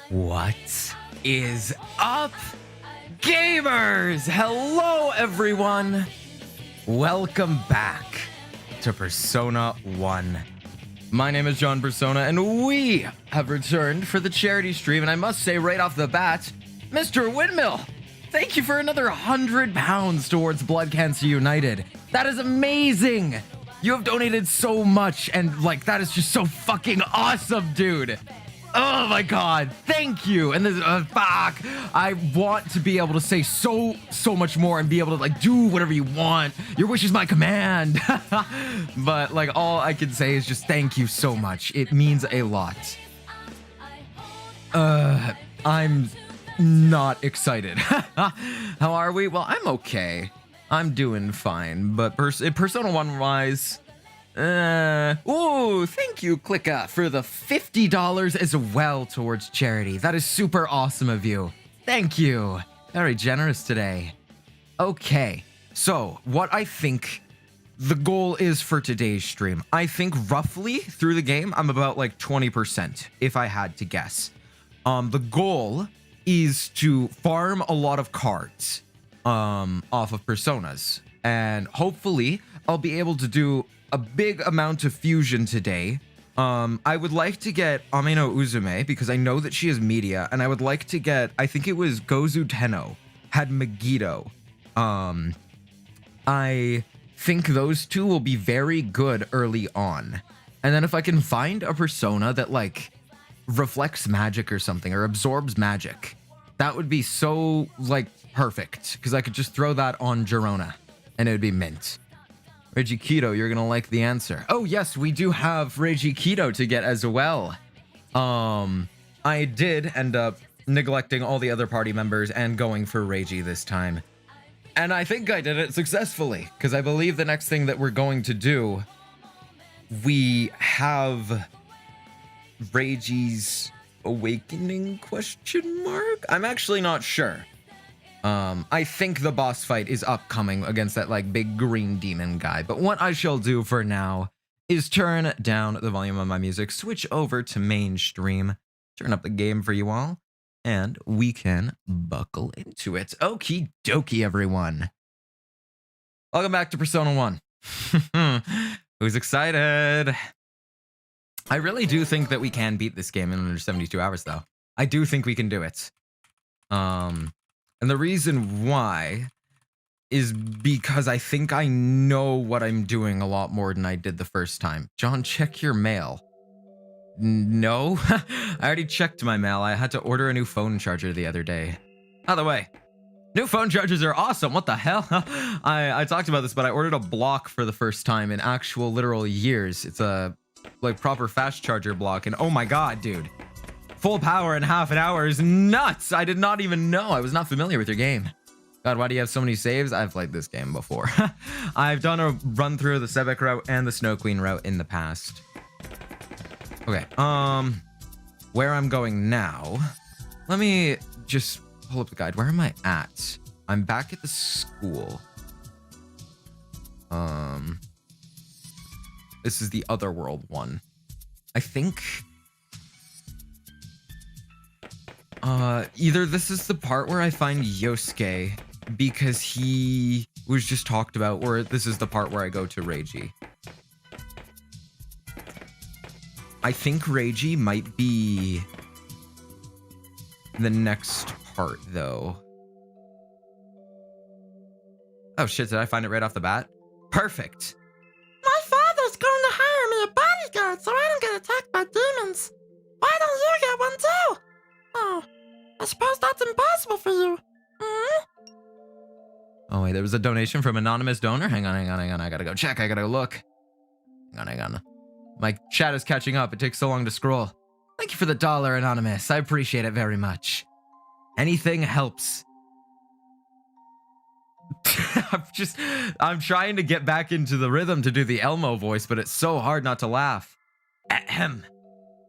What is up, gamers? Hello, everyone. Welcome back to Persona 1. My name is John Persona, and we have returned for the charity stream. And I must say right off the bat, Mr. Windmill, thank you for another £100 towards Blood Cancer United. That is amazing. You have donated so much, and like, that is just so fucking awesome, dude. Oh my god, thank you. And this fuck, I want to be able to say so much more and be able to like do whatever you want. Your wish is my command. But like, all I can say is just thank you so much. It means a lot. I'm not excited. How are we? Well, I'm okay. I'm doing fine, but Persona 1 wise, oh, thank you, Clicka, for the $50 as well towards charity. That is super awesome of you. Thank you. Very generous today. Okay, so what I think the goal is for today's stream, I think roughly through the game, I'm about like 20%, if I had to guess. The goal is to farm a lot of cards off of personas, and hopefully I'll be able to do a big amount of fusion today. I would like to get Ameno Uzume because I know that she is media, and I would like to get, I think it was Gozu Tenno had Megiddo. I think those two will be very good early on, and then if I can find a persona that like reflects magic or something or absorbs magic, that would be so like perfect, because I could just throw that on Girona and it would be mint. Reggie Keto, you're gonna like the answer. Oh yes, we do have Reggie Keto to get as well. I did end up neglecting all the other party members and going for Reggie this time. And I think I did it successfully, because I believe the next thing that we're going to do, we have Reggie's Awakening question mark? I'm actually not sure. I think the boss fight is upcoming against that like big green demon guy, but what I shall do for now is turn down the volume of my music, switch over to mainstream, turn up the game for you all, and we can buckle into it. Okie dokie, everyone. Welcome back to Persona 1. Who's excited? I really do think that we can beat this game in under 72 hours, though. I do think we can do it. And the reason why is because I think I know what I'm doing a lot more than I did the first time. John, check your mail. No? I already checked my mail. I had to order a new phone charger the other day. By the way, new phone chargers are awesome. What the hell? I talked about this, but I ordered a block for the first time in actual literal years. It's a like proper fast charger block, and oh my god, dude. Full power in half an hour is nuts. I did not even know. I was not familiar with your game. God, why do you have so many saves? I've played this game before. I've done a run through the Sebek route and the Snow Queen route in the past. Okay, where I'm going now, let me just pull up the guide. Where am I at? I'm back at the school. This is the Otherworld one. I think either this is the part where I find Yosuke because he was just talked about, or this is the part where I go to Reiji. I think Reiji might be the next part, though. Oh shit, did I find it right off the bat? Perfect! My father's going to hire me a bodyguard so I don't get attacked by demons. Why don't you get one too? Oh, I suppose that's impossible for you. Oh wait, there was a donation from anonymous donor? Hang on. I gotta go check. I gotta go look. Hang on. My chat is catching up. It takes so long to scroll. Thank you for the $1, anonymous. I appreciate it very much. Anything helps. I'm trying to get back into the rhythm to do the Elmo voice, but it's so hard not to laugh. Ahem.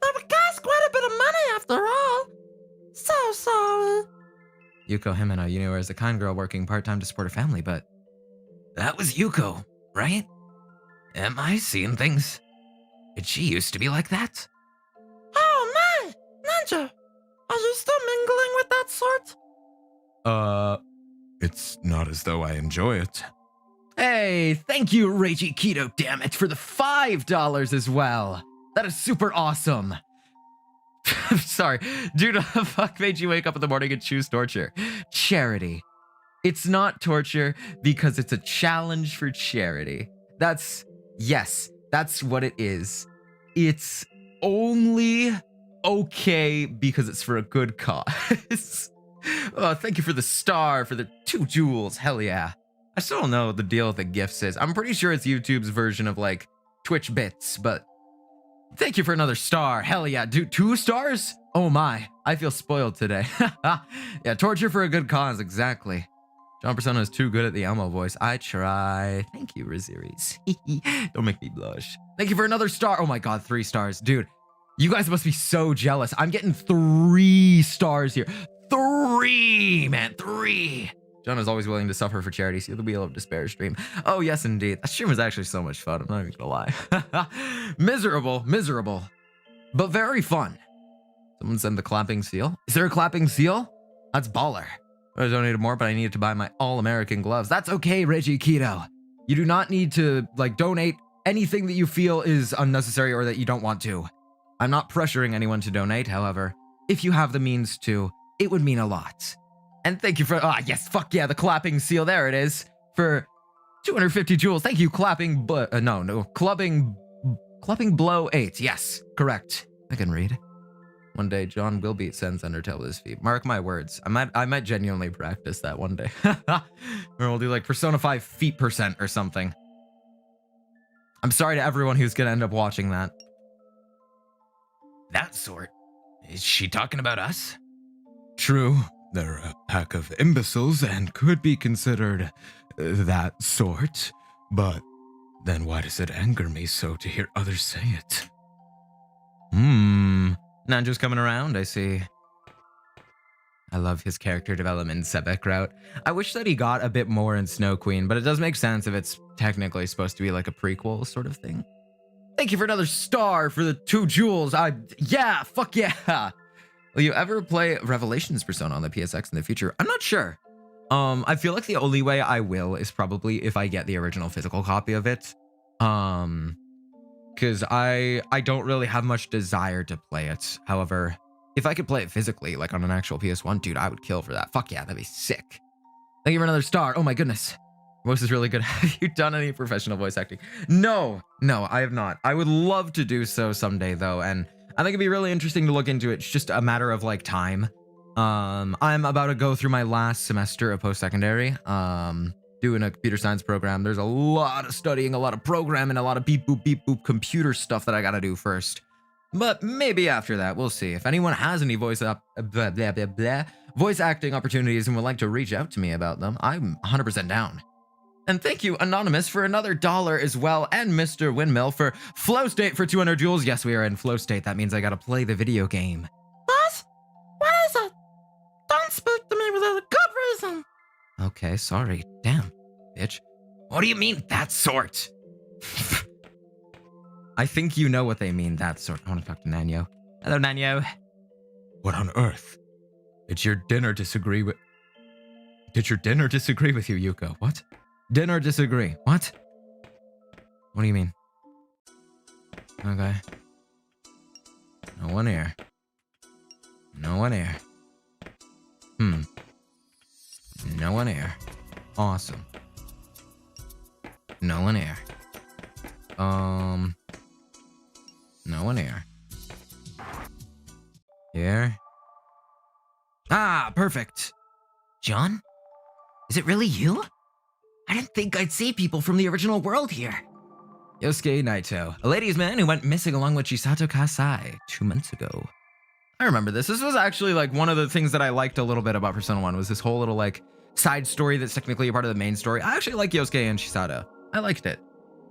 That would cost quite a bit of money after all. So sorry. Yuko Himeno, you knew her as a kind girl working part-time to support her family, but that was Yuko, right? Am I seeing things? Did she used to be like that? Oh my, Ninja. Are you still mingling with that sort? It's not as though I enjoy it. Hey, thank you, Ragey Keto, damn it, for the $5 as well. That is super awesome. Sorry, dude, what the fuck made you wake up in the morning and choose torture? Charity. It's not torture because it's a challenge for charity. Yes, that's what it is. It's only okay because it's for a good cause. Oh, thank you for the star, for the 2 jewels. Hell yeah. I still don't know what the deal with the gifts is. I'm pretty sure it's YouTube's version of like Twitch bits, but thank you for another star. Hell yeah. Dude, 2 stars? Oh my. I feel spoiled today. Yeah, torture for a good cause. Exactly. John Persona is too good at the Elmo voice. I try. Thank you, Raziris. Don't make me blush. Thank you for another star. Oh my god, 3 stars. Dude, you guys must be so jealous. I'm getting 3 stars here. 3, man, 3. John is always willing to suffer for charity. See the Wheel of Despair stream. Oh, yes, indeed. That stream was actually so much fun. I'm not even gonna lie. Miserable, but very fun. Someone send the clapping seal. Is there a clapping seal? That's baller. I donated more, but I needed to buy my all-American gloves. That's okay, Reggie Keto. You do not need to, like, donate anything that you feel is unnecessary or that you don't want to. I'm not pressuring anyone to donate, however. If you have the means to, it would mean a lot. And thank you for, yes, fuck yeah, the clapping seal, there it is, for 250 jewels. Thank you, clapping, clubbing blow 8. Yes, correct. I can read. One day, John will beat Sen's Undertale with his feet. Mark my words. I might genuinely practice that one day. Or we'll do like Persona 5 feet % or something. I'm sorry to everyone who's gonna end up watching that. That sort? Is she talking about us? True. They're a pack of imbeciles and could be considered that sort. But then why does it anger me so to hear others say it? Nanjo's coming around, I see. I love his character development Sebek route. I wish that he got a bit more in Snow Queen, but it does make sense if it's technically supposed to be like a prequel sort of thing. Thank you for another star for the 2 jewels. Yeah, fuck yeah. Will you ever play Revelations Persona on the PSX in the future? I'm not sure. I feel like the only way I will is probably if I get the original physical copy of it. Because I don't really have much desire to play it. However, if I could play it physically, like on an actual PS1, dude, I would kill for that. Fuck yeah, that'd be sick. Thank you for another star. Oh my goodness. Your voice is really good. Have you done any professional voice acting? No, I have not. I would love to do so someday though, and I think it'd be really interesting to look into it. It's just a matter of like time. I'm about to go through my last semester of post-secondary. Doing a computer science program. There's a lot of studying, a lot of programming, a lot of beep boop computer stuff that I gotta do first. But maybe after that, we'll see. If anyone has any voice acting opportunities and would like to reach out to me about them, I'm 100% down. And thank you, Anonymous, for another $1 as well, and Mr. Windmill for Flow State for 200 jewels. Yes, we are in Flow State. That means I gotta play the video game. What? What is it? Don't speak to me without a good reason. Okay, sorry. Damn, bitch. What do you mean, that sort? I think you know what they mean, that sort. I want to talk to Nanyo. Hello, Nanyo. What on earth? Did your dinner disagree with you, Yuko? What? Dinner disagree. What? What do you mean? Okay. No one here. No one here. No one here. Awesome. No one here. No one here. Here. Ah, perfect. John? Is it really you? I didn't think I'd see people from the original world here. Yosuke Naito, a ladies' man who went missing along with Chisato Kasai 2 months ago. I remember this. This was actually like one of the things that I liked a little bit about Persona 1 was this whole little like side story that's technically a part of the main story. I actually like Yosuke and Chisato. I liked it.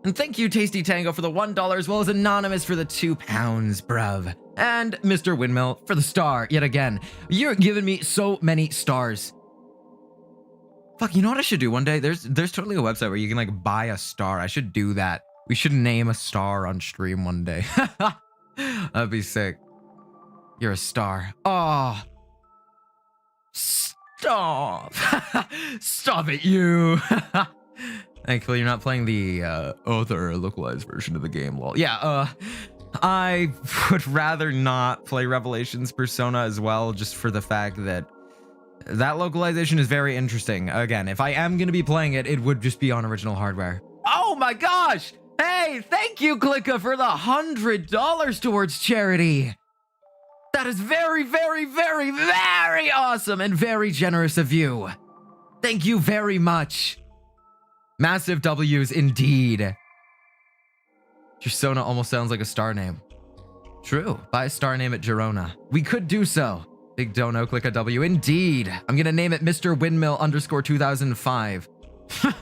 And thank you, Tasty Tango, for the $1, as well as Anonymous for the £2, bruv. And Mr. Windmill for the star, yet again. You're giving me so many stars. Fuck, you know what I should do one day? There's totally a website where you can like buy a star. I should do that. We should name a star on stream one day. That'd be sick. You're a star. Oh. Stop. Stop it, you. Thankfully, you're not playing the other localized version of the game, lol. Yeah, I would rather not play Revelations Persona as well, just for the fact that that localization is very interesting. Again, if I am going to be playing it, it would just be on original hardware. Oh my gosh! Hey, thank you, Clicka, for the $100 towards charity. That is very, very, very, very awesome and very generous of you. Thank you very much. Massive W's indeed. Persona almost sounds like a star name. True. Buy a star name at Girona. We could do so. Big dono, click a W. Indeed. I'm gonna name it Mr. Windmill _ 2005.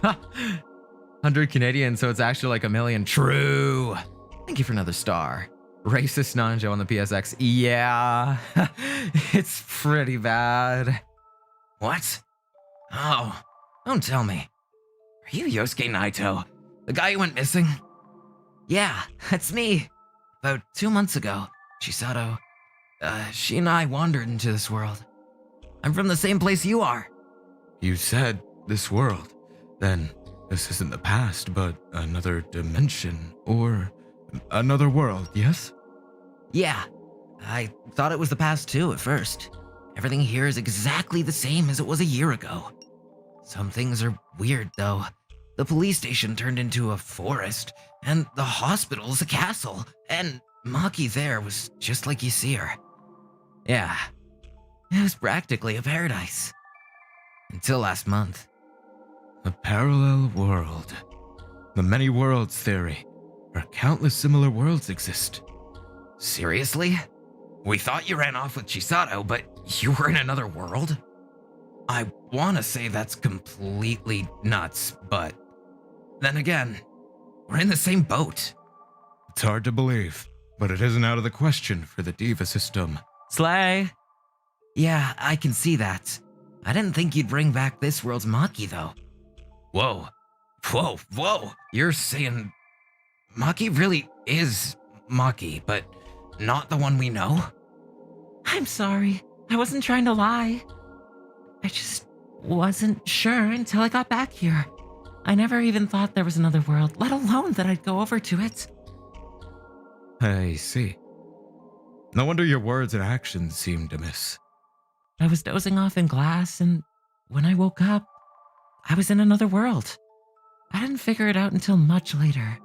100 Canadian, so it's actually like 1 million. True. Thank you for another star. Racist Nanjo on the PSX. Yeah. It's pretty bad. What? Oh, don't tell me. Are you Yosuke Naito? The guy who went missing? Yeah, that's me. About 2 months ago, Chisato, she and I wandered into this world. I'm from the same place you are. You said this world. Then this isn't the past, but another dimension or another world, yes? Yeah, I thought it was the past too at first. Everything here is exactly the same as it was a year ago. Some things are weird though. The police station turned into a forest, and the hospital is a castle, and Maki there was just like you see her. Yeah, it was practically a paradise. Until last month. A parallel world. The many worlds theory, where countless similar worlds exist. Seriously? We thought you ran off with Chisato, but you were in another world? I want to say that's completely nuts, but then again, we're in the same boat. It's hard to believe, but it isn't out of the question for the Diva system. Slay. Yeah, I can see that. I didn't think you'd bring back this world's Maki, though. Whoa. Whoa, whoa. You're saying Maki really is Maki, but not the one we know? I'm sorry. I wasn't trying to lie. I just wasn't sure until I got back here. I never even thought there was another world, let alone that I'd go over to it. I see. No wonder your words and actions seemed amiss. I was dozing off in class, and when I woke up, I was in another world. I didn't figure it out until much later.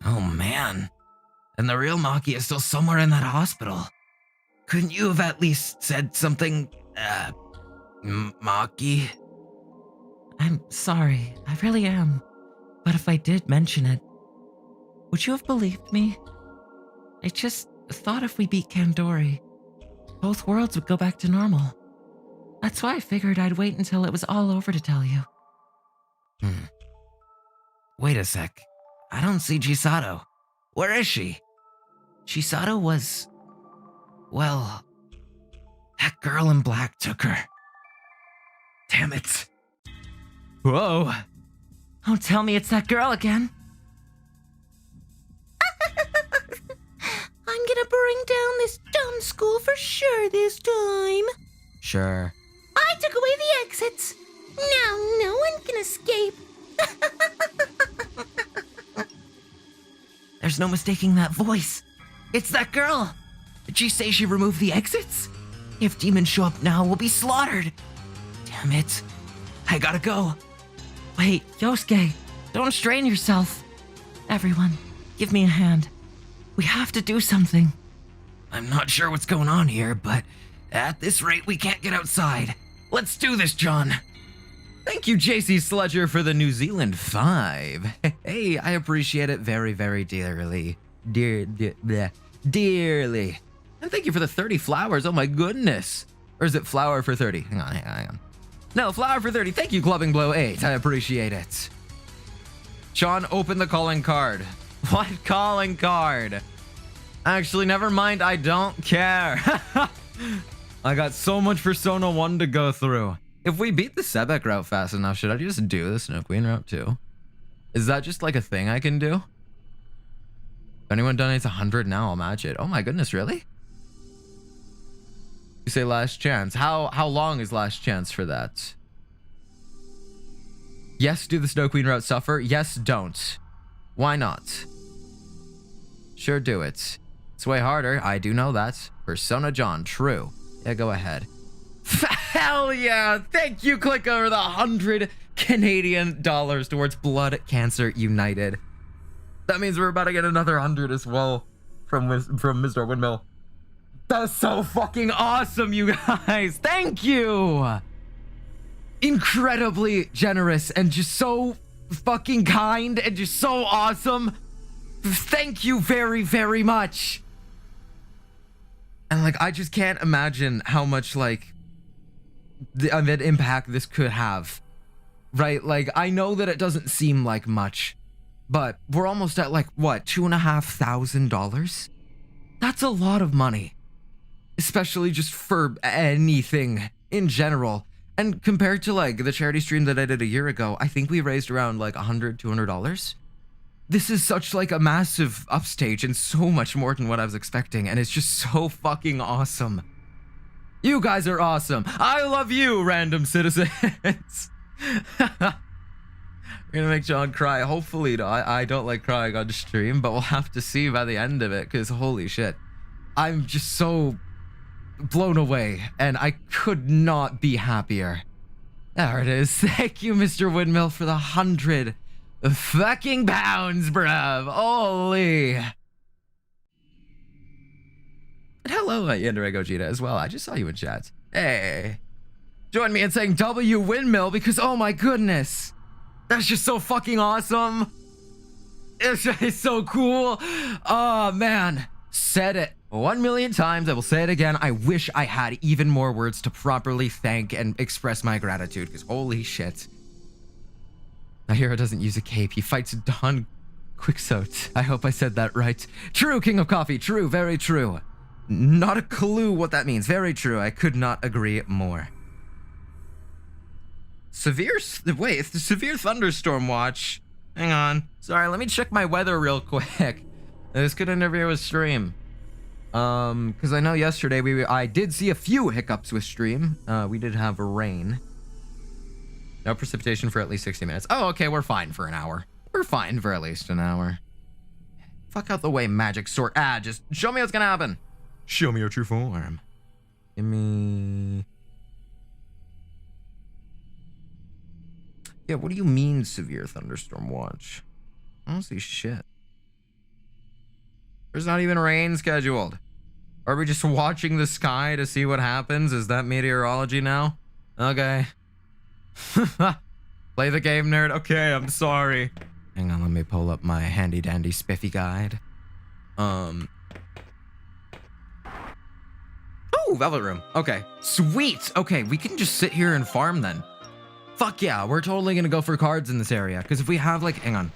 Oh man. And the real Maki is still somewhere in that hospital. Couldn't you have at least said something, Maki? I'm sorry, I really am. But if I did mention it, would you have believed me? I just thought if we beat Kandori, both worlds would go back to normal. That's why I figured I'd wait until it was all over to tell you. Wait a sec. I don't see Chisato. Where is she? Chisato was... well... that girl in black took her. Damn it. Whoa. Don't tell me it's that girl again. I'm gonna bring down this dumb school for sure this time. Sure. I took away the exits. Now no one can escape. There's no mistaking that voice. It's that girl. Did she say she removed the exits? If demons show up now, we'll be slaughtered. Damn it. I gotta go. Wait, Yosuke, don't strain yourself. Everyone, give me a hand. We have to do something. I'm not sure what's going on here, but at this rate, we can't get outside. Let's do this, John. Thank you, JC Sledger, for the New Zealand 5. Hey, I appreciate it very, very dearly. Dearly. And thank you for the 30 flowers. Oh my goodness. Or is it flower for 30? Hang on. No, flower for 30. Thank you, Clubbing Blow 8. I appreciate it. Sean, open the calling card. What calling card? Actually, never mind. I don't care. I got so much Persona 1 to go through. If we beat the Sebek route fast enough, should I just do the Snow Queen route too? Is that just like a thing I can do? If anyone donates 100 now, I'll match it. Oh my goodness, really? You say last chance. How long is last chance for that? Yes, do the Snow Queen route suffer? Yes, don't. Why not? Sure, do it. It's way harder. I do know that. Persona John, true. Yeah, go ahead. Hell yeah! Thank you, click over the 100 Canadian dollars towards Blood Cancer United. That means we're about to get another 100 as well from Mr. Windmill. That's so fucking awesome, you guys. Thank you. Incredibly generous and just so fucking kind and just so awesome. Thank you very, very much. And like, I just can't imagine how much like the impact this could have, right? Like, I know that it doesn't seem like much, but we're almost at like what, $2,500? That's a lot of money, especially just for anything in general. And compared to like the charity stream that I did a year ago, I think we raised around like $100-200. This is such like a massive upstage and so much more than what I was expecting, and it's just so fucking awesome. You guys are awesome. I love you, random citizens. We're gonna make John cry. Hopefully, no, I don't like crying on stream, but we'll have to see by the end of it, because holy shit. I'm just so blown away, and I could not be happier. There it is. Thank you, Mr. Windmill, for the 100 fucking pounds, bruv. Holy. And hello, Yandere Gogeta as well. I just saw you in chat. Hey. Join me in saying W Windmill because, oh my goodness. That's just so fucking awesome. It's just so cool. Oh, man. Said it 1 million times. I will say it again. I wish I had even more words to properly thank and express my gratitude because holy shit. My hero doesn't use a cape. He fights Don Quixote. I hope I said that right. True, King of Coffee. True, very true. Not a clue what that means. Very true. I could not agree more. Wait, it's the severe thunderstorm watch. Hang on. Sorry, let me check my weather real quick. This could interfere with stream. Because I know yesterday I did see a few hiccups with stream. We did have rain. No precipitation for at least 60 minutes. Oh, okay, we're fine for an hour. We're fine for at least an hour. Fuck out the way, magic sword. Just show me what's gonna happen. Show me your true form. Give me... Yeah, what do you mean severe thunderstorm watch? I don't see shit. There's not even rain scheduled. Are we just watching the sky to see what happens? Is that meteorology now? Okay. Play the game, nerd. Okay, I'm sorry. Hang on, let me pull up my handy dandy spiffy guide. Oh, Velvet Room. Okay, sweet. Okay, we can just sit here and farm then. Fuck yeah, we're totally gonna go for cards in this area. Because if we have like, hang on.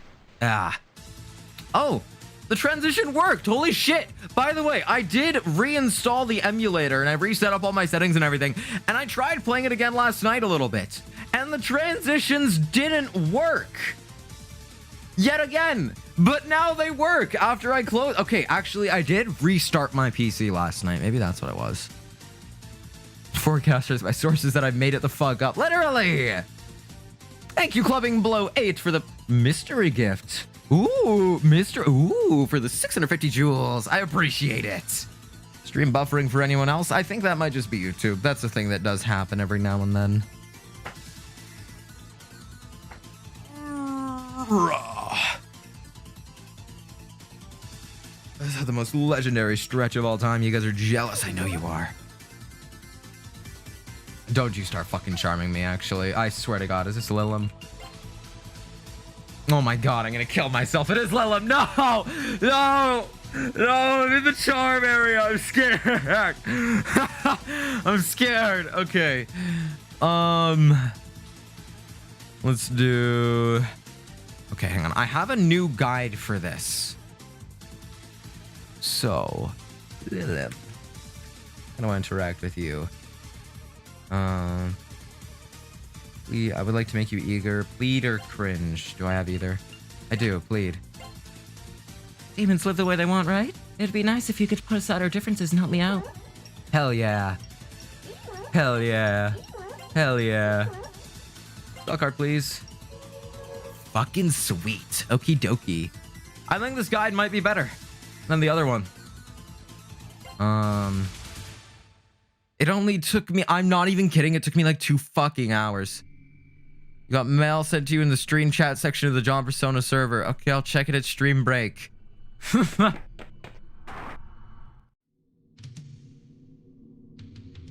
Oh, the transition worked. Holy shit. By the way, I did reinstall the emulator and I reset up all my settings and everything. And I tried playing it again last night a little bit. And the transitions didn't work. Yet again. But now they work after I close. Okay, actually, I did restart my PC last night. Maybe that's what it was. Forecasters by sources that I've made it the fuck up. Literally. Thank you, Clubbing Below 8 for the mystery gift. Ooh, for the 650 jewels. I appreciate it. Stream buffering for anyone else? I think that might just be YouTube. That's a thing that does happen every now and then. This is the most legendary stretch of all time. You guys are jealous. I know you are. Don't you start fucking charming me, actually. I swear to God, is this Lilim? Oh my God, I'm gonna kill myself. It is Lilim. No! No! No, I'm in the charm area. I'm scared. I'm scared. Okay. Let's do... Okay, hang on. I have a new guide for this. So, Lilim. How do I interact with you? I would like to make you eager. Plead or cringe? Do I have either? I do. Plead. Demons live the way they want, right? It'd be nice if you could put aside our differences and help me out. Hell yeah. Hell yeah. Hell yeah. Spell card, please. Fucking sweet. Okie dokie. I think this guide might be better than the other one. It only took me, I'm not even kidding, it took me like 2 fucking hours. You got mail sent to you in the stream chat section of the John Persona server. Okay, I'll check it at stream break.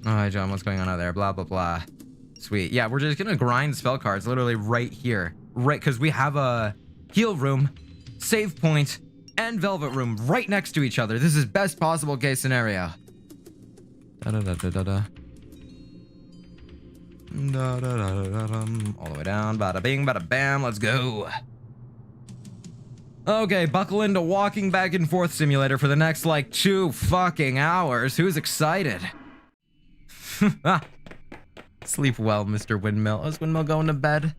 Alright, John, what's going on out there? Blah, blah, blah. Sweet. Yeah, we're just gonna grind spell cards literally right here. Right, because we have a heal room, save point, and velvet room right next to each other. This is best possible case scenario. All the way down. Bada bing, bada bam. Let's go. Okay, buckle into walking back and forth simulator for the next like 2 fucking hours. Who's excited? Sleep well, Mr. Windmill. Is Windmill going to bed?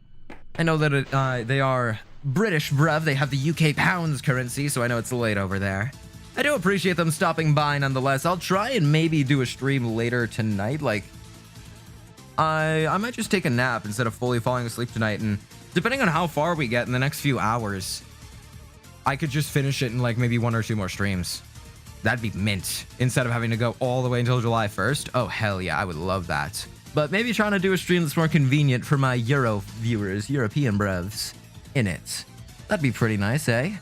I know that they are British, bruv. They have the UK pounds currency, so I know it's late over there. I do appreciate them stopping by nonetheless. I'll try and maybe do a stream later tonight. Like, I might just take a nap instead of fully falling asleep tonight. And depending on how far we get in the next few hours, I could just finish it in like maybe 1 or 2 more streams. That'd be mint. Instead of having to go all the way until July 1st. Oh, hell yeah. I would love that. But maybe trying to do a stream that's more convenient for my Euro viewers, European brevs, in it. That'd be pretty nice, eh?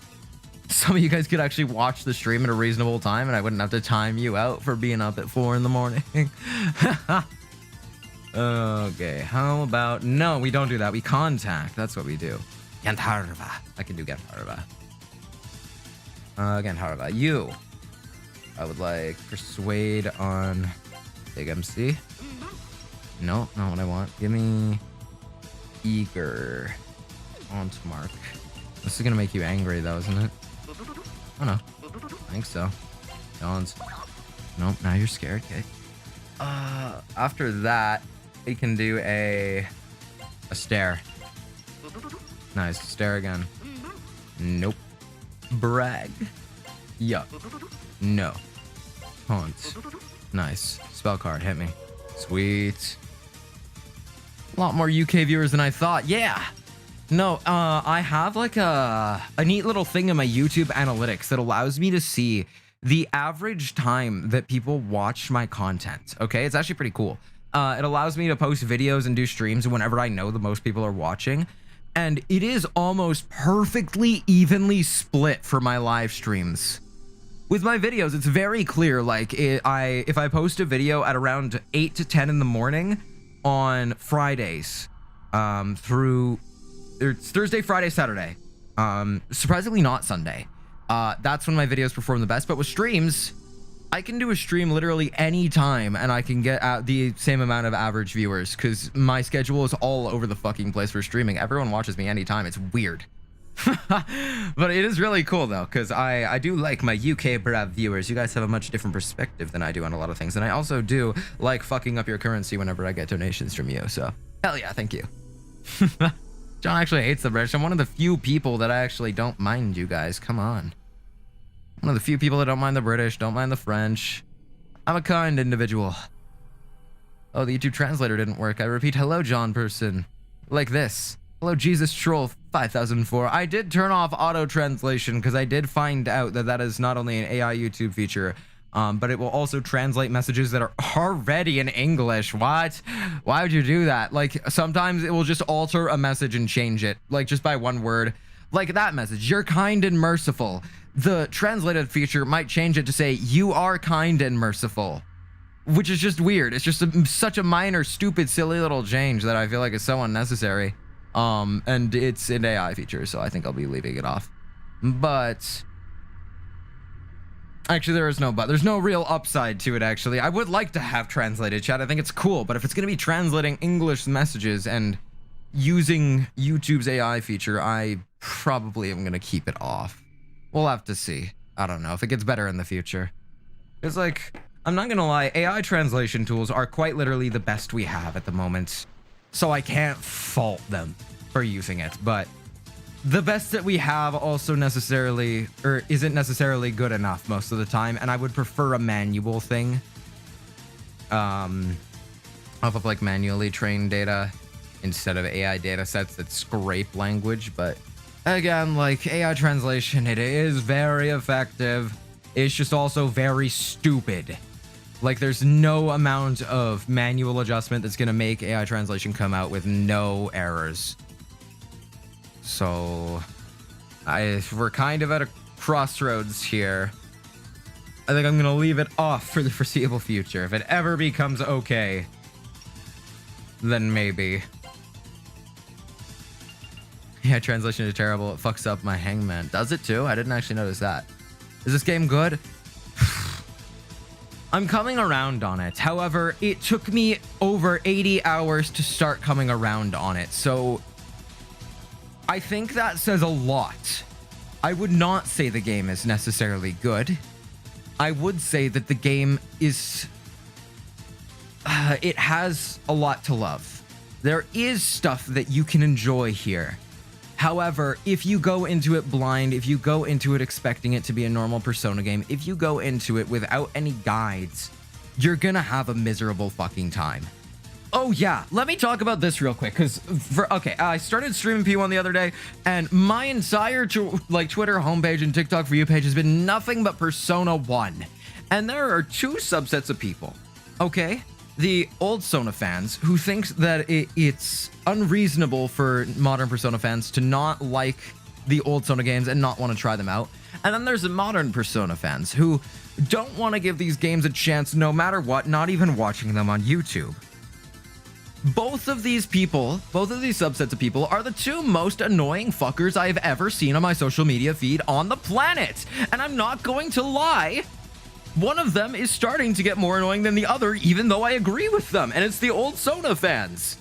Some of you guys could actually watch the stream at a reasonable time and I wouldn't have to time you out for being up at 4 in the morning. Okay, how about... No, we don't do that. We contact. That's what we do. Gandharva. I can do Gandharva. Gandharva. You. I would like persuade on Big MC. No, not what I want. Give me eager on Mark. This is gonna make you angry though, isn't it? Oh no. I think so. John's. Nope, now you're scared, okay. After that, we can do a stare. Nice. Stare again. Nope. Brag. Yup. No. Haunt. Nice. Spell card. Hit me. Sweet. A lot more UK viewers than I thought. Yeah. No, I have like a neat little thing in my YouTube analytics that allows me to see the average time that people watch my content. Okay, it's actually pretty cool. It allows me to post videos and do streams whenever I know the most people are watching. And it is almost perfectly evenly split for my live streams. With my videos, it's very clear. Like if I post a video at around 8 to 10 in the morning on Fridays, through it's Thursday, Friday, Saturday. Surprisingly not Sunday. That's when my videos perform the best. But with streams, I can do a stream literally any time and I can get out the same amount of average viewers because my schedule is all over the fucking place for streaming. Everyone watches me anytime. It's weird. But it is really cool though, because I do like my UK brav viewers. You guys have a much different perspective than I do on a lot of things, and I also do like fucking up your currency whenever I get donations from you. So hell yeah, thank you. John actually hates the British. I'm one of the few people that I actually don't mind you guys. Come on. One of the few people that don't mind the British, don't mind the French. I'm a kind individual. Oh, the YouTube translator didn't work. I repeat, hello, John person. Like this. Hello, Jesus Troll 5004. I did turn off auto translation because I did find out that that is not only an AI YouTube feature, but it will also translate messages that are already in English. What? Why would you do that? Like, sometimes it will just alter a message and change it, like just by one word. Like that message, you're kind and merciful. The translated feature might change it to say, you are kind and merciful, which is just weird. It's just such a minor, stupid, silly little change that I feel like is so unnecessary. And it's an AI feature, so I think I'll be leaving it off. But actually, there is no but. There's no real upside to it, actually. I would like to have translated chat. I think it's cool, but if it's going to be translating English messages and using YouTube's AI feature, I probably am going to keep it off. We'll have to see. I don't know if it gets better in the future. It's like, I'm not going to lie, AI translation tools are quite literally the best we have at the moment. So I can't fault them for using it, but the best that we have also necessarily, or isn't necessarily good enough most of the time, and I would prefer a manual thing. off of like manually trained data instead of AI data sets that scrape language. But again, like AI translation, it is very effective. It's just also very stupid. Like there's no amount of manual adjustment that's going to make AI translation come out with no errors. So we're kind of at a crossroads here. I think I'm going to leave it off for the foreseeable future. If it ever becomes okay, then maybe. Yeah, translation is terrible. It fucks up my Hangman. Does it too? I didn't actually notice that. Is this game good? I'm coming around on it. However, it took me over 80 hours to start coming around on it. So I think that says a lot. I would not say the game is necessarily good. I would say that the game is... it has a lot to love. There is stuff that you can enjoy here. However, if you go into it blind, if you go into it expecting it to be a normal Persona game, if you go into it without any guides, you're gonna have a miserable fucking time. Oh yeah, let me talk about this real quick, because I started streaming P1 the other day, and my entire Twitter homepage and TikTok For You page has been nothing but Persona 1. And there are two subsets of people, okay? The old Sona fans who thinks that it's unreasonable for modern Persona fans to not like the old Sona games and not want to try them out. And then there's the modern Persona fans who don't want to give these games a chance no matter what, not even watching them on YouTube. Both of these subsets of people are the two most annoying fuckers I have ever seen on my social media feed on the planet. And I'm not going to lie. One of them is starting to get more annoying than the other, even though I agree with them, and it's the old Sona fans.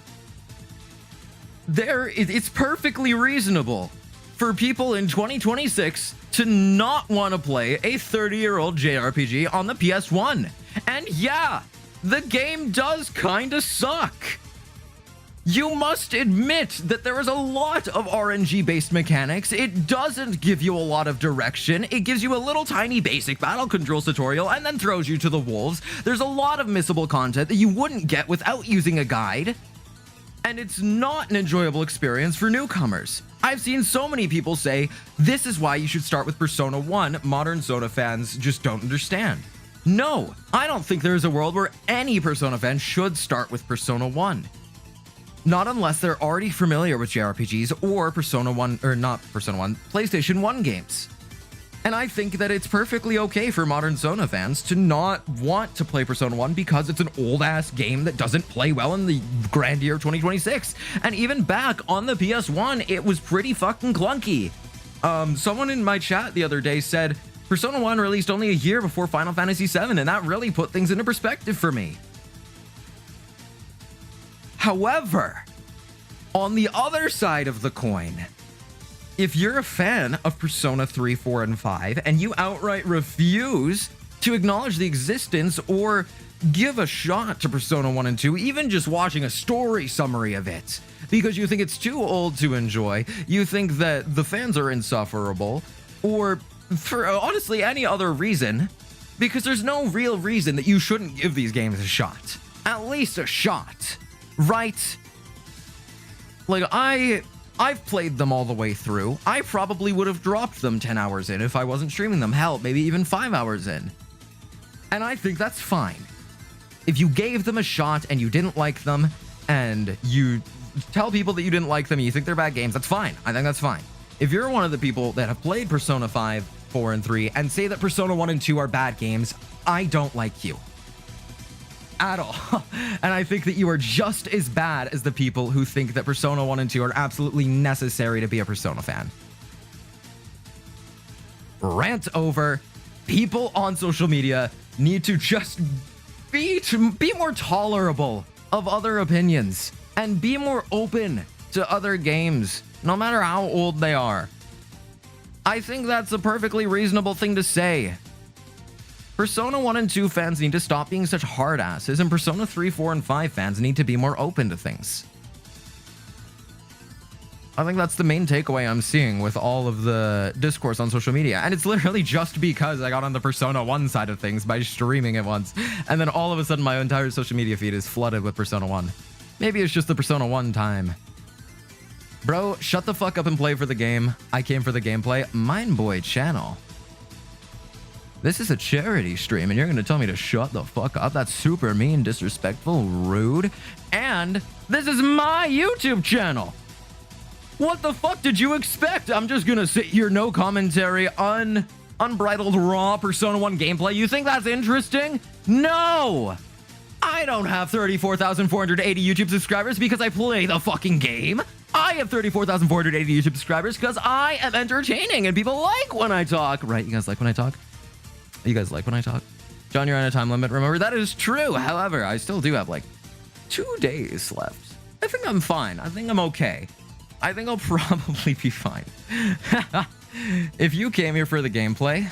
It's perfectly reasonable for people in 2026 to not want to play a 30-year-old JRPG on the PS1. And yeah, the game does kind of suck. You must admit that there is a lot of RNG-based mechanics. It doesn't give you a lot of direction. It gives you a little tiny basic battle controls tutorial and then throws you to the wolves. There's a lot of missable content that you wouldn't get without using a guide. And it's not an enjoyable experience for newcomers. I've seen so many people say, this is why you should start with Persona 1. Modern Sona fans just don't understand. No, I don't think there is a world where any Persona fan should start with Persona 1. Not unless they're already familiar with JRPGs or PlayStation 1 games. And I think that it's perfectly okay for modern Sona fans to not want to play Persona 1 because it's an old-ass game that doesn't play well in the grand year of 2026. And even back on the PS1, it was pretty fucking clunky. Someone in my chat the other day said, Persona 1 released only a year before Final Fantasy VII, and that really put things into perspective for me. However, on the other side of the coin, if you're a fan of Persona 3, 4, and 5, and you outright refuse to acknowledge the existence or give a shot to Persona 1 and 2, even just watching a story summary of it, because you think it's too old to enjoy, you think that the fans are insufferable, or for honestly any other reason, because there's no real reason that you shouldn't give these games a shot. At least a shot. Right? Like, I've played them all the way through. I probably would have dropped them 10 hours in if I wasn't streaming them. Hell, maybe even 5 hours in. And I think that's fine. If you gave them a shot and you didn't like them, and you tell people that you didn't like them and you think they're bad games, that's fine. I think that's fine. If you're one of the people that have played Persona 5, 4, and 3 and say that Persona 1 and 2 are bad games, I don't like you. At all. And I think that you are just as bad as the people who think that Persona 1 and 2 are absolutely necessary to be a Persona fan. Rant over. People on social media need to just be more tolerable of other opinions and be more open to other games, no matter how old they are. I think that's a perfectly reasonable thing to say. Persona 1 and 2 fans need to stop being such hard asses, and Persona 3, 4, and 5 fans need to be more open to things. I think that's the main takeaway I'm seeing with all of the discourse on social media. And it's literally just because I got on the Persona 1 side of things by streaming it once. And then all of a sudden my entire social media feed is flooded with Persona 1. Maybe it's just the Persona 1 time. Bro, shut the fuck up and play for the game. I came for the gameplay. Mindboy channel. This is a charity stream and you're going to tell me to shut the fuck up? That's super mean, disrespectful, rude. And this is my YouTube channel. What the fuck did you expect? I'm just gonna sit here, no commentary, unbridled raw Persona 1 gameplay. You think that's interesting? No! I don't have 34,480 YouTube subscribers because I play the fucking game. I have 34,480 YouTube subscribers because I am entertaining and people like when I talk. Right, you guys like when I talk? You guys like when I talk? John, you're on a time limit. Remember, that is true. However, I still do have like 2 days left. I think I'm fine. I think I'm okay. I think I'll probably be fine. If you came here for the gameplay,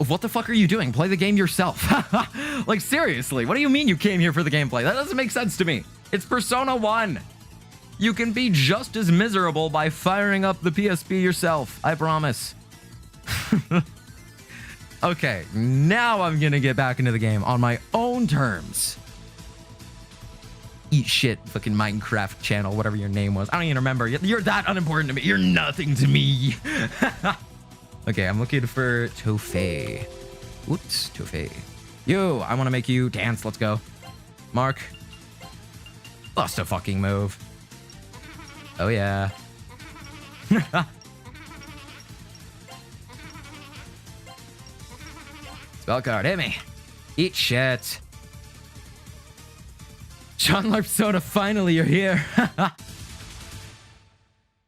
what the fuck are you doing? Play the game yourself. Like, seriously, what do you mean you came here for the gameplay? That doesn't make sense to me. It's Persona 1. You can be just as miserable by firing up the PSP yourself. I promise. Okay, now I'm gonna get back into the game on my own terms. Eat shit, fucking Minecraft channel, whatever your name was. I don't even remember. You're that unimportant to me. You're nothing to me. Okay, I'm looking for Tofei. Whoops, Tofei. Yo, I want to make you dance. Let's go. Mark. Bust a fucking move. Oh, yeah. Spell card, hit me. Eat shit. John Larpsona, finally you're here.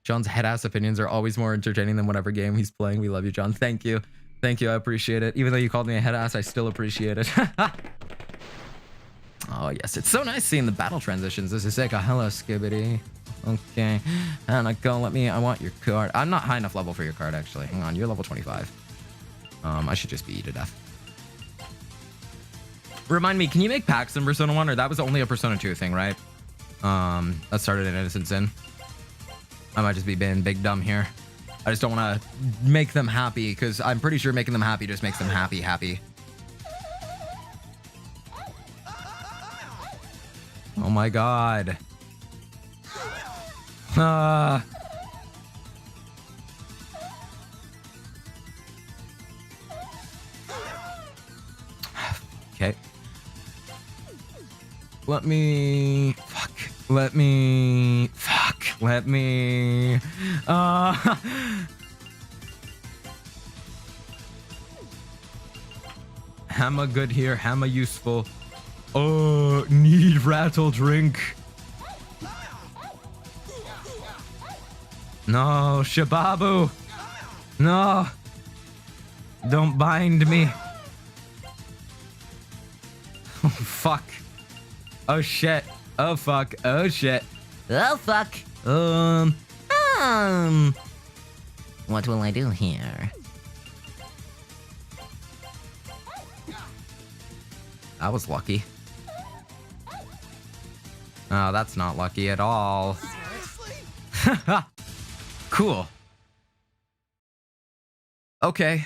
John's head-ass opinions are always more entertaining than whatever game he's playing. We love you, John. Thank you. Thank you, I appreciate it. Even though you called me a head-ass, I still appreciate it. Oh, yes, it's so nice seeing the battle transitions. This is sick. Oh, hello, Skibbity. Okay, Hannah, go, I want your card. I'm not high enough level for your card, actually. Hang on, you're level 25. I should just beat you to death. Remind me, can you make packs in Persona 1? Or that was only a Persona 2 thing, right? That started in Innocent Sin. I might just be being big dumb here. I just don't want to make them happy, because I'm pretty sure making them happy just makes them happy. Oh my god. Okay. Let me... Hammer good here, hammer useful. Oh, need rattle drink. No, Shababu. No. Don't bind me. Oh, fuck. Oh, shit. Oh, fuck. Oh, shit. Oh, fuck. What will I do here? That was lucky. Oh, that's not lucky at all. Cool. Okay.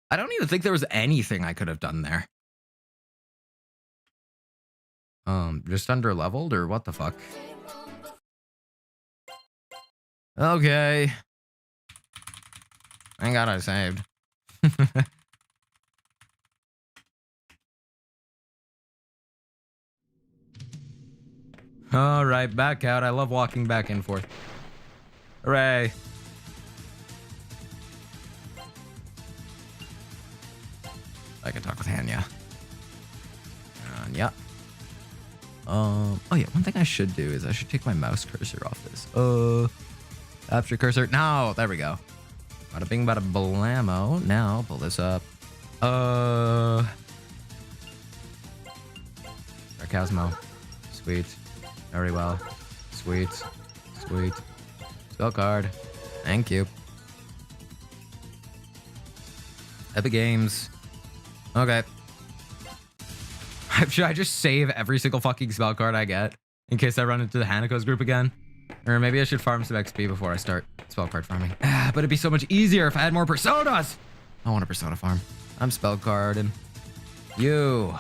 I don't even think there was anything I could have done there. Just under leveled or what the fuck? Okay. Thank God I saved. All right, back out. I love walking back and forth. Hooray. I can talk with Hanya. Yeah. Oh yeah, one thing I should do is I should take my mouse cursor off this. Capture cursor. No, there we go. Bada bing, bada blammo. Now pull this up. Sarcasmo. Sweet. Very well. Sweet. Sweet. Spell card. Thank you. Epic Games. Okay. Should I just save every single fucking spell card I get in case I run into the Hanako's group again? Or maybe I should farm some XP before I start spell card farming. But it'd be so much easier if I had more personas. I want a persona farm. I'm spell card and you.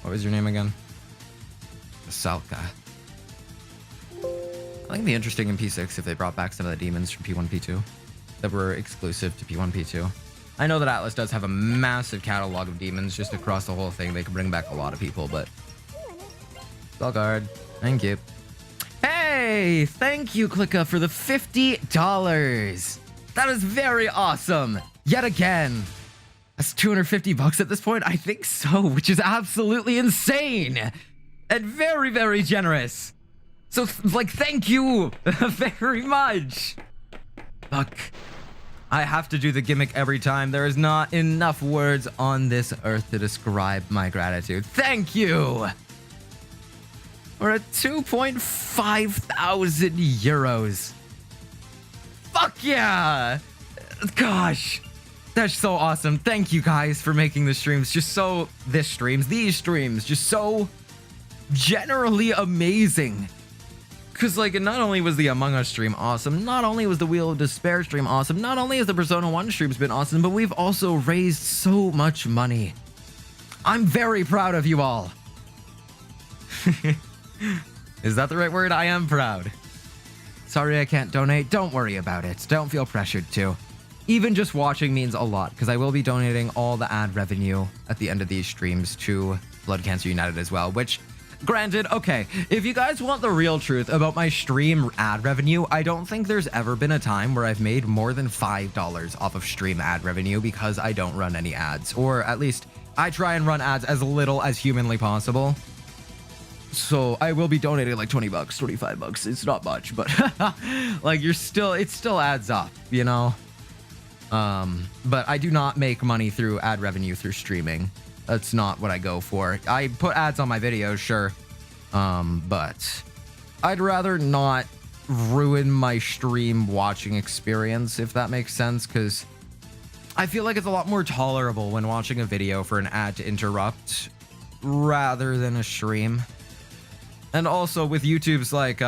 What was your name again? Salka. I think it'd be interesting in P6 if they brought back some of the demons from P1, P2 that were exclusive to P1, P2. I know that Atlas does have a massive catalog of demons just across the whole thing. They can bring back a lot of people, but... Spell card. Thank you. Hey! Thank you, Clicka, for the $50. That is very awesome. Yet again. That's 250 bucks at this point? I think so, which is absolutely insane. And very, very generous. So, like, thank you very much. Fuck. I have to do the gimmick every time. There is not enough words on this earth to describe my gratitude. Thank you. We're at 2.5 thousand euros. Fuck yeah. Gosh. That's so awesome. Thank you guys for making the streams these streams just so generally amazing. Because, like, not only was the Among Us stream awesome, not only was the Wheel of Despair stream awesome, not only has the Persona 1 stream's been awesome, but we've also raised so much money. I'm very proud of you all. Is that the right word? I am proud. Sorry I can't donate. Don't worry about it. Don't feel pressured to. Even just watching means a lot, because I will be donating all the ad revenue at the end of these streams to Blood Cancer United as well, which... Granted, okay, if you guys want the real truth about my stream ad revenue, I don't think there's ever been a time where I've made more than $5 off of stream ad revenue because I don't run any ads. Or at least, I try and run ads as little as humanly possible. So I will be donating like 20 bucks, 25 bucks. It's not much, but like it still adds up, you know? But I do not make money through ad revenue through streaming. That's not what I go for. I put ads on my videos, sure. But I'd rather not ruin my stream watching experience, if that makes sense, because I feel like it's a lot more tolerable when watching a video for an ad to interrupt rather than a stream. And also with YouTube's like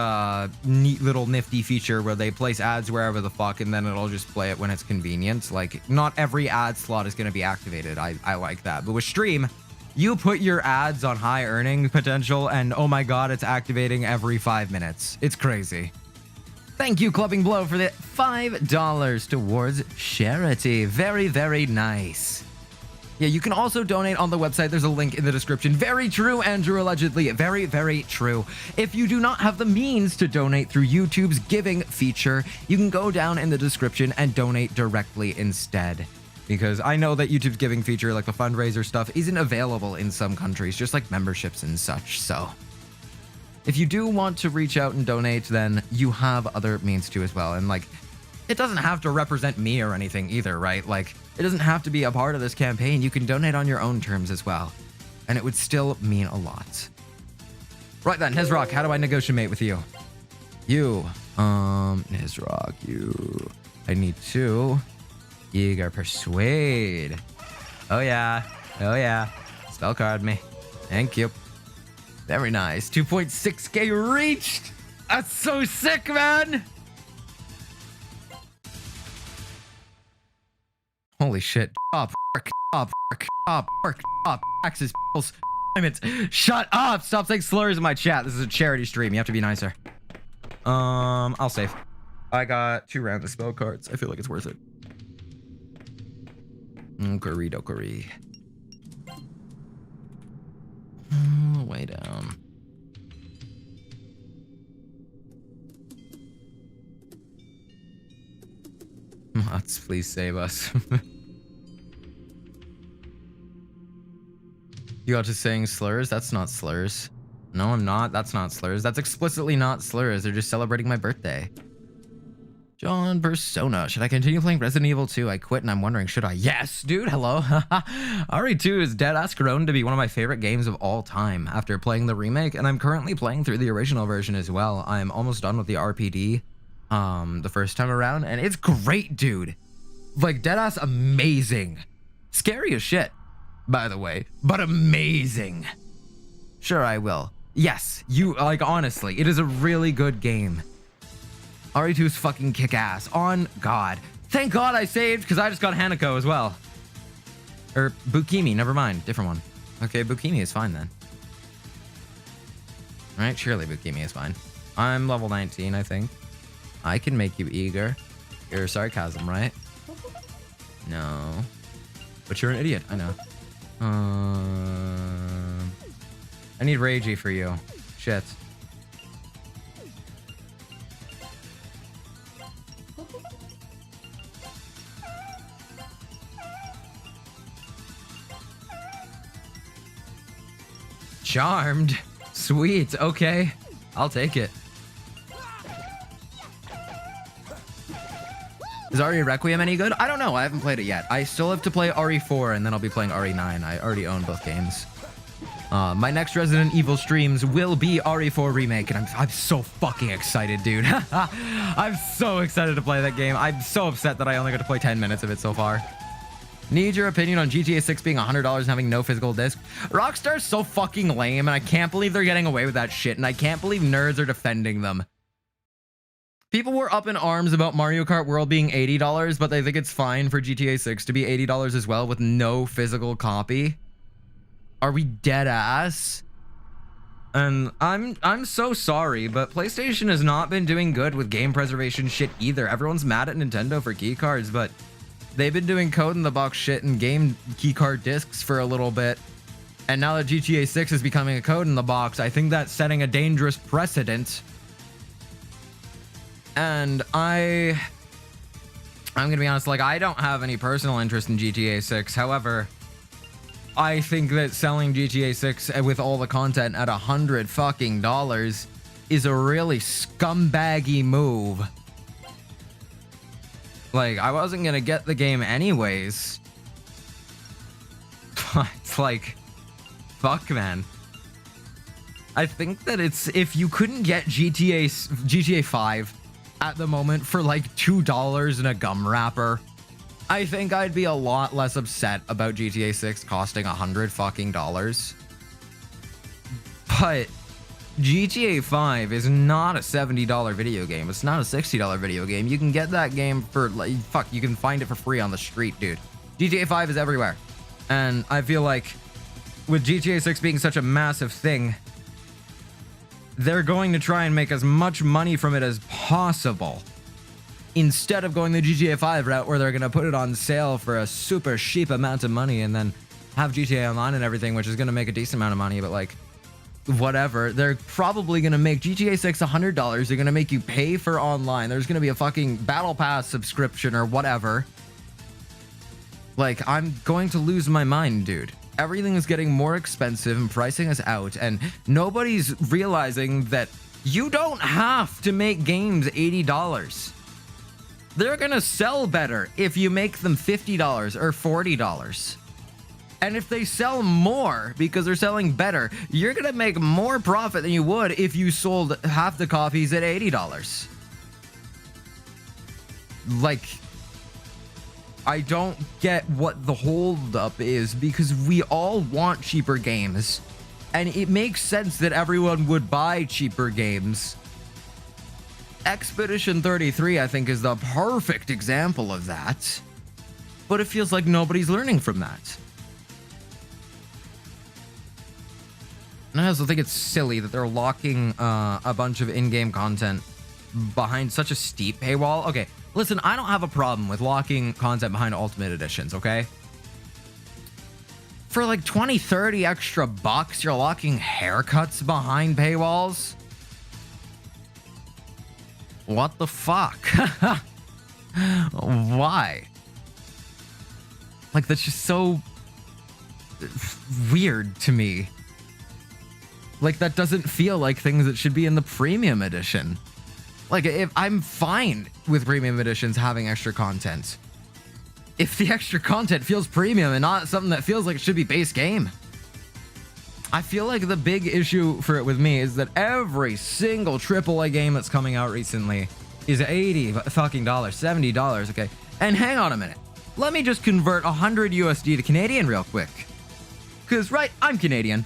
neat little nifty feature where they place ads wherever the fuck and then it'll just play it when it's convenient. Like not every ad slot is going to be activated. I like that. But with stream, you put your ads on high earning potential and oh my god, it's activating every 5 minutes. It's crazy. Thank you, Clubbing Blow, for the $5 towards charity. Very, very nice. Yeah, you can also donate on the website. There's a link in the description. Very true, Andrew, allegedly. Very, very true. If you do not have the means to donate through YouTube's giving feature, you can go down in the description and donate directly instead. Because I know that YouTube's giving feature, like the fundraiser stuff, isn't available in some countries, just like memberships and such. So if you do want to reach out and donate, then you have other means to as well. And like, it doesn't have to represent me or anything either, right? Like, it doesn't have to be a part of this campaign. You can donate on your own terms as well. And it would still mean a lot. Right then, Nizrock, how do I negotiate with you? Nizrock, I need to eager persuade. Oh yeah. Spell card me. Thank you. Very nice. 2.6k reached. That's so sick, man. Holy shit. Axis, shut up. Stop saying slurs in my chat. This is a charity stream. You have to be nicer. I'll save. I got 2 rounds of spell cards. I feel like it's worth it. Dokari. Way down. Mods, please save us. You got to saying slurs? That's not slurs. No, I'm not. That's not slurs. That's explicitly not slurs. They're just celebrating my birthday. John Persona. Should I continue playing Resident Evil 2? I quit and I'm wondering, should I? Yes, dude. Hello. RE2 is deadass grown to be one of my favorite games of all time after playing the remake, and I'm currently playing through the original version as well. I'm almost done with the RPD the first time around, and it's great, dude. Like, deadass amazing. Scary as shit, by the way, but amazing. Sure, I will. Yes, you, like, honestly, it is a really good game. RE2 is fucking kick-ass. On God. Thank God I saved, because I just got Hanako as well. Or Bukimi, never mind. Different one. Okay, Bukimi is fine then. Alright, surely Bukimi is fine. I'm level 19, I think. I can make you eager. You're sarcasm, right? No. But you're an idiot, I know. I need Ragey for you. Shit. Charmed? Sweet, okay. I'll take it. Is RE Requiem any good? I don't know. I haven't played it yet. I still have to play RE4 and then I'll be playing RE9. I already own both games. My next Resident Evil streams will be RE4 Remake, and I'm so fucking excited, dude. I'm so excited to play that game. I'm so upset that I only got to play 10 minutes of it so far. Need your opinion on GTA 6 being $100 and having no physical disc? Rockstar's so fucking lame, and I can't believe they're getting away with that shit, and I can't believe nerds are defending them. People were up in arms about Mario Kart World being $80, but they think it's fine for GTA 6 to be $80 as well with no physical copy. Are we dead ass? And I'm so sorry, but PlayStation has not been doing good with game preservation shit either. Everyone's mad at Nintendo for keycards, but they've been doing code in the box shit and game keycard discs for a little bit. And now that GTA 6 is becoming a code in the box, I think that's setting a dangerous precedent. And I'm gonna be honest, like, I don't have any personal interest in GTA 6. However, I think that selling GTA 6 with all the content at $100 fucking is a really scumbaggy move. Like, I wasn't gonna get the game anyways. It's like, fuck, man. I think that it's, if you couldn't get GTA 5 at the moment for like $2 in a gum wrapper, I think I'd be a lot less upset about GTA 6 costing $100 fucking dollars. But GTA 5 is not a $70 video game. It's not a $60 video game. You can get that game for, like, fuck, you can find it for free on the street, dude. GTA 5 is everywhere. And I feel like with GTA 6 being such a massive thing, they're going to try and make as much money from it as possible, instead of going the GTA 5 route where they're going to put it on sale for a super cheap amount of money and then have GTA Online and everything, which is going to make a decent amount of money, but like, whatever. They're probably going to make GTA 6 $100. They're going to make you pay for online. There's going to be a fucking Battle Pass subscription or whatever. Like, I'm going to lose my mind, dude. Everything is getting more expensive and pricing is out, and nobody's realizing that you don't have to make games $80. They're gonna sell better if you make them $50 or $40. And if they sell more because they're selling better, you're gonna make more profit than you would if you sold half the copies at $80. Like, I don't get what the holdup is, because we all want cheaper games. And it makes sense that everyone would buy cheaper games. Expedition 33, I think, is the perfect example of that. But it feels like nobody's learning from that. And I also think it's silly that they're locking a bunch of in-game content behind such a steep paywall. Okay, listen, I don't have a problem with locking content behind Ultimate Editions, okay? For like 20, 30 extra bucks, you're locking haircuts behind paywalls? What the fuck? Why? Like, that's just so weird to me. Like, that doesn't feel like things that should be in the premium edition. Like, if I'm fine with premium editions having extra content, if the extra content feels premium and not something that feels like it should be base game. I feel like the big issue for it with me is that every single AAA game that's coming out recently is $80 fucking dollars, $70, okay? And hang on a minute. Let me just convert 100 USD to Canadian real quick. Because, right, I'm Canadian.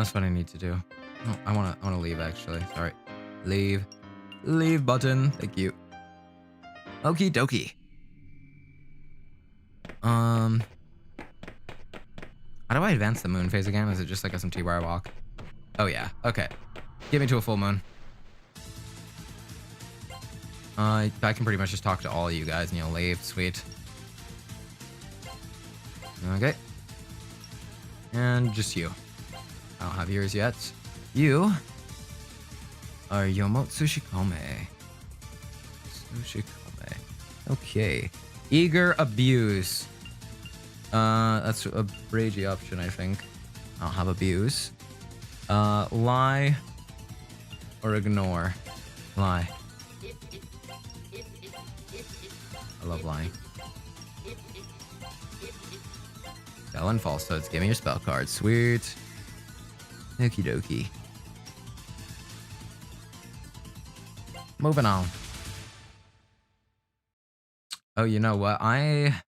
That's what I need to do. Oh, I wanna leave actually. Sorry. Leave. Leave button. Thank you. Okie dokie. How do I advance the moon phase again? Is it just like SMT where I walk? Oh yeah. Okay. Get me to a full moon. I can pretty much just talk to all of you guys and you'll leave. Sweet. Okay. And just you. I don't have yours yet. You are Yomotsu Shikome. Sushikome. Okay. Eager abuse. That's a ragey option, I think. I don't have abuse. Lie or ignore. Lie. I love lying. Spell and falsehoods. Give me your spell card. Sweet. Okie dokie. Moving on. Oh, you know what? I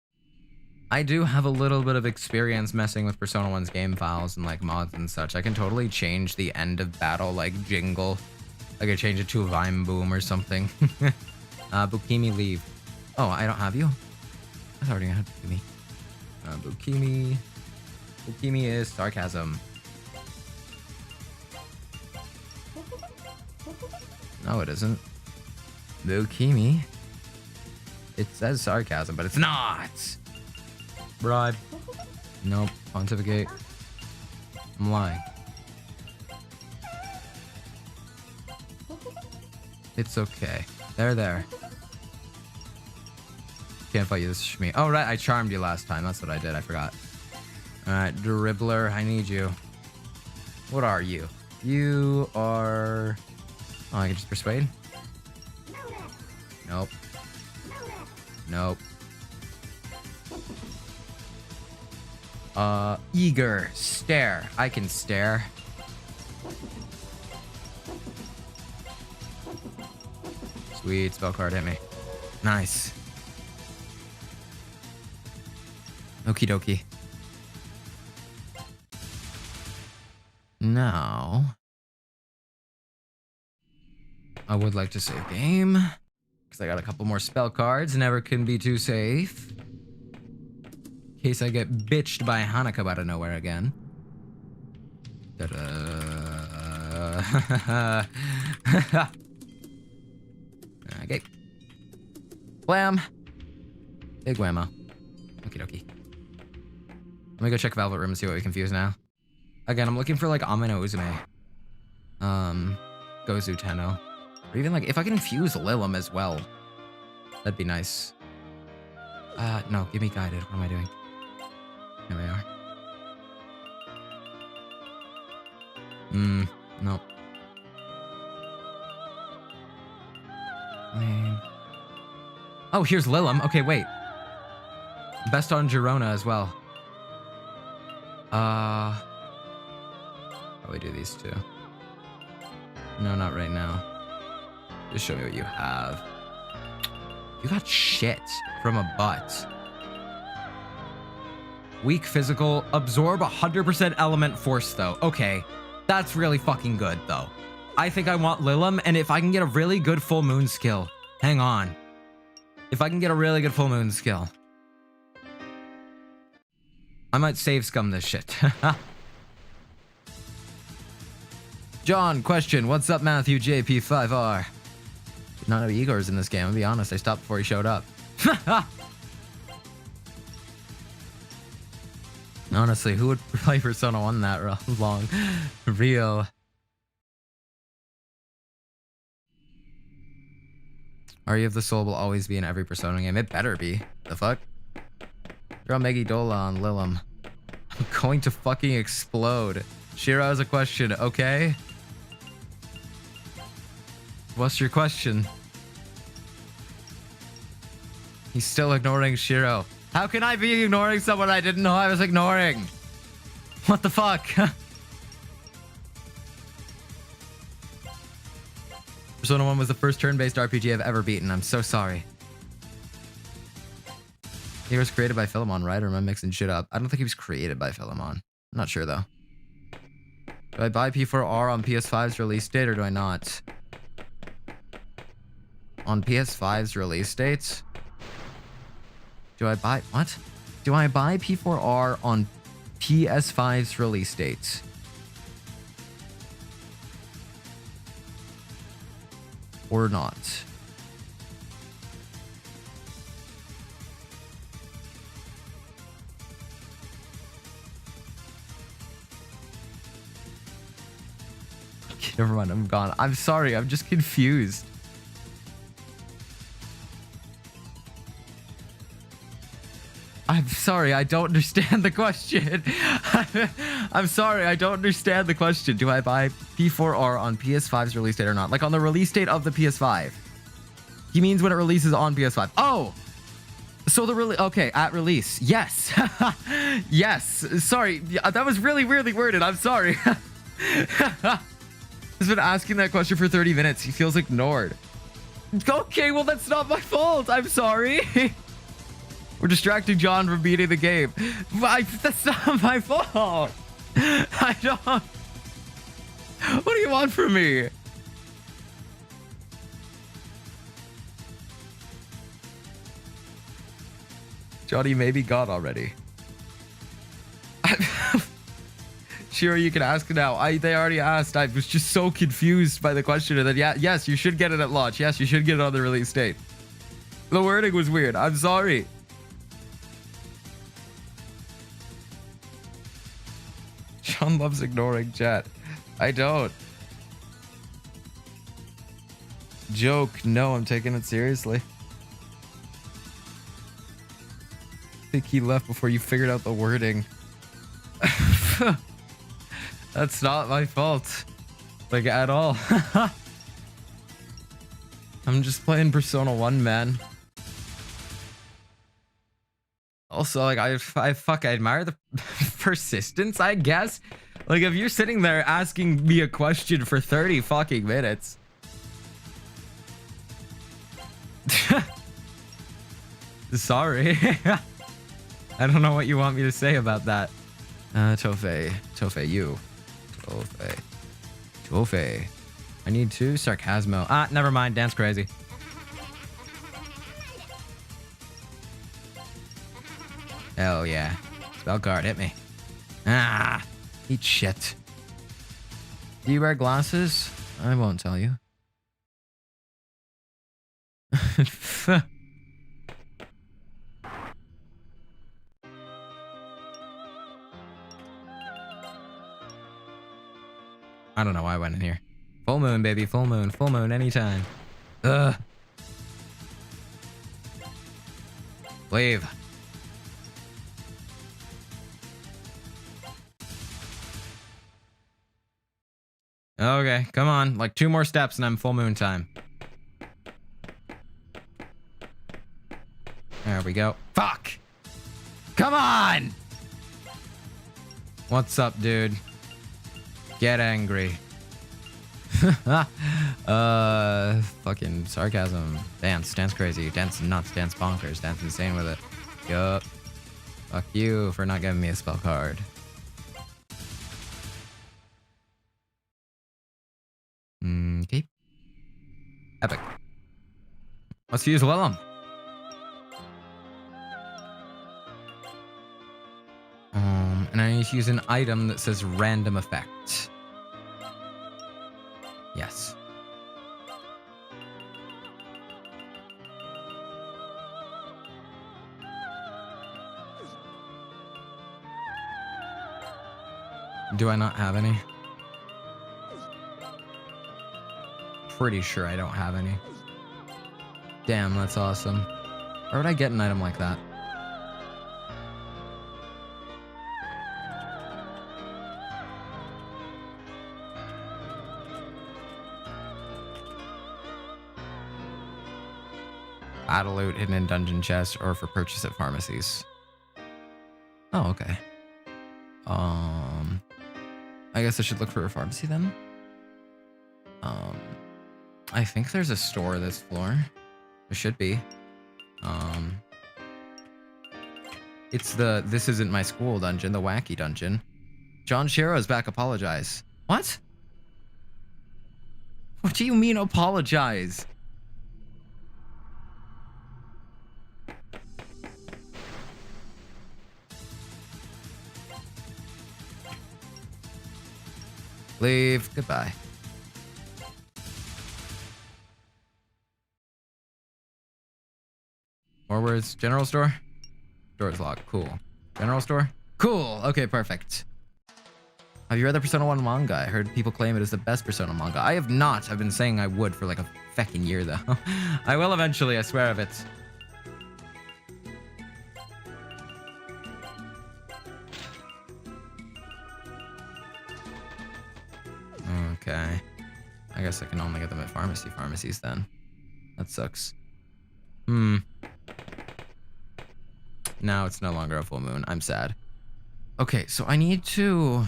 do have a little bit of experience messing with Persona 1's game files and like mods and such. I can totally change the end of battle like jingle. I could change it to a Vime Boom or something. Bukimi leave. Oh, I don't have you? I already had Bukimi. Bukimi. Bukimi is sarcasm. No, it isn't. Bukimi. It says sarcasm, but it's not. Bribe. Nope. Pontificate. I'm lying. It's okay. There. Can't fight you, this is me. Oh, right, I charmed you last time. That's what I did, I forgot. Alright, Dribbler, I need you. What are you? You are... Oh, I can just persuade? Nope. Nope. Eager. Stare. I can stare. Sweet, spell card hit me. Nice. Okie dokie. Now, I would like to save game because I got a couple more spell cards. Never can be too safe. In case I get bitched by Hanukkah out of nowhere again. Okay. Wham. Big whammo. Okie dokie. Let me go check Velvet Room and see what we can fuse now. Again, I'm looking for like Amino Uzume. Gozu Tenno. Or even like if I can fuse Lilum as well. That'd be nice. No, give me guided. What am I doing? Here we are. Nope. Oh, here's Lilum. Okay, wait. Best on Girona as well. Probably do these two. No, not right now. Just show me what you have. You got shit from a butt. Weak physical. Absorb 100% element force, though. Okay. That's really fucking good, though. I think I want Lilum, and if I can get a really good full moon skill. Hang on. If I can get a really good full moon skill. I might save scum this shit. John, question. What's up, Matthew JP5R? Did not know Igor's in this game. I'll be honest. I stopped before he showed up. Honestly, who would play Persona 1 that long? Real. Aria of the Soul will always be in every Persona game. It better be. The fuck? Draw Megidola on Lilum. I'm going to fucking explode. Shiro has a question, okay? What's your question? He's still ignoring Shiro. How can I be ignoring someone I didn't know I was ignoring? What the fuck? Persona 1 was the first turn-based RPG I've ever beaten. I'm so sorry. He was created by Philemon, right? Or am I mixing shit up? I don't think he was created by Philemon. I'm not sure, though. Do I buy P4R on PS5's release date or do I not? On PS5's release date? Do I buy... What? Do I buy P4R on PS5's release date? Or not? Okay, never mind, I'm gone. I'm sorry, I'm just confused. I'm sorry, I don't understand the question. I'm sorry, I don't understand the question. Do I buy P4R on PS5's release date or not? Like on the release date of the PS5. He means when it releases on PS5. Oh! So the okay, at release. Yes. Yes. Sorry, that was really weirdly worded. I'm sorry. He's been asking that question for 30 minutes. He feels ignored. Okay, well, that's not my fault. I'm sorry. We're distracting John from beating the game. That's not my fault. I don't... What do you want from me? Johnny may be gone already. Sure, you can ask now. They already asked. I was just so confused by the question. And then, yes, you should get it at launch. Yes, you should get it on the release date. The wording was weird. I'm sorry. John loves ignoring chat. I don't. Joke. No, I'm taking it seriously. I think he left before you figured out the wording. That's not my fault. Like, at all. I'm just playing Persona 1, man. Also, like, I admire the persistence, I guess. Like, if you're sitting there asking me a question for 30 fucking minutes. Sorry. I don't know what you want me to say about that. Tofe, you. Tofe. I need two Sarcasmo. Ah, never mind. Dance crazy. Hell yeah. Spell card, hit me. Ah, eat shit. Do you wear glasses? I won't tell you. I don't know why I went in here. Full moon, baby. Full moon anytime. Ugh. Leave. Okay, come on. Like 2 more steps and I'm full moon time. There we go. Fuck! Come on! What's up, dude? Get angry. Fucking sarcasm. Dance crazy. Dance nuts. Dance bonkers. Dance insane with it. Yup. Fuck you for not giving me a spell card. Okay. Epic. Let's use Willem. And I need to use an item that says random effect. Yes. Do I not have any? Pretty sure I don't have any. Damn, that's awesome. Where would I get an item like that? Battle loot hidden in dungeon chests or for purchase at pharmacies. Oh, okay. I guess I should look for a pharmacy then. I think there's a store this floor. There should be. It's the this isn't my school dungeon, the wacky dungeon. John Shiro's back, apologize. What? What do you mean apologize? Leave. Goodbye. Forwards. General store? Door's locked. Cool. General store? Cool. Okay, perfect. Have you read the Persona 1 manga? I heard people claim it is the best Persona manga. I have not. I've been saying I would for like a feckin' year, though. I will eventually, I swear of it. Okay. I guess I can only get them at pharmacies then. That sucks. Now it's no longer a full moon. I'm sad. Okay, so I need to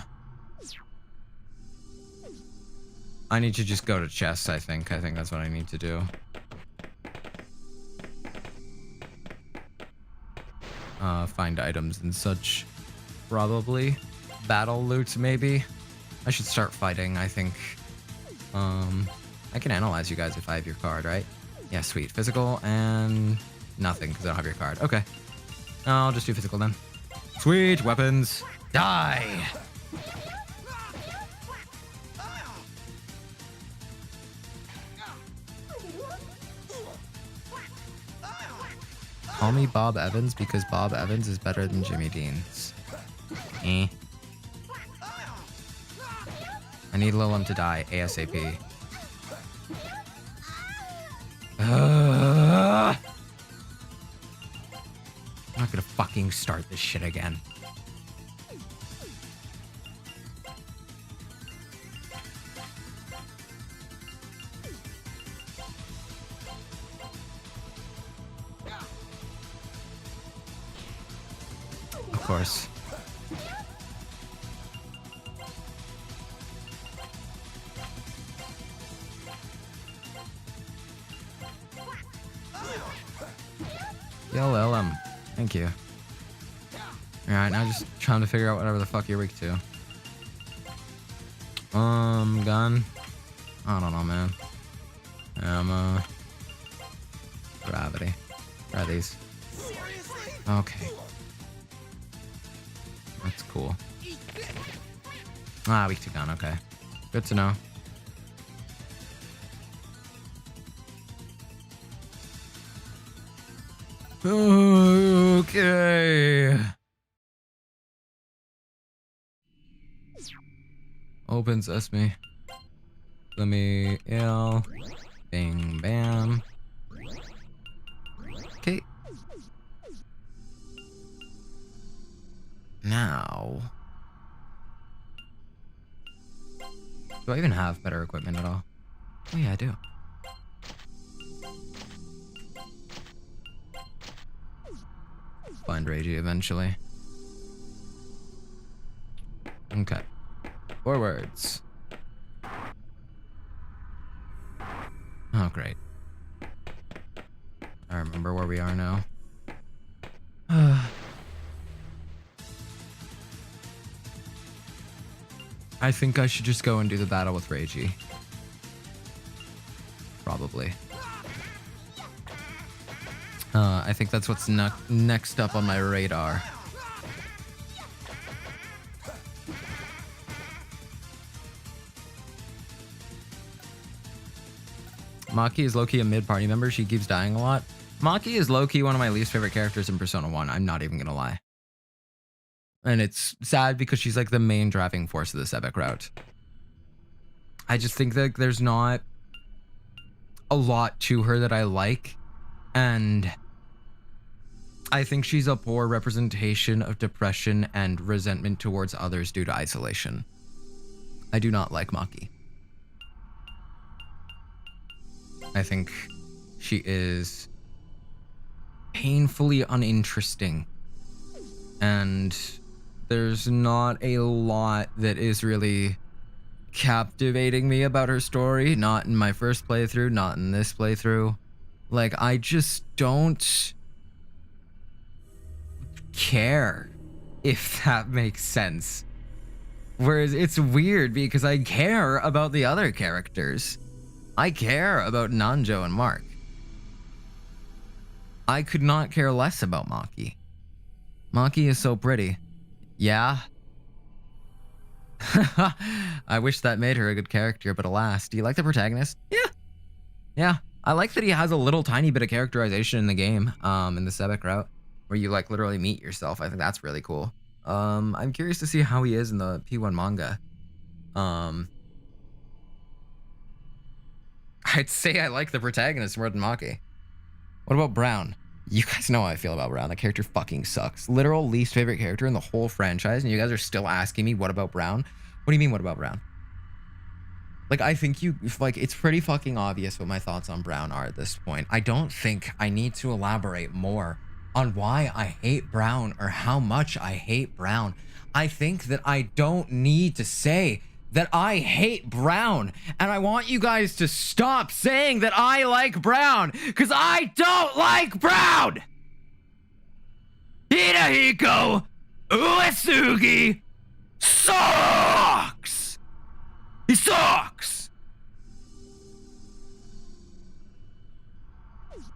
just go to chests, I think. I think that's what I need to do. Find items and such. Probably. Battle loot, maybe. I should start fighting, I think. I can analyze you guys if I have your card, right? Yeah, sweet. Physical and nothing, because I don't have your card. Okay. I'll just do physical then. Sweet. Weapons. Die! Call me Bob Evans because Bob Evans is better than Jimmy Dean's. Eh. I need Lilim to die ASAP. I'm not gonna fucking start this shit again. Of course. LLM. Thank you. Alright, now just trying to figure out whatever the fuck you're weak to. Gun. I don't know, man. Ammo. Gravity. Where are these? Okay. That's cool. Ah, weak to gun, okay. Good to know. Okay. Open sesame. Let me L. Bing bam. Okay. Now. Do I even have better equipment at all? Oh yeah, I do. Find Reiji eventually. Okay. Forwards. Oh, great. I remember where we are now. I think I should just go and do the battle with Reiji. Probably. I think that's what's next up on my radar. Maki is low-key a mid-party member. She keeps dying a lot. Maki is low-key one of my least favorite characters in Persona 1. I'm not even gonna lie. And it's sad because she's like the main driving force of this epic route. I just think that there's not a lot to her that I like. And I think she's a poor representation of depression and resentment towards others due to isolation. I do not like Maki. I think she is painfully uninteresting. And there's not a lot that is really captivating me about her story. Not in my first playthrough, not in this playthrough. Like, I just don't care, if that makes sense. Whereas it's weird because I care about the other characters. I care about Nanjo and Mark. I could not care less about Maki. Maki is so pretty. Yeah. I wish that made her a good character, but alas. Do you like the protagonist? Yeah. Yeah. I like that he has a little tiny bit of characterization in the game, in the Sebek route, where you like literally meet yourself. I think that's really cool. I'm curious to see how he is in the P1 manga. I'd say I like the protagonist more than Maki. What about Brown? You guys know how I feel about Brown. That character fucking sucks. Literal least favorite character in the whole franchise, and you guys are still asking me what about Brown? What do you mean, what about Brown? Like, I think it's pretty fucking obvious what my thoughts on Brown are at this point. I don't think I need to elaborate more on why I hate Brown or how much I hate Brown. I think that I don't need to say that I hate Brown, and I want you guys to stop saying that I like Brown, because I don't like Brown! Hidehiko Uesugi sucks! He sucks!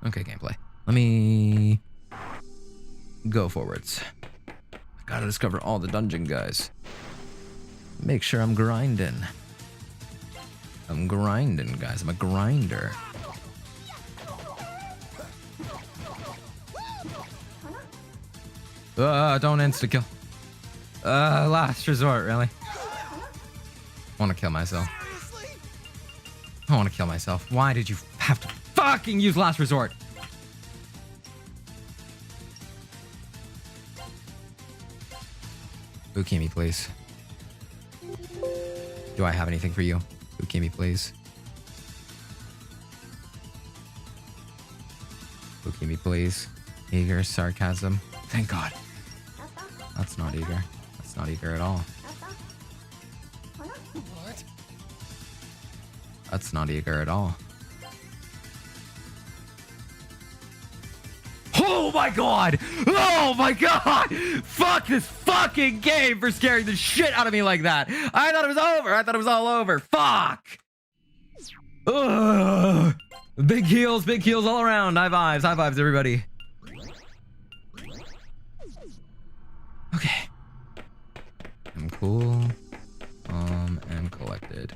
Okay, gameplay. Let me go forwards. I gotta discover all the dungeon guys. Make sure I'm grinding. I'm grinding, guys. I'm a grinder. Don't insta-kill. Last resort, really? I want to kill myself. I want to kill myself. Why did you have to fucking use last resort? Ukimi, please. Do I have anything for you? Ukimi, please. Ukimi, please. Eager sarcasm. Thank God. That's not eager. That's not eager at all. That's not eager at all. Oh my God! Oh my God! Fuck this fucking game for scaring the shit out of me like that! I thought it was over! I thought it was all over! Fuck! Ugh. Big heels all around. High vibes, everybody. Okay. I'm cool. And collected.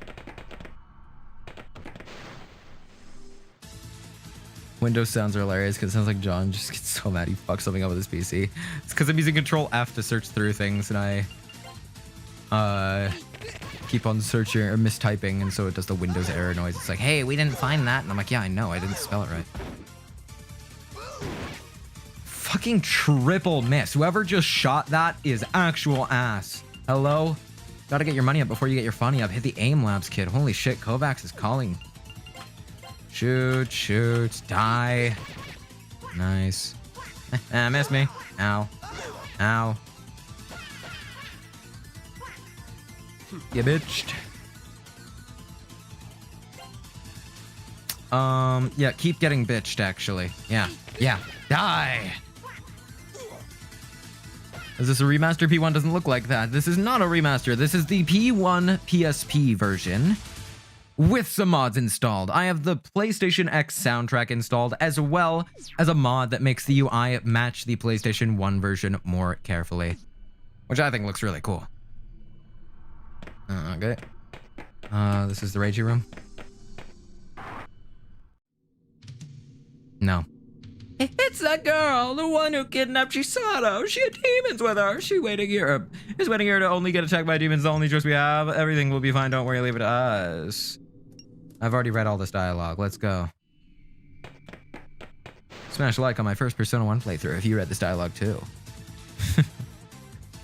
Windows sounds are hilarious because it sounds like John just gets so mad he fucks something up with his PC. It's because I'm using Control F to search through things, and I keep on searching or mistyping, and so it does the Windows error noise. It's like, hey, we didn't find that, and I'm like, yeah, I know, I didn't spell it right. Fucking triple miss. Whoever just shot that is actual ass. Hello? Gotta get your money up before you get your funny up. Hit the aim labs, kid. Holy shit, Kovacs is calling. Shoot, die. Nice. Miss me. Ow. You bitched. Yeah, keep getting bitched, actually. Yeah, die! Is this a remaster? P1 doesn't look like that. This is not a remaster. This is the P1 PSP version with some mods installed. I have the PlayStation X soundtrack installed, as well as a mod that makes the UI match the PlayStation 1 version more carefully, which I think looks really cool. Okay. This is the Reiji room. No. It's that girl, the one who kidnapped Chisato. She had demons with her. She's waiting here to only get attacked by demons. The only choice we have. Everything will be fine. Don't worry. Leave it to us. I've already read all this dialogue. Let's go. Smash like on my first Persona 1 playthrough if you read this dialogue too.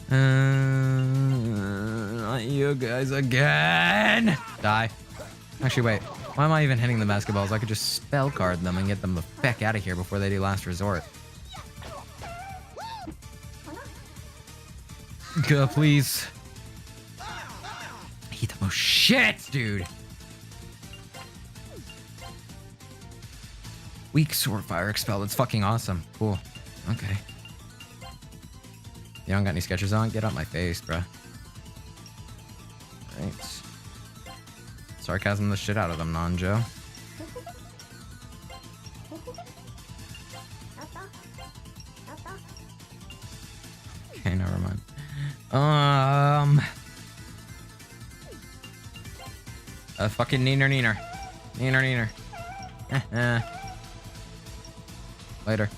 Not you guys again. Die. Actually, wait. Why am I even hitting the basketballs? I could just spell card them and get them the feck out of here before they do last resort. Go, please. I hate the most shit, dude. Weak sword fire expelled. It's fucking awesome. Cool. Okay. You don't got any sketches on? Get out my face, bruh. Right. Sarcasm the shit out of them, Nanjo. Okay, never mind. Fucking neener neener. Neener neener. Later.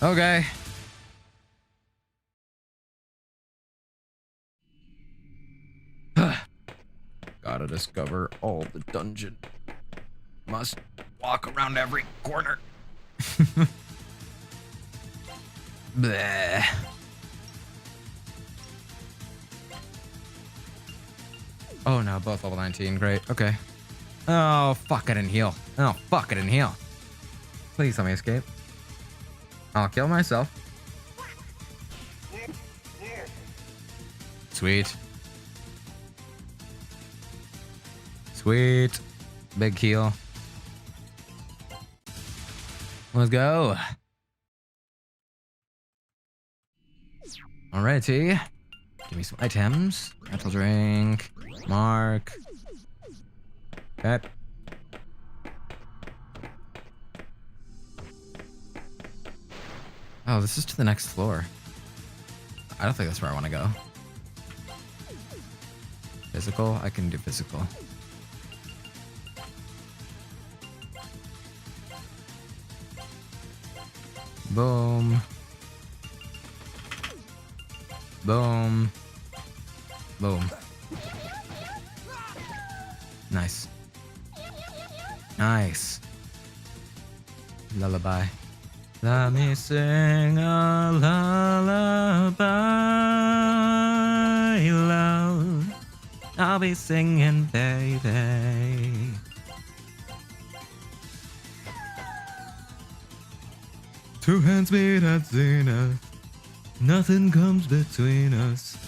Okay. Gotta discover all the dungeon. Must walk around every corner. Bleh. Oh no, both level 19. Great. Okay. Oh, fuck, I didn't heal. Oh, fuck, I didn't heal. Please let me escape. I'll kill myself. Sweet. Sweet. Big heal. Let's go. Alrighty. Give me some items. Metal drink. Mark. Okay. Oh, this is to the next floor. I don't think that's where I want to go. Physical? I can do physical. Boom. Boom. Boom. Nice. Nice. Lullaby. Let me sing a lullaby, love. I'll be singing, baby. Two hands meet at zenith. Nothing comes between us.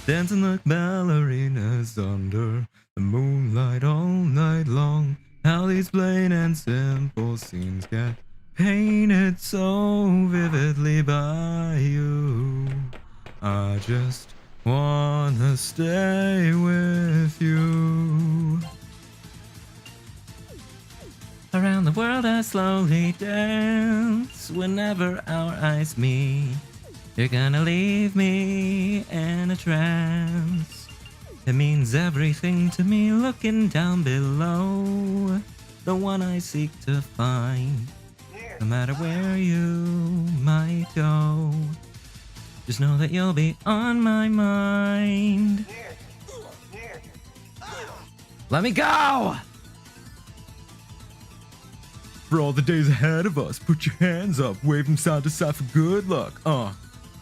Dancing like ballerinas under the moonlight all night long. How these plain and simple scenes get painted so vividly by you. I just wanna stay with you. Around the world I slowly dance. Whenever our eyes meet, you're gonna leave me in a trance. It means everything to me looking down below. The one I seek to find. No matter where you might go, just know that you'll be on my mind. Let me go! For all the days ahead of us, put your hands up, wave them side to side for good luck.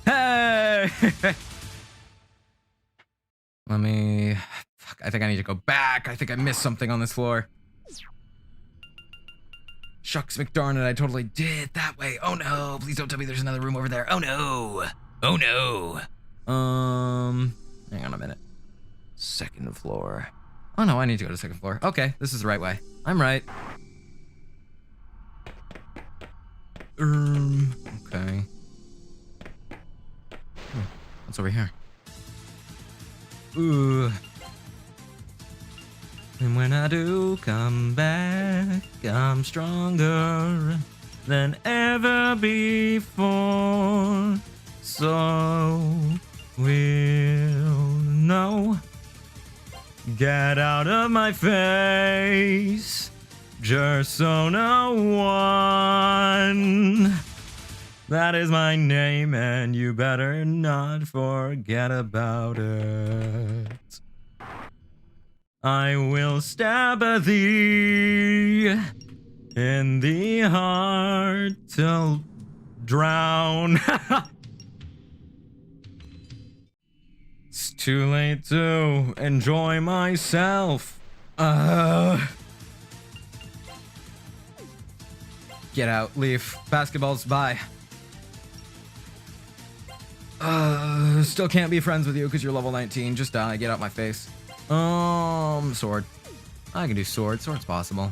Hey! Let me... Fuck, I think I need to go back. I think I missed something on this floor. Shucks McDarn it, I totally did that way. Oh no, please don't tell me there's another room over there. Oh no. Oh no. Hang on a minute. Second floor. Oh no, I need to go to second floor. Okay, this is the right way. I'm right. Okay. What's over here? Ooh. And when I do come back, I'm stronger than ever before. So we'll know. Get out of my face, just so no one. That is my name, and you better not forget about it. I will stab thee in the heart till drown. It's too late to enjoy myself. Get out, leave. Basketballs, bye. Still can't be friends with you because you're level 19. Just die, get out my face. Sword. I can do sword. Sword's possible.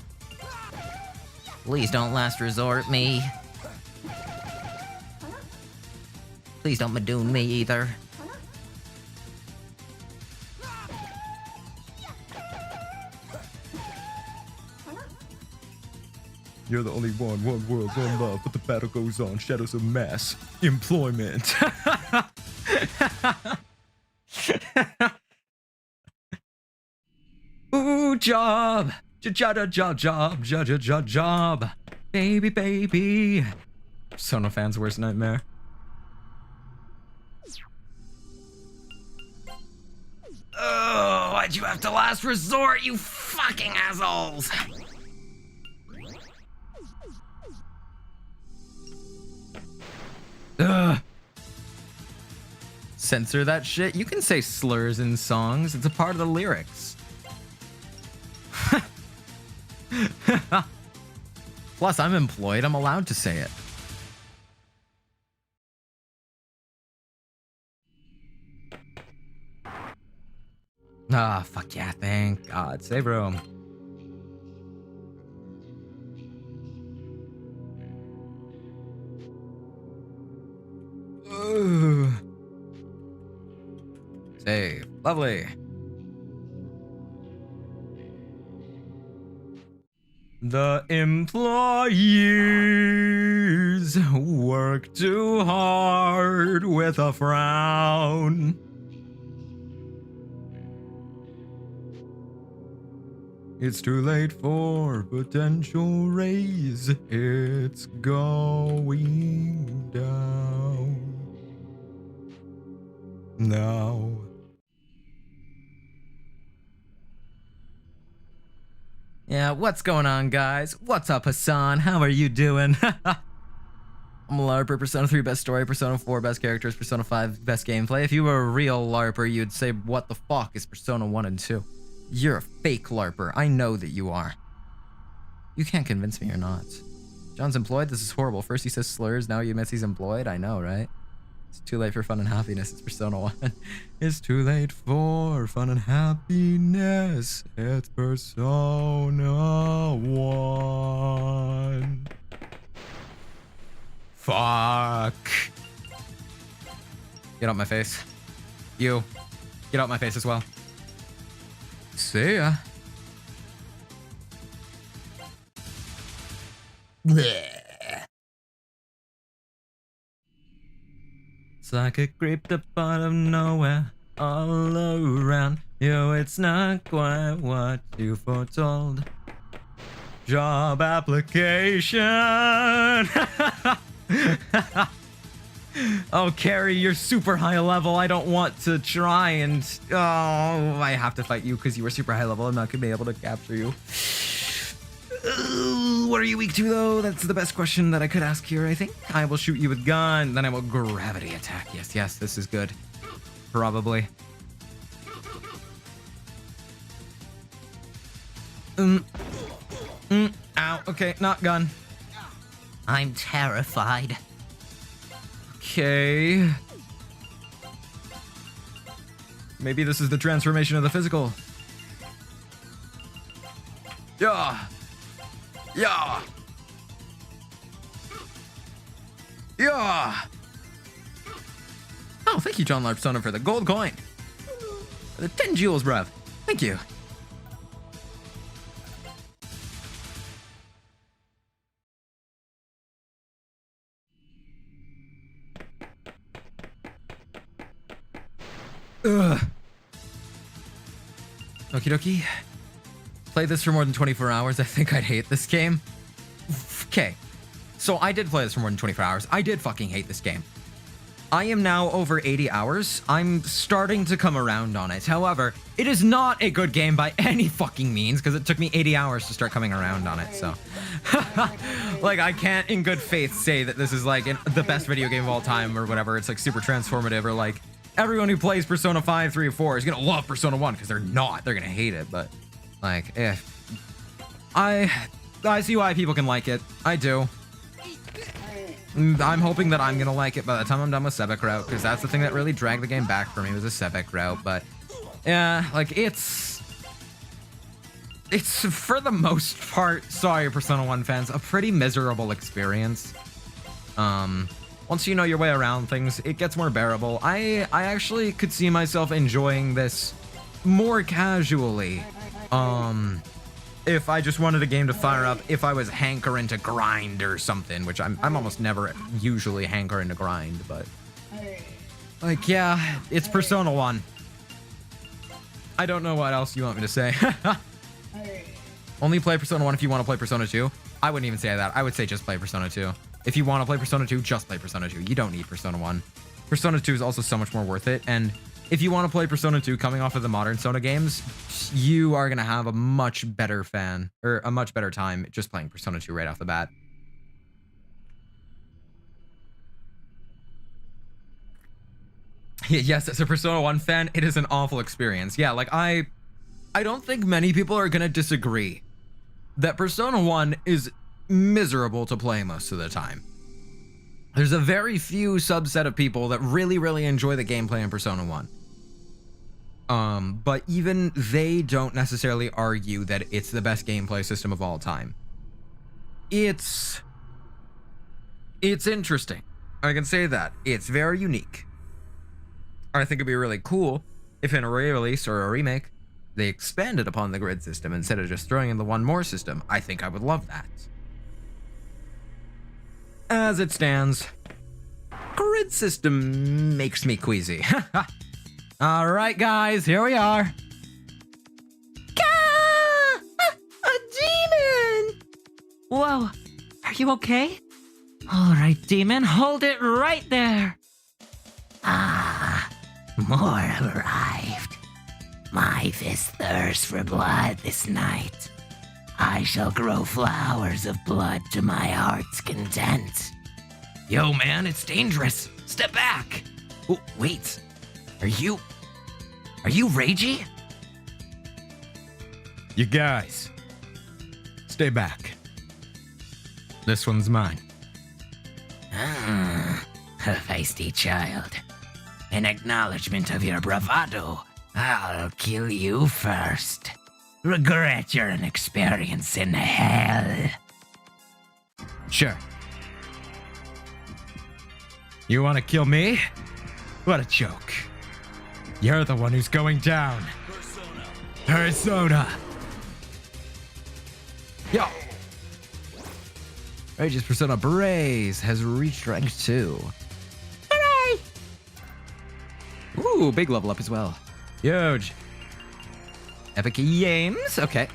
Please don't last resort me. Please don't Madoon me either. You're the only one world, one love, but the battle goes on. Shadows of mass employment. Ooh, job. Job. Baby. Persona fans' worst nightmare. Oh, why'd you have to last resort, you fucking assholes? Ugh. Censor that shit. You can say slurs in songs. It's a part of the lyrics. Plus, I'm employed. I'm allowed to say it. Ah, fuck yeah, thank God. Save room. Ooh. Save. Lovely. The employees work too hard with a frown. It's too late for potential raise. It's going down now. Yeah, what's going on, guys? What's up, Hassan? How are you doing? I'm a LARPer, Persona 3 best story, Persona 4 best characters, Persona 5 best gameplay. If you were a real LARPer, you'd say, what the fuck is Persona 1 and 2? You're a fake LARPer. I know that you are. You can't convince me you're not. John's employed? This is horrible. First he says slurs, now he admits he's employed? I know, right? It's too late for fun and happiness. It's Persona 1. It's too late for fun and happiness. It's Persona 1. Fuck. Get out my face. You. Get out my face as well. See ya. Blech. It's like it creeped up out of nowhere, all around you. It's not quite what you foretold. Job application. Oh, Carrie, you're super high level. I don't want to try and... Oh, I have to fight you because you were super high level. I'm not going to be able to capture you. What are you weak to, though? That's the best question that I could ask here, I think. I will shoot you with gun, then I will gravity attack. Yes, this is good. Probably. Ow, okay, not gun. I'm terrified. Okay. Maybe this is the transformation of the physical. Yeah. Oh, thank you, John Larpsona, for the gold coin. The 10 jewels, bruv. Thank you. Ugh. Okie dokie. Played this for more than 24 hours. I think I'd hate this game. Okay. So I did play this for more than 24 hours. I did fucking hate this game. I am now over 80 hours. I'm starting to come around on it. However, it is not a good game by any fucking means because it took me 80 hours to start coming around on it. So, like, I can't in good faith say that this is like the best video game of all time or whatever. It's like super transformative or like everyone who plays Persona 5, 3, or 4 is gonna love Persona 1 because they're not. They're gonna hate it. But like, I see why people can like it. I do. I'm hoping that I'm gonna like it by the time I'm done with Sebek route, because that's the thing that really dragged the game back for me was the Sebek route. But yeah, like it's for the most part, sorry Persona 1 fans, a pretty miserable experience. Once you know your way around things, it gets more bearable. I actually could see myself enjoying this more casually. if I just wanted a game to fire up, if I was hankering to grind or something, which I'm almost never usually hankering to grind, but like, yeah, it's Persona 1. I don't know what else you want me to say. Only play Persona 1 if you want to play Persona 2. I wouldn't even say that. I would say just play Persona 2. If you want to play Persona 2, just play Persona 2. You don't need Persona 1. Persona 2 is also so much more worth it, and if you want to play Persona 2 coming off of the modern Sona games, you are going to have a much better time just playing Persona 2 right off the bat. Yes, as a Persona 1 fan, it is an awful experience. Yeah, like I don't think many people are going to disagree that Persona 1 is miserable to play most of the time. There's a very few subset of people that really, really enjoy the gameplay in Persona 1. But even they don't necessarily argue that it's the best gameplay system of all time. It's interesting. I can say that. It's very unique. I think it'd be really cool if in a re-release or a remake, they expanded upon the grid system instead of just throwing in the one more system. I think I would love that. As it stands, grid system makes me queasy. All right, guys, here we are. Gah! A demon! Whoa, are you okay? All right, demon, hold it right there. Ah, more have arrived. My fist thirsts for blood this night. I shall grow flowers of blood to my heart's content. Yo, man, it's dangerous. Step back. Oh, wait. Are you Reiji? You guys, stay back. This one's mine. Ah, a feisty child. In acknowledgement of your bravado, I'll kill you first. Regret your inexperience in hell. Sure. You want to kill me? What a joke. You're the one who's going down. Persona. Yo! Reiji's Persona Braze has reached rank 2. Hooray! Ooh, big level up as well. Huge. Epic Games. Okay.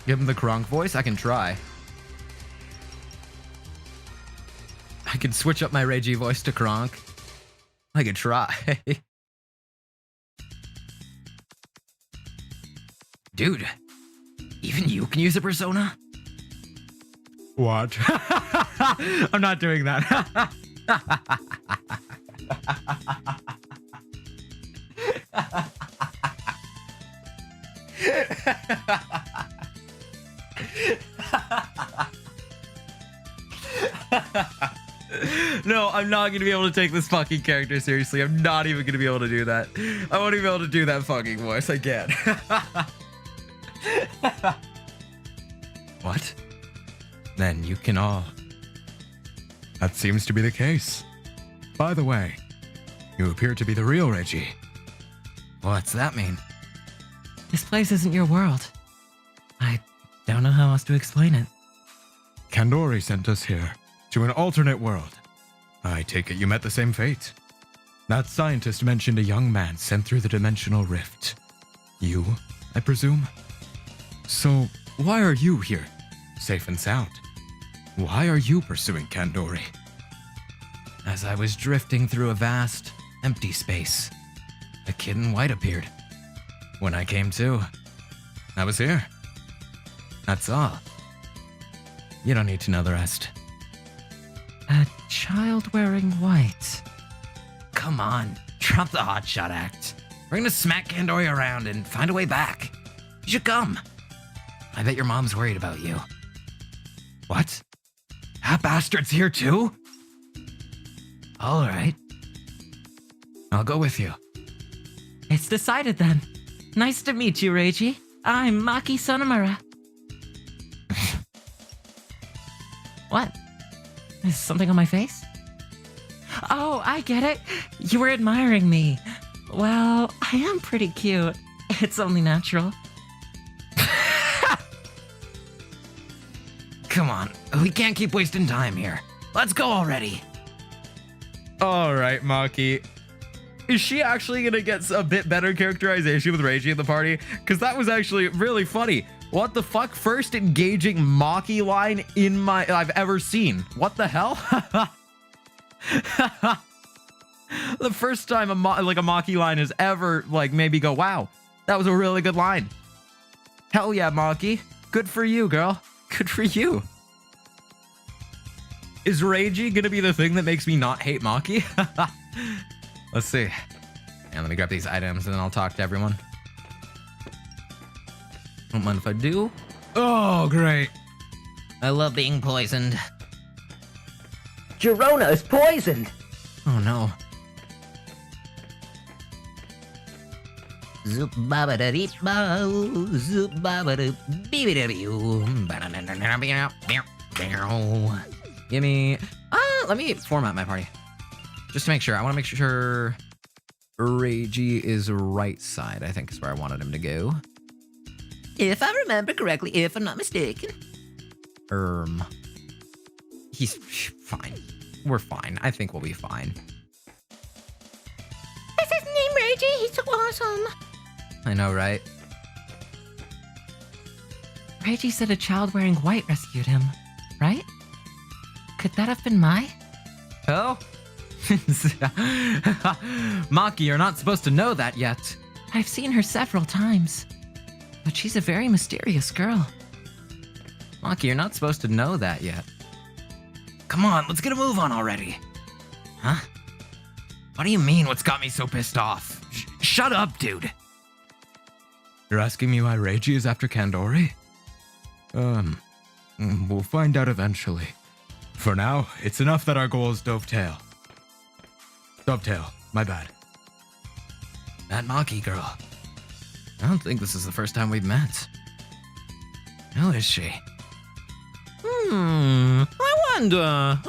Give him the Kronk voice. I can try. I can switch up my Reiji voice to Kronk. I could try. Dude, even you can use a persona? What? I'm not doing that. No, I'm not gonna be able to take this fucking character seriously. I'm not even gonna be able to do that. I won't even be able to do that fucking voice. I can't. What? Then you can all. That seems to be the case. By the way, you appear to be the real Reiji. What's that mean? This place isn't your world. I don't know how else to explain it. Kandori sent us here, to an alternate world. I take it you met the same fate. That scientist mentioned a young man sent through the dimensional rift. You, I presume? So, why are you here? Safe and sound. Why are you pursuing Kandori? As I was drifting through a vast, empty space, a kid in white appeared. When I came to, I was here. That's all. You don't need to know the rest. A child wearing white. Come on, drop the hotshot act. We're gonna smack Kandori around and find a way back. You should come. I bet your mom's worried about you. What? That bastard's here too? All right. I'll go with you. It's decided then. Nice to meet you, Reiji. I'm Maki Sonamura. What? Is something on my face? Oh, I get it. You were admiring me. Well, I am pretty cute. It's only natural. Come on, we can't keep wasting time here. Let's go already. All right, Maki. Is she actually gonna get a bit better characterization with Reiji in the party? Because that was actually really funny. What the fuck? First engaging Maki line I've ever seen. What the hell? The first time a Maki line has ever made me go, wow, that was a really good line. Hell yeah, Maki. Good for you, girl. Good for you. Is Reiji gonna be the thing that makes me not hate Maki? Let's see. And let me grab these items and then I'll talk to everyone. Don't mind if I do. Oh, great. I love being poisoned. Girona is poisoned. Oh no. Zoop baba da deep bo, zoop baba da beep da beep. Give me... let me format my party. Just to make sure. I want to make sure Reiji is right side, I think is where I wanted him to go. If I remember correctly, if I'm not mistaken. He's fine. We're fine. I think we'll be fine. Is his name Reiji? He's so awesome. I know, right? Reiji said a child wearing white rescued him, right? Could that have been Mai? Oh? Maki, you're not supposed to know that yet. I've seen her several times, but she's a very mysterious girl. Maki, you're not supposed to know that yet. Come on, let's get a move on already. Huh? What do you mean, what's got me so pissed off? Shut up, dude. You're asking me why Reiji is after Kandori? We'll find out eventually. For now, it's enough that our goals dovetail. Dovetail, my bad. That Maki girl. I don't think this is the first time we've met. Who is she? I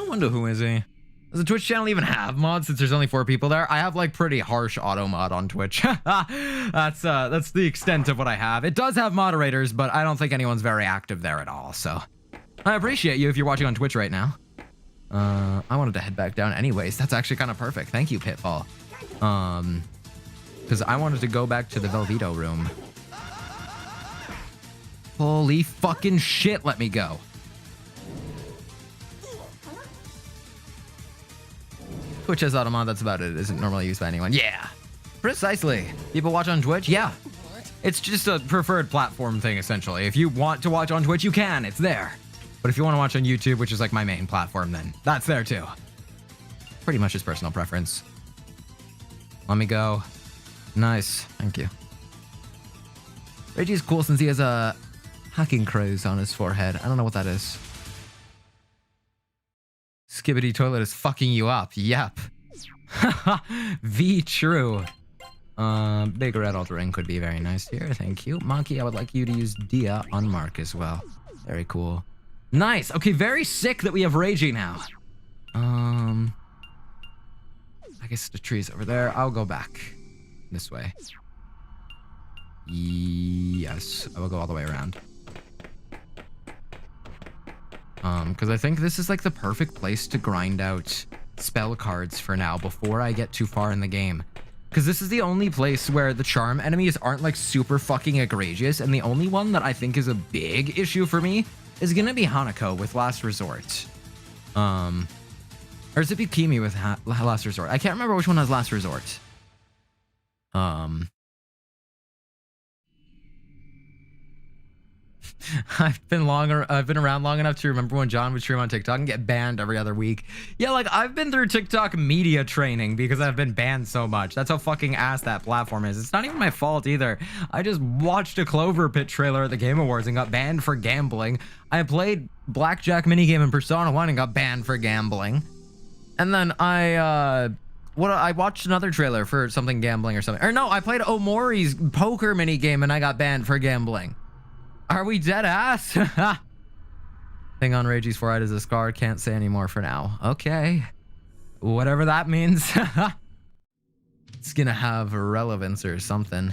wonder who is he? Does the Twitch channel even have mods since there's only 4 people there? I have pretty harsh auto mod on Twitch. That's the extent of what I have. It does have moderators, but I don't think anyone's very active there at all, so I appreciate you if you're watching on Twitch right now. I wanted to head back down anyways. That's actually kind of perfect. Thank you, Pitfall. Because I wanted to go back to the Velveto room. Holy fucking shit, let me go. Twitch has automod, that's about it. It isn't normally used by anyone. Yeah, precisely. People watch on Twitch? Yeah. It's just a preferred platform thing, essentially. If you want to watch on Twitch, you can. It's there. But if you want to watch on YouTube, which is my main platform, then that's there too. Pretty much just personal preference. Let me go. Nice. Thank you. Reggie's cool since he has a hacking crows on his forehead. I don't know what that is. Skibbity toilet is fucking you up. Yep. V true. Big red altering could be very nice here. Thank you. Monkey, I would like you to use Dia on Mark as well. Very cool. Nice. Okay, very sick that we have Reiji now. I guess the tree's over there. I'll go back this way. Yes, I will go all the way around. Because I think this is the perfect place to grind out spell cards for now before I get too far in the game. Because this is the only place where the charm enemies aren't super fucking egregious, and the only one that I think is a big issue for me is gonna be Hanako with Last Resort. Or is it Bikimi with Last Resort? I can't remember which one has Last Resort. I've been around long enough to remember when John would stream on TikTok and get banned every other week. Yeah, I've been through TikTok media training because I've been banned so much. That's how fucking ass that platform is. It's not even my fault either. I just watched a Clover Pit trailer at the Game Awards and got banned for gambling. I played Blackjack minigame in Persona 1 and got banned for gambling. And then I watched another trailer for something gambling or something. Or no, I played Omori's poker minigame and I got banned for gambling. Are we dead ass? Thing on Reiji's forehead is a scar. Can't say anymore for now. Okay. Whatever that means. It's gonna have relevance or something.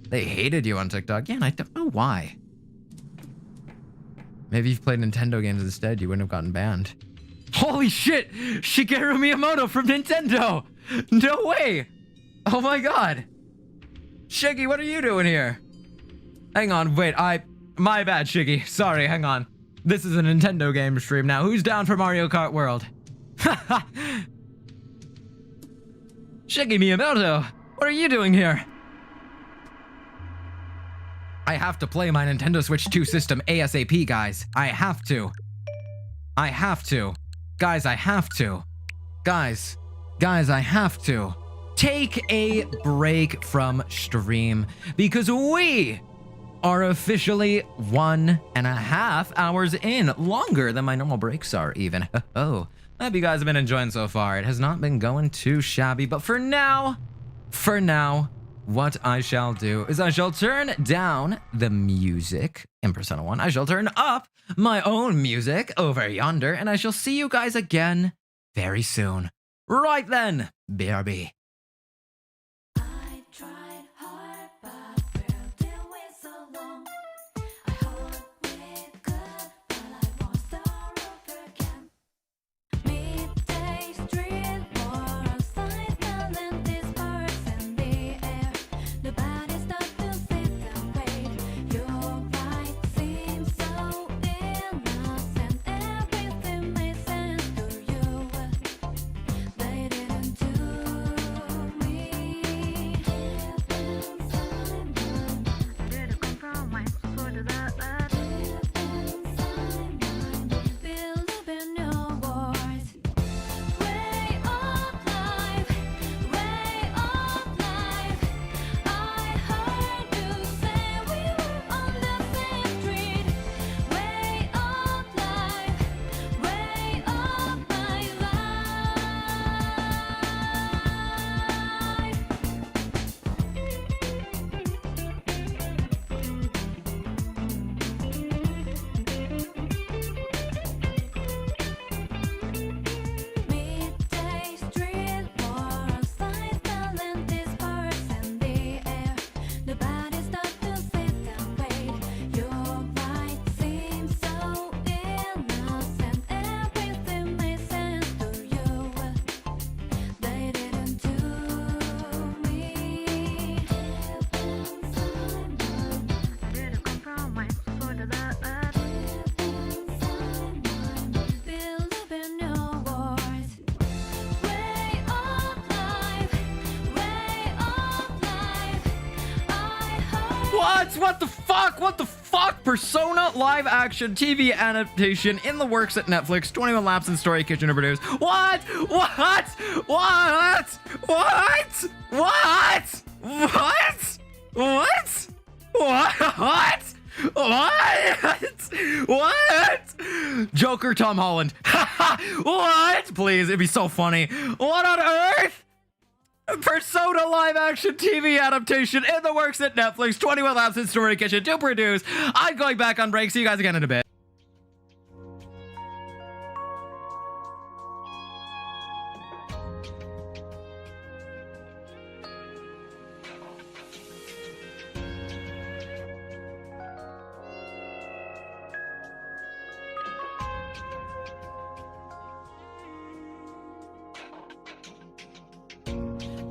They hated you on TikTok. Yeah, and I don't know why. Maybe if you played Nintendo games instead, you wouldn't have gotten banned. Holy shit! Shigeru Miyamoto from Nintendo! No way! Oh my god! Shiggy, what are you doing here? Hang on, wait, my bad, Shiggy. Sorry, hang on. This is a Nintendo game stream now. Who's down for Mario Kart World? Shiggy Miyamoto, what are you doing here? I have to play my Nintendo Switch 2 system ASAP, guys. I have to. I have to. Guys, I have to. Guys, I have to. Take a break from stream because we are officially 1.5 hours in. Longer than my normal breaks are even. Oh, I hope you guys have been enjoying so far. It has not been going too shabby, but for now, what I shall do is I shall turn down the music in Persona 1. I shall turn up my own music over yonder, and I shall see you guys again very soon. Right then, BRB. I tried hard, but we'll do it so long. I hope we could, but I won't start over again. Midday street, more outside, smelling disperse in the air. Nobody stop to sit and wait. Your right seems so innocent. Everything made sense to you. They didn't do me. Little compromise for the love. Believe in your words. Way of life, way of life. I heard you say we were on the same street. Way of life, way of my Midday street, more outside, smelling disperse in the air. Nobody stop to sit and wait. Your right seems so innocent. Everything made sense to you. They didn't do me. Little compromise for the love. Believe in your words. Way of life, way of life. I heard. What the fuck? What the fuck? Persona live action TV adaptation in the works at Netflix. 21 Laps in Story Kitchen to produce. What? What? What? What? What? What? What? What? What? What? Joker Tom Holland. What? Please, it'd be so funny. What on earth? Persona live action TV adaptation in the works at Netflix. 21 Laps in Story Kitchen to produce. I'm going back on break. See you guys again in a bit.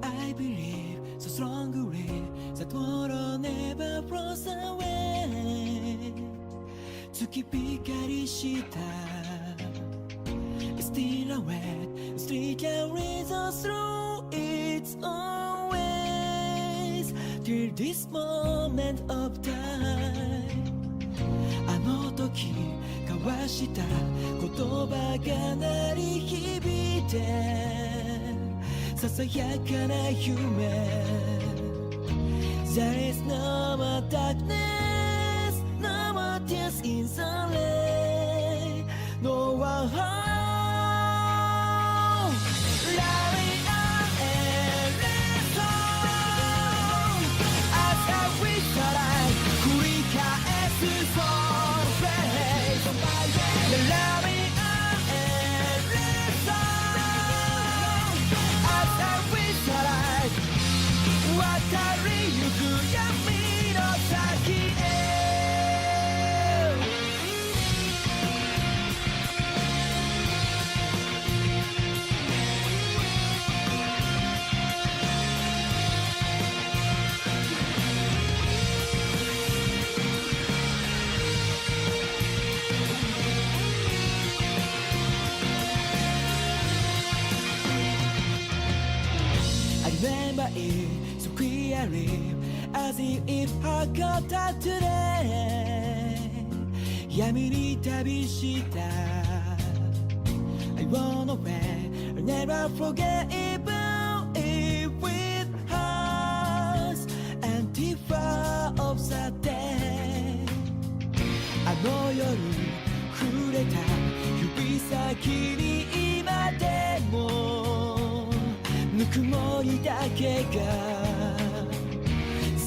I believe so strongly that tomorrow never flows away. 月光した It's still a wet street carries us through its own ways till this moment of time. あの時交わした言葉が鳴り響いてささやかな夢 There is no more darkness, no more tears in the rain. No one home. Rally on every song. As I wish that I could catch for face. Rally on every song. As I wish that I 渡りゆく闇の先へ dream as if I got that today 闇に旅した I wanna away I'll never forget even if it hurts Antifa of the day あの夜触れた指先に今でもぬくもりだけが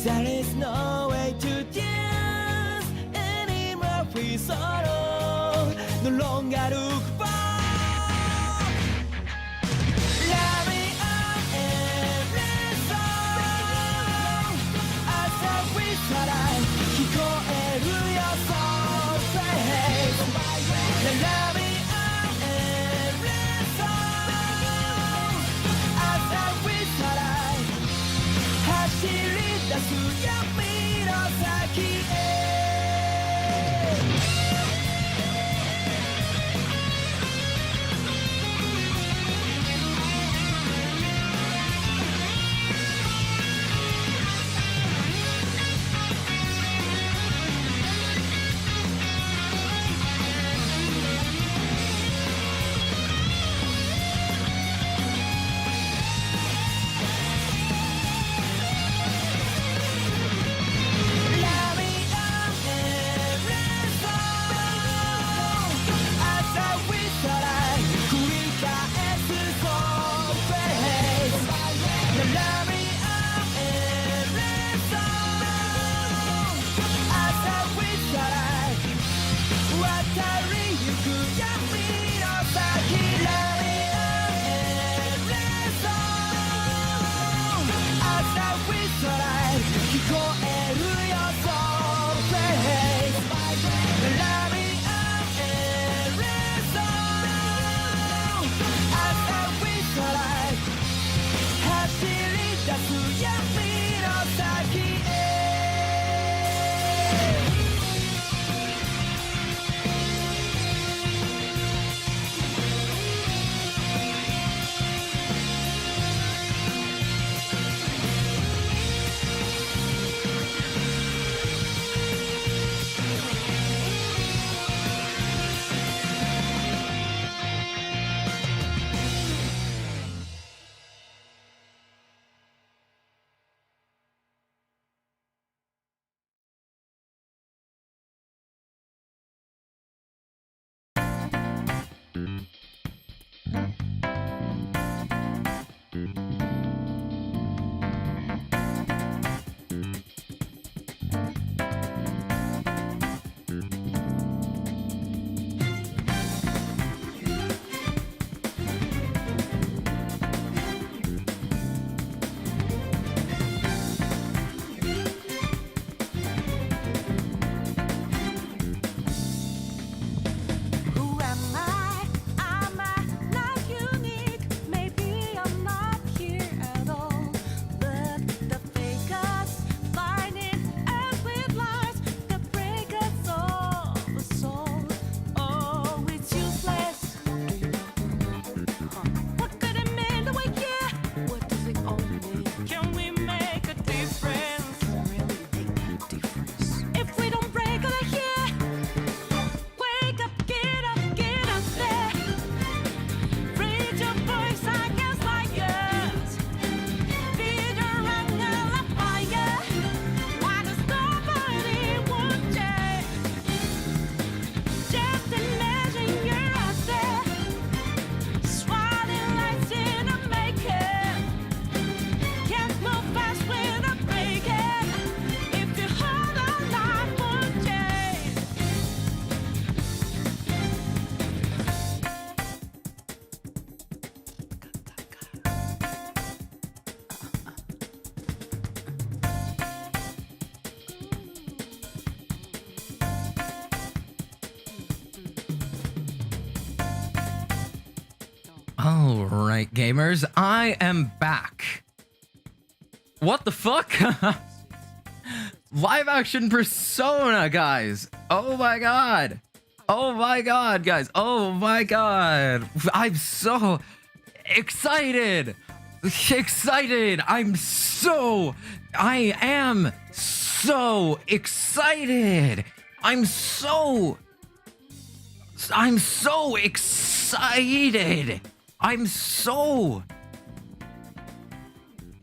There is no way to dance anymore free sorrow No longer look for Love me on every song As I whistle I 聞こえるよ soul phrase Love me on every song As I whistle I 走り出す闇の先へAlright, gamers, I am back. What the fuck? Live action Persona, guys. Oh my god. Oh my god, guys. Oh my god. I'm so excited. excited. I am so excited. I'm so excited. I'm so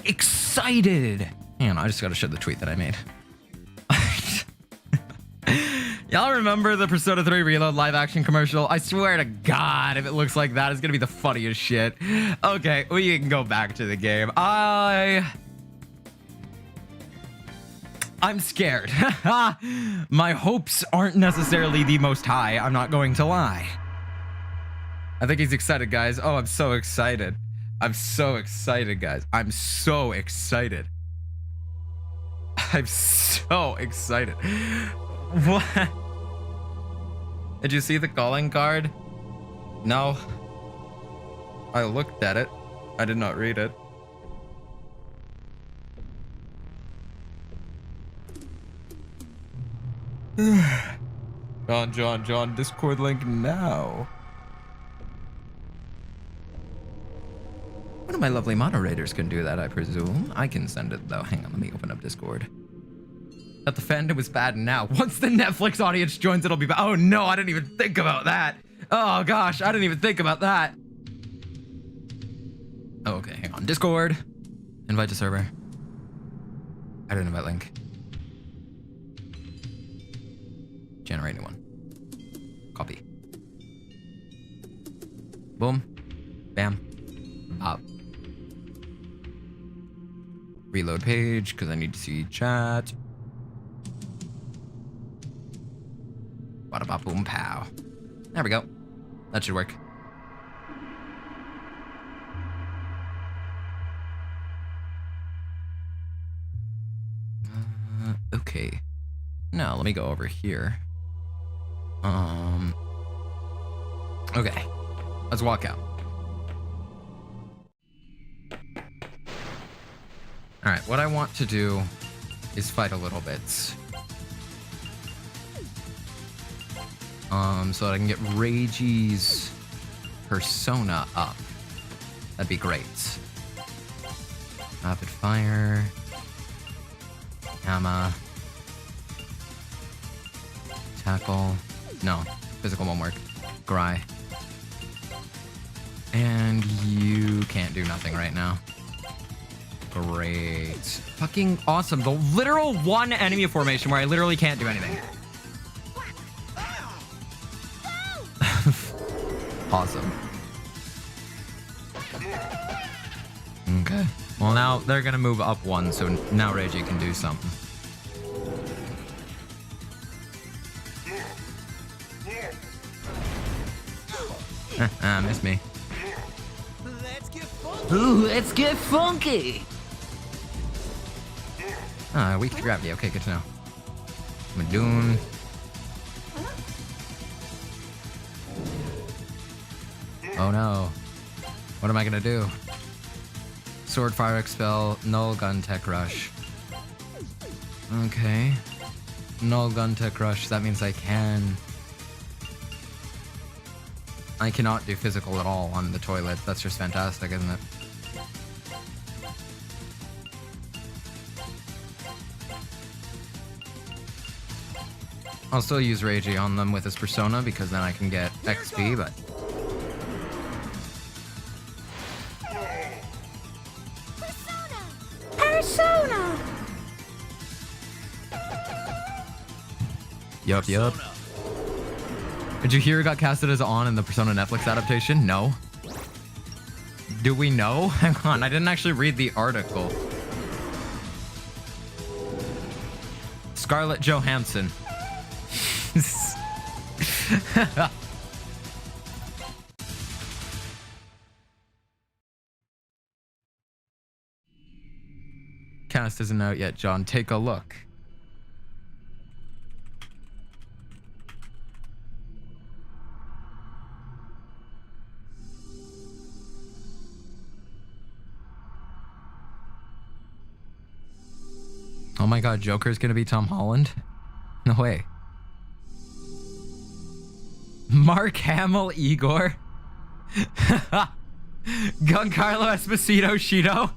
excited. Hang on, I just gotta show the tweet that I made. Y'all remember the Persona 3 Reload live action commercial? I swear to God, if it looks like that, it's gonna be the funniest shit. Okay, we can go back to the game. I'm scared. My hopes aren't necessarily the most high, I'm not going to lie. I think he's excited, guys. Oh, I'm so excited. I'm so excited, guys. I'm so excited. I'm so excited. What? Did you see the calling card? No. I looked at it. I did not read it. John, Discord link now. One of my lovely moderators can do that, I presume. I can send it, though. Hang on, let me open up Discord. That the fandom was bad now. Once the Netflix audience joins, it'll be bad. Oh, no, I didn't even think about that. Oh, gosh, I didn't even think about that. Oh, okay, hang on. Discord. Invite to server. Add an invite link. Generate new one. Copy. Boom. Bam. Pop. Reload page, because I need to see chat. Bada bop boom pow. There we go. That should work. Okay. Now let me go over here. Okay. Let's walk out. All right. What I want to do is fight a little bit. So that I can get Reggie's persona up. That'd be great. Rapid fire. Hammer. Tackle. No, physical won't work. Gry. And you can't do nothing right now. Great. Fucking awesome. The literal one enemy formation where I literally can't do anything. Awesome. Okay. Well, now they're gonna move up one, so now Reggie can do something. Miss me. Ooh, let's get funky. Weak to gravity. Okay, good to know. Madoon. Oh no. What am I gonna do? Sword fire expel, null gun tech rush. Okay. Null gun tech rush, that means I cannot do physical at all on the toilet. That's just fantastic, isn't it? I'll still use Reiji on them with his persona because then I can get XP, but... Persona! Yup. Did you hear it got casted as on in the Persona Netflix adaptation? No. Do we know? Hang on, I didn't actually read the article. Scarlett Johansson. Cast isn't out yet, John. Take a look. Oh my god, Joker's gonna be Tom Holland? No way. Mark Hamill Igor? Giancarlo Esposito Shido.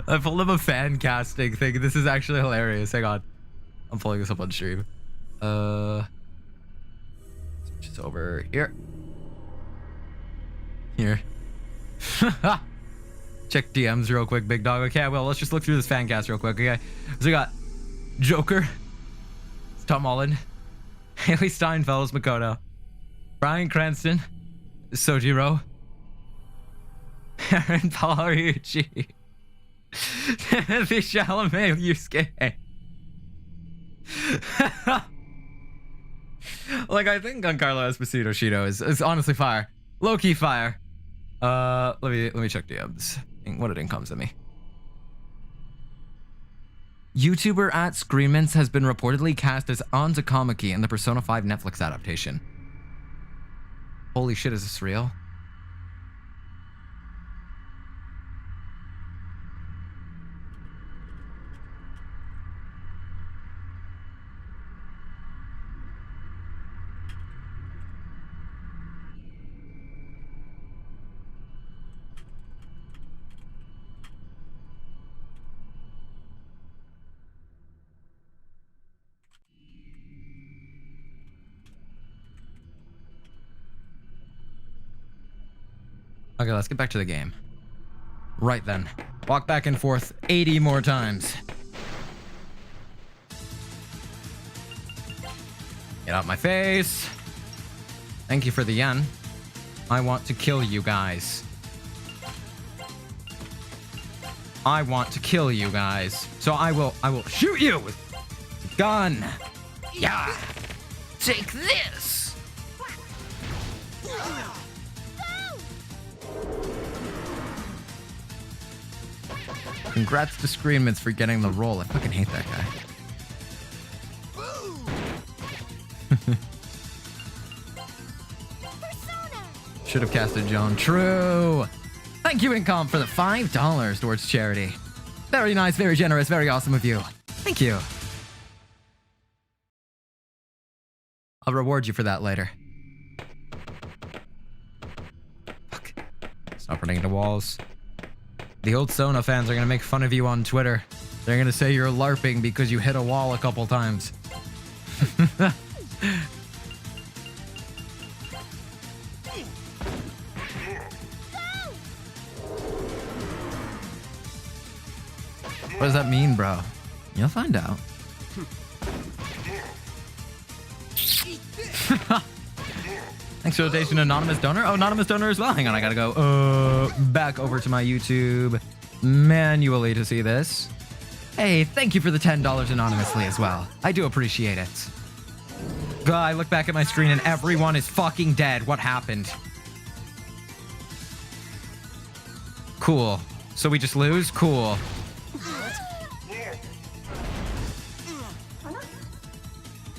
I pulled up a fan casting thing. This is actually hilarious. Hang on. I'm pulling this up on stream. Just over here. Here. Check DMs real quick, big dog. Okay, well, let's just look through this fan cast real quick, okay? So we got Joker, Tom Holland, Haley Steinfeld, Makoto, Bryan Cranston, Sojiro, Aaron Pagliucci, Timothy Chalamet, Yusuke. Like, I think Giancarlo Esposito Shido is honestly fire. Low-key fire. Let me check DMs. What it comes to me. YouTuber at Screamance has been reportedly cast as Anta Kamaki in the Persona 5 Netflix adaptation. Holy shit, is this real? Okay, let's get back to the game. Right then. Walk back and forth 80 more times. Get out my face. Thank you for the yen. I want to kill you guys. I want to kill you guys. So I will shoot you with a gun. Yeah. Take this. Congrats to Screamance for getting the role. I fucking hate that guy. Should have casted Joan. True. Thank you, Incom, for the $5 towards charity. Very nice, very generous, very awesome of you. Thank you. I'll reward you for that later. Fuck. Stop running into walls. The old Sona fans are gonna make fun of you on Twitter. They're gonna say you're LARPing because you hit a wall a couple times. What does that mean, bro? You'll find out. Thanks for the donation, anonymous donor. Oh, anonymous donor as well. Hang on, I gotta go back over to my YouTube manually to see this. Hey, thank you for the $10 anonymously as well. I do appreciate it. God, I look back at my screen and everyone is fucking dead. What happened? Cool. So we just lose? Cool.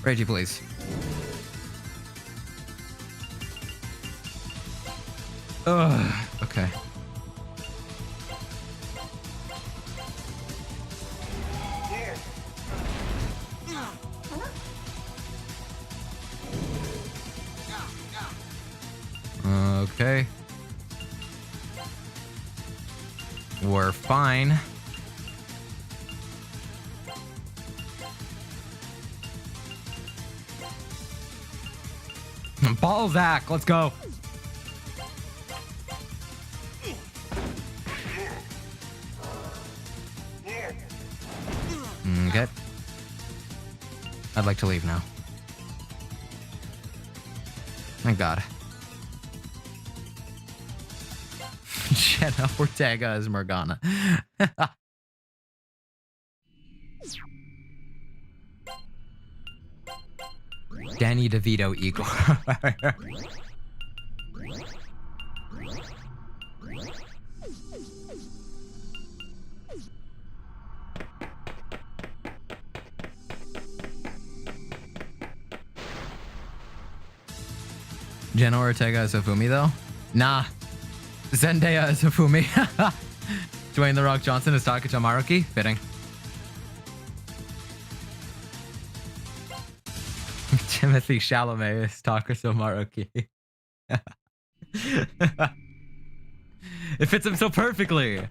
Reggie, please. Ugh, okay. Okay. We're fine. Balzac, let's go. Okay. I'd like to leave now. Thank God. Jenna Ortega as Morgana. Danny DeVito Igor. Jenna Ortega as Hifumi though? Nah. Zendaya as Hifumi. Dwayne The Rock Johnson as Takacha Maruki? Fitting. Timothy Chalamet is Takaso Maruki. It fits him so perfectly. Are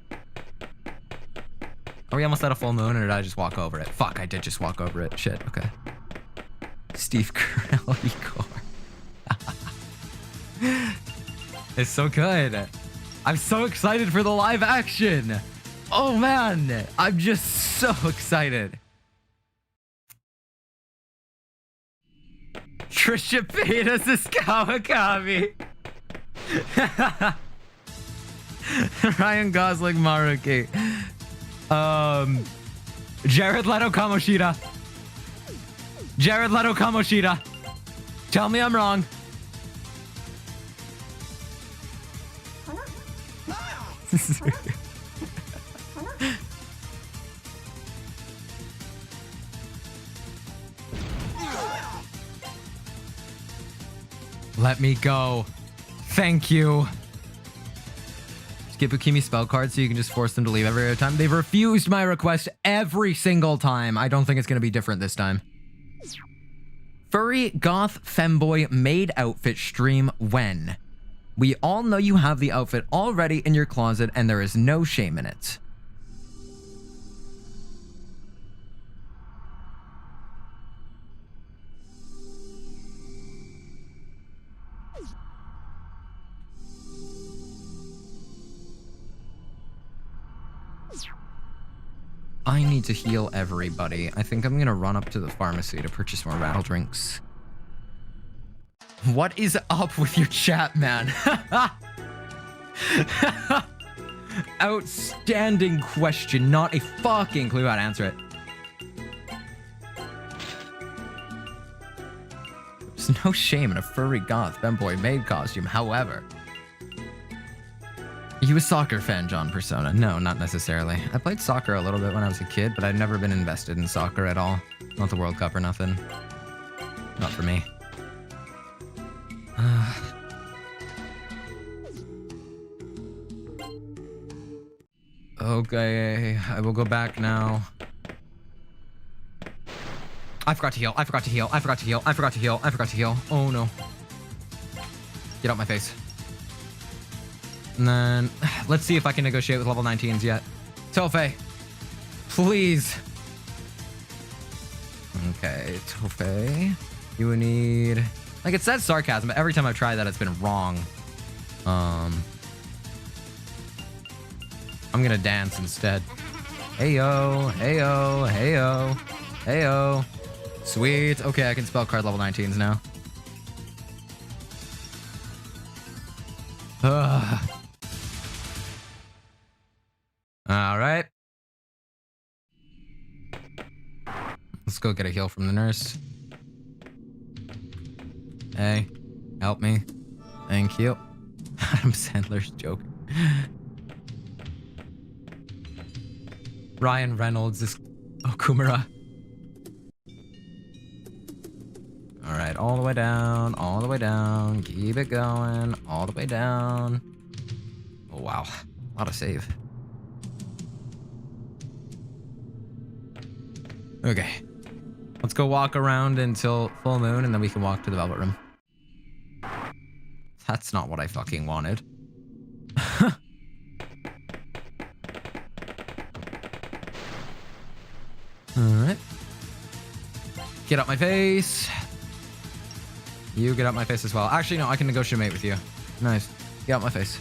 we almost at a full moon, or did I just walk over it? Fuck, I did just walk over it. Shit, okay. Steve Carell, Igor. It's so good. I'm so excited for the live action. Oh man, I'm just so excited. Trisha Paytas is Kawakami. Ryan Gosling Maruki. Jared Leto Kamoshida. Jared Leto Kamoshida. Tell me I'm wrong. Let me go. Thank you. Skip Ukimi spell cards so you can just force them to leave every other time. They've refused my request every single time. I don't think it's going to be different this time. Furry goth femboy maid outfit stream when? We all know you have the outfit already in your closet and there is no shame in it. I need to heal everybody. I think I'm gonna run up to the pharmacy to purchase more rattle drinks. What is up with your chat, man? Outstanding question. Not a fucking clue how to answer it. There's no shame in a furry goth femboy maid costume. However, are you a soccer fan, John Persona? No, not necessarily. I played soccer a little bit when I was a kid, but I've never been invested in soccer at all. Not the World Cup or nothing. Not for me. Okay, I will go back now. I forgot to heal. I forgot to heal. I forgot to heal. I forgot to heal. I forgot to heal. Oh no. Get out my face. And then let's see if I can negotiate with level 19s yet. Tofe, please. Okay, Tofe, you would need, like, it says sarcasm, but every time I've tried that, it's been wrong. I'm gonna dance instead. Heyo, heyo, heyo, heyo. Sweet. Okay, I can spell card level 19s now. All right. Let's go get a heal from the nurse. Hey, help me. Thank you. Adam Sandler's joke. Ryan Reynolds is Okumura. All right, all the way down, all the way down. Keep it going, all the way down. Oh, wow. A lot of save. Okay. Let's go walk around until full moon, and then we can walk to the Velvet Room. That's not what I fucking wanted. Alright. Get out my face. You get out my face as well. Actually, no, I can negotiate with you. Nice. Get out my face.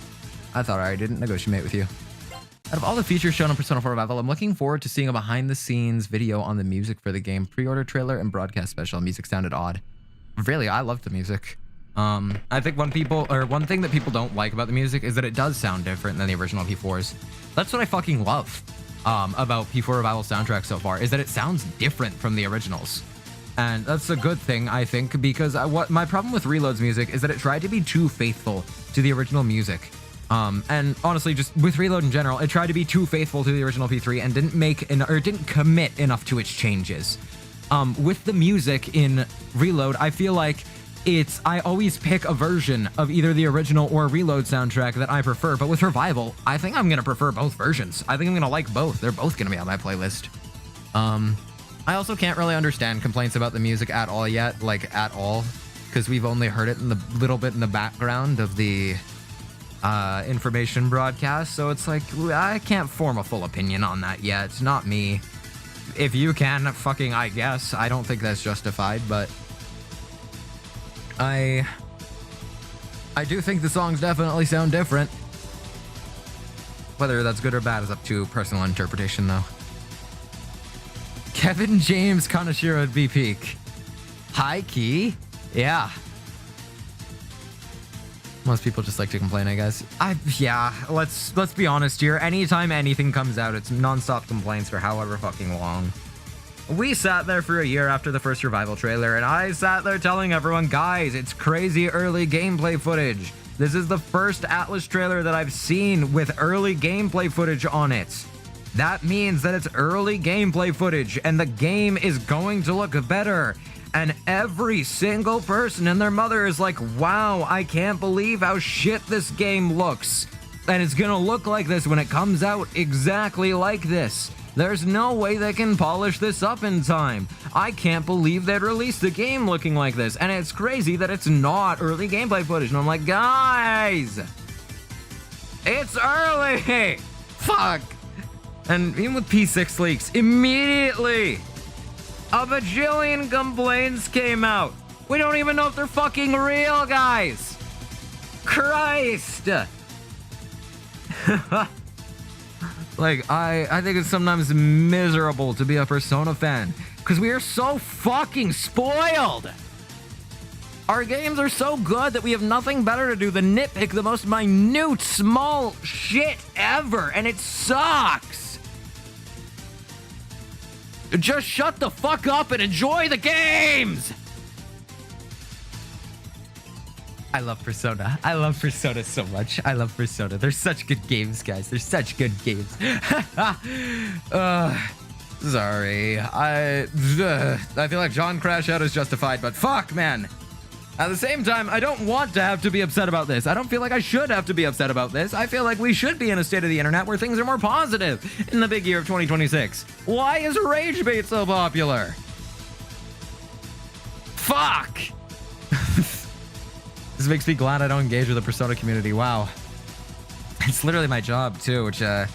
I thought I didn't negotiate with you. Out of all the features shown on Persona 4 Revival, I'm looking forward to seeing a behind-the-scenes video on the music for the game. Pre-order trailer and broadcast special. Music sounded odd. Really, I loved the music. I think one thing that people don't like about the music is that it does sound different than the original P4s. That's what I fucking love about P4 Revival soundtrack so far, is that it sounds different from the originals. And that's a good thing, I think, because what my problem with Reload's music is that it tried to be too faithful to the original music. And honestly, just with Reload in general, it tried to be too faithful to the original P3 and didn't commit enough to its changes. With the music in Reload, I feel like I always pick a version of either the original or Reload soundtrack that I prefer. But with Revival, I think I'm gonna prefer both versions. I think I'm gonna like both. They're both gonna be on my playlist. I also can't really understand complaints about the music at all yet, like at all, because we've only heard it in the little bit in the background of the information broadcast. So it's like, I can't form a full opinion on that yet. It's not me. If you can, fucking, I guess. I don't think that's justified, but I do think the songs definitely sound different. Whether that's good or bad is up to personal interpretation, though. Kevin James Kanashiro at B-Peak. High key? Yeah. Most people just like to complain, I guess. Yeah, let's be honest here. Anytime anything comes out, it's nonstop complaints for however fucking long. We sat there for a year after the first Revival trailer, and I sat there telling everyone, guys, it's crazy early gameplay footage. This is the first Atlas trailer that I've seen with early gameplay footage on it. That means that it's early gameplay footage, and the game is going to look better. And every single person and their mother is like, wow, I can't believe how shit this game looks. And it's gonna look like this when it comes out, exactly like this. There's no way they can polish this up in time. I can't believe they'd released the game looking like this. And it's crazy that it's not early gameplay footage. And I'm like, guys, it's early. Fuck. And even with P6 leaks, immediately a bajillion complaints came out. We don't even know if they're fucking real, guys. Christ. Like, I think it's sometimes miserable to be a Persona fan because we are so fucking spoiled. Our games are so good that we have nothing better to do than nitpick the most minute, small shit ever, and it sucks. Just shut the fuck up and enjoy the games! I love Persona. I love Persona so much. I love Persona. They're such good games, guys. They're such good games. Sorry. I feel like John Crash Out is justified, but fuck, man. At the same time, I don't want to have to be upset about this. I don't feel like I should have to be upset about this. I feel like we should be in a state of the internet where things are more positive in the big year of 2026. Why is Rage Bait so popular? Fuck! This makes me glad I don't engage with the Persona community. Wow. It's literally my job, too, which kind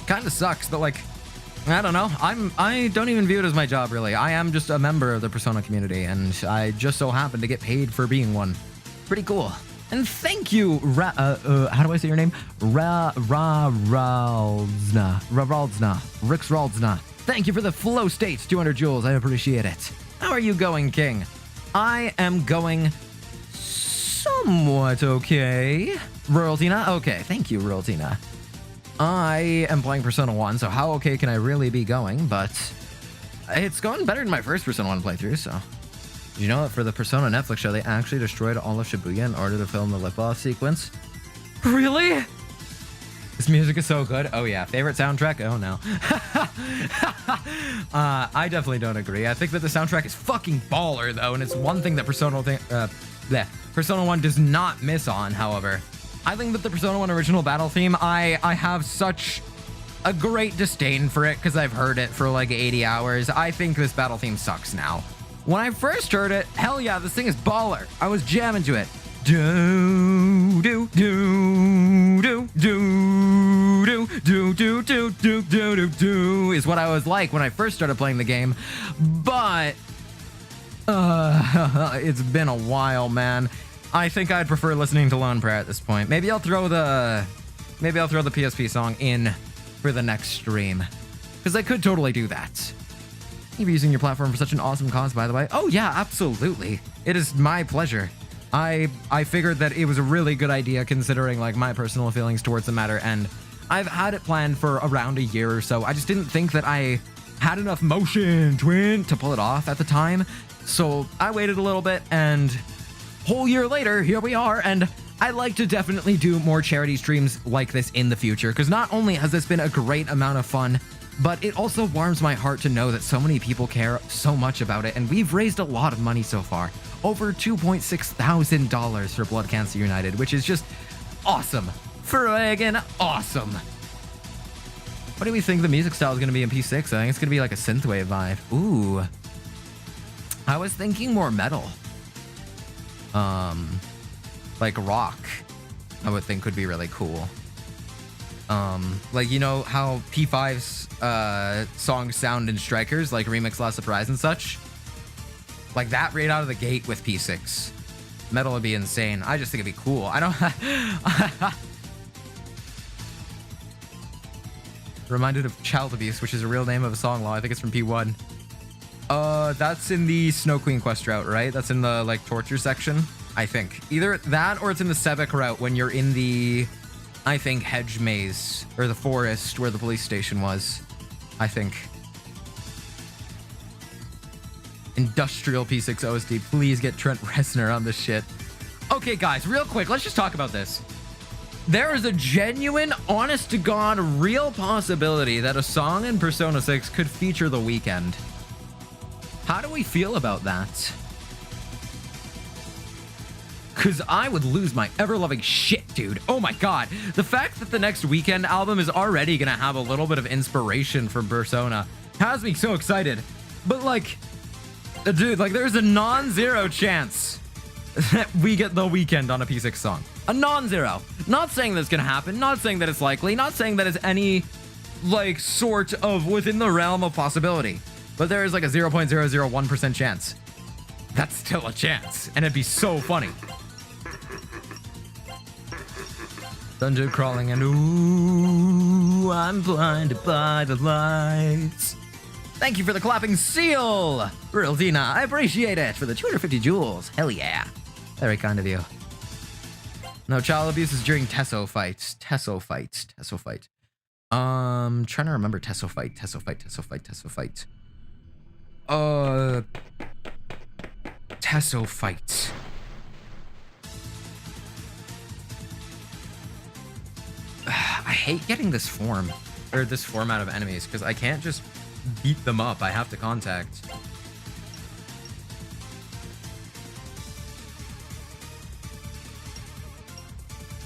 of sucks, but like, I don't know. I don't even view it as my job, really. I am just a member of the Persona community, and I just so happen to get paid for being one. Pretty cool. And thank you, how do I say your name? Raldzna. Thank you for the flow states, 200 joules. I appreciate it. How are you going, King? I am going somewhat okay. Ruraltina? Okay, thank you, Ruraltina. I am playing Persona 1, so how okay can I really be going? But it's going better than my first Persona 1 playthrough, so. Did you know that for the Persona Netflix show, they actually destroyed all of Shibuya in order to film the lip-off sequence? Really? This music is so good. Oh yeah, favorite soundtrack? Oh no. I definitely don't agree. I think that the soundtrack is fucking baller, though, and it's one thing that Persona 1 does not miss on, however. I think that the Persona 1 original battle theme, I have such a great disdain for it because I've heard it for like 80 hours. I think this battle theme sucks now. When I first heard it, hell yeah, this thing is baller. I was jamming to it. Do do do do do do do do do do do do is what I was like when I first started playing the game. But it's been a while, man. I think I'd prefer listening to Lone Prayer at this point. Maybe I'll throw the PSP song in for the next stream, because I could totally do that. Thank you for using your platform for such an awesome cause, by the way. Oh yeah, absolutely. It is my pleasure. I figured that it was a really good idea considering like my personal feelings towards the matter, and I've had it planned for around a year or so. I just didn't think that I had enough motion to pull it off at the time. So I waited a little bit, and whole year later, here we are, and I'd like to definitely do more charity streams like this in the future, because not only has this been a great amount of fun, but it also warms my heart to know that so many people care so much about it, and we've raised a lot of money so far. Over $2.6 thousand for Blood Cancer United, which is just awesome. Friggin' awesome. What do we think the music style is going to be in P6? I think it's going to be like a synthwave vibe. Ooh. I was thinking more metal. Like rock, I would think would be really cool. Like, you know how P5's songs sound in Strikers, like Remix Last Surprise and such? Like that right out of the gate with P6. Metal would be insane. I just think it'd be cool. I don't... Reminded of Child Abuse, which is a real name of a song law. I think it's from P1. That's in the Snow Queen quest route, right? That's in the, like, torture section, I think. Either that or it's in the Sebek route when you're in the, I think, hedge maze, or the forest where the police station was, I think. Industrial P6 OSD. Please get Trent Reznor on this shit. Okay, guys, real quick, let's just talk about this. There is a genuine, honest-to-God, real possibility that a song in Persona 6 could feature The Weeknd. How do we feel about that? Because I would lose my ever-loving shit, dude. Oh my god. The fact that the next Weeknd album is already going to have a little bit of inspiration from Persona has me so excited. But, like, dude, like, there's a non-zero chance that we get The Weeknd on a P6 song. A non-zero. Not saying that's gonna happen, not saying that it's likely, not saying that it's any, like, sort of within the realm of possibility. But there is like a 0.001% chance. That's still a chance, and it'd be so funny. Dungeon crawling and ooh, I'm blinded by the lights. Thank you for the clapping seal, Riltina. I appreciate it for the 250 jewels. Hell yeah. Very kind of you. No, child abuse is during Tesso fights. Tesso fights. Tesso fight. Trying to remember Tesso fight. Tesso fight. Tesso fight. Tesso fight. Tesso fight. I hate getting this form, or this format of enemies, because I can't just beat them up. I have to contact.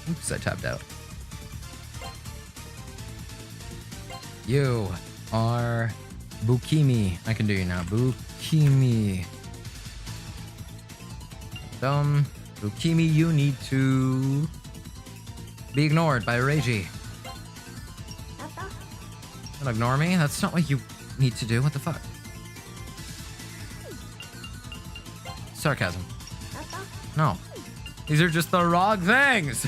Oops, I tapped out. You are Bukimi. I can do you now. Bukimi. Bukimi, you need to be ignored by Reiji. Don't ignore me? That's not what you need to do. What the fuck? Sarcasm. No. These are just the wrong things.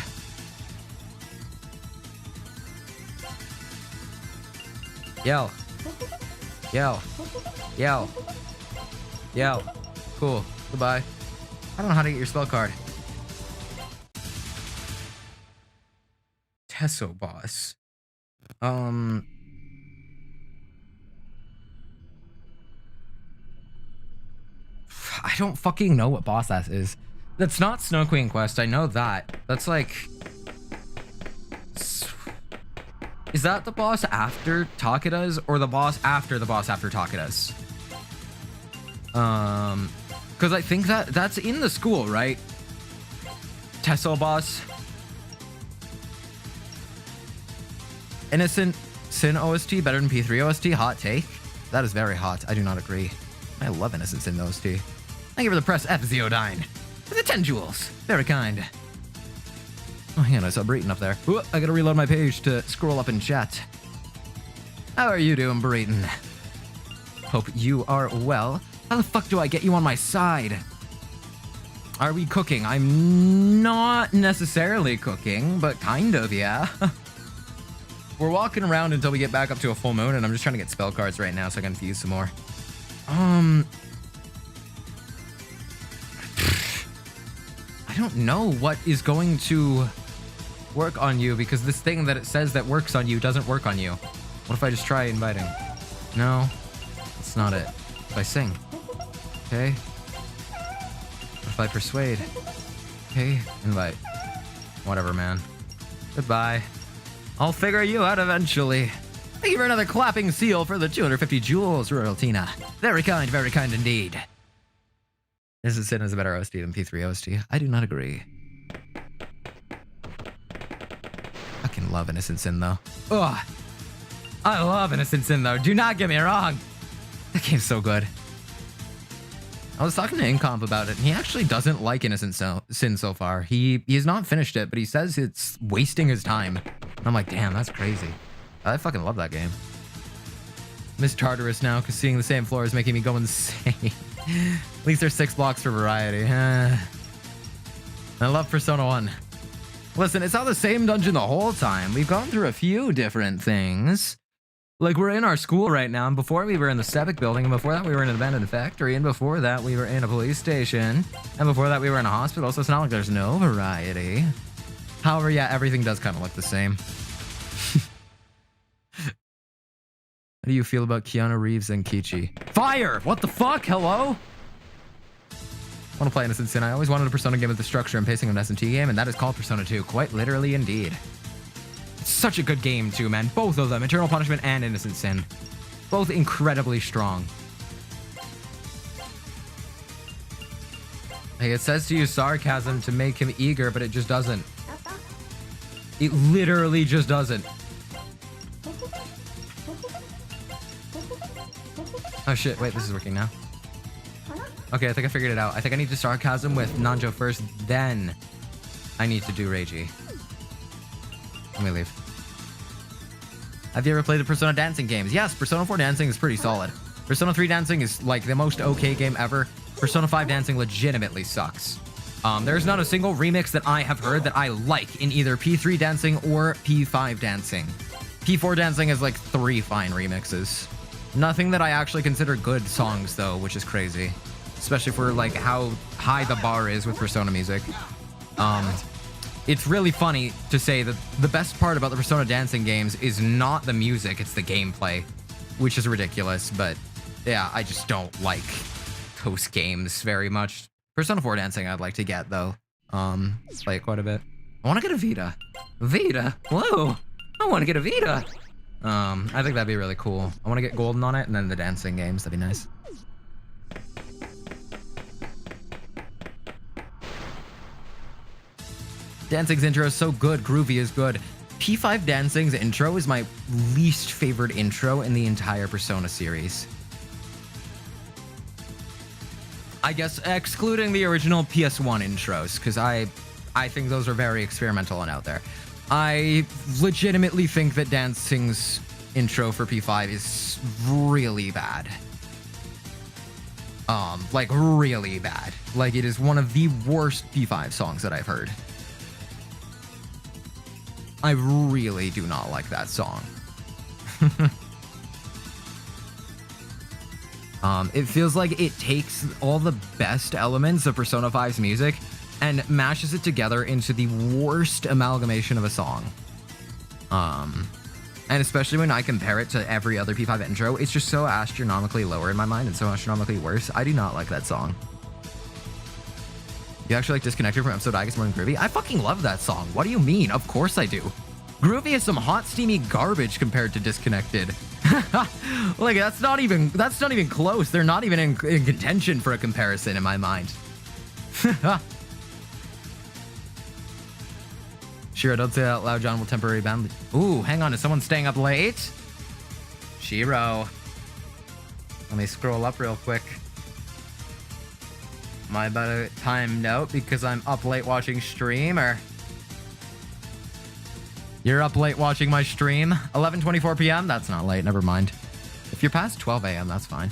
Yell. Yell. Yell. Yell. Cool. Goodbye. I don't know how to get your spell card. Tesso boss. I don't fucking know what boss that is. That's not Snow Queen quest. I know that. That's like... Is that the boss after Takeda's or the boss after Takeda's? Because I think that's in the school, right? Tesso boss. Innocent Sin OST better than P3 OST? Hot take? That is very hot. I do not agree. I love Innocent Sin OST. Thank you for the press F, Zeodine. For the 10 jewels. Very kind. Oh, hang on, I saw Breton up there. Ooh, I gotta reload my page to scroll up in chat. How are you doing, Breton? Hope you are well. How the fuck do I get you on my side? Are we cooking? I'm not necessarily cooking, but kind of, yeah. We're walking around until we get back up to a full moon, and I'm just trying to get spell cards right now so I can fuse some more. I don't know what is going to work on you, because this thing that it says that works on you doesn't work on you. What if I just try inviting? No, that's not it. If I sing, okay. What if I persuade? Okay, invite. Whatever, man. Goodbye. I'll figure you out eventually. Thank you for another clapping seal for the 250 jewels, Royaltina. Very kind indeed. Innocent Sin is a better OST than P3 OST. I do not agree. Fucking love Innocent Sin, though. Ugh. I love Innocent Sin though. Do not get me wrong. That game's so good. I was talking to Incomp about it, and he actually doesn't like Innocent Sin so far. He has not finished it, but he says it's wasting his time. And I'm like, damn, that's crazy. I fucking love that game. Miss Tartarus now, because seeing the same floor is making me go insane. At least there's 6 blocks for variety. I love Persona 1. Listen, it's not the same dungeon the whole time. We've gone through a few different things. Like, we're in our school right now, and before we were in the Stevic building, and before that we were in an abandoned factory, and before that we were in a police station, and before that we were in a hospital, so it's not like there's no variety. However, yeah, everything does kind of look the same. How do you feel about Keanu Reeves and Kichi? Fire! What the fuck? Hello? I want to play Innocent Sin. I always wanted a Persona game with the structure and pacing of an S&T game, and that is called Persona 2. Quite literally, indeed. It's such a good game, too, man. Both of them, Eternal Punishment and Innocent Sin. Both incredibly strong. Hey, it says to use sarcasm to make him eager, but it just doesn't. It literally just doesn't. Oh shit, wait, this is working now. Okay, I think I figured it out. I think I need to sarcasm with Nanjo first, then I need to do Reiji. Let me leave. Have you ever played the Persona dancing games? Yes, Persona 4 dancing is pretty solid. Persona 3 dancing is like the most okay game ever. Persona 5 dancing legitimately sucks. There's not a single remix that I have heard that I like in either P3 dancing or P5 dancing. P4 dancing is like 3 fine remixes. Nothing that I actually consider good songs though, which is crazy. Especially for like how high the bar is with Persona music. It's really funny to say that the best part about the Persona dancing games is not the music, it's the gameplay, which is ridiculous, but yeah, I just don't like those games very much. Persona 4 dancing I'd like to get though. Play it quite a bit. I want to get a Vita. Vita? Whoa! I want to get a Vita! I think that'd be really cool. I want to get Golden on it and then the dancing games, that'd be nice. Dancing's intro is so good, groovy is good. P5 Dancing's intro is my least favorite intro in the entire Persona series. I guess excluding the original PS1 intros, because I think those are very experimental and out there. I legitimately think that Dancing's intro for P5 is really bad. Like really bad. Like it is one of the worst P5 songs that I've heard. I really do not like that song. It feels like it takes all the best elements of Persona 5's music and mashes it together into the worst amalgamation of a song. And especially when I compare it to every other P5 intro, it's just so astronomically lower in my mind and so astronomically worse. I do not like that song. You actually like Disconnected from episode I Guess More Than Groovy? I fucking love that song. What do you mean? Of course I do. Groovy is some hot, steamy garbage compared to Disconnected. Like, that's not even close. They're not even in contention for a comparison in my mind. Sure, don't say that out loud, John will temporarily ban. Ooh, hang on, is someone staying up late? Shiro. Let me scroll up real quick. Am I about to time out because I'm up late watching stream, or? You're up late watching my stream? 11:24 p.m.? That's not late, never mind. If you're past 12 a.m., that's fine.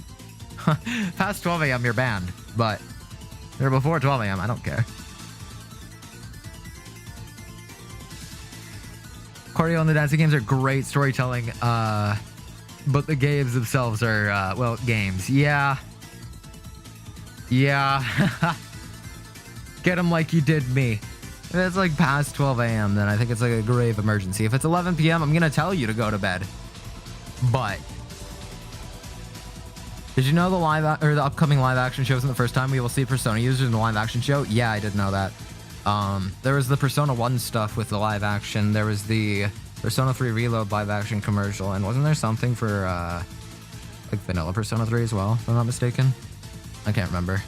Past 12 a.m., you're banned, but if you're before 12 a.m., I don't care. Choreo and the dancing games are great storytelling, but the games themselves are, well, games. Yeah. Yeah. Get them like you did me. If it's like past 12 a.m., then I think it's like a grave emergency. If it's 11 p.m., I'm gonna tell you to go to bed. But did you know the upcoming live action show isn't the first time we will see Persona users in the live action show? Yeah, I did know that. There was the Persona 1 stuff with the live action. There was the Persona 3 Reload live action commercial, and wasn't there something for like vanilla Persona 3 as well, if I'm not mistaken? I can't remember.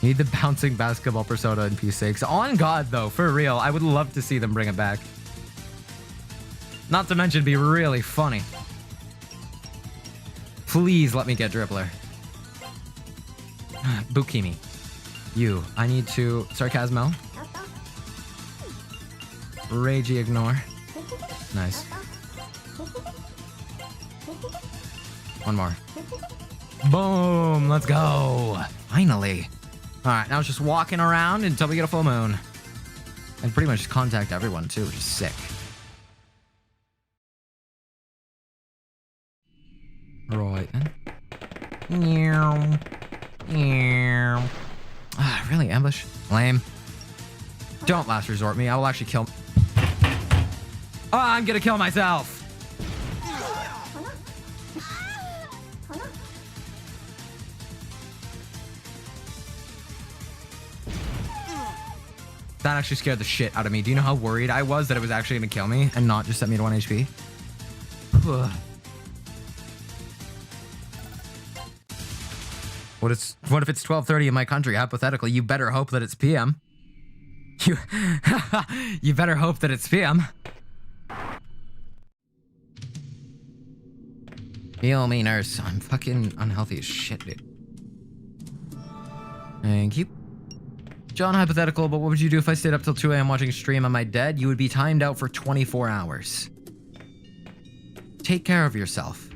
Need the bouncing basketball persona in P6. On God, though, for real. I would love to see them bring it back. Not to mention, it'd be really funny. Please let me get Dribbler. Bukimi. You. I need to... Sarcasmo. Ragey ignore. Nice. One more. Boom! Let's go! Finally. Alright, now it's just walking around until we get a full moon. And pretty much just contact everyone too, which is sick. Right then. Meow. Meow. Ah, really, ambush? Lame. Don't last resort me. I will actually kill... Oh, I'm gonna kill myself! That actually scared the shit out of me. Do you know how worried I was that it was actually gonna kill me and not just set me to 1 HP? What if it's 12:30 in my country? Hypothetically, you better hope that it's PM. You better hope that it's PM. Heal me, nurse. I'm fucking unhealthy as shit, dude. Thank you. John, hypothetical, but what would you do if I stayed up till 2 a.m. watching a stream? Am I dead? You would be timed out for 24 hours. Take care of yourself.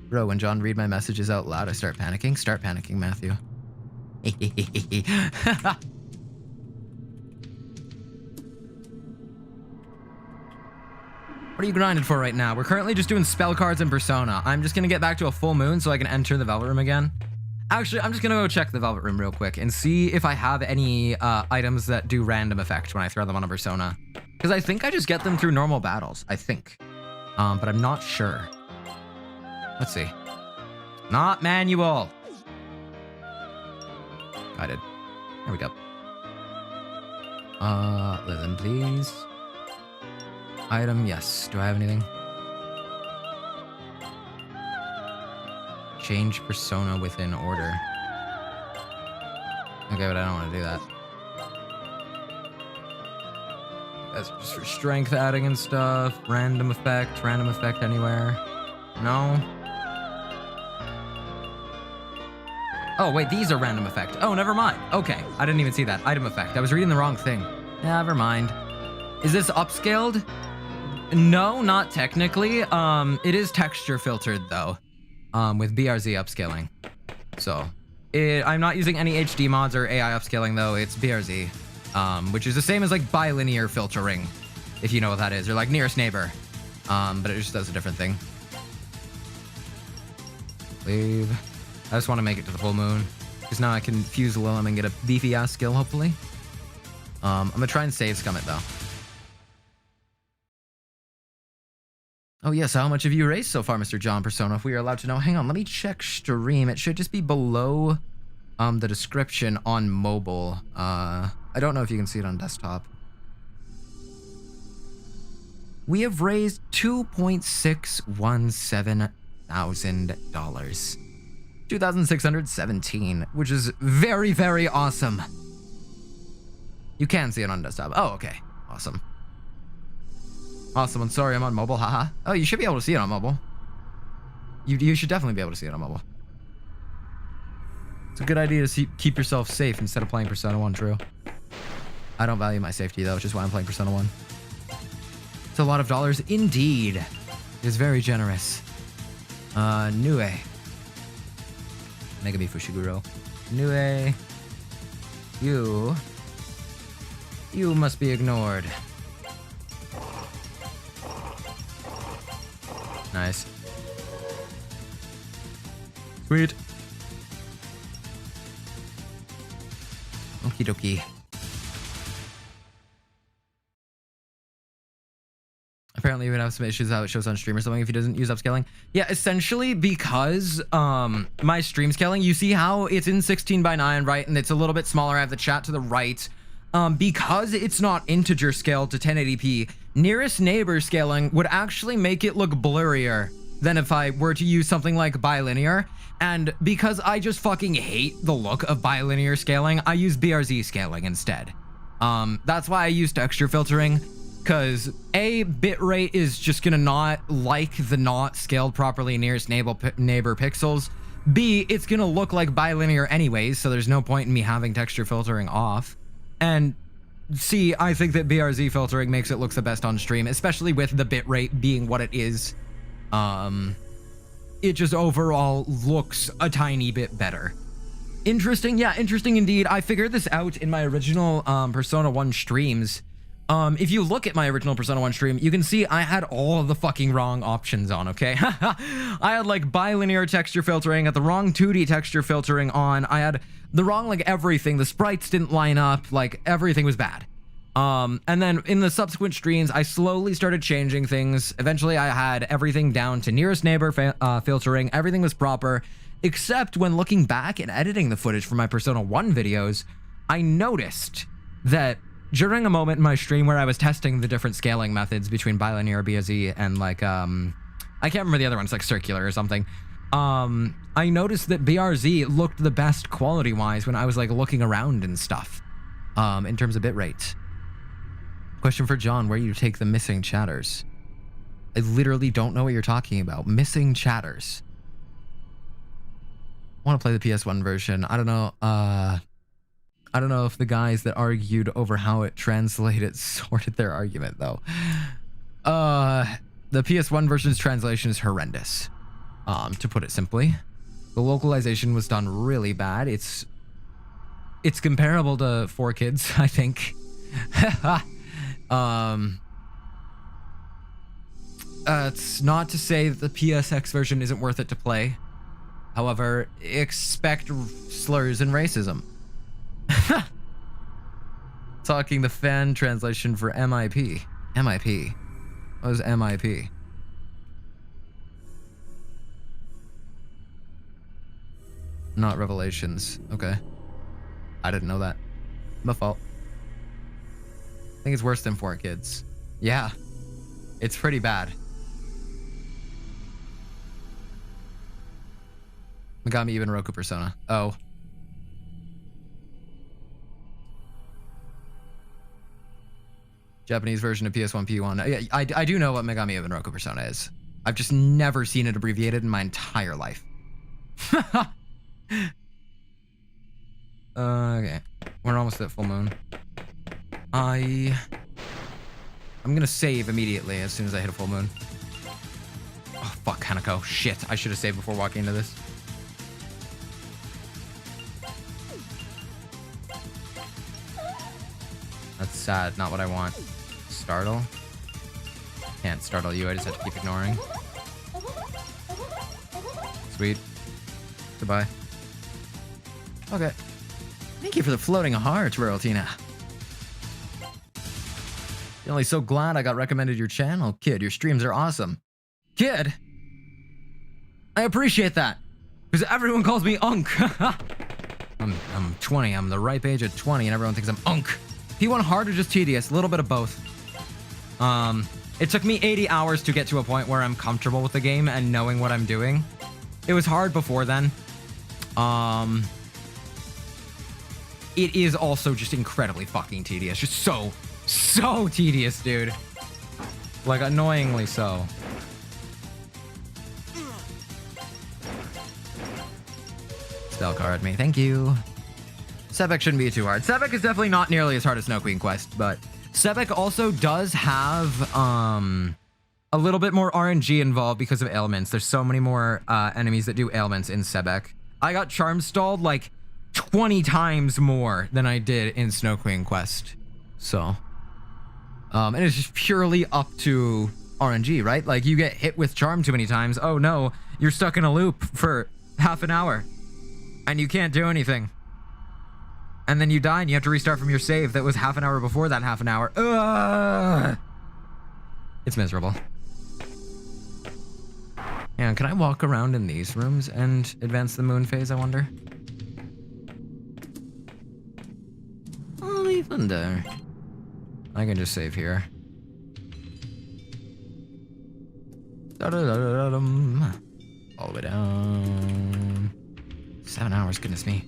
Bro, when John read my messages out loud, I start panicking. Start panicking, Matthew. What are you grinding for right now? We're currently just doing spell cards and persona. I'm just gonna get back to a full moon so I can enter the Velvet Room again. Actually, I'm just gonna go check the Velvet Room real quick and see if I have any items that do random effect when I throw them on a persona. Because I think I just get them through normal battles. I think. But I'm not sure. Let's see. Not manual. I did. There we go. Listen, please. Item, yes. Do I have anything? Change persona within order. Okay, but I don't want to do that. That's just for strength adding and stuff. Random effect anywhere. No. Oh, wait, these are random effect. Oh, never mind. Okay, I didn't even see that. Item effect. I was reading the wrong thing. Never mind. Is this upscaled? No, not technically. It is texture filtered, though. With BRZ upscaling. So, I'm not using any HD mods or AI upscaling, though. It's BRZ, which is the same as, like, bilinear filtering, if you know what that is, or, like, nearest neighbor. But it just does a different thing. Leave. I just want to make it to the full moon, because now I can fuse Lilum and get a beefy-ass skill, hopefully. I'm gonna try and save scum it, though. Oh, yes, how much have you raised so far, Mr. John Persona? If we are allowed to know. Hang on, let me check stream. It should just be below the description on mobile. I don't know if you can see it on desktop. We have raised $2,617,000. $2,617, which is very, very awesome. You can see it on desktop. Oh, okay. Awesome. Awesome. I'm sorry I'm on mobile. Haha. Oh, you should be able to see it on mobile. You should definitely be able to see it on mobile. It's a good idea to keep yourself safe instead of playing Persona 1, true. I don't value my safety, though, which is why I'm playing Persona 1. It's a lot of dollars indeed. It is very generous. Nue. Megami Fushiguro. Nue. You must be ignored. Nice. Sweet. Okie dokie. Apparently, you would have some issues how it shows on stream or something if he doesn't use upscaling. Yeah, essentially because my stream scaling, you see how it's in 16:9, right? And it's a little bit smaller. I have the chat to the right. Because it's not integer scaled to 1080p, nearest neighbor scaling would actually make it look blurrier than if I were to use something like bilinear. And because I just fucking hate the look of bilinear scaling, I use BRZ scaling instead. That's why I use texture filtering, because A, bitrate is just gonna not like the not scaled properly nearest neighbor pixels. B, it's gonna look like bilinear anyways, so there's no point in me having texture filtering off. And C, I think that BRZ filtering makes it look the best on stream, especially with the bitrate being what it is. It just overall looks a tiny bit better. Interesting, yeah, interesting indeed. I figured this out in my original Persona 1 streams. If you look at my original Persona 1 stream, you can see I had all of the fucking wrong options on, okay? I had like bilinear texture filtering, I had the wrong 2D texture filtering on, I had the wrong like everything, the sprites didn't line up, like everything was bad. And then in the subsequent streams, I slowly started changing things. Eventually I had everything down to nearest neighbor filtering, everything was proper, except when looking back and editing the footage for my Persona 1 videos, I noticed that during a moment in my stream where I was testing the different scaling methods between bilinear, BRZ, and like, I can't remember the other ones, like circular or something. I noticed that BRZ looked the best quality-wise when I was like looking around and stuff, in terms of bitrate. Question for John, where do you take the missing chatters? I literally don't know what you're talking about. Missing chatters. I want to play the PS1 version. I don't know. I don't know if the guys that argued over how it translated sorted their argument though. The PS1 version's translation is horrendous. To put it simply, the localization was done really bad. It's comparable to 4Kids, I think. It's not to say that the PSX version isn't worth it to play. However, expect slurs and racism. Talking the fan translation for MIP. MIP. What was MIP? Not Revelations. Okay. I didn't know that. My fault. I think it's worse than 4Kids. Yeah. It's pretty bad. Megami even Roku Persona. Oh. Japanese version of PS1 P1. Yeah, I do know what Megami Even Roku Persona is. I've just never seen it abbreviated in my entire life. Okay. We're almost at full moon. I'm gonna save immediately as soon as I hit a full moon. Oh, fuck, Hanako. Shit, I should have saved before walking into this. That's sad, not what I want. Startle? Can't startle you, I just have to keep ignoring. Sweet. Goodbye. Okay. Thank you for the floating heart, Ruraltina. Only so glad I got recommended your channel. Kid, your streams are awesome. Kid! I appreciate that. Because everyone calls me Unk. I'm 20, I'm the ripe age of 20 and everyone thinks I'm Unk. P1 hard or just tedious? A little bit of both. It took me 80 hours to get to a point where I'm comfortable with the game and knowing what I'm doing. It was hard before then. It is also just incredibly fucking tedious. Just so tedious, dude. Like, annoyingly so. Stelcar at me. Thank you. Sebek shouldn't be too hard. Sebek is definitely not nearly as hard as Snow Queen Quest, but Sebek also does have a little bit more RNG involved because of ailments. There's so many more enemies that do ailments in Sebek. I got charm stalled like 20 times more than I did in Snow Queen Quest. So, and it's just purely up to RNG, right? Like, you get hit with charm too many times. Oh no, you're stuck in a loop for half an hour and you can't do anything. And then you die and you have to restart from your save that was half an hour before that half an hour. Ugh! It's miserable. Yeah, can I walk around in these rooms and advance the moon phase, I wonder? I wonder. I can just save here. Da-da-da-da-dum. All the way down. 7 hours, goodness me.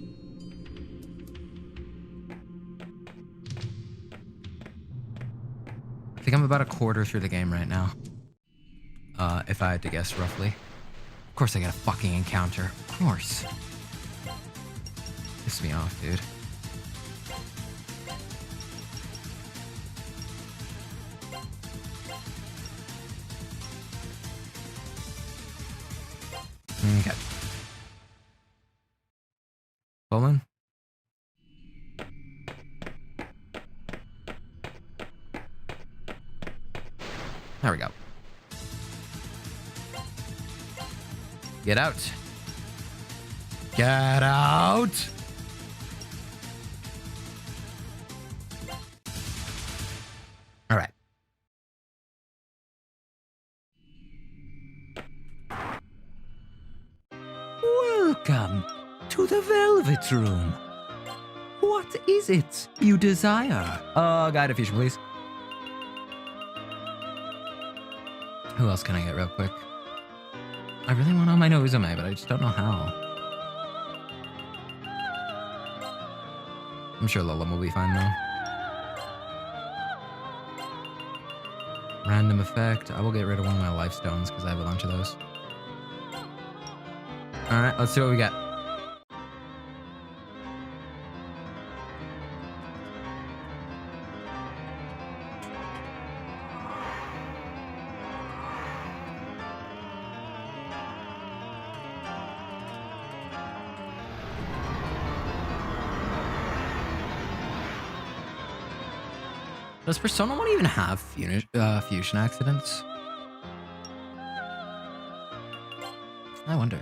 I think I'm about a quarter through the game right now. If I had to guess roughly. Of course I get a fucking encounter. Of course. Piss me off, dude. Okay. Bowman? There we go. Get out. Get out. All right. Welcome to the Velvet Room. What is it you desire? Guide fusion, please. Who else can I get real quick? I really want on my Nozomi, but I just don't know how. I'm sure Lilum will be fine though. Random effect. I will get rid of one of my life stones because I have a bunch of those. Alright, let's see what we got. Does Persona 1 even have fusion accidents? I wonder.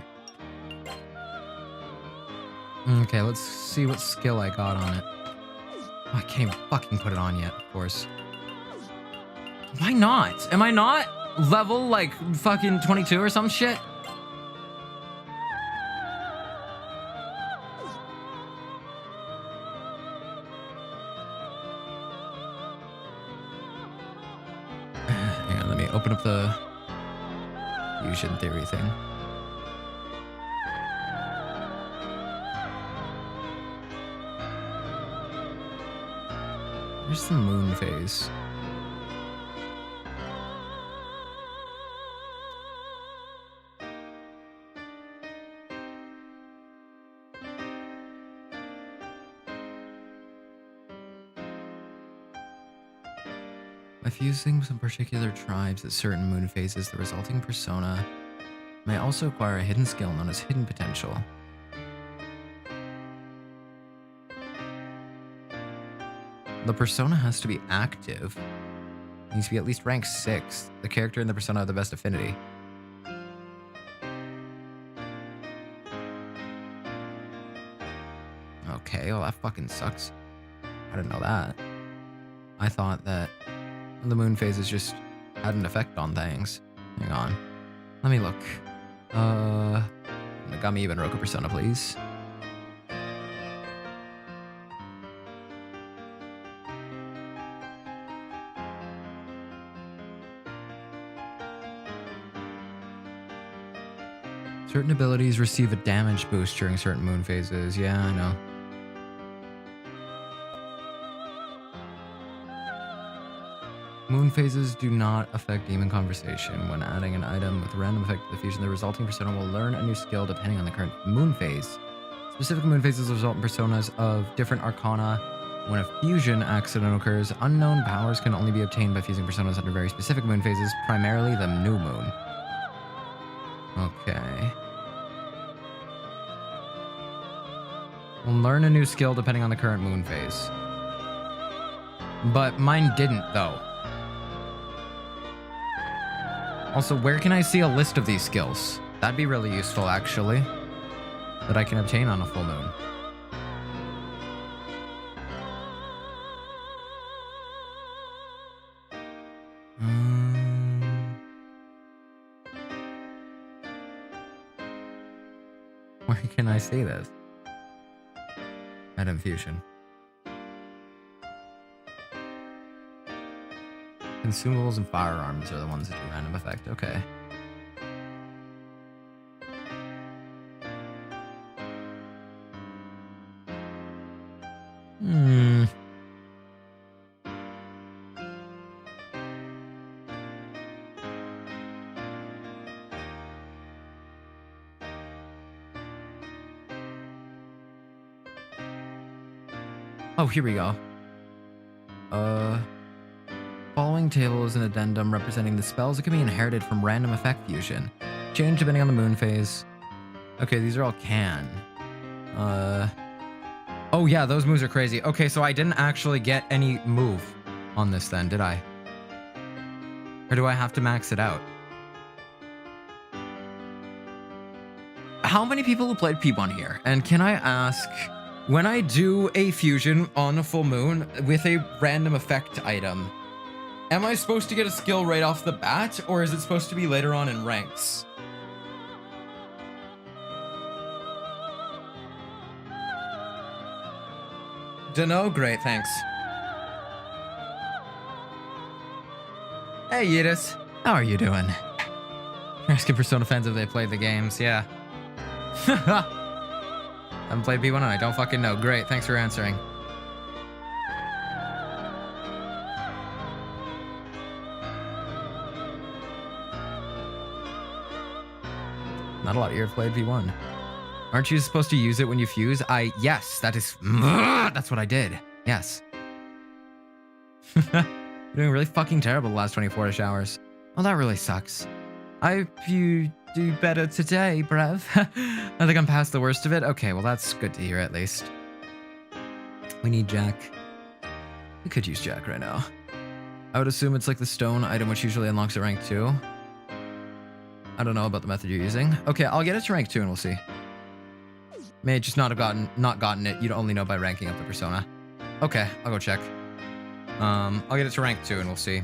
Okay, let's see what skill I got on it. Oh, I can't even fucking put it on yet, of course. Why not? Am I not level like fucking 22 or some shit? Hang on, let me open up the fusion theory thing. There's the moon phase. By fusing some particular tribes at certain moon phases, the resulting persona may also acquire a hidden skill known as hidden potential. The persona has to be active. It needs to be at least rank 6. The character and the persona have the best affinity. Okay, well that fucking sucks. I didn't know that. I thought that the moon phases just had an effect on things. Hang on. Let me look. Megami Even Roku persona, please. Certain abilities receive a damage boost during certain moon phases. Yeah, I know. Moon phases do not affect demon conversation. When adding an item with random effect to the fusion, the resulting persona will learn a new skill depending on the current moon phase. Specific moon phases result in personas of different arcana. When a fusion accident occurs, unknown powers can only be obtained by fusing personas under very specific moon phases, primarily the new moon. Okay. We'll learn a new skill depending on the current moon phase. But mine didn't, though. Also, where can I see a list of these skills? That'd be really useful, actually. That I can obtain on a full moon. Where can I see this? At Infusion. Consumables and firearms are the ones that do random effect. Okay. Hmm. Oh, here we go. Following table is an addendum representing the spells that can be inherited from random effect fusion. Change depending on the moon phase. Okay, these are all can. Oh yeah, those moves are crazy. Okay, so I didn't actually get any move on this then, did I? Or do I have to max it out? How many people have played P1 here? And can I ask, when I do a fusion on a full moon with a random effect item, am I supposed to get a skill right off the bat, or is it supposed to be later on in ranks? Dunno? Great, thanks. Hey, Yidis. How are you doing? You're asking Persona fans if they played the games, yeah. Haven't played B1 and I don't fucking know. Great, thanks for answering. Not a lot of you have played V1. Aren't you supposed to use it when you fuse? Yes, that's what I did. Yes. You're doing really fucking terrible the last 24-ish hours. Well, that really sucks. I hope you do better today, bruv. I think I'm past the worst of it. Okay, well, that's good to hear at least. We need Jack. We could use Jack right now. I would assume it's like the stone item, which usually unlocks at rank 2. I don't know about the method you're using. Okay, I'll get it to rank 2 and we'll see. May just not have gotten it. You'd only know by ranking up the persona. Okay, I'll go check. I'll get it to rank 2 and we'll see.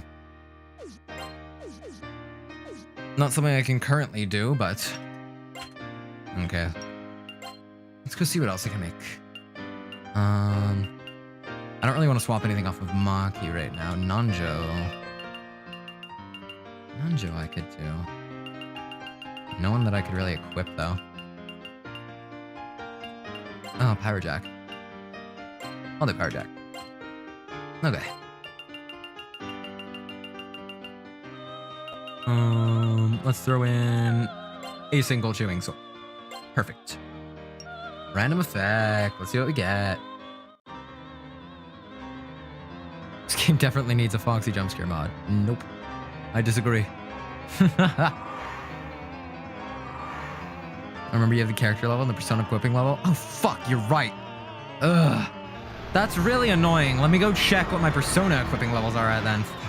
Not something I can currently do, but... Okay. Let's go see what else I can make. I don't really want to swap anything off of Maki right now. Nanjo I could do. No one that I could really equip, though. Oh, Power Jack. I'll do Power Jack. Okay. Let's throw in a single chewing sword. Perfect. Random effect. Let's see what we get. This game definitely needs a Foxy jumpscare mod. Nope. I disagree. Remember, you have the character level and the persona equipping level? Oh, fuck, you're right. Ugh. That's really annoying. Let me go check what my persona equipping levels are at then. Fuck.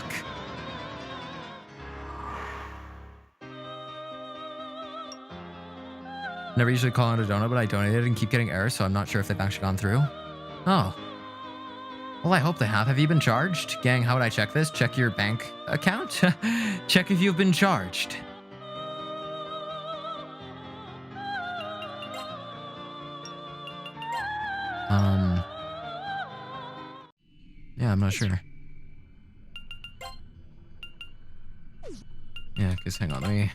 Never usually call out a donut, but I donated and keep getting errors, so I'm not sure if they've actually gone through. Oh. Well, I hope they have. Have you been charged? Gang, how would I check this? Check your bank account? Check if you've been charged. Yeah, I'm not sure. Yeah, because hang on, let me...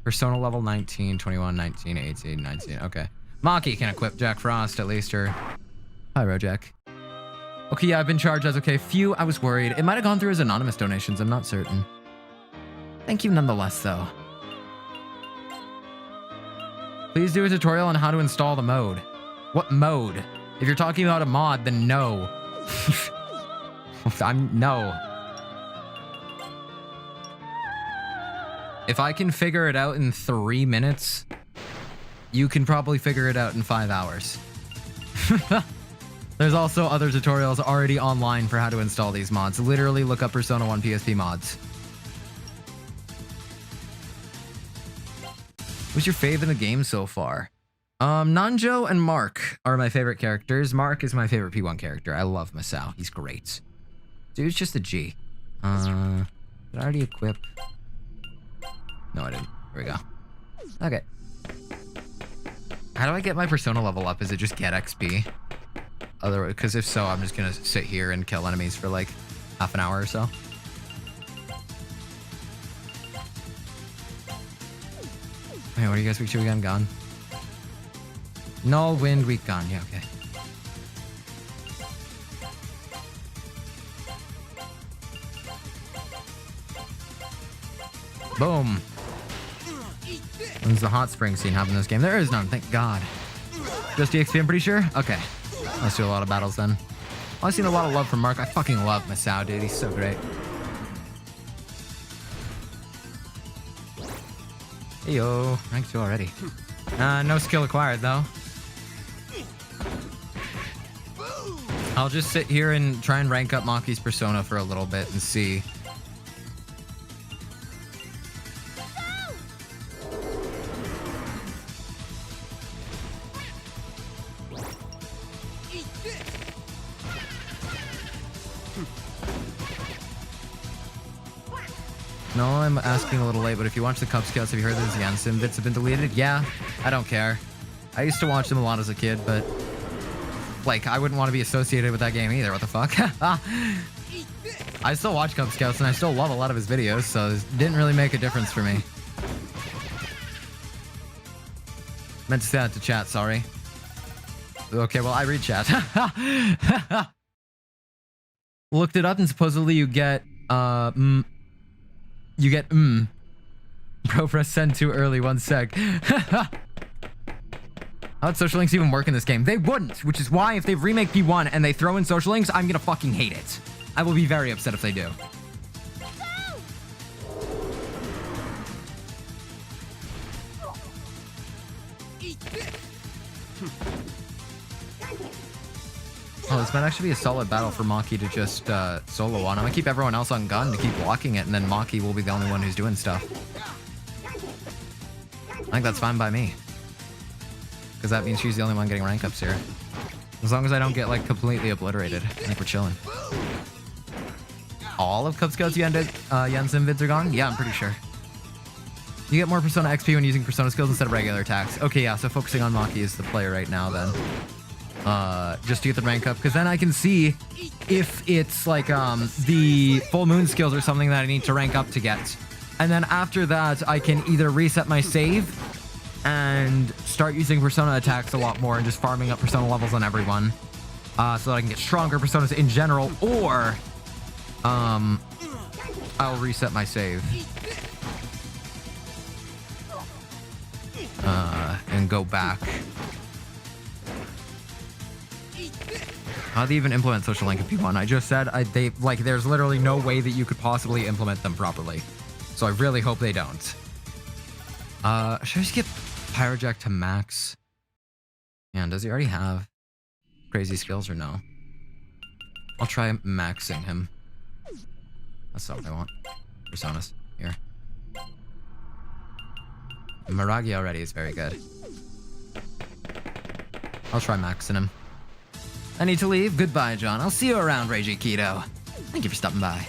Persona level 19, 21, 19, 18, 19. Okay. Maki can equip Jack Frost at least, or... Hi, Rojack. Okay, yeah, I've been charged. That's okay. Phew, I was worried. It might have gone through as anonymous donations. I'm not certain. Thank you nonetheless, though. Please do a tutorial on how to install the mode. What mode? If you're talking about a mod, then no. No. If I can figure it out in 3 minutes, you can probably figure it out in 5 hours. There's also other tutorials already online for how to install these mods. Literally look up Persona 1 PSP mods. Who's your fave in the game so far? Nanjo and Mark are my favorite characters. Mark is my favorite P1 character. I love Masao. He's great. Dude's just a G. Did I already equip? No, I didn't. Here we go. Okay. How do I get my persona level up? Is it just get XP? Otherwise, because if so, I'm just gonna sit here and kill enemies for like half an hour or so. Hey, what are you guys weak to again? Gone. Null, wind, weak, gone. Yeah, okay. Boom. When's the hot spring scene happen in this game? There is none, thank God. Just EXP, I'm pretty sure? Okay. Let's do a lot of battles then. I've seen a lot of love from Mark. I fucking love Masao, dude. He's so great. Hey yo, rank 2 already. No skill acquired though. I'll just sit here and try and rank up Maki's persona for a little bit and see. No, I'm asking a little late, but if you watch the Cub Scouts, have you heard that the Yansim bits have been deleted? Yeah, I don't care. I used to watch them a lot as a kid, but like, I wouldn't want to be associated with that game either. What the fuck? I still watch Cub Scouts, and I still love a lot of his videos, so it didn't really make a difference for me. Meant to say that to chat, sorry. Okay, well, I read chat. Looked it up, and supposedly you get, Bro, press send too early, 1 sec. How'd social links even work in this game? They wouldn't, which is why if they remake P1 and they throw in social links, I'm gonna fucking hate it. I will be very upset if they do. Oh, this might actually be a solid battle for Maki to just solo on. I'm gonna keep everyone else on gun to keep blocking it, and then Maki will be the only one who's doing stuff. I think that's fine by me. Because that means she's the only one getting rank ups here. As long as I don't get, like, completely obliterated. I think we're chilling. All of Cub Scouts Yansim vids are gone? Yeah, I'm pretty sure. You get more Persona XP when using Persona skills instead of regular attacks. Okay, yeah, so focusing on Maki is the player right now, then. Just to get the rank up, because then I can see if it's, like, the full moon skills or something that I need to rank up to get. And then after that, I can either reset my save and start using Persona attacks a lot more and just farming up Persona levels on everyone, so that I can get stronger Personas in general, or I'll reset my save and go back. How'd they even implement social link in P1? I just said there's literally no way that you could possibly implement them properly. So I really hope they don't. Should I just get Pyrojack to max? Man, does he already have crazy skills or no? I'll try maxing him. That's not what I want. Personas. Here. Miragi already is very good. I'll try maxing him. I need to leave. Goodbye, John. I'll see you around, Reiji Keto. Thank you for stopping by.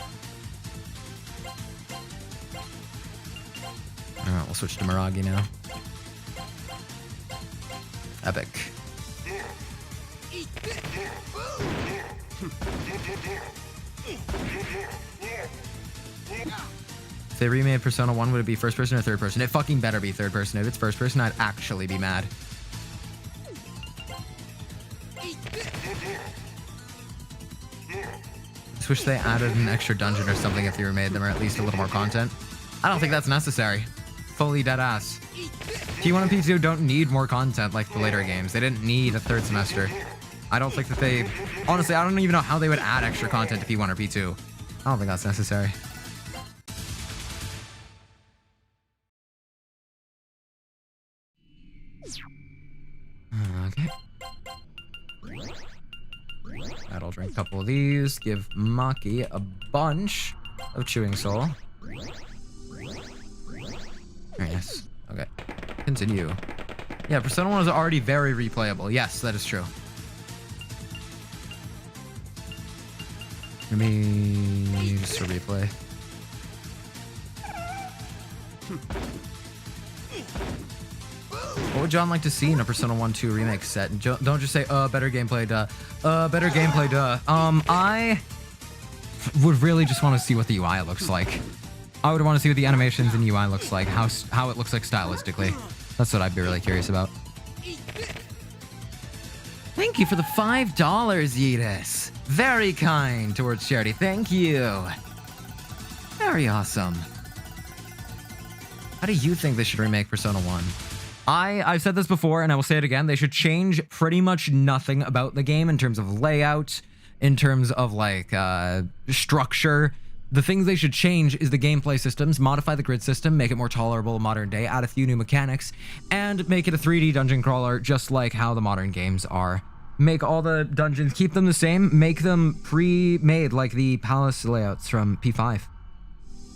Alright, we'll switch to Miragi now. Epic. If they remade Persona 1, would it be first person or third person? It fucking better be third person. If it's first person, I'd actually be mad. Just wish they added an extra dungeon or something if they remade them, or at least a little more content. I don't think that's necessary. Fully dead ass. P1 and P2 don't need more content like the later games. They didn't need a third semester. I don't think that they... Honestly, I don't even know how they would add extra content to P1 or P2. I don't think that's necessary. Okay. I'll drink a couple of these. Give Maki a bunch of Chewing Soul. Very nice. Okay. Continue. Yeah, Persona 1 is already very replayable. Yes, that is true. Maybe just a replay. What would John like to see in a Persona 1-2 remake set? Don't just say, better gameplay, duh. Better gameplay, duh. I would really just want to see what the UI looks like. I would want to see what the animations and UI looks like, how it looks like stylistically. That's what I'd be really curious about. Thank you for the $5, Yeetus. Very kind towards charity. Thank you. Very awesome. How do you think they should remake Persona 1? I've said this before, and I will say it again. They should change pretty much nothing about the game in terms of layout, in terms of like structure. The things they should change is the gameplay systems, modify the grid system, make it more tolerable modern day, add a few new mechanics, and make it a 3D dungeon crawler just like how the modern games are. Make all the dungeons, keep them the same, make them pre-made like the palace layouts from P5.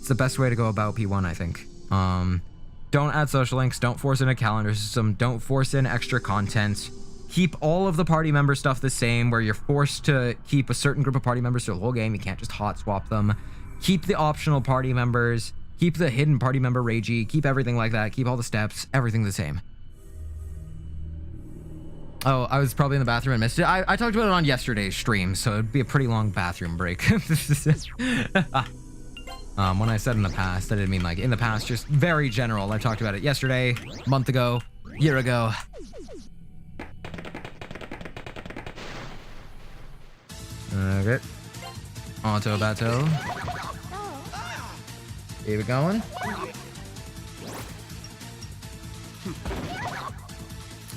It's the best way to go about P1, I think. Don't add social links, don't force in a calendar system, don't force in extra content. Keep all of the party member stuff the same, where you're forced to keep a certain group of party members through the whole game. You can't just hot swap them. Keep the optional party members, keep the hidden party member Reiji, keep everything like that, keep all the steps, everything the same. Oh, I was probably in the bathroom and missed it. I talked about it on yesterday's stream, so it'd be a pretty long bathroom break. When I said in the past, I didn't mean like in the past, just very general. I talked about it yesterday, a month ago, year ago. Okay. Auto battle. Keep it going.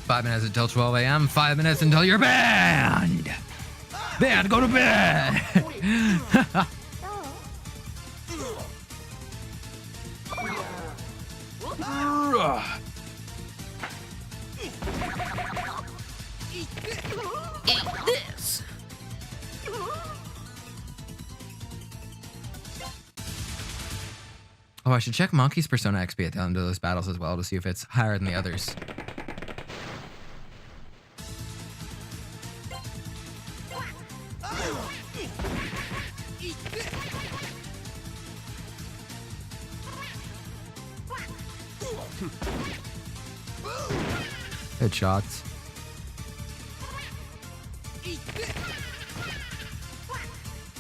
5 minutes until 12 a.m. 5 minutes until you're banned. Banned, go to bed. Eat this. Oh, I should check Monkey's Persona XP at the end of those battles as well to see if it's higher than the others. Good shots.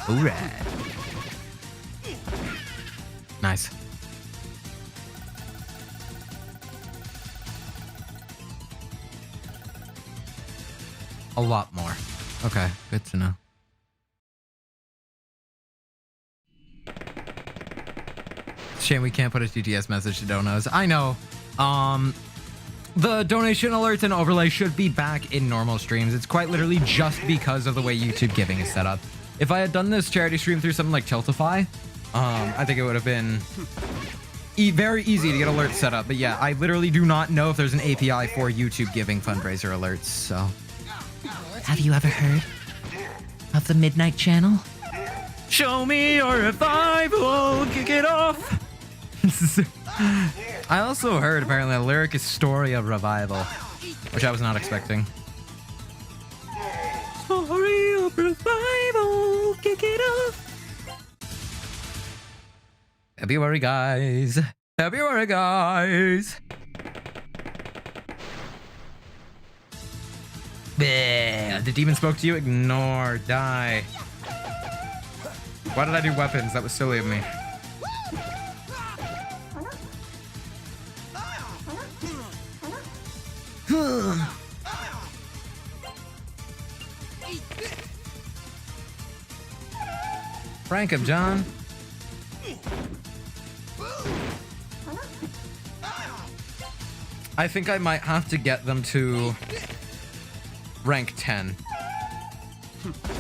Alright. Nice. A lot more. Okay, good to know. Shame we can't put a TTS message to donos. I know. The donation alerts and overlay should be back in normal streams. It's quite literally just because of the way YouTube giving is set up. If I had done this charity stream through something like Tiltify, I think it would have been very easy to get alerts set up. But yeah, I literally do not know if there's an API for YouTube giving fundraiser alerts, so. Have you ever heard of the Midnight Channel? Show me your revival, kick it off. I also heard apparently a lyric is story of revival, which I was not expecting. Story of revival, kick it off. February, guys. February, guys. Bleh. The demon spoke to you? Ignore. Die. Why did I do weapons? That was silly of me. Prank him, John. I think I might have to get them to rank 10.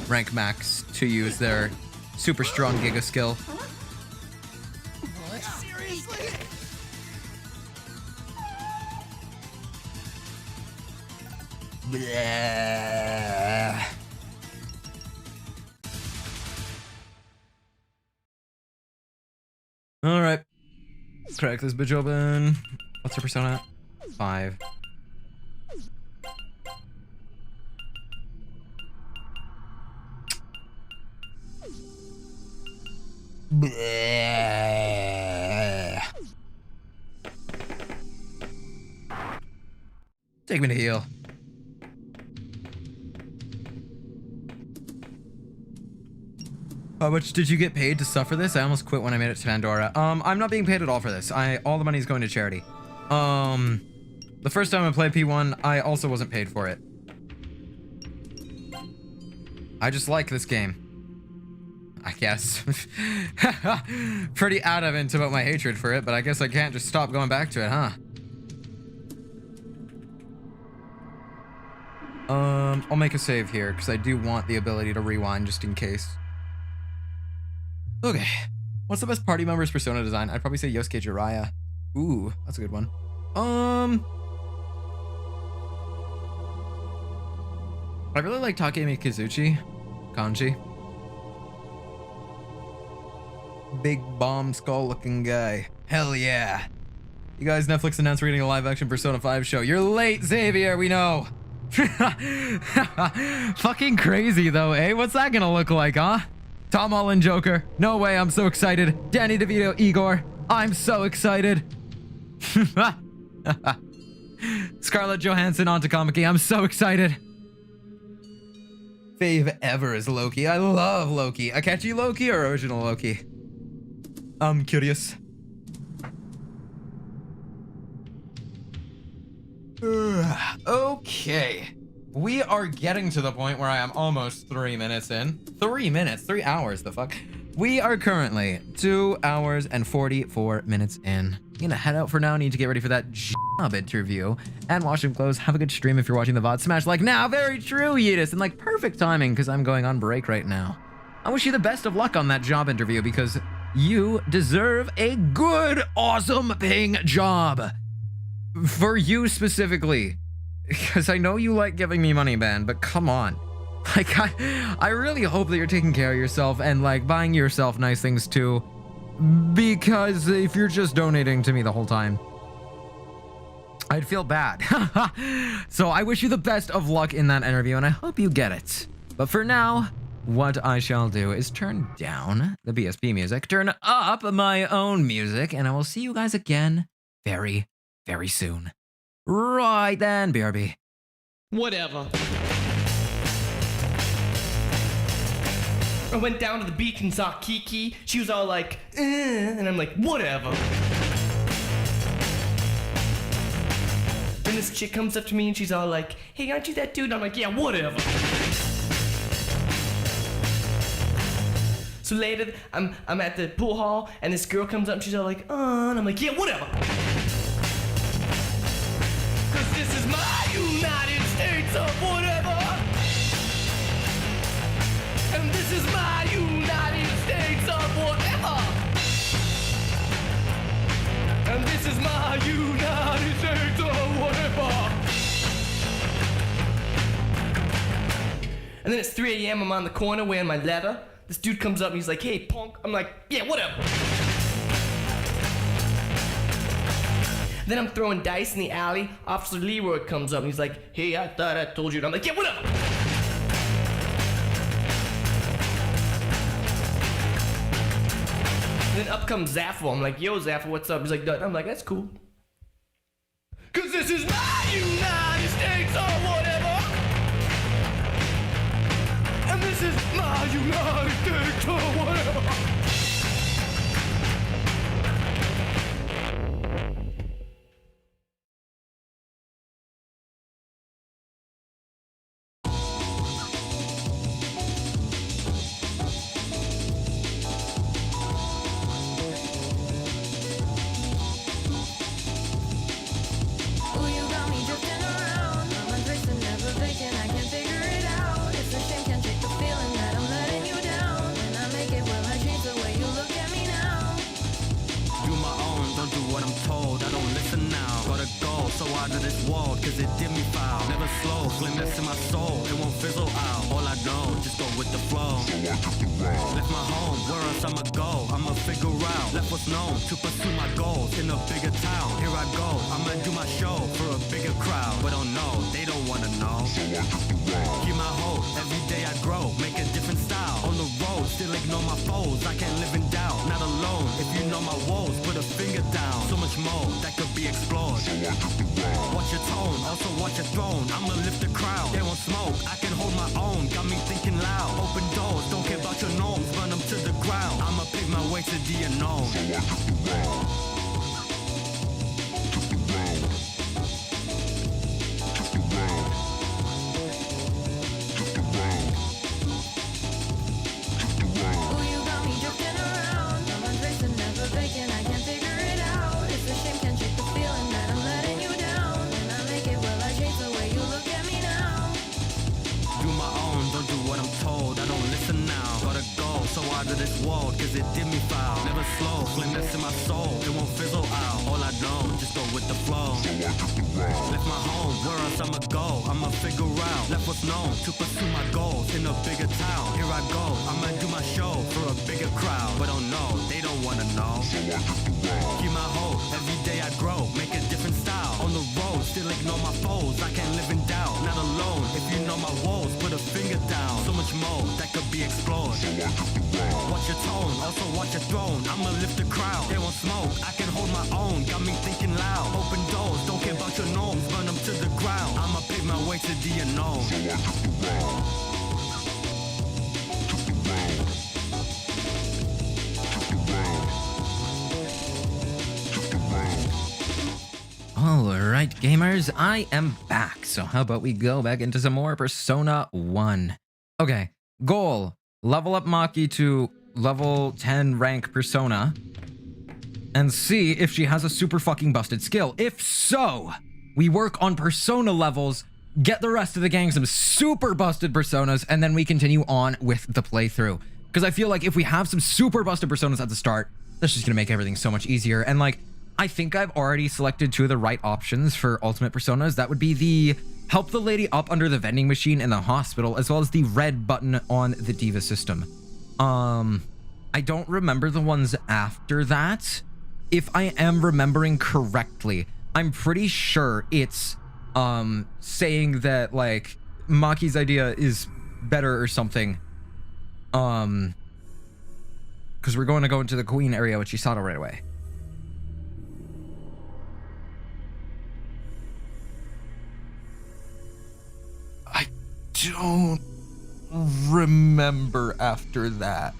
Rank max to use their super strong Giga skill. Seriously? Bleh. All right, let's crack this bitch open. What's her persona? 5. Bleh. Take me to heal. How much did you get paid to suffer this? I almost quit when I made it to Pandora. I'm not being paid at all for this. All the money is going to charity. The first time I played P1, I also wasn't paid for it. I just like this game. I guess. Pretty adamant about my hatred for it, but I guess I can't just stop going back to it, huh? I'll make a save here because I do want the ability to rewind just in case. Okay. What's the best party member's persona design? I'd probably say Yosuke Jiraiya. Ooh, that's a good one. I really like Takemi Kizuchi. Kanji. Big bomb skull looking guy. Hell yeah. You guys, Netflix announced we're getting a live action Persona 5 show. You're late, Xavier, we know. Fucking crazy though, eh? What's that gonna look like, huh? Tom Holland Joker. No way, I'm so excited. Danny DeVito Igor. I'm so excited. Scarlett Johansson on Takamaki. I'm so excited. Fave ever is Loki. I love Loki. Akechi Loki or original Loki? I'm curious. Okay. We are getting to the point where I am almost 3 minutes in. 3 minutes, 3 hours, the fuck? We are currently 2 hours and 44 minutes in. I'm gonna head out for now. Need to get ready for that job interview and wash some clothes. Have a good stream if you're watching the VOD. Smash like now. Very true, Yeetus. And like perfect timing because I'm going on break right now. I wish you the best of luck on that job interview because you deserve a good, awesome paying job. For you specifically. Because I know you like giving me money, man, but come on. Like, I really hope that you're taking care of yourself and, like, buying yourself nice things, too. Because if you're just donating to me the whole time, I'd feel bad. So I wish you the best of luck in that interview, and I hope you get it. But for now, what I shall do is turn down the BSP music, turn up my own music, and I will see you guys again very, very soon. Right then, BRB. Whatever. I went down to the beach and saw Kiki. She was all like, and I'm like, whatever. Then this chick comes up to me and she's all like, hey, aren't you that dude? And I'm like, yeah, whatever. So later, I'm at the pool hall and this girl comes up and she's all like, and I'm like, yeah, whatever. Cause this is my United States of whatever. And this is my United States of whatever. And this is my United States of whatever. And then it's 3 a.m. I'm on the corner wearing my leather. This dude comes up and he's like, hey, punk. I'm like, yeah, whatever. Then I'm throwing dice in the alley. Officer Leroy comes up and he's like, hey, I thought I told you. And I'm like, yeah, whatever. And then up comes Zaffo. I'm like, yo, Zaffo, what's up? He's like, Dutton. I'm like, that's cool. Cause this is my United States or whatever. And this is my United States or whatever. Ooh, you got me drifting around. My mind's racing, never vacant. I can't figure it out. It's a shame, can't shake the feeling that I'm letting you down. When I make it, will I change the way you look at me now? Do my own, don't do what I'm told. I don't listen now. Gotta go, so out of this world, cause it did me foul. Never slow, slimness in my soul, it won't fizzle out. All I know, just go with the flow. Left my home, where else I'ma go? I'ma figure out. Left what's known to pursue my goals in a bigger town. Here I go, I'ma do my show for a bigger crowd. But oh no, they don't wanna know. Keep my hope, every day I grow, make a different style. On the road, still ignore my foes, I can't live in doubt. Not alone, if you know my woes, put a finger down. So much more that could be explored. Watch your tone, also watch your throne. I'ma lift the crowd, they won't smoke, I can hold my own. Got me thinking loud, open doors, don't care about your norms. Burn them to the ground, I'ma pave my way to the unknown. Ooh, you wide of this world, cause it did me foul. Never slow, slimness in my soul, it won't fizzle out. All I know, just go with the flow. Left my home, where else I'ma go? I'ma figure out. Left what's known to pursue my goals in a bigger town. Here I go, I'ma do my show for a bigger crowd. But don't know, they don't wanna know. Keep my hope, every day I grow, make a different style. On the road, still ignore my foes, I can't live in doubt. Not alone, if you know my woes, put a finger down. So much more that could be explored. Watch your tone, also watch your throne. I'ma lift the crowd, they won't smoke, I can hold my own. Got me thinking loud, open doors, don't care about your norms. Burn them to the ground, I'ma pave my way to the unknown. Alright, gamers, I am back. So how about we go back into some more Persona 1. Okay, goal. Level up Maki to level 10 rank Persona. And see if she has a super fucking busted skill. If so, we work on Persona levels, get the rest of the gang some super busted Personas, and then we continue on with the playthrough. Because I feel like if we have some super busted Personas at the start, that's just gonna make everything so much easier. And like, I think I've already selected two of the right options for ultimate Personas. That would be the help the lady up under the vending machine in the hospital, as well as the red button on the Diva system. I don't remember the ones after that. If I am remembering correctly, I'm pretty sure it's saying that like Maki's idea is better or something. Because we're going to go into the Queen area with Chisato right away. I don't remember after that.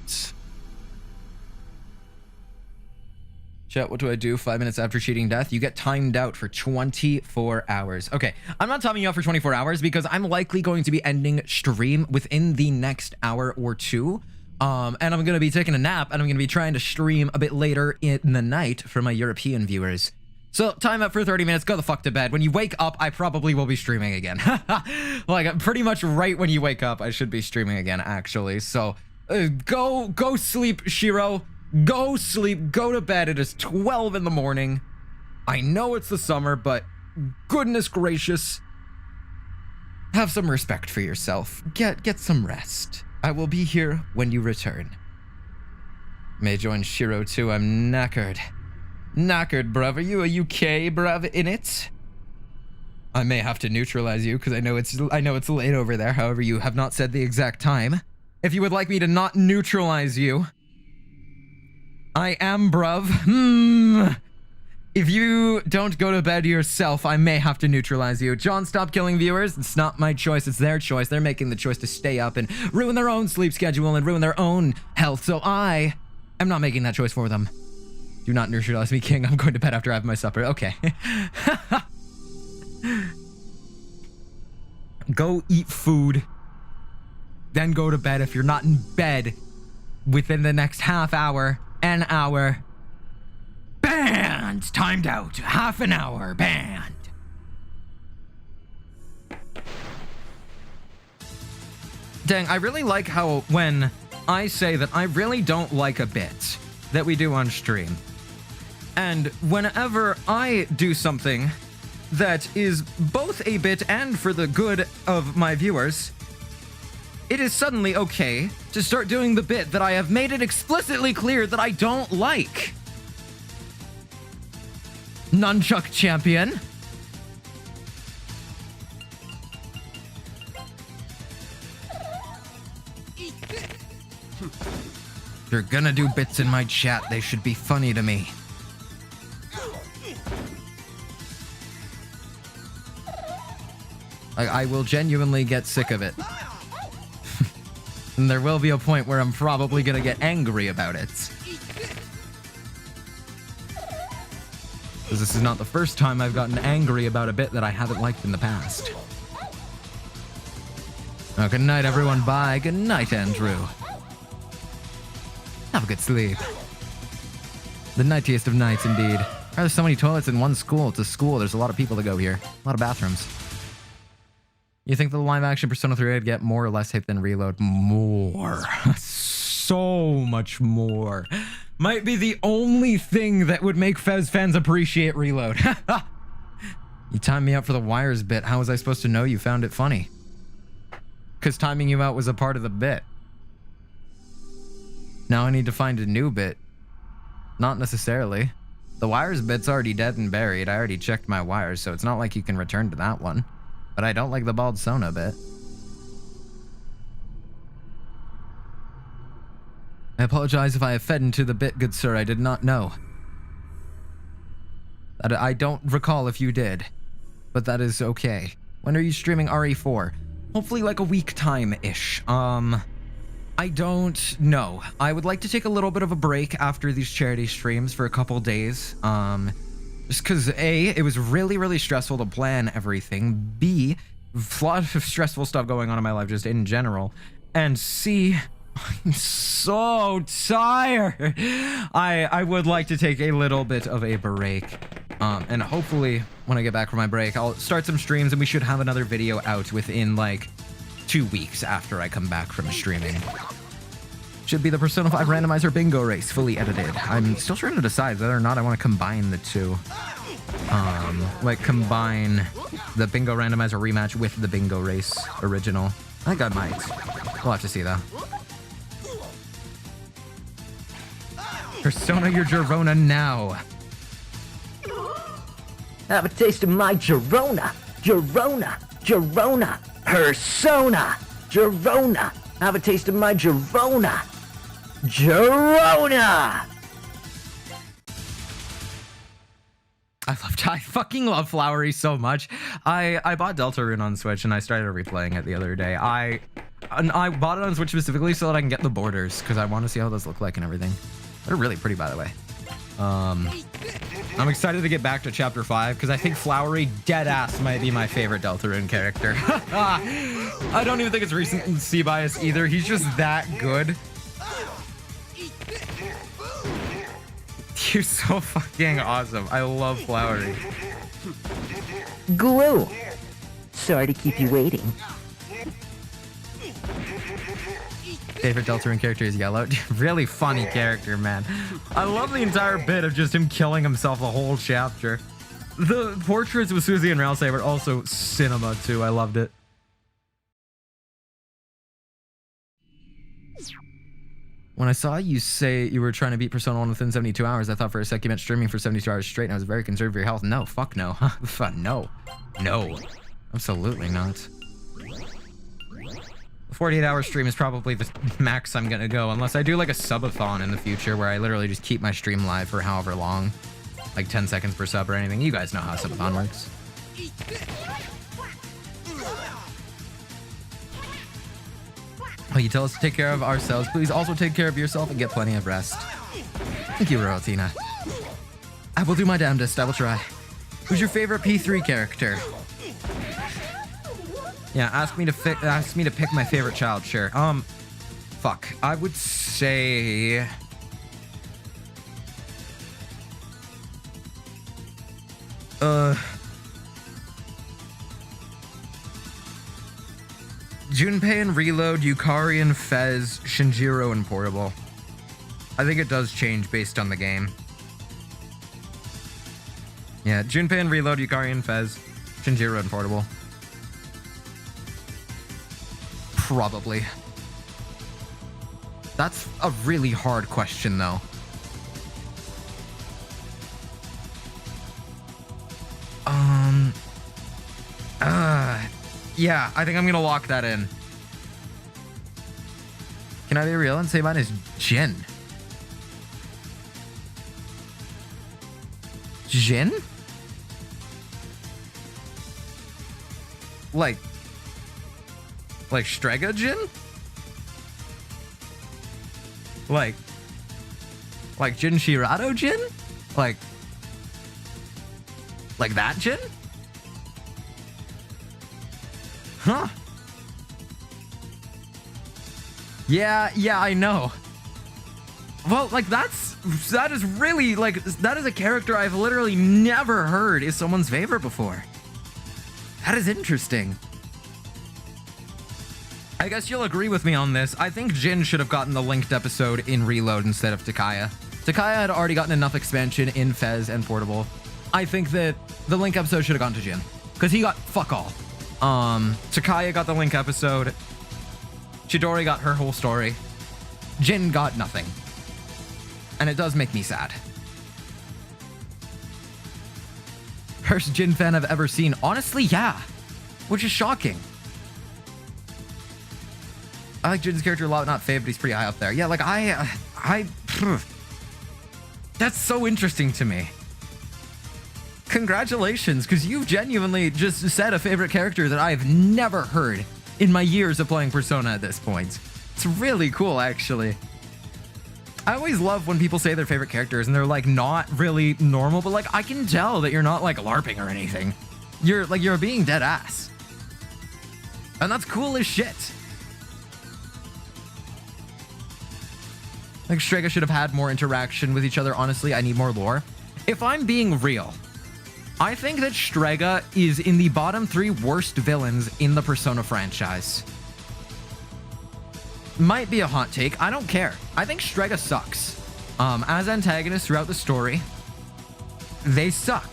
Chat, what do I do 5 minutes after cheating death? You get timed out for 24 hours. Okay, I'm not timing you out for 24 hours because I'm likely going to be ending stream within the next hour or two. And I'm going to be taking a nap, and I'm going to be trying to stream a bit later in the night for my European viewers. So, time out for 30 minutes, go the fuck to bed. When you wake up, I probably will be streaming again. Like, pretty much right when you wake up, I should be streaming again, actually. So, go sleep, Shiro. Go sleep, go to bed. It is 12 in the morning. I know it's the summer, but goodness gracious. Have some respect for yourself. Get some rest. I will be here when you return. May join Shiro too. I'm knackered. Knackered, bruv. Are you a UK, bruv, in it? I may have to neutralize you because I know it's late over there. However, you have not said the exact time. If you would like me to not neutralize you, I am, bruv. If you don't go to bed yourself, I may have to neutralize you. John, stop killing viewers. It's not my choice. It's their choice. They're making the choice to stay up and ruin their own sleep schedule and ruin their own health. So I am not making that choice for them. Do not neutralize me, King. I'm going to bed after I have my supper. Okay. Go eat food. Then go to bed if you're not in bed within the next half hour. An hour. Banned! Timed out. Half an hour. Banned. Dang, I really like how when I say that I really don't like a bit that we do on stream, and whenever I do something that is both a bit and for the good of my viewers, it is suddenly okay to start doing the bit that I have made it explicitly clear that I don't like. Nunchuck champion. If you're gonna do bits in my chat, they should be funny to me. I will genuinely get sick of it. And there will be a point where I'm probably gonna get angry about it. Because this is not the first time I've gotten angry about a bit that I haven't liked in the past. Oh, good night, everyone. Bye. Good night, Andrew. Have a good sleep. The nightiest of nights, indeed. There's so many toilets in one school. It's a school. There's a lot of people to go here. A lot of bathrooms. You think the live action Persona 3 would get more or less hype than Reload? More. so much more. Might be the only thing that would make Fez fans appreciate Reload. You timed me out for the wires bit. How was I supposed to know you found it funny? Because timing you out was a part of the bit. Now I need to find a new bit. Not necessarily. The wires bit's already dead and buried. I already checked my wires, so it's not like you can return to that one. But I don't like the bald Sona bit. I apologize if I have fed into the bit, good sir. I did not know. I don't recall if you did, but that is okay. When are you streaming RE4? Hopefully like a week time-ish. I don't know. I would like to take a little bit of a break after these charity streams for a couple days. Just because A, it was really, really stressful to plan everything. B, a lot of stressful stuff going on in my life just in general. And C, I'm so tired. I would like to take a little bit of a break. And hopefully when I get back from my break, I'll start some streams and we should have another video out within like 2 weeks after I come back from streaming. Should be the Persona 5 randomizer bingo race, fully edited. I'm still trying to decide whether or not I want to combine the two. Like combine the bingo randomizer rematch with the bingo race original. I think I might. We'll have to see though. Persona your Girona now. Have a taste of my Girona. Girona. Girona. Persona. Girona. Have a taste of my Girona. Girona. I fucking love Flowery so much. I bought Deltarune on Switch and I started replaying it the other day. I bought it on Switch specifically so that I can get the borders because I want to see how those look like and everything. They're really pretty, by the way. I'm excited to get back to Chapter 5 because I think Flowery deadass might be my favorite Deltarune character. I don't even think it's recency bias either. He's just that good. You're so fucking awesome. I love Flowery. Glue. Sorry to keep you waiting. Favorite Deltarune character is Yellow. Really funny character, man. I love the entire bit of just him killing himself the whole chapter. The portraits with Susie and Ralsei were also cinema too. I loved it. When I saw you say you were trying to beat Persona 1 within 72 hours, I thought for a sec you meant streaming for 72 hours straight, and I was very concerned for your health. No, fuck no. No. No. Absolutely not. 48-hour stream is probably the max I'm gonna go, unless I do like a subathon in the future where I literally just keep my stream live for however long. Like 10 seconds per sub or anything. You guys know how subathon works. Oh, you tell us to take care of ourselves. Please also take care of yourself and get plenty of rest. Thank you, Royaltina. I will do my damnedest. I will try. Who's your favorite P3 character? Yeah, ask me to pick my favorite child. Sure. Fuck. I would say. Junpei and Reload, Yukari and Fez, Shinjiro and Portable. I think it does change based on the game. Yeah, Junpei and Reload, Yukari and Fez, Shinjiro and Portable. Probably. That's a really hard question, though. Yeah, I think I'm gonna lock that in. Can I be real and say mine is Jin? Jin? Like Strega Jin? Like Jin Shirado Jin? Like that Jin? Huh? Yeah, I know. Well, like that is really like that is a character I've literally never heard is someone's favorite before. That is interesting. I guess you'll agree with me on this. I think Jin should have gotten the linked episode in Reload instead of Takaya. Takaya had already gotten enough expansion in Fez and Portable. I think that the link episode should have gone to Jin, because he got fuck all. Takaya got the link episode. Chidori got her whole story. Jin got nothing. And it does make me sad. First Jin fan I've ever seen. Honestly, yeah. Which is shocking. I like Jin's character a lot, not Faye, but he's pretty high up there. Yeah, like that's so interesting to me. Congratulations, because you've genuinely just said a favorite character that I've never heard in my years of playing Persona at this point. It's really cool, actually. I always love when people say their favorite characters and they're like not really normal, but like I can tell that you're not like LARPing or anything. You're being dead ass. And that's cool as shit. Like Strega should have had more interaction with each other. Honestly, I need more lore. If I'm being real, I think that Strega is in the bottom 3 worst villains in the Persona franchise. Might be a hot take. I don't care. I think Strega sucks. As antagonists throughout the story, they suck.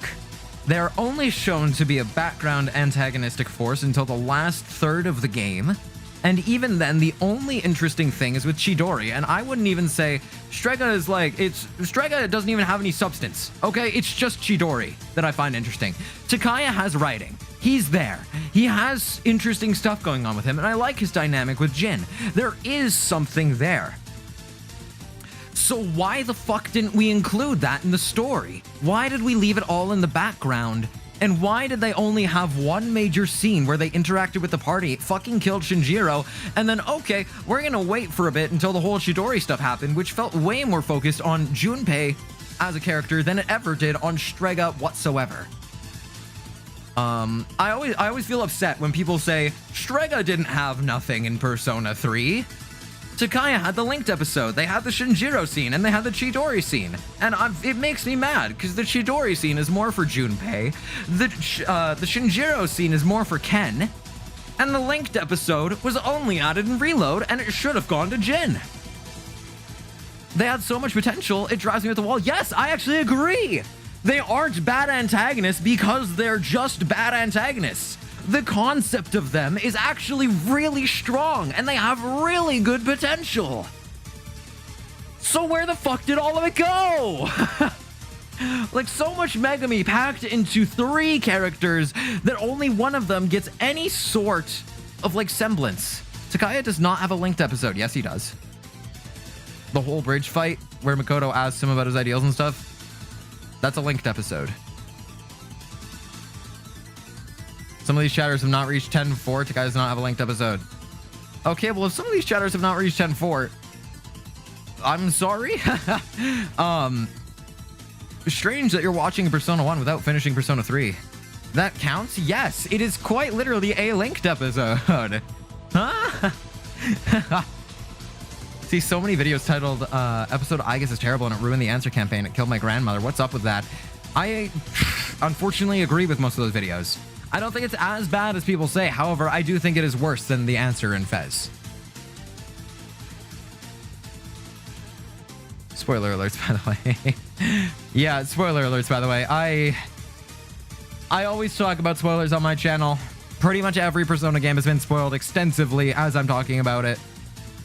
They're only shown to be a background antagonistic force until the last third of the game. And even then, the only interesting thing is with Chidori, and I wouldn't even say Strega is like, Strega doesn't even have any substance, okay? It's just Chidori that I find interesting. Takaya has writing. He's there. He has interesting stuff going on with him, and I like his dynamic with Jin. There is something there. So why the fuck didn't we include that in the story? Why did we leave it all in the background? And why did they only have one major scene where they interacted with the party, fucking killed Shinjiro, and then, okay, we're gonna wait for a bit until the whole Chidori stuff happened, which felt way more focused on Junpei as a character than it ever did on Strega whatsoever. I always feel upset when people say, Strega didn't have nothing in Persona 3. Takaya had the linked episode, they had the Shinjiro scene, and they had the Chidori scene. And it makes me mad, because the Chidori scene is more for Junpei, the Shinjiro scene is more for Ken, and the linked episode was only added in Reload, and it should have gone to Jin. They had so much potential, it drives me at the wall. Yes, I actually agree! They aren't bad antagonists because they're just bad antagonists. The concept of them is actually really strong, and they have really good potential. So where the fuck did all of it go? Like, so much Megami packed into 3 characters that only one of them gets any sort of, like, semblance. Takaya does not have a linked episode. Yes, he does. The whole bridge fight where Makoto asks him about his ideals and stuff, that's a linked episode. Some of these chatters have not reached 10.4. Takaya does not have a linked episode. Okay, well, if some of these chatters have not reached 10.4, I'm sorry. Strange that you're watching Persona 1 without finishing Persona 3. That counts? Yes, it is quite literally a linked episode. Huh? See so many videos titled episode I guess is terrible and it ruined the answer campaign. It killed my grandmother. What's up with that? I unfortunately agree with most of those videos. I don't think it's as bad as people say. However, I do think it is worse than the answer in Fez. Spoiler alerts, by the way. Yeah, spoiler alerts, by the way. I always talk about spoilers on my channel. Pretty much every Persona game has been spoiled extensively as I'm talking about it.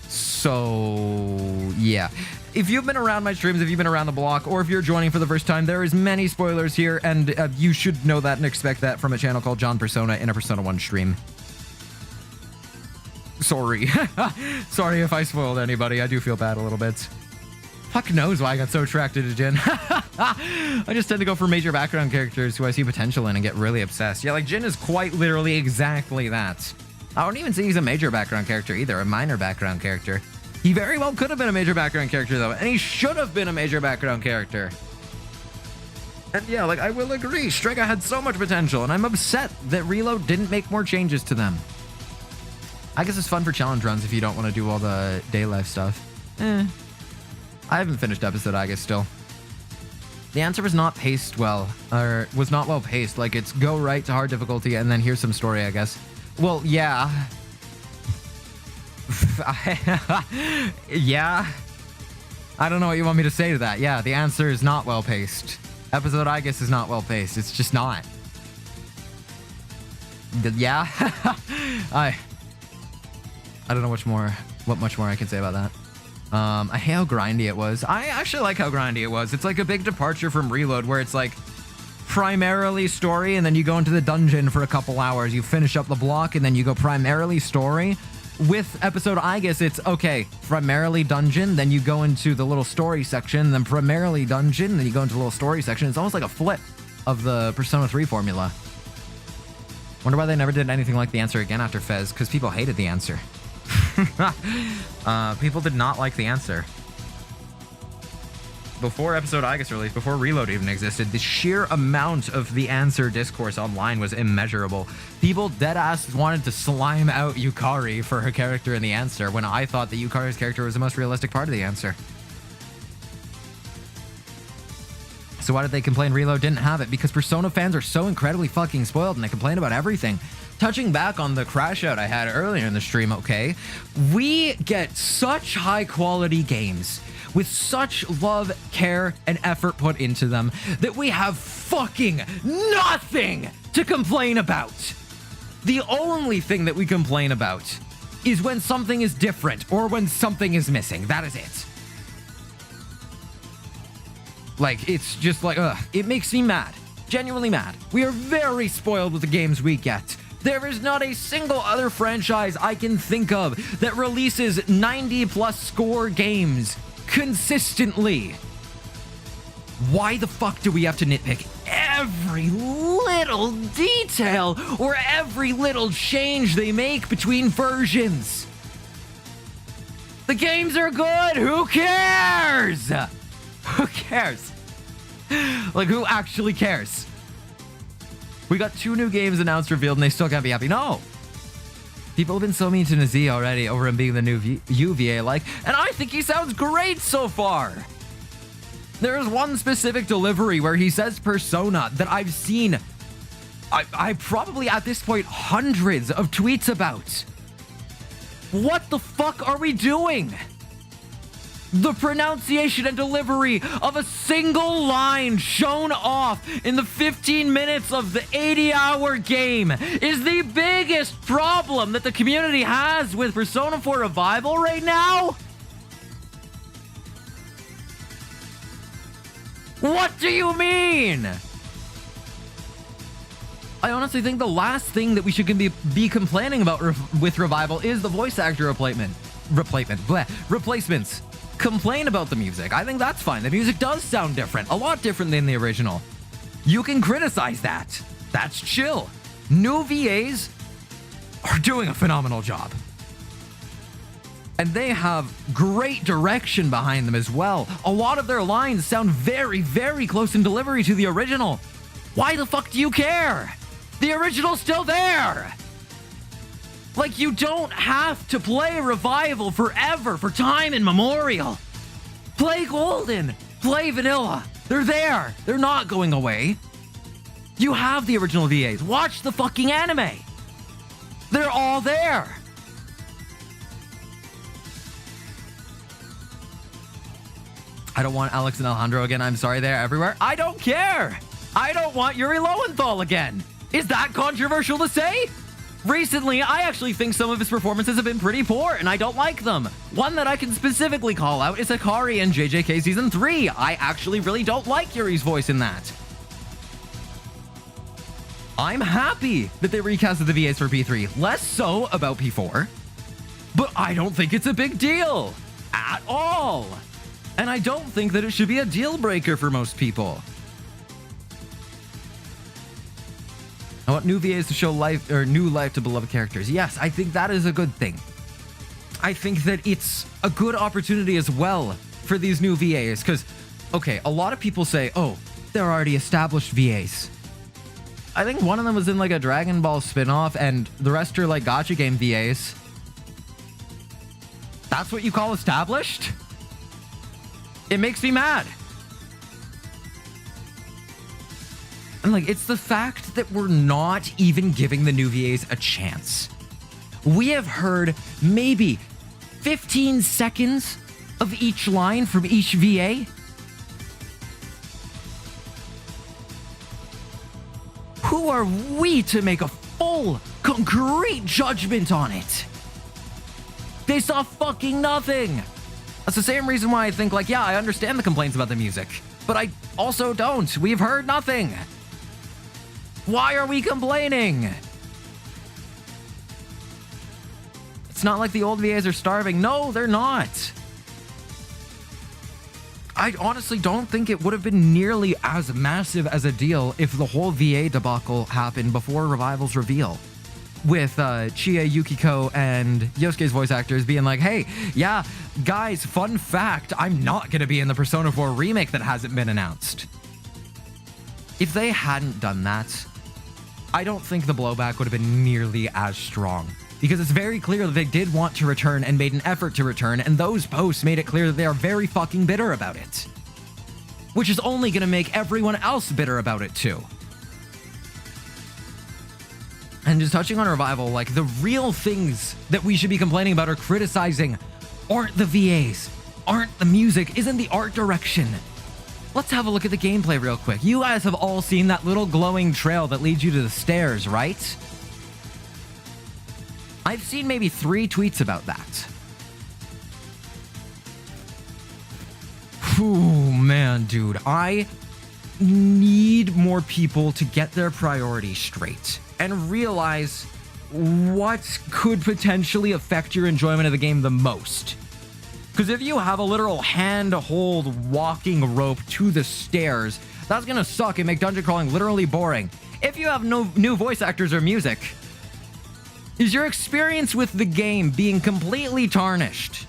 So, yeah. If you've been around my streams, if you've been around the block, or if you're joining for the first time, there is many spoilers here, and you should know that and expect that from a channel called John Persona in a Persona 1 stream. Sorry. Sorry if I spoiled anybody. I do feel bad a little bit. Fuck knows why I got so attracted to Jin. I just tend to go for major background characters who I see potential in and get really obsessed. Yeah, like Jin is quite literally exactly that. I don't even think he's a major background character either, a minor background character. He very well could have been a major background character, though, and he should have been a major background character. And yeah, like, I will agree, Strega had so much potential, and I'm upset that Reload didn't make more changes to them. I guess it's fun for challenge runs if you don't want to do all the day life stuff. I haven't finished episode, I guess, still. The answer was not paced well, or was not well paced. Like, it's go right to hard difficulty, and then here's some story, I guess. Well, yeah. Yeah. I don't know what you want me to say to that. Yeah, the answer is not well paced. Episode, I guess, is not well paced. It's just not. Yeah. I don't know what much more I can say about that. I hate how grindy it was. I actually like how grindy it was. It's like a big departure from Reload, where it's like primarily story, and then you go into the dungeon for a couple hours. You finish up the block, and then you go primarily story. With episode, I guess it's okay, primarily dungeon, then you go into the little story section, then primarily dungeon, then you go into the little story section. It's almost like a flip of the Persona 3 formula. Wonder why they never did anything like the answer again after Fez, because people hated the answer. People did not like the answer. Before episode I guess released, before Reload even existed, the sheer amount of the answer discourse online was immeasurable. People deadass wanted to slime out Yukari for her character in the answer, when I thought that Yukari's character was the most realistic part of the answer. So why did they complain Reload didn't have it? Because Persona fans are so incredibly fucking spoiled and they complain about everything. Touching back on the crash out I had earlier in the stream, okay? We get such high quality games with such love, care, and effort put into them that we have fucking nothing to complain about. The only thing that we complain about is when something is different or when something is missing. That is it. Like, it's just like, ugh, it makes me mad. Genuinely mad. We are very spoiled with the games we get. There is not a single other franchise I can think of that releases 90+ score games consistently. Why the fuck do we have to nitpick every little detail or every little change they make between versions? The games are good. Who cares? Who cares? Like, who actually cares? We got 2 new games announced, revealed, and they still can't be happy. No. People have been so mean to Nazi already over him being the new UVA, like, and I think he sounds great so far. There's one specific delivery where he says Persona that I've seen, I probably at this point, hundreds of tweets about. What the fuck are we doing? The pronunciation and delivery of a single line shown off in the 15 minutes of the 80-hour game is the biggest problem that the community has with Persona 4 Revival right now? What do you mean? I honestly think the last thing that we should be complaining about with Revival is the voice actor replacements. Complain about the music. I think that's fine. The music does sound different, a lot different than the original. You can criticize that. That's chill. New VAs are doing a phenomenal job. And they have great direction behind them as well. A lot of their lines sound very, very close in delivery to the original. Why the fuck do you care? The original's still there. Like, you don't have to play Revival forever, for time immemorial. Play Golden. Play Vanilla. They're there. They're not going away. You have the original VAs. Watch the fucking anime. They're all there. I don't want Alex and Alejandro again. I'm sorry, they're everywhere. I don't care. I don't want Yuri Lowenthal again. Is that controversial to say? Recently, I actually think some of his performances have been pretty poor, and I don't like them. One that I can specifically call out is Hikari in JJK Season 3. I actually really don't like Yuri's voice in that. I'm happy that they recasted the VAs for P3, less so about P4, but I don't think it's a big deal at all. And I don't think that it should be a deal breaker for most people. I want new VAs to show life or new life to beloved characters. Yes, I think that is a good thing. I think that it's a good opportunity as well for these new VAs because, okay, a lot of people say, oh, they're already established VAs. I think one of them was in like a Dragon Ball spin-off and the rest are like gacha game VAs. That's what you call established? It makes me mad. And like, it's the fact that we're not even giving the new VAs a chance. We have heard maybe 15 seconds of each line from each VA? Who are we to make a full, concrete judgment on it? They saw fucking nothing. That's the same reason why I think, like, yeah, I understand the complaints about the music, but I also don't. We've heard nothing. Why are we complaining? It's not like the old VAs are starving. No, they're not. I honestly don't think it would have been nearly as massive as a deal if the whole VA debacle happened before Revival's reveal. With Chie, Yukiko, and Yosuke's voice actors being like, hey, yeah, guys, fun fact, I'm not going to be in the Persona 4 remake that hasn't been announced. If they hadn't done that, I don't think the blowback would have been nearly as strong. Because it's very clear that they did want to return and made an effort to return, and those posts made it clear that they are very fucking bitter about it. Which is only going to make everyone else bitter about it too. And just touching on Revival, like, the real things that we should be complaining about or criticizing aren't the VAs, aren't the music, isn't the art direction. Let's have a look at the gameplay real quick. You guys have all seen that little glowing trail that leads you to the stairs, right? I've seen maybe 3 tweets about that. Ooh, man, dude. I need more people to get their priorities straight and realize what could potentially affect your enjoyment of the game the most. Because if you have a literal hand-hold walking rope to the stairs, that's gonna suck and make dungeon crawling literally boring. If you have no new voice actors or music, is your experience with the game being completely tarnished?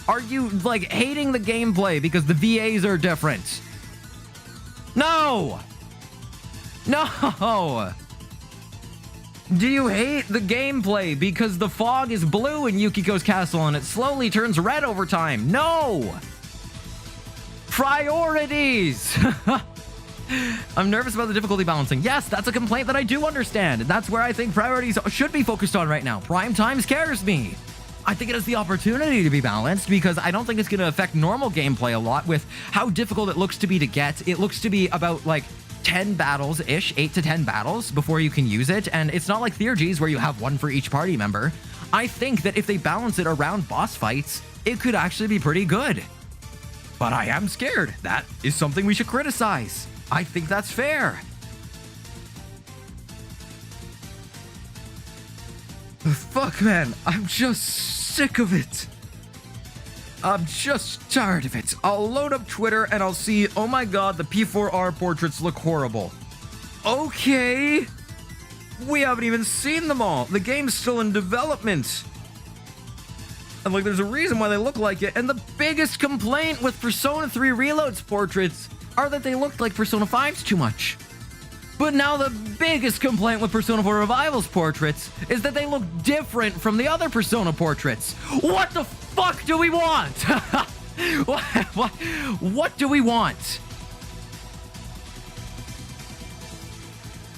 Are you, like, hating the gameplay because the VAs are different? No! No! Do you hate the gameplay because the fog is blue in Yukiko's castle and it slowly turns red over time? No! Priorities! I'm nervous about the difficulty balancing. Yes, that's a complaint that I do understand. That's where I think priorities should be focused on right now. Prime time scares me. I think it has the opportunity to be balanced because I don't think it's going to affect normal gameplay a lot with how difficult it looks to be to get. It looks to be about like 10 battles-ish, 8 to 10 battles before you can use it. And it's not like Theurgy's where you have one for each party member. I think that if they balance it around boss fights, it could actually be pretty good. But I am scared. That is something we should criticize. I think that's fair. Fuck, man. I'm just sick of it. I'm just tired of it. I'll load up Twitter and I'll see, oh my god, the P4R portraits look horrible. Okay. We haven't even seen them all. The game's still in development. And like, there's a reason why they look like it. And the biggest complaint with Persona 3 Reload's portraits are that they looked like Persona 5's too much. But now the biggest complaint with Persona 4 Revival's portraits is that they look different from the other Persona portraits. What the fuck do we want? What do we want?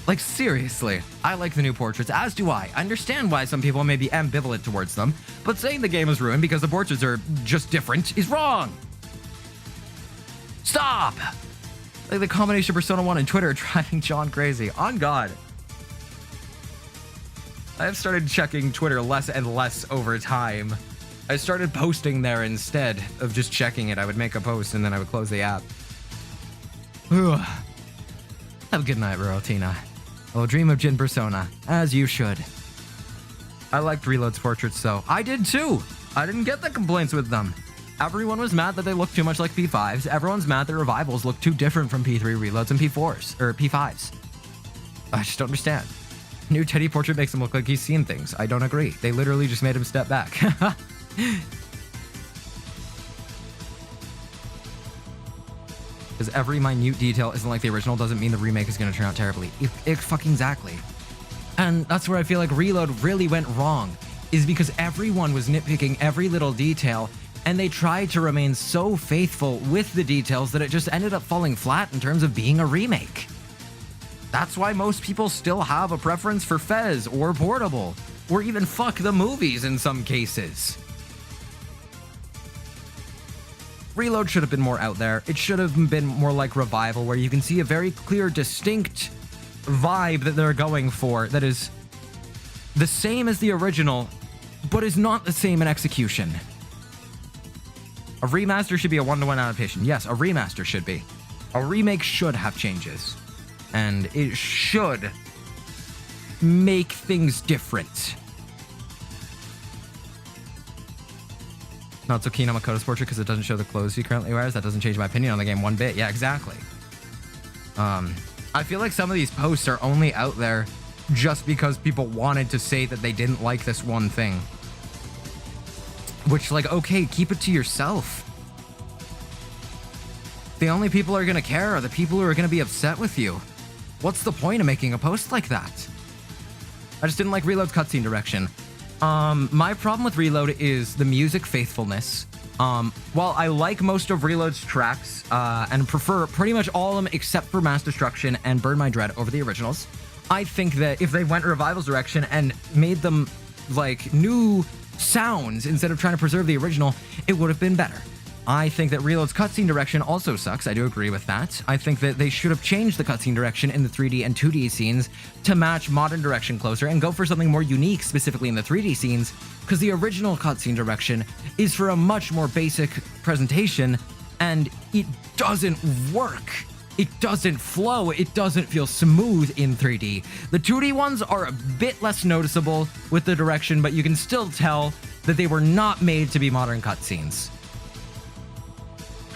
Like, seriously, I like the new portraits, as do I. I understand why some people may be ambivalent towards them, but saying the game is ruined because the portraits are just different is wrong. Stop! Like, the combination of Persona 1 and Twitter are driving John crazy. On God. I've started checking Twitter less and less over time. I started posting there instead of just checking it. I would make a post and then I would close the app. Have a good night, Rotina. I will dream of Jin Persona, as you should. I liked Reload's portraits, though. I did too. I didn't get the complaints with them. Everyone was mad that they looked too much like P5s. Everyone's mad that Revivals look too different from P3 Reloads and P4s, or P5s. I just don't understand. New Teddy portrait makes him look like he's seen things. I don't agree. They literally just made him step back. Because every minute detail isn't like the original doesn't mean the remake is going to turn out terribly. It fucking exactly. And that's where I feel like Reload really went wrong, is because everyone was nitpicking every little detail, and they tried to remain so faithful with the details that it just ended up falling flat in terms of being a remake. That's why most people still have a preference for Fez or Portable, or even fuck the movies in some cases. Reload should have been more out there. It should have been more like Revival, where you can see a very clear, distinct vibe that they're going for that is the same as the original, but is not the same in execution. A remaster should be a one-to-one adaptation. Yes, a remaster should be. A remake should have changes. And it should make things different. Not so keen on Makoto's portrait because it doesn't show the clothes he currently wears. That doesn't change my opinion on the game one bit. Yeah, exactly. I feel like some of these posts are only out there just because people wanted to say that they didn't like this one thing. Which, like, okay, keep it to yourself. The only people who are gonna care are the people who are gonna be upset with you. What's the point of making a post like that? I just didn't like Reload's cutscene direction. My problem with Reload is the music faithfulness. While I like most of Reload's tracks, and prefer pretty much all of them except for Mass Destruction and Burn My Dread over the originals, I think that if they went Revival's direction and made them, like, new sounds instead of trying to preserve the original, it would have been better. I think that Reload's cutscene direction also sucks. I do agree with that. I think that they should have changed the cutscene direction in the 3D and 2D scenes to match modern direction closer and go for something more unique, specifically in the 3D scenes, because the original cutscene direction is for a much more basic presentation, and it doesn't work. It doesn't flow. It doesn't feel smooth in 3D. The 2D ones are a bit less noticeable with the direction, but you can still tell that they were not made to be modern cutscenes.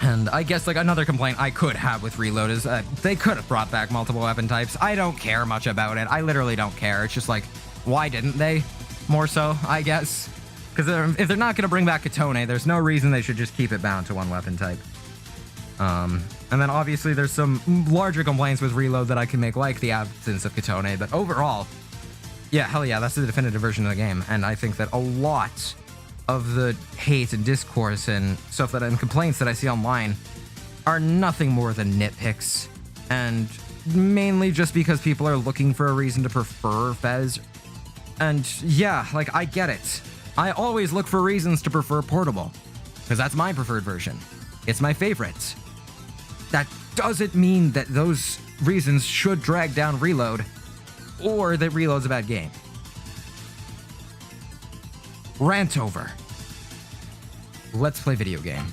And I guess, like, another complaint I could have with Reload is they could have brought back multiple weapon types. I don't care much about it. I literally don't care. It's just like, why didn't they? More so, I guess. Because if they're not going to bring back Katone, there's no reason they should just keep it bound to one weapon type. And then obviously there's some larger complaints with Reload that I can make, like the absence of Katone. But overall, yeah, hell yeah, that's the definitive version of the game. And I think that a lot of the hate and discourse and stuff and complaints that I see online are nothing more than nitpicks, and mainly just because people are looking for a reason to prefer Fez. And yeah, like, I get it. I always look for reasons to prefer Portable, because that's my preferred version. It's my favorite. That doesn't mean that those reasons should drag down Reload, or that Reload's a bad game. Rant over. Let's play video game.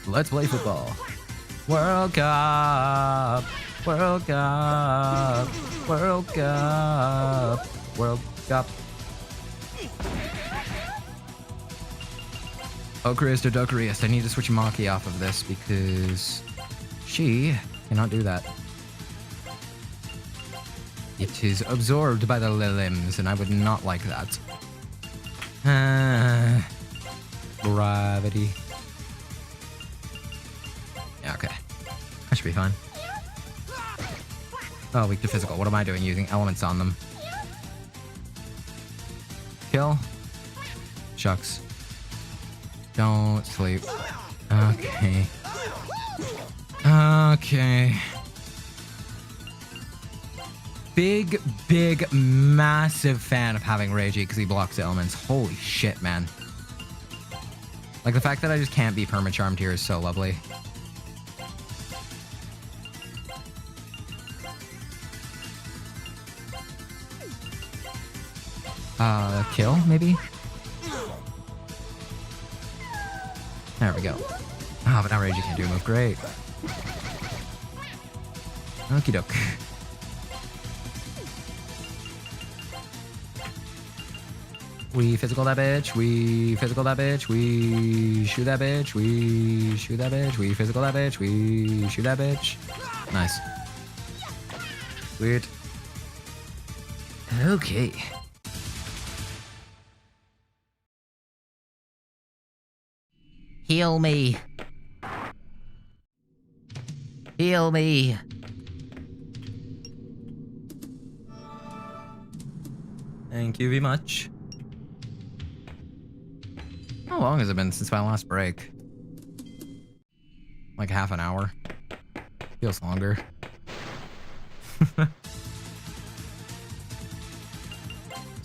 Let's play football. World Cup. World Cup. World Cup. World Cup. Ocarist or Dokariest, I need to switch Maki off of this because she cannot do that. It is absorbed by the limbs, and I would not like that. Gravity. Yeah, okay. That should be fine. Oh, weak to physical. What am I doing? Using elements on them. Kill. Shucks. Don't sleep. Okay. Okay. Big, massive fan of having Reiji because he blocks elements. Holy shit, man. Like, the fact that I just can't be perma-charmed here is so lovely. Kill, maybe? There we go. Ah, but now Reiji can't do a move. Great. Okie doke. We physical that bitch, we physical that bitch, we shoot that bitch, we shoot that bitch, we physical that bitch, we shoot that bitch. Nice. Weird. Okay. Heal me. Heal me. Thank you very much. How long has it been since my last break? Like half an hour. Feels longer.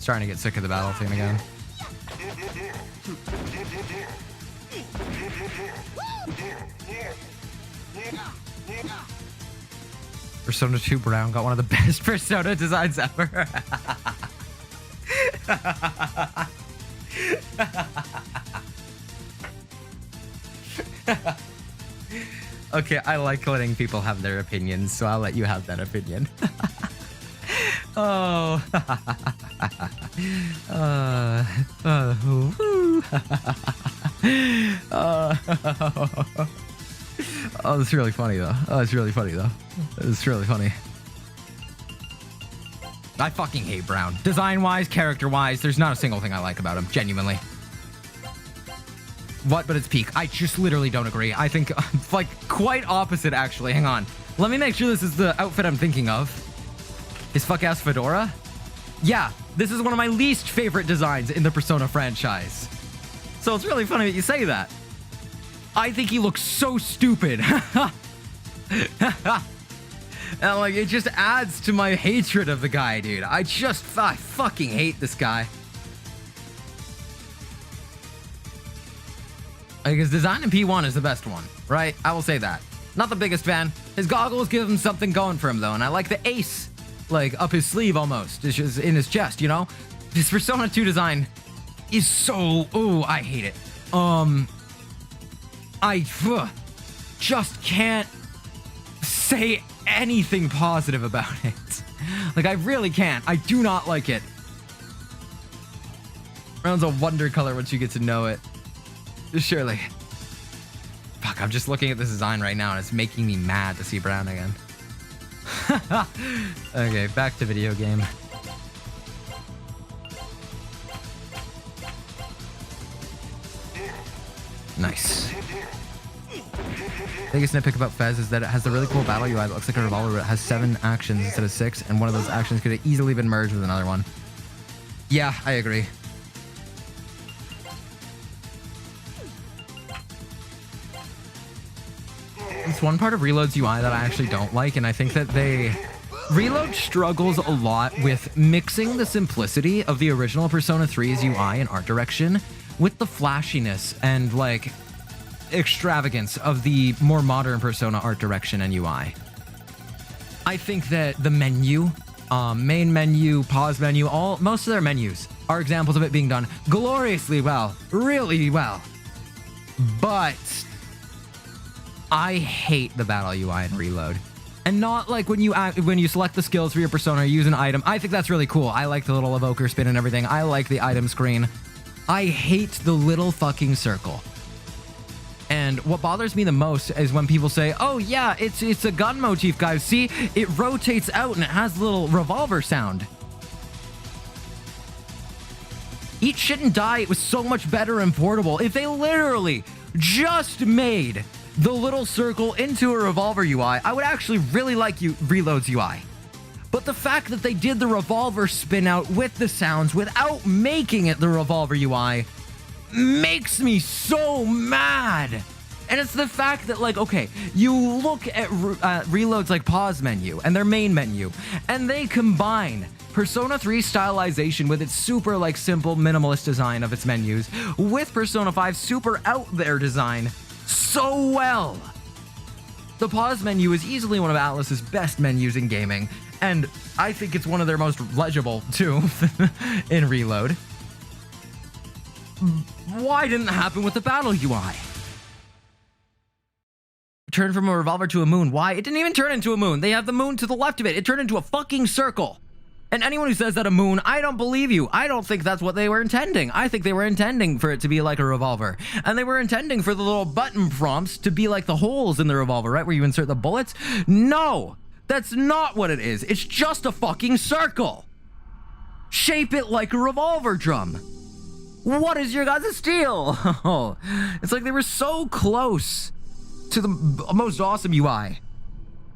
Starting to get sick of the battle theme again. Persona 2 Brown got one of the best Persona designs ever. Okay, I like letting people have their opinions, so I'll let you have that opinion. Oh. Oh, that's really funny though. Oh, it's really funny though. It's really funny. I fucking hate Brown. Design-wise, character-wise, there's not a single thing I like about him, genuinely. What but it's peak? I just literally don't agree. I think, like, quite opposite, actually. Hang on. Let me make sure this is the outfit I'm thinking of. His fuck-ass fedora? Yeah, this is one of my least favorite designs in the Persona franchise. So it's really funny that you say that. I think he looks so stupid. And, like, it just adds to my hatred of the guy, dude. I fucking hate this guy. Like, his design in P1 is the best one, right? I will say that. Not the biggest fan. His goggles give him something going for him, though, and I like the ace, like, up his sleeve almost. It's just in his chest, you know? His Persona 2 design is so... Ooh, I hate it. I just can't say anything positive about it. Like, I really can't. I do not like it. Brown's a wonder color once you get to know it. Surely. Fuck, I'm just looking at this design right now and it's making me mad to see Brown again. Okay, back to video game. Nice. Biggest nitpick about Fez is that it has the really cool battle UI that looks like a revolver, but it has 7 actions instead of 6, and one of those actions could have easily been merged with another one. Yeah, I agree. It's one part of Reload's UI that I actually don't like, and I think that Reload struggles a lot with mixing the simplicity of the original Persona 3's UI and art direction with the flashiness and, like, extravagance of the more modern Persona art direction and UI. I think that the menu, main menu, pause menu, most of their menus are examples of it being done gloriously well, really well. But I hate the battle UI in Reload. And not like when you select the skills for your persona or use an item. I think that's really cool. I like the little evoker spin and everything. I like the item screen. I hate the little fucking circle. And what bothers me the most is when people say, oh yeah, it's a gun motif, guys. See, it rotates out and it has a little revolver sound. Eat shit and die. It was so much better and portable. If they literally just made the little circle into a revolver UI, I would actually really like Reload's UI. But the fact that they did the revolver spin out with the sounds without making it the revolver UI makes me so mad. And it's the fact that, like, okay, you look at Reload's, like, pause menu and their main menu, and they combine Persona 3 stylization with its super, like, simple minimalist design of its menus with Persona 5 super out there design so well. The pause menu is easily one of Atlus's best menus in gaming, and I think it's one of their most legible too in Reload. Why didn't it happen with the battle UI? Turn from a revolver to a moon. Why? It didn't even turn into a moon. They have the moon to the left of it. It turned into a fucking circle. And anyone who says that a moon, I don't believe you. I don't think that's what they were intending. I think they were intending for it to be like a revolver. And they were intending for the little button prompts to be like the holes in the revolver, right? Where you insert the bullets. No, that's not what it is. It's just a fucking circle. Shape it like a revolver drum. What is your guys' steal? It's like they were so close to the most awesome UI.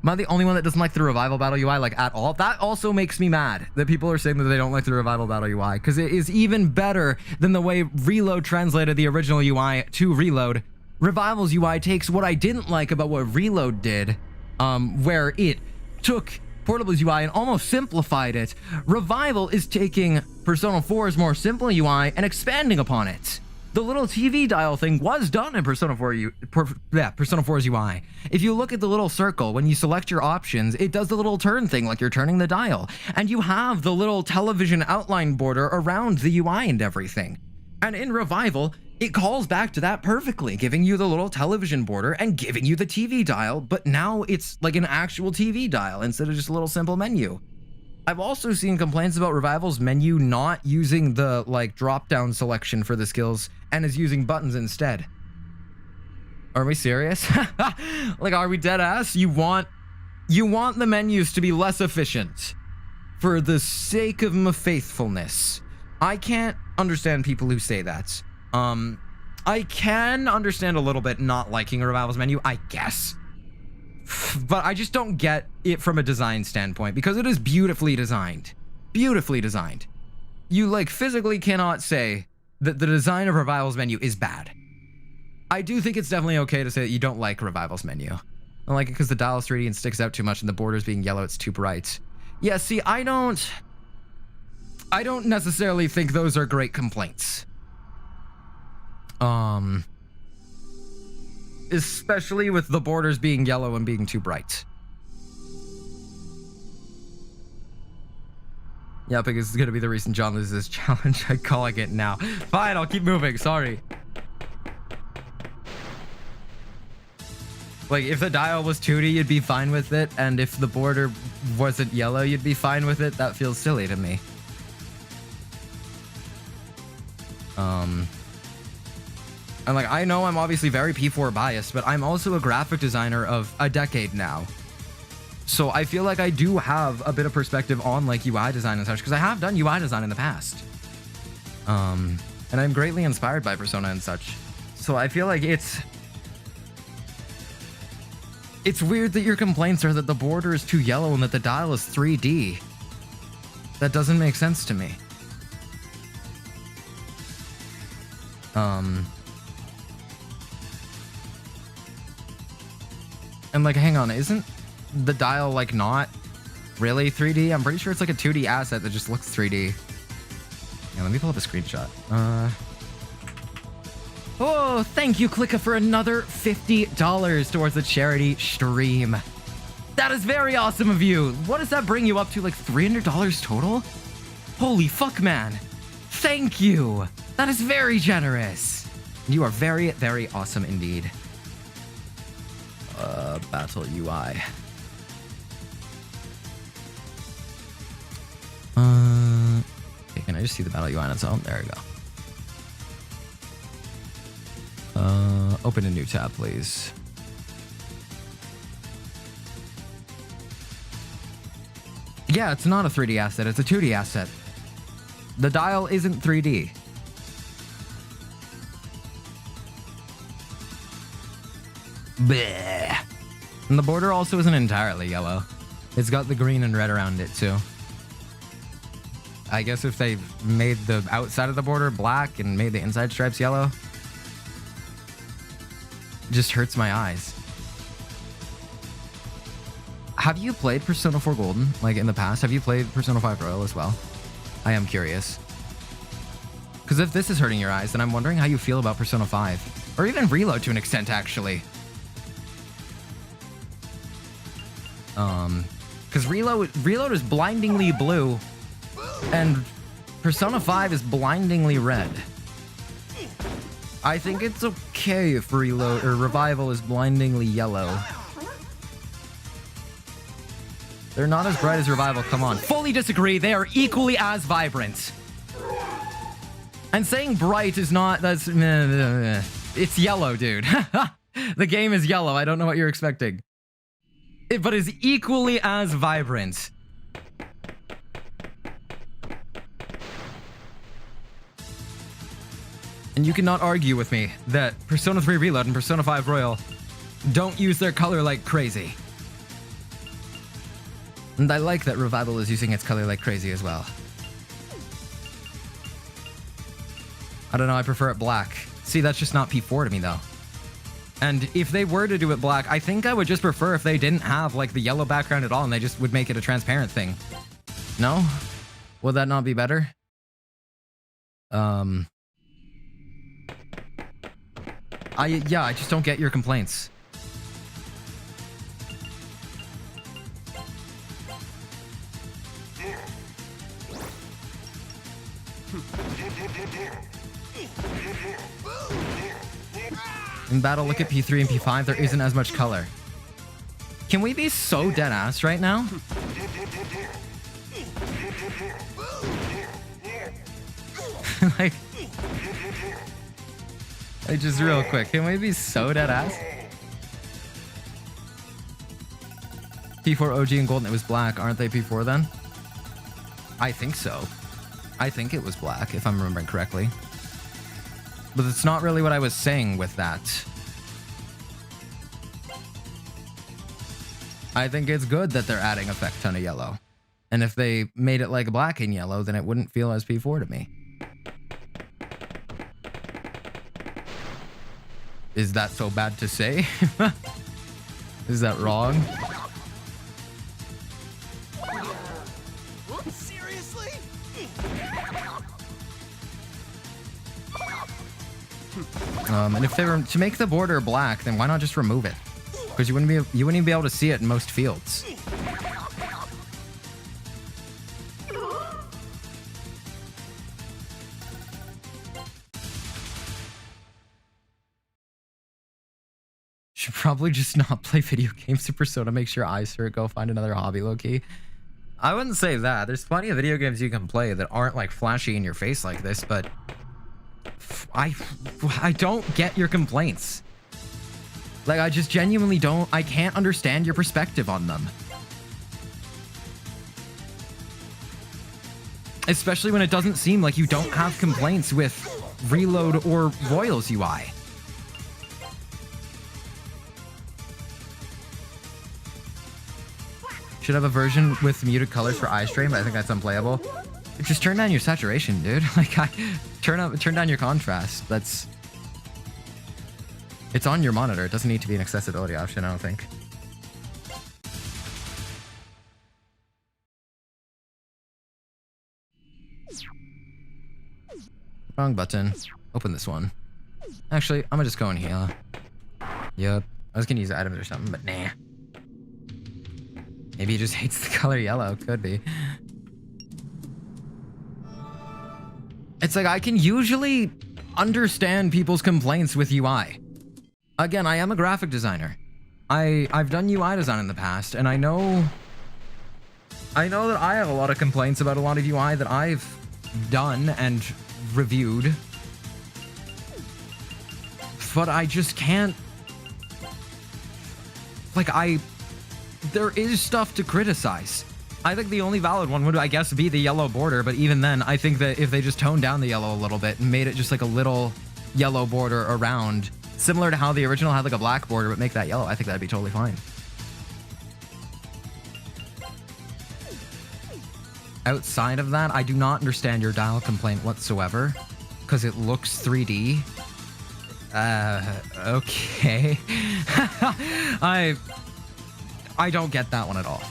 Am I the only one that doesn't like the Revival Battle UI, like, at all? That also makes me mad that people are saying that they don't like the Revival Battle UI, because it is even better than the way Reload translated the original UI to Reload. Revival's UI takes what I didn't like about what Reload did, where it took Portable's UI and almost simplified it, Revival is taking Persona 4's more simple UI and expanding upon it. The little TV dial thing was done in Persona 4's UI. If you look at the little circle, when you select your options, it does the little turn thing like you're turning the dial. And you have the little television outline border around the UI and everything. And in Revival, it calls back to that perfectly, giving you the little television border and giving you the TV dial, but now it's like an actual TV dial instead of just a little simple menu. I've also seen complaints about Revival's menu not using the like drop-down selection for the skills and is using buttons instead. Are we serious? Like, are we dead ass? You want the menus to be less efficient for the sake of my faithfulness. I can't understand people who say that. I can understand a little bit not liking Revival's menu, I guess. But I just don't get it from a design standpoint because it is beautifully designed. Beautifully designed. You like physically cannot say that the design of Revival's menu is bad. I do think it's definitely okay to say that you don't like Revival's menu. I don't like it because the dial is 3D and sticks out too much and the borders being yellow, it's too bright. Yeah, see, I don't necessarily think those are great complaints. Especially with the borders being yellow and being too bright. Yeah, because it's gonna be the reason John loses this challenge. I'm calling it now. Fine, I'll keep moving, sorry. Like, if the dial was 2D, you'd be fine with it, and if the border wasn't yellow, you'd be fine with it. That feels silly to me. And like, I know I'm obviously very P4 biased, but I'm also a graphic designer of a decade now. So I feel like I do have a bit of perspective on like UI design and such, because I have done UI design in the past. And I'm greatly inspired by Persona and such. So I feel like it's weird that your complaints are that the border is too yellow and that the dial is 3D. That doesn't make sense to me. And like, hang on, isn't the dial like not really 3D? I'm pretty sure it's like a 2D asset that just looks 3D. Yeah, let me pull up a screenshot. Oh, thank you, Clicka, for another $50 towards the charity stream. That is very awesome of you. What does that bring you up to? Like $300 total? Holy fuck, man. Thank you. That is very generous. You are very, very awesome indeed. Battle UI. Okay, can I just see the battle UI on its own? There we go. Open a new tab, please. Yeah, it's not a 3D asset, it's a 2D asset. The dial isn't 3D. Bleh. And the border also isn't entirely yellow. It's got the green and red around it too. I guess if they made the outside of the border black and made the inside stripes yellow, it just hurts my eyes. Have you played Persona 4 Golden, like in the past? Have you played Persona 5 Royal as well? I am curious. Because if this is hurting your eyes, then I'm wondering how you feel about Persona 5. Or even Reload to an extent, actually. Because Reload is blindingly blue, and Persona 5 is blindingly red. I think it's okay if Reload or Revival is blindingly yellow. They're not as bright as Revival, come on. Fully disagree, they are equally as vibrant. And saying bright is not, that's, it's yellow, dude. The game is yellow, I don't know what you're expecting. But is equally as vibrant. And you cannot argue with me that Persona 3 Reload and Persona 5 Royal don't use their color like crazy. And I like that Revival is using its color like crazy as well. I don't know, I prefer it black. See, that's just not P4 to me though. And if they were to do it black, I think I would just prefer if they didn't have like the yellow background at all and they just would make it a transparent thing. No? Would that not be better? I just don't get your complaints. In battle, look at P3 and P5, there isn't as much color. Can we be so dead ass right now? like just real quick, can we be so dead ass? P4 OG and Golden, it was black. Aren't they P4 then? I think so. I think it was black, if I'm remembering correctly. But it's not really what I was saying with that. I think it's good that they're adding a feck ton of yellow. And if they made it like black and yellow, then it wouldn't feel as P4 to me. Is that so bad to say? Is that wrong? Seriously? And if they were to make the border black, then why not just remove it? Because you wouldn't even be able to see it in most fields. Should probably just not play video games to Persona. Make sure eyes hurt. Go find another hobby, low-key. I wouldn't say that. There's plenty of video games you can play that aren't like flashy in your face like this, but I don't get your complaints. Like, I just genuinely don't. I can't understand your perspective on them. Especially when it doesn't seem like you don't have complaints with Reload or Royals UI. Should have a version with muted colors for eye strain, but I think that's unplayable. Just turn down your saturation, dude. Like, turn down your contrast. It's on your monitor. It doesn't need to be an accessibility option, I don't think. Wrong button. Open this one. Actually, I'm gonna just go in here. Yep. I was gonna use items or something, but nah. Maybe he just hates the color yellow. Could be. It's like I can usually understand people's complaints with UI. Again, I am a graphic designer. I've done UI design in the past, and I know that I have a lot of complaints about a lot of UI that I've done and reviewed. But I just can't. Like, there is stuff to criticize. I think the only valid one would, I guess, be the yellow border, but even then, I think that if they just toned down the yellow a little bit and made it just like a little yellow border around, similar to how the original had like a black border, but make that yellow, I think that'd be totally fine. Outside of that, I do not understand your dial complaint whatsoever, because it looks 3D. Okay. I don't get that one at all.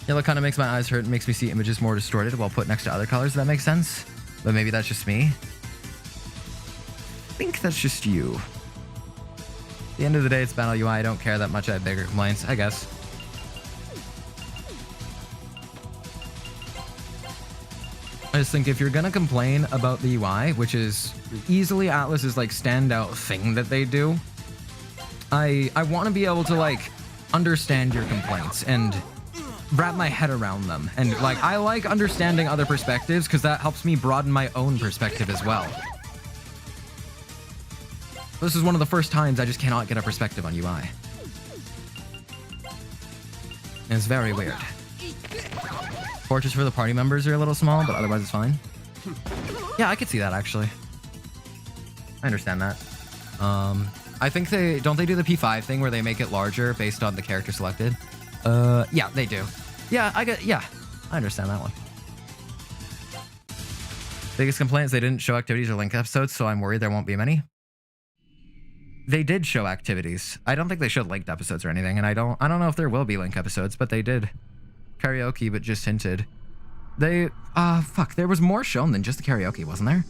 Yellow kind of makes my eyes hurt and makes me see images more distorted while put next to other colors. Does that make sense? But maybe that's just me. I think that's just you. At the end of the day, it's Battle UI. I don't care that much. I have bigger complaints, I guess. I just think if you're gonna complain about the UI, which is easily Atlas's like standout thing that they do, I want to be able to like understand your complaints and wrap my head around them. And like, I like understanding other perspectives because that helps me broaden my own perspective as well. This is one of the first times I just cannot get a perspective on UI. And it's very weird. Portraits for the party members are a little small, but otherwise it's fine. Yeah, I could see that actually. I understand that. I think don't they do the P5 thing where they make it larger based on the character selected? Yeah, they do. Yeah, I understand that one. Biggest complaint is they didn't show activities or link episodes, so I'm worried there won't be many. They did show activities. I don't think they showed linked episodes or anything, and I don't know if there will be link episodes, but they did. Karaoke, but just hinted. They, fuck, there was more shown than just the karaoke, wasn't there?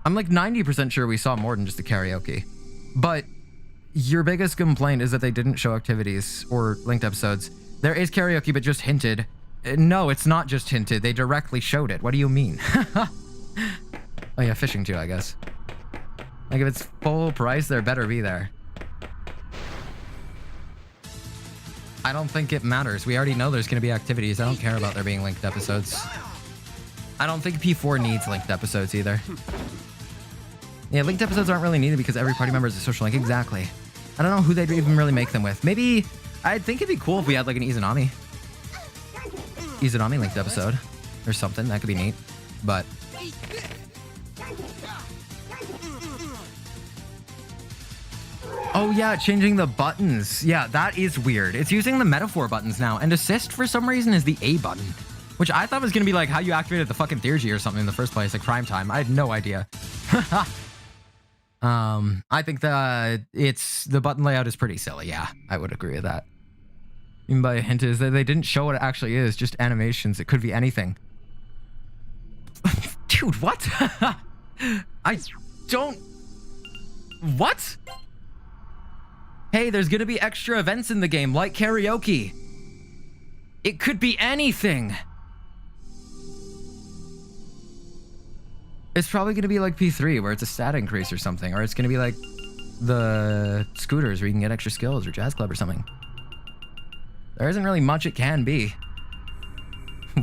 I'm like 90% sure we saw more than just the karaoke. But your biggest complaint is that they didn't show activities or linked episodes. There is karaoke, but just hinted. No, it's not just hinted. They directly showed it. What do you mean? Oh yeah, fishing too, I guess. Like if it's full price, there better be there. I don't think it matters. We already know there's going to be activities. I don't care about there being linked episodes. I don't think P4 needs linked episodes either. Yeah, linked episodes aren't really needed because every party member is a social link. Exactly. I don't know who they'd even really make them with. Maybe, I think it'd be cool if we had like an Izanami linked episode or something. That could be neat. But oh yeah, changing the buttons. Yeah, that is weird. It's using the metaphor buttons now, and assist for some reason is the A button, which I thought was gonna be like how you activated the fucking Theurgy or something in the first place, like Prime Time. I had no idea. I think that the button layout is pretty silly. Yeah, I would agree with that. Even by a hint is that they didn't show what it actually is, just animations. It could be anything. Dude, what? I don't... What? Hey, there's gonna be extra events in the game, like karaoke. It could be anything. It's probably gonna be like P3, where it's a stat increase or something, or it's gonna be like the scooters where you can get extra skills, or Jazz Club or something. There isn't really much it can be.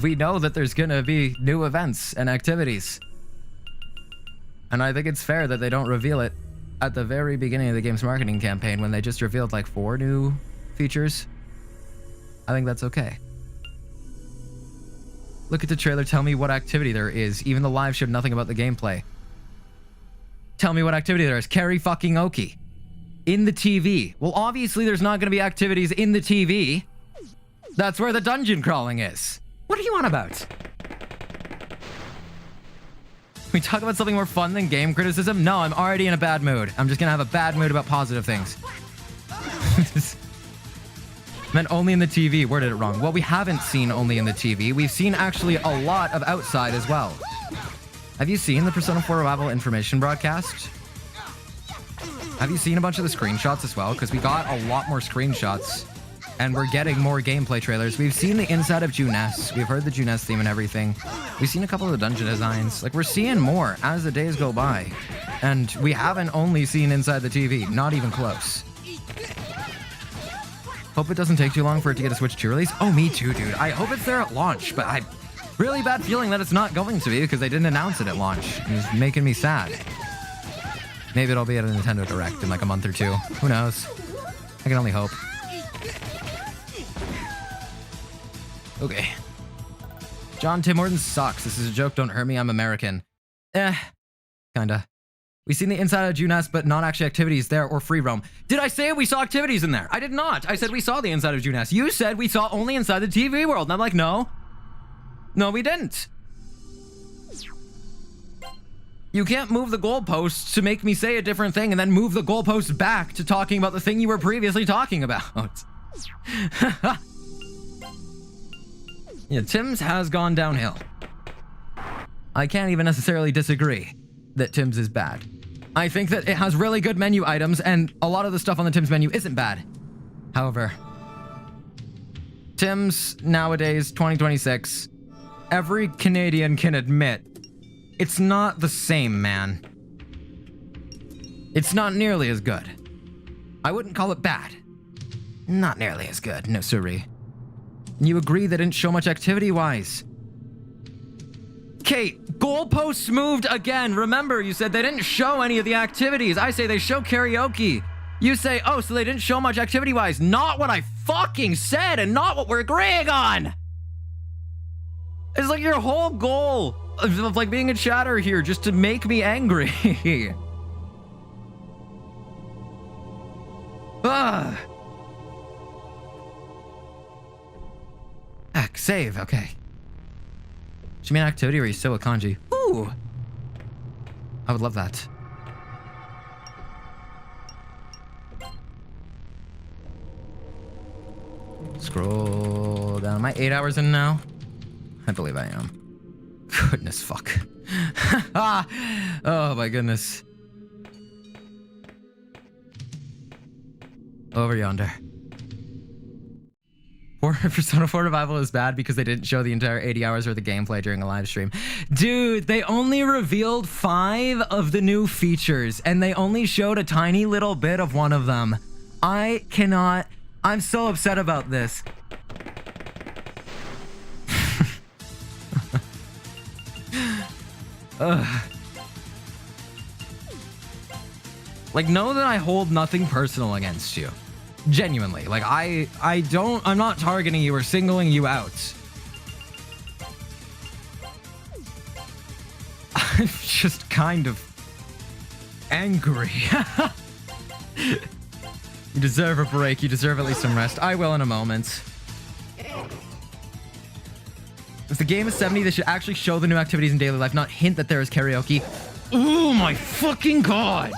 We know that there's gonna be new events and activities. And I think it's fair that they don't reveal it at the very beginning of the game's marketing campaign when they just revealed like 4 new features. I think that's okay. Look at the trailer, tell me what activity there is. Even the live showed nothing about the gameplay. Tell me what activity there is. Carry fucking Oki. In the TV. Well, obviously there's not gonna be activities in the TV. That's where the dungeon crawling is. What are you on about? We talk about something more fun than game criticism? No, I'm already in a bad mood. I'm just gonna have a bad mood about positive things. Meant only in the TV. Worded it wrong. Well, we haven't seen only in the TV. We've seen actually a lot of outside as well. Have you seen the Persona 4 Revival information broadcast? Have you seen a bunch of the screenshots as well? Because we got a lot more screenshots. And we're getting more gameplay trailers. We've seen the inside of Junes. We've heard the Junes theme and everything. We've seen a couple of the dungeon designs. Like, we're seeing more as the days go by. And we haven't only seen inside the TV. Not even close. Hope it doesn't take too long for it to get a Switch 2 release. Oh, me too, dude. I hope it's there at launch, but I really bad feeling that it's not going to be because they didn't announce it at launch. It's making me sad. Maybe it'll be at a Nintendo Direct in like a month or 2. Who knows? I can only hope. Okay. John Tim Horton sucks. This is a joke. Don't hurt me. I'm American. Kinda. We've seen the inside of Junes, but not actually activities there or free roam. Did I say we saw activities in there? I did not. I said we saw the inside of Junes. You said we saw only inside the TV world. And I'm like, no. No, we didn't. You can't move the goalposts to make me say a different thing and then move the goalposts back to talking about the thing you were previously talking about. Yeah, Tim's has gone downhill. I can't even necessarily disagree that Tim's is bad. I think that it has really good menu items, and a lot of the stuff on the Tim's menu isn't bad. However, Tim's nowadays, 2026, every Canadian can admit, it's not the same, man. It's not nearly as good. I wouldn't call it bad. Not nearly as good, no siree. You agree they didn't show much activity-wise. Okay, goalposts moved again. Remember, you said they didn't show any of the activities. I say they show karaoke. You say, oh, so they didn't show much activity-wise. Not what I fucking said and not what we're agreeing on. It's like your whole goal of like being a chatter here just to make me angry. Ugh. Heck, save, okay. Should be an activity where you sit with kanji. Ooh. I would love that. Scroll down. Am I 8 hours in now? I believe I am. Goodness fuck. Oh my goodness. Over yonder. Persona 4 Revival is bad because they didn't show the entire 80 hours worth of gameplay during a live stream. Dude, they only revealed 5 of the new features, and they only showed a tiny little bit of one of them. I cannot... I'm so upset about this. Like, know that I hold nothing personal against you. Genuinely. Like, I'm not targeting you or singling you out. I'm just kind of angry. You deserve a break. You deserve at least some rest. I will in a moment. If the game is 70, they should actually show the new activities in daily life, not hint that there is karaoke. Oh my fucking god!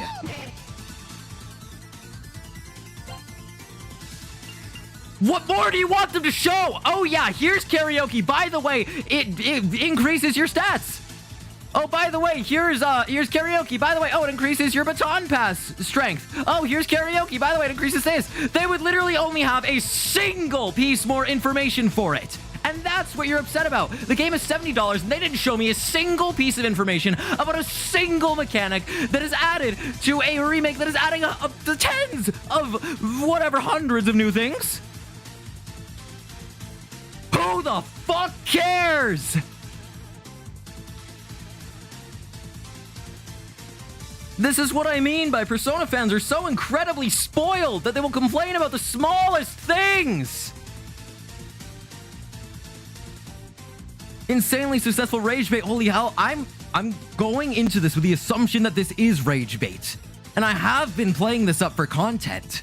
What more do you want them to show? Oh yeah, here's karaoke. By the way, it increases your stats. Oh, by the way, here's karaoke. By the way, oh, it increases your baton pass strength. Oh, here's karaoke. By the way, it increases this. They would literally only have a single piece more information for it. And that's what you're upset about. The game is $70 and they didn't show me a single piece of information about a single mechanic that is added to a remake that is adding up to tens of whatever hundreds of new things. Who the fuck cares? This is what I mean by Persona fans are so incredibly spoiled that they will complain about the smallest things. Insanely successful rage bait. Holy hell, I'm going into this with the assumption that this is rage bait. And I have been playing this up for content.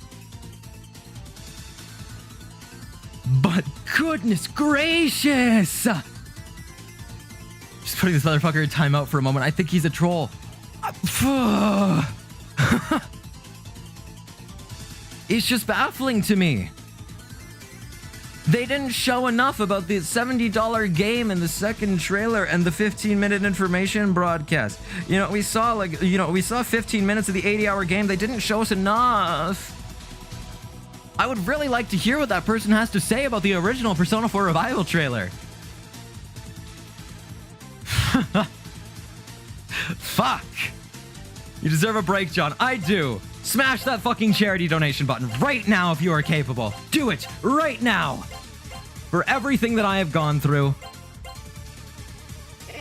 But goodness gracious! Just putting this motherfucker in timeout for a moment. I think he's a troll. It's just baffling to me. They didn't show enough about the $70 game in the second trailer and the 15-minute information broadcast. You know, we saw 15 minutes of the 80-hour game. They didn't show us enough. I would really like to hear what that person has to say about the original Persona 4 Revival trailer. Fuck. You deserve a break, John. I do. Smash that fucking charity donation button right now if you are capable. Do it right now. For everything that I have gone through.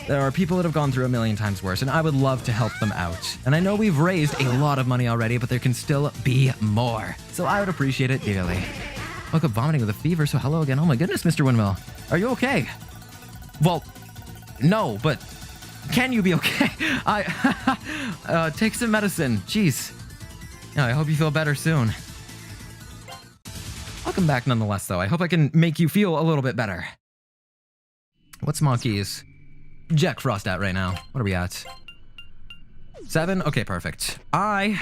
There are people that have gone through a million times worse, and I would love to help them out. And I know we've raised a lot of money already, but there can still be more. So I would appreciate it dearly. Woke up vomiting with a fever, so hello again. Oh my goodness, Mr. Windmill. Are you okay? Well, no, but can you be okay? Take some medicine. Jeez. Yeah, I hope you feel better soon. Welcome back nonetheless, though. I hope I can make you feel a little bit better. What's monkeys? Jack Frost at right now. What are we at? 7? Okay, perfect. I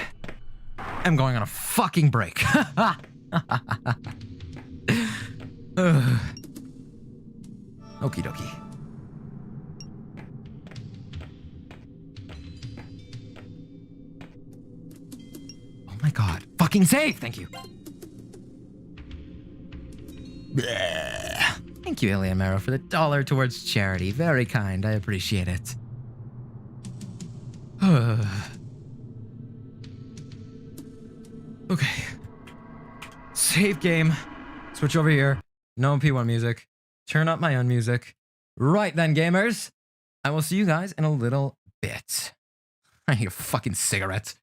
am going on a fucking break. Okie dokie. Oh my god. Fucking save! Thank you. Bleh. Thank you, Alien Marrow, for the $1 towards charity. Very kind. I appreciate it. Okay. Save game. Switch over here. No P1 music. Turn up my own music. Right then, gamers. I will see you guys in a little bit. I need a fucking cigarette.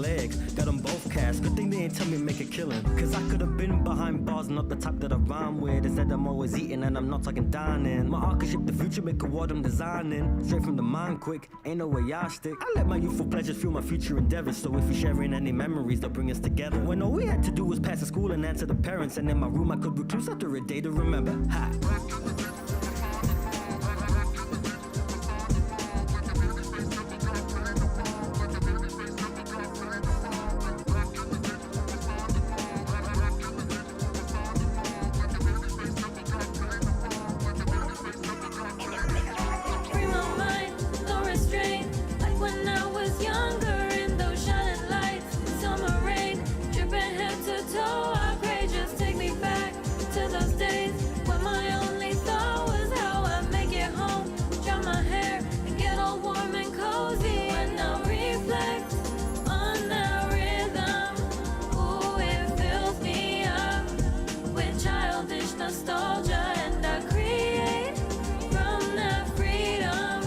legs. Got them both cast. Good thing they ain't tell me make a killing. Cause I could have been behind bars, not the type that I rhyme with. Instead, I'm always eating and I'm not talking dining. My art can shape the future, make a world I'm designing. Straight from the mind quick, ain't no way I stick. I let my youthful pleasures fuel my future endeavors. So if we're sharing any memories, they'll bring us together. When all we had to do was pass the school and answer the parents. And in my room, I could recluse after a day to remember. Ha! Free my mind, no restraint. Like when I was younger in those shining lights. Summer rain, dripping head to toe. I pray just take me back to those days when my only thought was how I make it home. Dry my hair and get all warm and cozy. When I reflect on that rhythm, ooh, it fills me up with childish nostalgia, and I create from that freedom.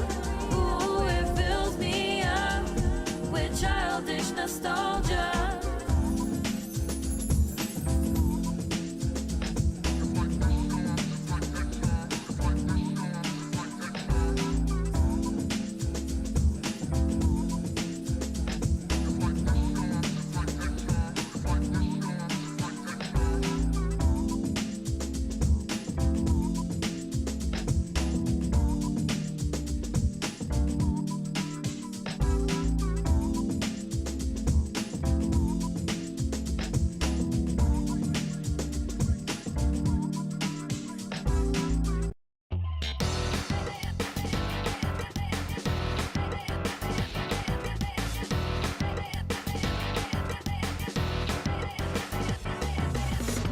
Ooh, it fills me up with childish nostalgia.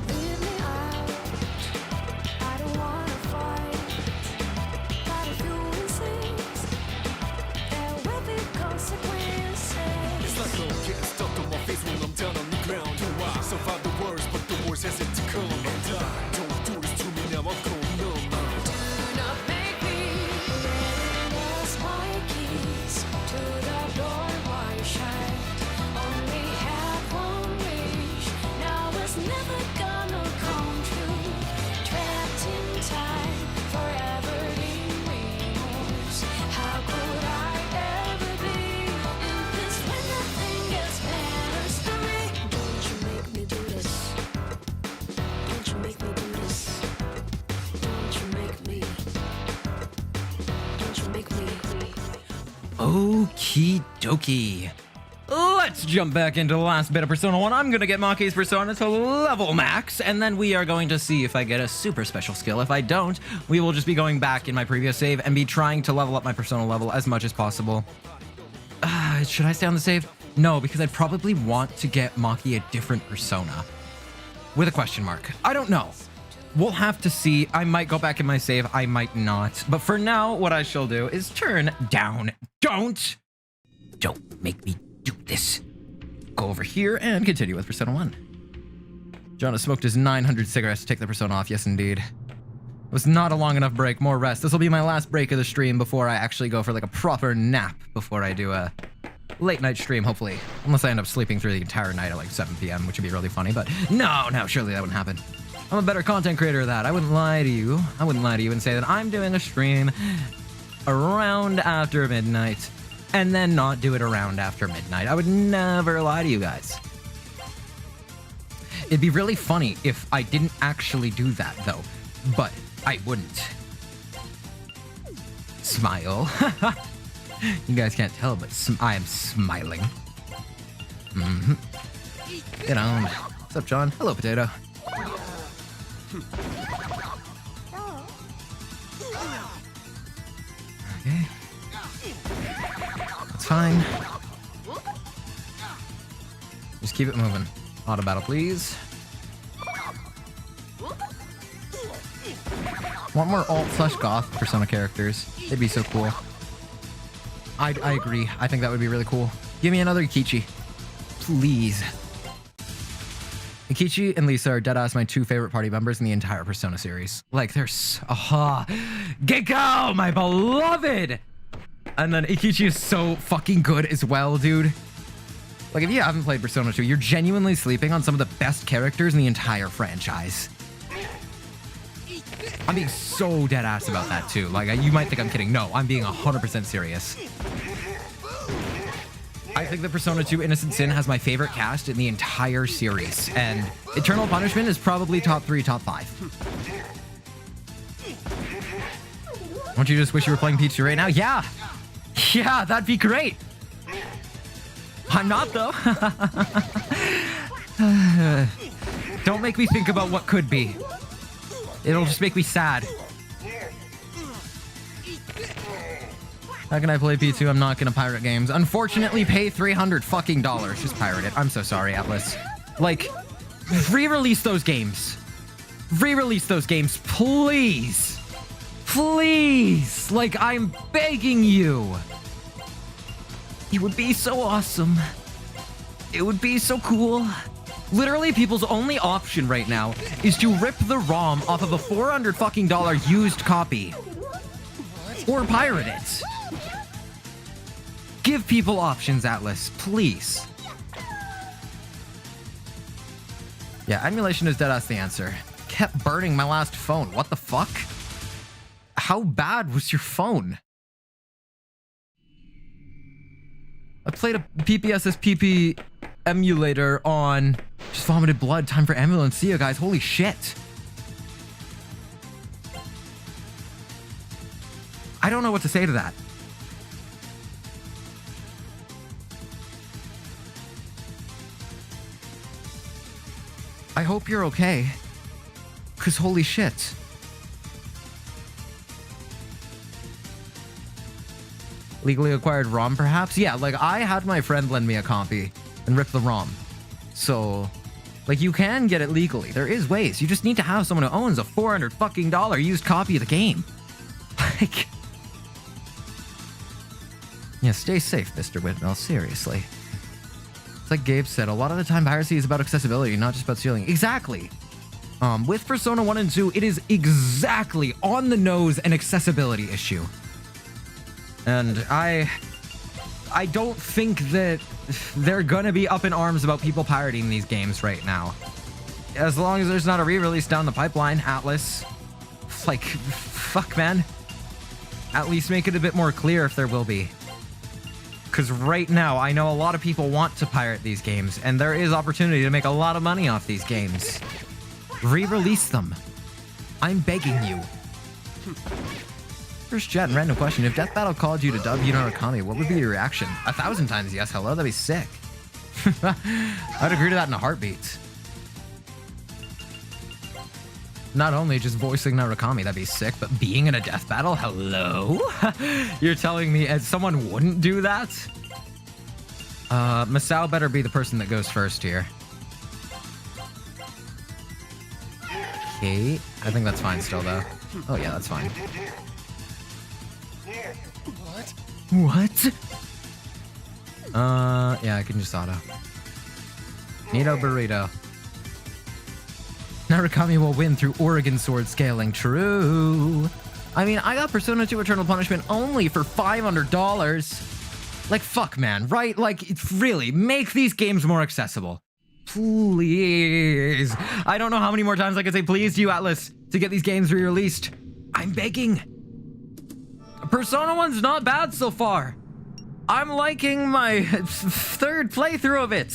Leave me out. I don't wanna fight. But if you insist, there will be consequences. It's like I'm getting stuck on my face when I'm down on the ground. Do I survive the worst, but the worst has yet to come? And I don't do this to me now, I'm going numb. Do not make me lost my keys to the door wide shut. Only had one wish. Now it's never gonna come true. Trapped in time, forever in remorse. How could I ever be in this when nothing else matters to me? Don't you make me do this? Don't you make me do this? Don't you make me? Don't you make me? Okie dokie. Let's jump back into the last bit of Persona 1. I'm going to get Maki's Persona to level max, and then we are going to see if I get a super special skill. If I don't, we will just be going back in my previous save and be trying to level up my Persona level as much as possible. Should I stay on the save? No, because I'd probably want to get Maki a different Persona. With a question mark. I don't know. We'll have to see. I might go back in my save. I might not. But for now, what I shall do is turn down. Don't make me do this. Go over here and continue with Persona 1. John has smoked his 900 cigarettes to take the Persona off. Yes, indeed. It was not a long enough break. More rest. This will be my last break of the stream before I actually go for like a proper nap before I do a late night stream, hopefully. Unless I end up sleeping through the entire night at like 7 p.m., which would be really funny. But no, surely that wouldn't happen. I'm a better content creator than that. I wouldn't lie to you. I wouldn't lie to you and say that I'm doing a stream around after midnight and then not do it around after midnight. I would never lie to you guys. It'd be really funny if I didn't actually do that, though. But I wouldn't. Smile. You guys can't tell, but I am smiling. Get on. What's up, John? Hello, Potato. Okay. That's fine. Just keep it moving. Auto battle, please. Want more alt/goth Persona characters? They'd be so cool. I agree. I think that would be really cool. Give me another Ikichi. Please. Ikichi and Lisa are deadass my two favorite party members in the entire Persona series. Like, they're Gekko, my beloved! And then Ikichi is so fucking good as well, dude. Like, if you haven't played Persona 2, you're genuinely sleeping on some of the best characters in the entire franchise. I'm being so dead ass about that too. Like, you might think I'm kidding. No, I'm being 100% serious. I think that Persona 2 Innocent Sin has my favorite cast in the entire series, and Eternal Punishment is probably top 3, top 5. Don't you just wish you were playing Peach 2 right now? Yeah! Yeah, that'd be great! I'm not, though. Don't make me think about what could be. It'll just make me sad. How can I play P2? I'm not gonna pirate games. Unfortunately, pay $300 fucking dollars. Just pirate it. I'm so sorry, Atlas. Like, re-release those games. Re-release those games, please. Please. Like, I'm begging you. It would be so awesome. It would be so cool. Literally, people's only option right now is to rip the ROM off of a $400 fucking dollar used copy. Or pirate it. Give people options, Atlas, please. Yeah, emulation is deadass the answer. Kept burning my last phone. What the fuck? How bad was your phone? I played a PPSSPP emulator on just vomited blood. Time for ambulance. See ya, guys. Holy shit. I don't know what to say to that. I hope you're okay. Cause holy shit. Legally acquired ROM, perhaps? Yeah, like, I had my friend lend me a copy and rip the ROM. So, like, you can get it legally. There is ways. You just need to have someone who owns a $400 fucking dollar used copy of the game. Like... Yeah, stay safe, Mr. Whitmell. Seriously. It's like Gabe said, a lot of the time piracy is about accessibility, not just about stealing. Exactly. With Persona 1 and 2, it is exactly on the nose an accessibility issue. And I don't think that they're gonna be up in arms about people pirating these games right now. As long as there's not a re-release down the pipeline, Atlas. Like, fuck, man. At least make it a bit more clear if there will be. Because right now, I know a lot of people want to pirate these games, and there is opportunity to make a lot of money off these games. Re-release them. I'm begging you. First chat and random question. If Death Battle called you to dub Yuno Kami, what would be your reaction? 1,000 times yes, hello, that'd be sick. I'd agree to that in a heartbeat. Not only just voicing Narukami, that'd be sick, but being in a death battle? Hello? You're telling me someone wouldn't do that? Masao better be the person that goes first here. Okay, I think that's fine still, though. Oh yeah, that's fine. What? Yeah, I can just auto. Neato burrito. Narukami will win through Oregon sword scaling. True. I mean, I got Persona 2 Eternal Punishment only for $500. Like, fuck, man, right? Like, it's really, make these games more accessible. Please. I don't know how many more times I can say please to you, Atlas, to get these games re-released. I'm begging. Persona 1's not bad so far. I'm liking my third playthrough of it.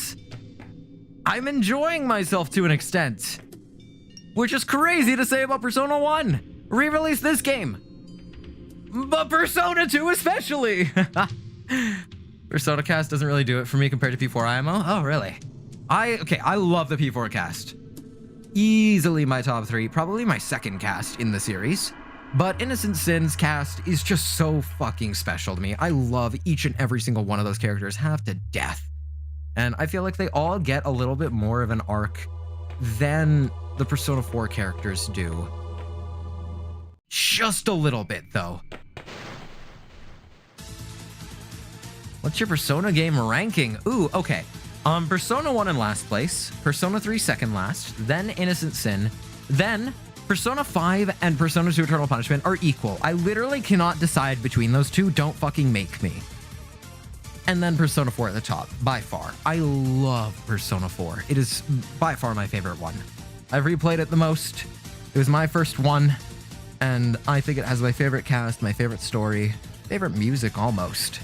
I'm enjoying myself to an extent. Which is crazy to say about Persona 1. Re-release this game. But Persona 2 especially. Persona cast doesn't really do it for me compared to P4 IMO. Oh, really? I love the P4 cast. Easily my top 3, probably my second cast in the series. But Innocent Sin's cast is just so fucking special to me. I love each and every single one of those characters half to death. And I feel like they all get a little bit more of an arc than the Persona 4 characters do. Just a little bit, though. What's your Persona game ranking? Ooh, okay. Persona 1 in last place, Persona 3 second last, then Innocent Sin, then Persona 5 and Persona 2 Eternal Punishment are equal. I literally cannot decide between those two. Don't fucking make me. and then Persona 4 at the top, by far. I love Persona 4. It is by far my favorite one. I've replayed it the most. It was my first one, and I think it has my favorite cast, my favorite story, favorite music almost.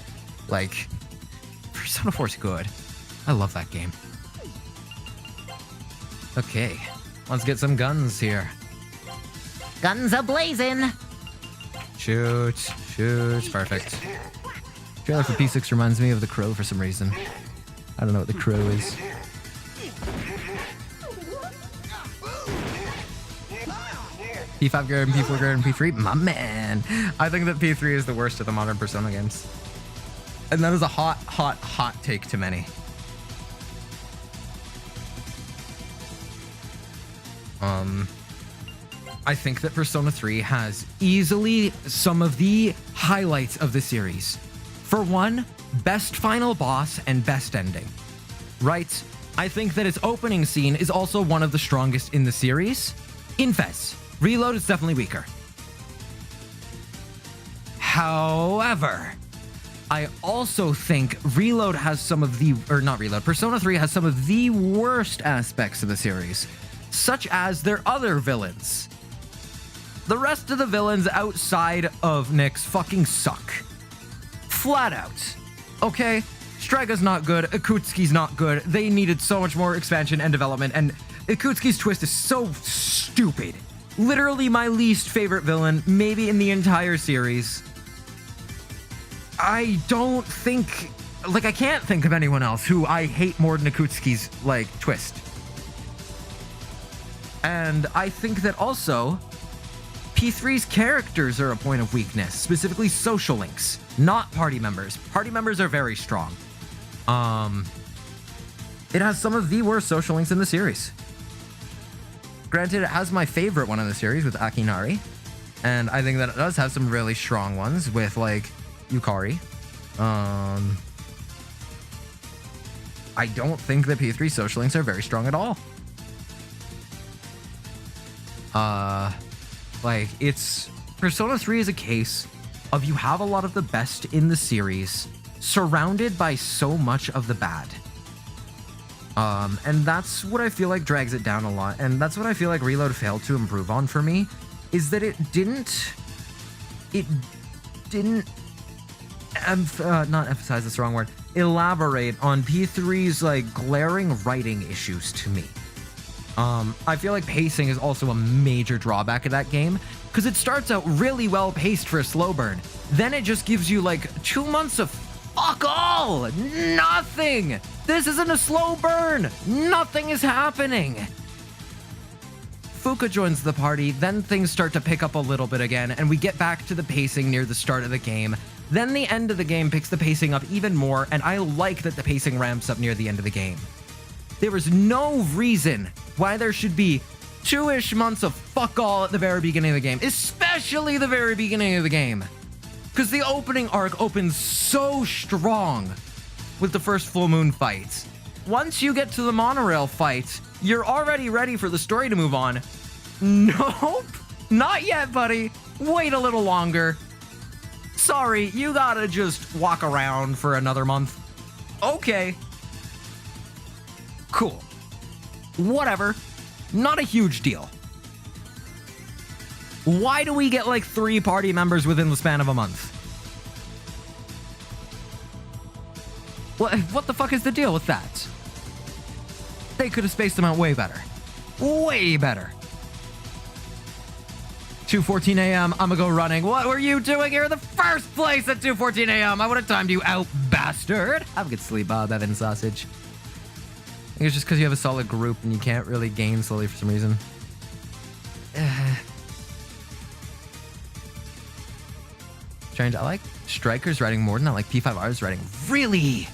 Like, Persona 4 is good. I love that game. Okay, let's get some guns here. Guns a-blazing! Shoot, shoot, perfect. Trailer for P6 reminds me of The Crow for some reason. I don't know what The Crow is. P5 Garden, P4 Garden, P3, my man. I think that P3 is the worst of the modern Persona games. And that is a hot, hot, hot take to many. I think that Persona 3 has easily some of the highlights of the series. For one, best final boss and best ending. Right? I think that its opening scene is also one of the strongest in the series. Infes. Reload is definitely weaker. However, I also think Reload has some of the, or not Reload, Persona 3 has some of the worst aspects of the series, such as their other villains. The rest of the villains outside of Nyx fucking suck. Flat out. Okay? Striga's not good, Akutsuki's not good, they needed so much more expansion and development, and Akutsuki's twist is so stupid. Literally my least favorite villain, maybe in the entire series. I don't think, like, I can't think of anyone else who I hate more than Akutsuki's, like, twist. And I think that also, P3's characters are a point of weakness, specifically social links, not party members. Party members are very strong. It has some of the worst social links in the series. Granted, it has my favorite one in the series with Akinari, and I think that it does have some really strong ones with, like, Yukari. I don't think that P3 social links are very strong at all. Like, it's... Persona 3 is a case of you have a lot of the best in the series surrounded by so much of the bad. And that's what I feel like drags it down a lot, and that's what I feel like Reload failed to improve on for me, is that it didn't not emphasize, that's the wrong word, elaborate on P3's, like, glaring writing issues to me. I feel like pacing is also a major drawback of that game, because it starts out really well paced for a slow burn. Then it just gives you like 2 months of fuck all, nothing. This isn't a slow burn. Nothing is happening. Fuka joins the party, then things start to pick up a little bit again, and we get back to the pacing near the start of the game. Then the end of the game picks the pacing up even more, and I like that the pacing ramps up near the end of the game. There was no reason why there should be 2-ish months of fuck all at the very beginning of the game, especially the very beginning of the game. Because the opening arc opens so strong with the first full moon fight. Once you get to the monorail fight, you're already ready for the story to move on. Nope, not yet, buddy. Wait a little longer. Sorry, you gotta just walk around for another month. Okay. Cool. Whatever. Not a huge deal. Why do we get like 3 party members within the span of a month? What the fuck is the deal with that? They could have spaced them out way better. Way better. 2:14 a.m. I'm gonna go running. What were you doing here in the first place at 2:14 a.m.? I would have timed you out, bastard. Have a good sleep, Bob Evan Sausage. I think it's just because you have a solid group and you can't really gain slowly for some reason. Strange. I like Strikers writing more than I like P5R's writing. Really?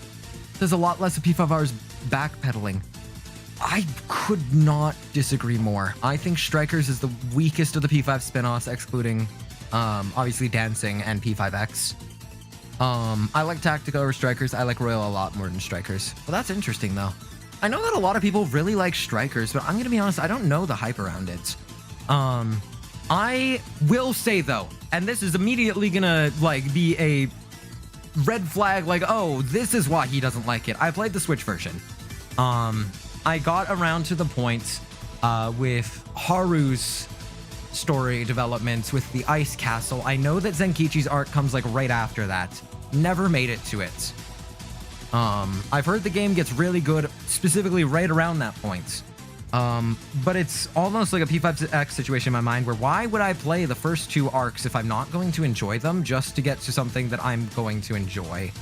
There's a lot less of P5R's backpedaling. I could not disagree more. I think Strikers is the weakest of the P5 spin-offs, excluding obviously Dancing and P5X. I like Tactica over Strikers. I like Royal a lot more than Strikers. Well, that's interesting though. I know that a lot of people really like Strikers, but I'm gonna be honest, I don't know the hype around it. I will say though, and this is immediately gonna like be a red flag, like, oh, this is why he doesn't like it. I played the Switch version. I got around to the point with Haru's story development with the Ice Castle. I know that Zenkichi's arc comes like right after that. Never made it to it. I've heard the game gets really good specifically right around that point. But it's almost like a P5X situation in my mind where why would I play the first 2 arcs if I'm not going to enjoy them just to get to something that I'm going to enjoy?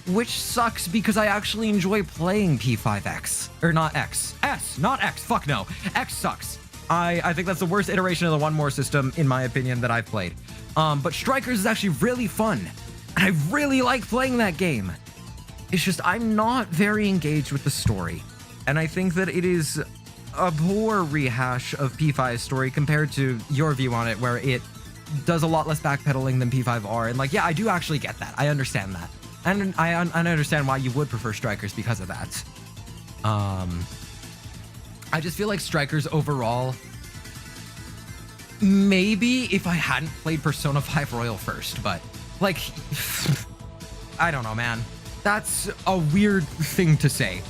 Which sucks because I actually enjoy playing P5X. Or not X. S, not X. Fuck no. X sucks. I think that's the worst iteration of the One More system, in my opinion, that I've played. But Strikers is actually really fun. And I really like playing that game. It's just I'm not very engaged with the story. And I think that it is a poor rehash of P5's story compared to your view on it, where it does a lot less backpedaling than P5R. And like, yeah, I do actually get that. I understand that. And I understand why you would prefer Strikers because of that. I just feel like Strikers overall, maybe if I hadn't played Persona 5 Royal first, but like, I don't know, man. That's a weird thing to say.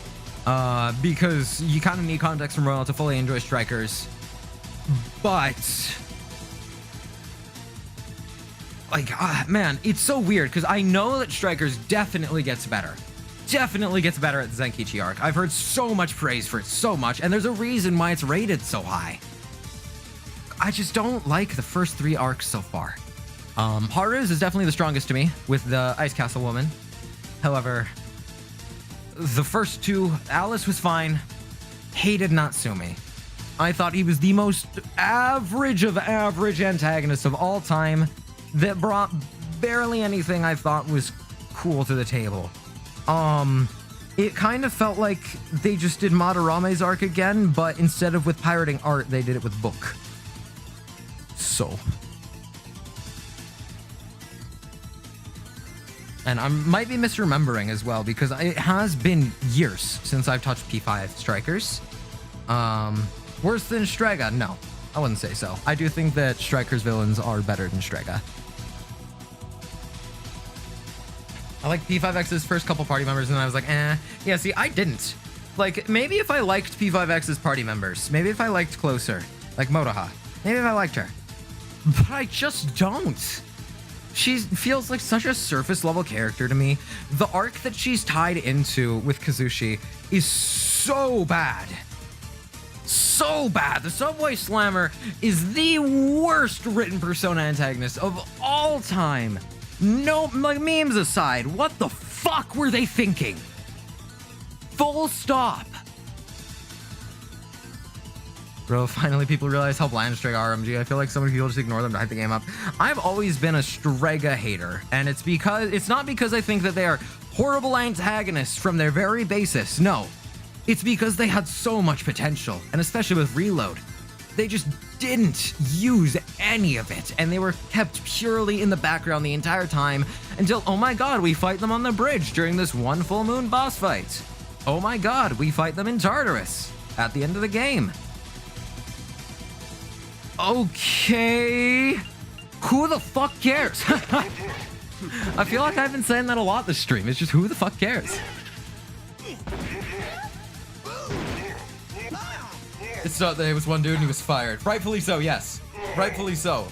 Because you kind of need context from Royal to fully enjoy Strikers. But like, man, it's so weird because I know that Strikers definitely gets better. Definitely gets better at the Zenkichi arc. I've heard so much praise for it, so much, and there's a reason why it's rated so high. I just don't like the first 3 arcs so far. Haru's is definitely the strongest to me with the Ice Castle woman. However, the first 2, Alice was fine. Hated Natsumi. I thought he was the most average of average antagonists of all time that brought barely anything I thought was cool to the table. It kind of felt like they just did Madarame's arc again, but instead of with pirating art, they did it with book. So. And I might be misremembering as well, because it has been years since I've touched P5 Strikers. Worse than Strega? No, I wouldn't say so. I do think that Strikers villains are better than Strega. I like P5X's first couple party members, and I was like, eh. Yeah, see, I didn't. Like, maybe if I liked P5X's party members, maybe if I liked Closer, like Motoha, maybe if I liked her. But I just don't. She feels like such a surface level character to me. The arc that she's tied into with Kazushi is so bad. So bad. The Subway Slammer is the worst written Persona antagonist of all time. No, like, memes aside, what the fuck were they thinking? Full stop. Bro, finally people realize how bland Strega are, RMG. I feel like so many people just ignore them to hype the game up. I've always been a Strega hater, and it's not because I think that they are horrible antagonists from their very basis. No, it's because they had so much potential, and especially with Reload, they just didn't use any of it, and they were kept purely in the background the entire time until, oh my god, we fight them on the bridge during this one full moon boss fight. Oh my god, we fight them in Tartarus at the end of the game. Okay, who the fuck cares? I feel like I've been saying that a lot this stream. It's just who the fuck cares? It's not that it was one dude and he was fired. Rightfully so, yes. Rightfully so.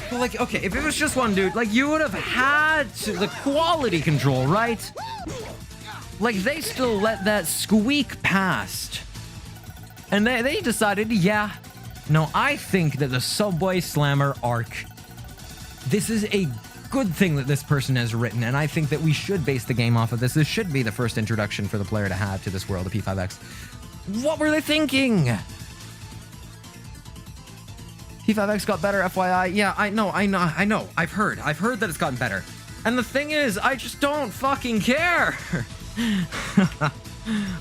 But like, okay, if it was just one dude, like, you would have had the quality control, right? Like, they still let that squeak past. And they decided, yeah, no, I think that the Subway Slammer arc, this is a good thing that this person has written, and I think that we should base the game off of this. This should be the first introduction for the player to have to this world of P5X. What were they thinking? P5X got better, FYI. Yeah, I know. I've heard that it's gotten better. And the thing is, I just don't fucking care.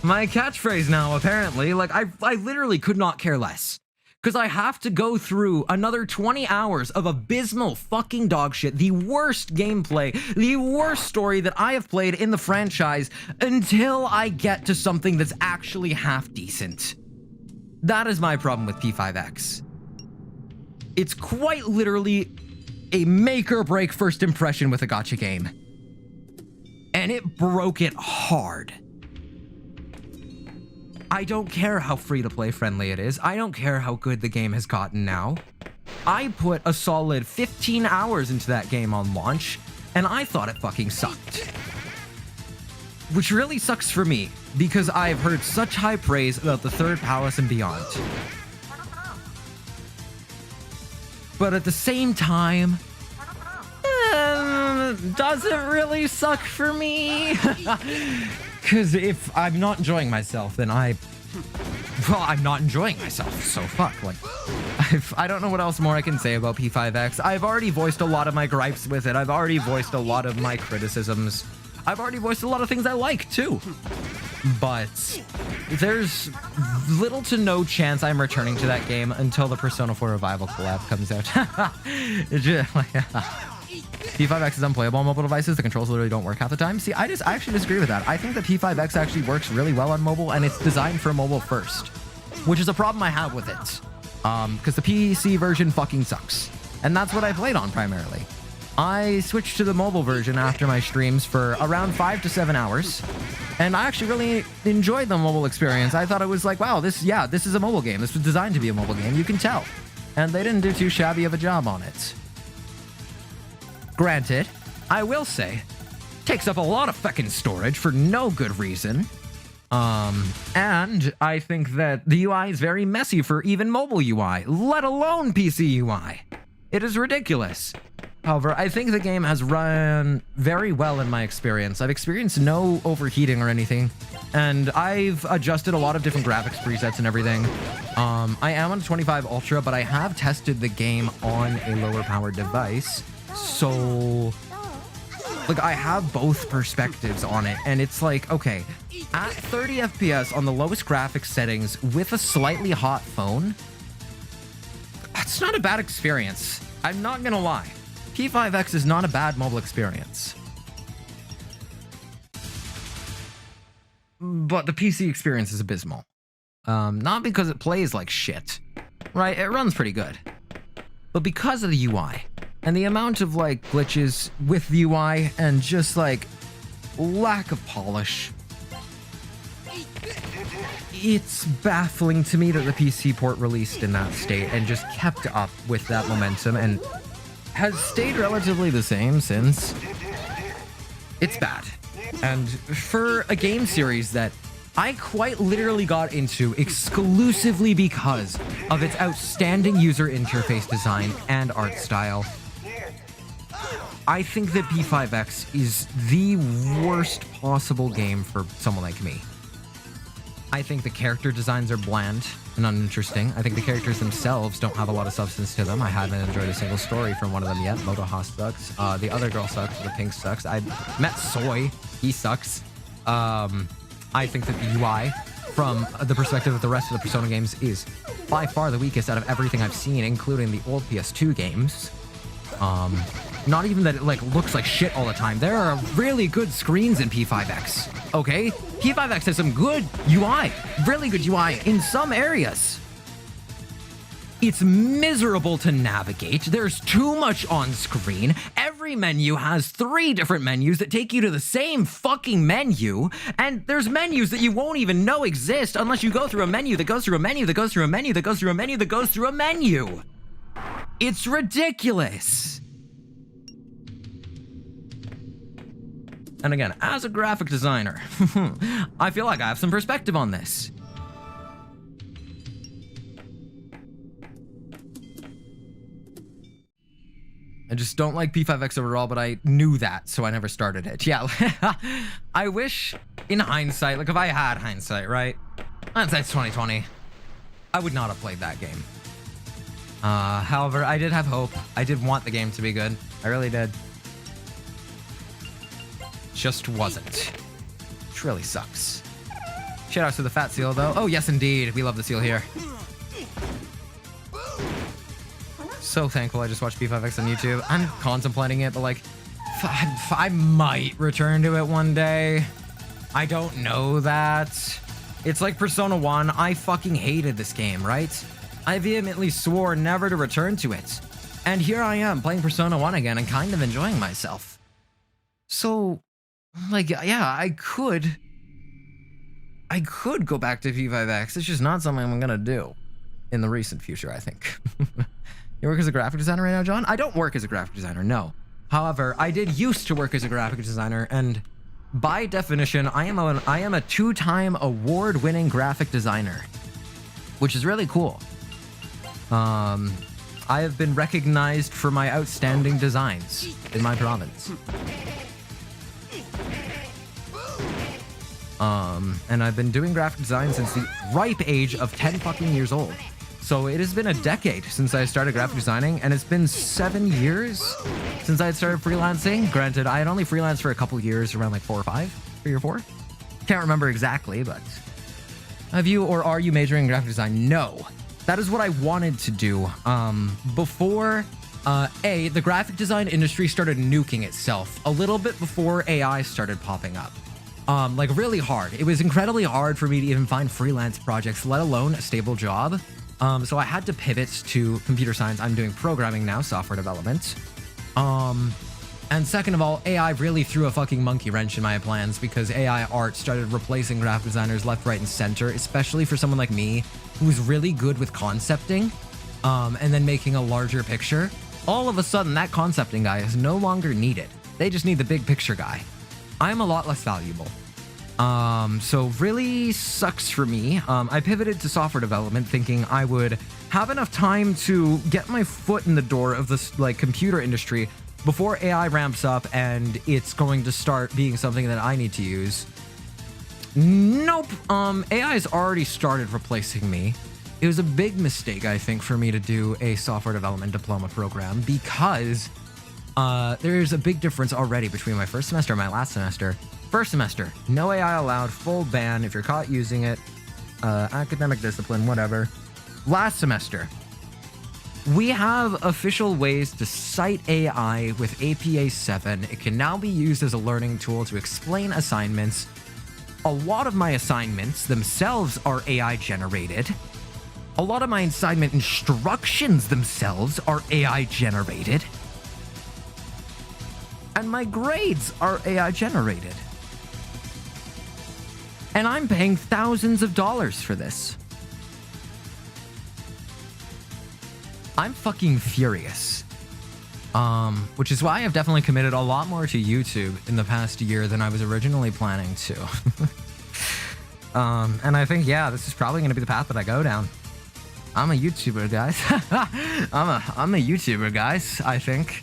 My catchphrase now, apparently. Like, I literally could not care less. Because I have to go through another 20 hours of abysmal fucking dog shit, the worst gameplay, the worst story that I have played in the franchise until I get to something that's actually half decent. That is my problem with P5X. It's quite literally a make or break first impression with a gacha game. and it broke it hard. I don't care how free-to-play friendly it is. I don't care how good the game has gotten now. I put a solid 15 hours into that game on launch, and I thought it fucking sucked. Which really sucks for me, because I've heard such high praise about the Third Palace and beyond. But at the same time, does it really suck for me? Because if I'm not enjoying myself, then I'm not enjoying myself, so fuck. Like, I don't know what else more I can say about P5X. I've already voiced a lot of my gripes with it. I've already voiced a lot of my criticisms. I've already voiced a lot of things I like, too. But there's little to no chance I'm returning to that game until the Persona 4 Revival collab comes out. P5X is unplayable on mobile devices. The controls literally don't work half the time. See, I actually disagree with that. I think the P5X actually works really well on mobile, and it's designed for mobile first, which is a problem I have with it. Because the PC version fucking sucks. And that's what I played on primarily. I switched to the mobile version after my streams for around 5 to 7 hours, and I actually really enjoyed the mobile experience. I thought it was like, wow, this is a mobile game. This was designed to be a mobile game, you can tell. And they didn't do too shabby of a job on it. Granted, I will say, takes up a lot of fucking storage for no good reason. And I think that the UI is very messy for even mobile UI, let alone PC UI. It is ridiculous. However, I think the game has run very well in my experience. I've experienced no overheating or anything, and I've adjusted a lot of different graphics presets and everything. I am on a 25 Ultra, but I have tested the game on a lower powered device, so like I have both perspectives on it, and it's like, okay, at 30 FPS on the lowest graphics settings with a slightly hot phone, that's not a bad experience. I'm not gonna lie. P5X is not a bad mobile experience. But the PC experience is abysmal. Not because it plays like shit, right? It runs pretty good. But because of the UI and the amount of like glitches with the UI and just like lack of polish, it's baffling to me that the PC port released in that state and just kept up with that momentum and has stayed relatively the same since. It's bad. And for a game series that I quite literally got into exclusively because of its outstanding user interface design and art style, I think that P5X is the worst possible game for someone like me. I think the character designs are bland and uninteresting. I think the characters themselves don't have a lot of substance to them. I haven't enjoyed a single story from one of them yet. Motoha sucks. The other girl sucks. The pink sucks. I met Soy. He sucks. I think that the UI, from the perspective of the rest of the Persona games, is by far the weakest out of everything I've seen, including the old PS2 games. Not even that it like looks like shit all the time. There are really good screens in P5X, okay? P5X has some good UI, really good UI in some areas. It's miserable to navigate. There's too much on screen. Every menu has 3 different menus that take you to the same fucking menu, and there's menus that you won't even know exist unless you go through a menu that goes through a menu that goes through a menu that goes through a menu that goes through a menu. It's ridiculous. And again, as a graphic designer, I feel like I have some perspective on this. I just don't like P5X overall, but I knew that, so I never started it. Yeah, I wish, in hindsight, like if I had hindsight, right? Hindsight's 2020. I would not have played that game. However, I did have hope. I did want the game to be good. I really did. Just wasn't. Which really sucks. Shout out to the fat seal, though. Oh, yes, indeed. We love the seal here. So thankful I just watched P5X on YouTube. I'm contemplating it, but like, I might return to it one day. I don't know that. It's like Persona 1. I fucking hated this game, right? I vehemently swore never to return to it. And here I am playing Persona 1 again and kind of enjoying myself. So, like, yeah, I could go back to P5X. It's just not something I'm gonna do in the recent future, I think. You work as a graphic designer right now, John? I don't work as a graphic designer, no. However, I did used to work as a graphic designer, and by definition, I am a 2-time award-winning graphic designer, which is really cool. I have been recognized for my outstanding designs in my province. And I've been doing graphic design since the ripe age of 10 fucking years old. So it has been a decade since I started graphic designing, and it's been 7 years since I had started freelancing. Granted, I had only freelanced for a couple years, around like 4 or 5, 3 or 4. Can't remember exactly, but have you or are you majoring in graphic design? No. That is what I wanted to do before the graphic design industry started nuking itself a little bit before AI started popping up. Like really hard. It was incredibly hard for me to even find freelance projects, let alone a stable job. So I had to pivot to computer science. I'm doing programming now, software development. And second of all, AI really threw a fucking monkey wrench in my plans because AI art started replacing graphic designers left, right, and center, especially for someone like me who's really good with concepting and then making a larger picture. All of a sudden, that concepting guy is no longer needed. They just need the big picture guy. I'm a lot less valuable. So really sucks for me. I pivoted to software development thinking I would have enough time to get my foot in the door of this like computer industry before AI ramps up and it's going to start being something that I need to use. Nope. AI has already started replacing me. It was a big mistake, I think, for me to do a software development diploma program because there's a big difference already between my first semester and my last semester. First semester, no AI allowed, full ban if you're caught using it, academic discipline, whatever. Last semester, we have official ways to cite AI with APA 7. It can now be used as a learning tool to explain assignments. A lot of my assignments themselves are AI generated. A lot of my assignment instructions themselves are AI generated. And my grades are AI generated. And I'm paying thousands of dollars for this. I'm fucking furious. Which is why I've definitely committed a lot more to YouTube in the past year than I was originally planning to. And I think, yeah, this is probably going to be the path that I go down. I'm a YouTuber, guys. I'm a YouTuber, guys, I think.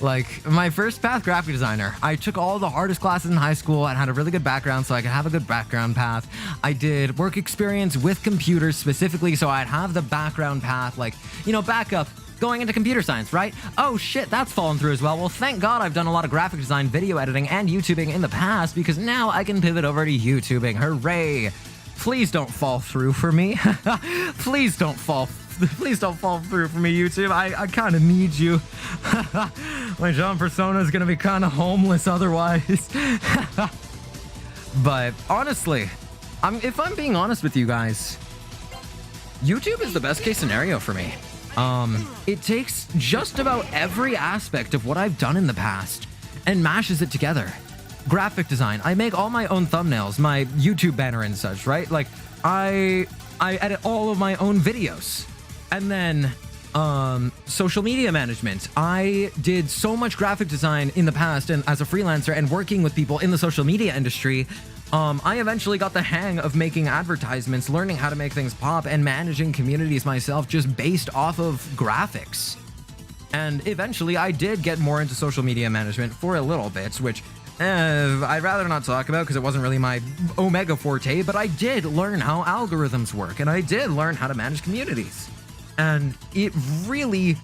Like, my first path, graphic designer. I took all the hardest classes in high school and had a really good background so I could have a good background path. I did work experience with computers specifically so I'd have the background path, like, you know, backup, going into computer science, right? Oh shit, that's fallen through as well. Well, thank God I've done a lot of graphic design, video editing, and YouTubing in the past because now I can pivot over to YouTubing. Hooray! Please don't fall through for me. Please don't fall through for me, YouTube. I kind of need you. My John persona is going to be kind of homeless otherwise. But honestly, if I'm being honest with you guys, YouTube is the best case scenario for me. It takes just about every aspect of what I've done in the past and mashes it together. Graphic design. I make all my own thumbnails, my YouTube banner and such, right? Like, I edit all of my own videos. And then, social media management. I did so much graphic design in the past and as a freelancer and working with people in the social media industry, I eventually got the hang of making advertisements, learning how to make things pop, and managing communities myself just based off of graphics. And eventually I did get more into social media management for a little bit, which I'd rather not talk about because it wasn't really my omega forte, but I did learn how algorithms work and I did learn how to manage communities. And it really,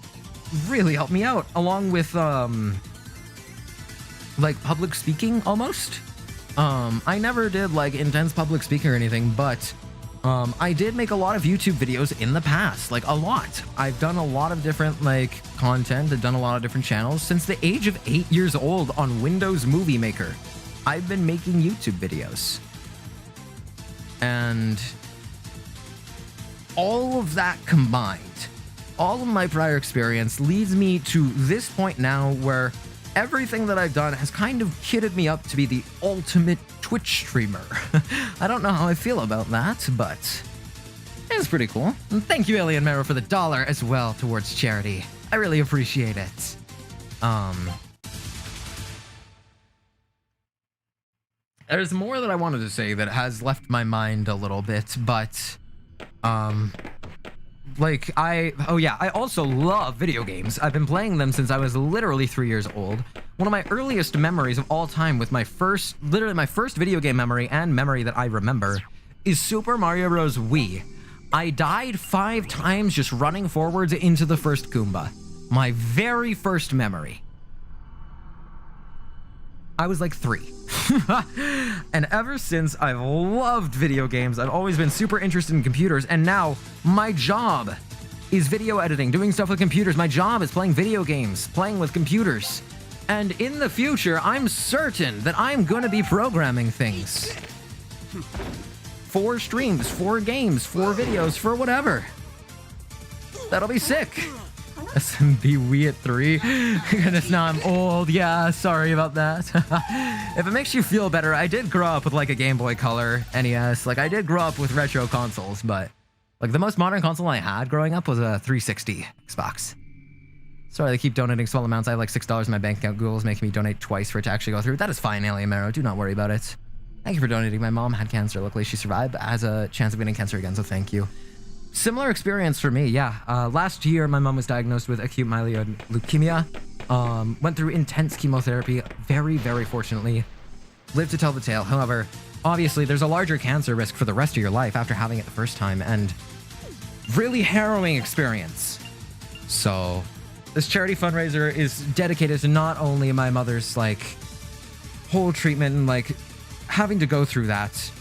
really helped me out, along with, like, public speaking, almost. I never did, like, intense public speaking or anything, but I did make a lot of YouTube videos in the past, like, a lot. I've done a lot of different, like, content. I've done a lot of different channels. Since the age of 8 years old on Windows Movie Maker, I've been making YouTube videos. And all of that combined, all of my prior experience leads me to this point now where everything that I've done has kind of kitted me up to be the ultimate Twitch streamer. I don't know how I feel about that, but it's pretty cool. And thank you, Alien Marrow, for the $1 as well towards charity. I really appreciate it. There's more that I wanted to say that has left my mind a little bit, but like I also love video games. I've been playing them since I was literally 3 years old. One of my earliest memories of all time with my first video game memory and memory that I remember is Super Mario Bros. Wii. I died 5 times just running forwards into the first Goomba. My very first memory. I was like 3. And ever since, I've loved video games. I've always been super interested in computers, and now my job is video editing, doing stuff with computers. My job is playing video games, playing with computers. And in the future, I'm certain that I'm gonna be programming things. 4 streams, 4 games, 4 videos, for whatever. That'll be sick. SMB Wii at 3. Goodness, now I'm old. Yeah, sorry about that. If it makes you feel better, I did grow up with like a Game Boy Color NES. Like I did grow up with retro consoles, but like the most modern console I had growing up was a 360 Xbox. Sorry, they keep donating small amounts. I have like $6 in my bank account. Google is making me donate twice for it to actually go through. That is fine, Alien Marrow. Do not worry about it. Thank you for donating. My mom had cancer. Luckily, she survived, but has a chance of getting cancer again, so thank you. Similar experience for me, yeah. Last year, my mom was diagnosed with acute myeloid leukemia. Went through intense chemotherapy, very, very fortunately. Lived to tell the tale. However, obviously, there's a larger cancer risk for the rest of your life after having it the first time, and really harrowing experience. So, this charity fundraiser is dedicated to not only my mother's, like, whole treatment and, like, having to go through that,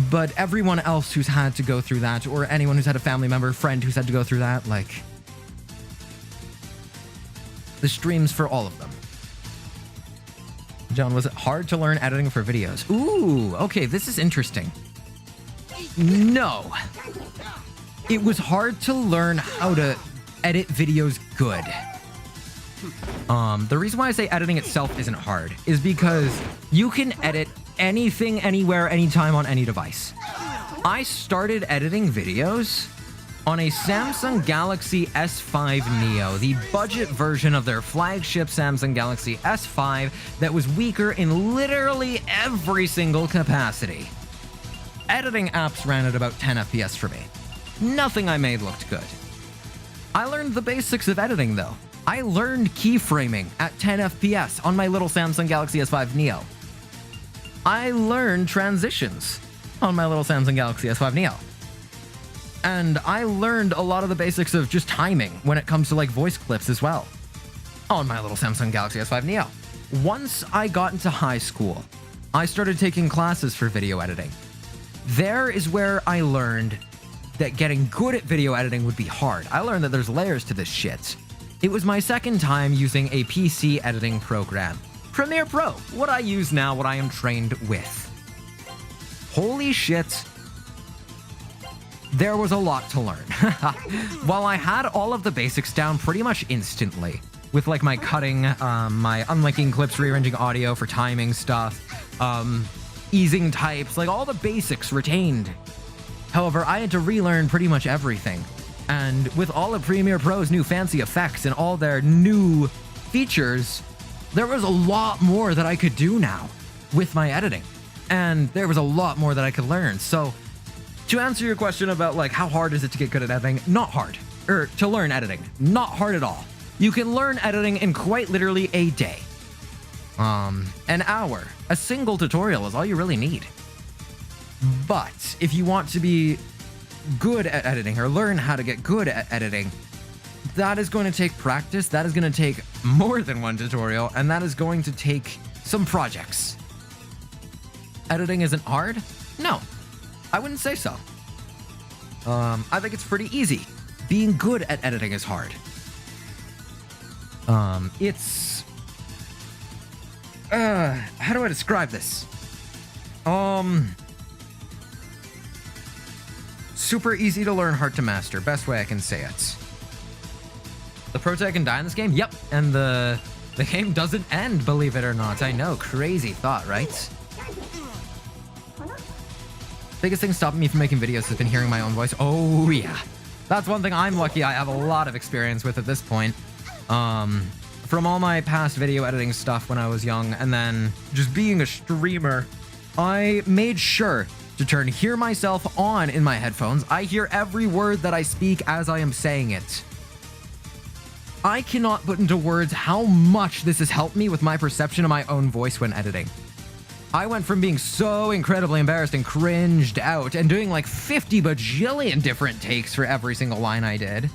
but everyone else who's had to go through that, or anyone who's had a family member, friend who's had to go through that, like, the streams for all of them. John, was it hard to learn editing for videos? Ooh, okay, this is interesting. No. It was hard to learn how to edit videos good. The reason why I say editing itself isn't hard is because you can edit anything, anywhere, anytime on any device. I started editing videos on a Samsung Galaxy S5 Neo, the budget version of their flagship Samsung Galaxy S5 that was weaker in literally every single capacity. Editing apps ran at about 10 FPS for me. Nothing I made looked good. I learned the basics of editing though. I learned keyframing at 10 FPS on my little Samsung Galaxy S5 Neo. I learned transitions on my little Samsung Galaxy S5 Neo. And I learned a lot of the basics of just timing when it comes to like voice clips as well on my little Samsung Galaxy S5 Neo. Once I got into high school, I started taking classes for video editing. There is where I learned that getting good at video editing would be hard. I learned that there's layers to this shit. It was my second time using a PC editing program. Premiere Pro, what I use now, what I am trained with. Holy shit. There was a lot to learn. While I had all of the basics down pretty much instantly, with like my cutting, my unlinking clips, rearranging audio for timing stuff, easing types, like all the basics retained. However, I had to relearn pretty much everything. And with all of Premiere Pro's new fancy effects and all their new features, there was a lot more that I could do now with my editing. And there was a lot more that I could learn. So to answer your question about like how hard is it to get good at editing, not hard. Or to learn editing, not hard at all. You can learn editing in quite literally a day. An hour. A single tutorial is all you really need. But if you want to be good at editing or learn how to get good at editing, that is going to take practice, that is going to take more than one tutorial, and that is going to take some projects. Editing isn't hard? No, I wouldn't say so. I think it's pretty easy. Being good at editing is hard. It's... how do I describe this? Super easy to learn, hard to master. Best way I can say it. The pro tag can die in this game? Yep. And the The game doesn't end, believe it or not. I know, crazy thought, right? Biggest thing stopping me from making videos has been hearing my own voice. Oh yeah. That's one thing I'm lucky I have a lot of experience with at this point. From all my past video editing stuff when I was young, and then just being a streamer, I made sure to turn hear myself on in my headphones. I hear every word that I speak as I am saying it. I cannot put into words how much this has helped me with my perception of my own voice when editing. I went from being so incredibly embarrassed and cringed out and doing like 50 bajillion different takes for every single line I did,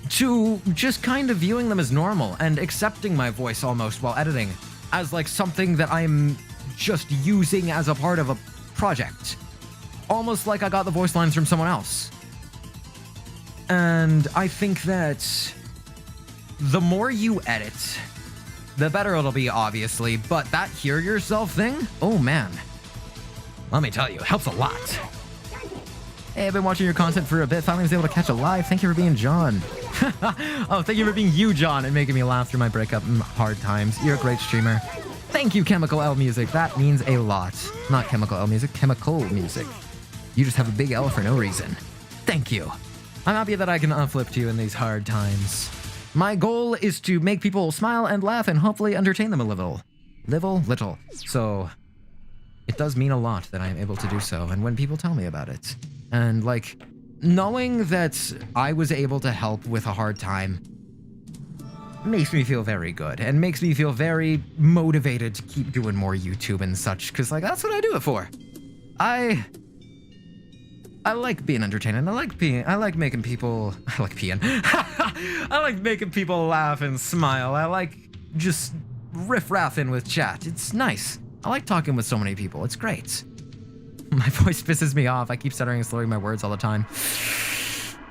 to just kind of viewing them as normal and accepting my voice almost while editing as like something that I'm just using as a part of a project. Almost like I got the voice lines from someone else. And I think that the more you edit, the better it'll be, obviously, but that hear yourself thing, oh man, let me tell you, it helps a lot. Hey, I've been watching your content for a bit, finally was able to catch a live. Thank you for being John. Oh, thank you for being you, John, and making me laugh through my breakup and hard times. You're a great streamer. Thank you, Chemical L Music, that means a lot. Not Chemical L Music, Chemical Music. You just have a big L for no reason. Thank you. I'm happy that I can uplift you in these hard times. My goal is to make people smile and laugh and hopefully entertain them a little. Little. So it does mean a lot that I'm able to do so, and when people tell me about it. And like, knowing that I was able to help with a hard time makes me feel very good, and makes me feel very motivated to keep doing more YouTube and such, because like, that's what I do it for. I like being entertaining. I like making people laugh and smile. I like just riff-raffing with chat. It's nice. I like talking with so many people. It's great. My voice pisses me off. I keep stuttering and slurring my words all the time.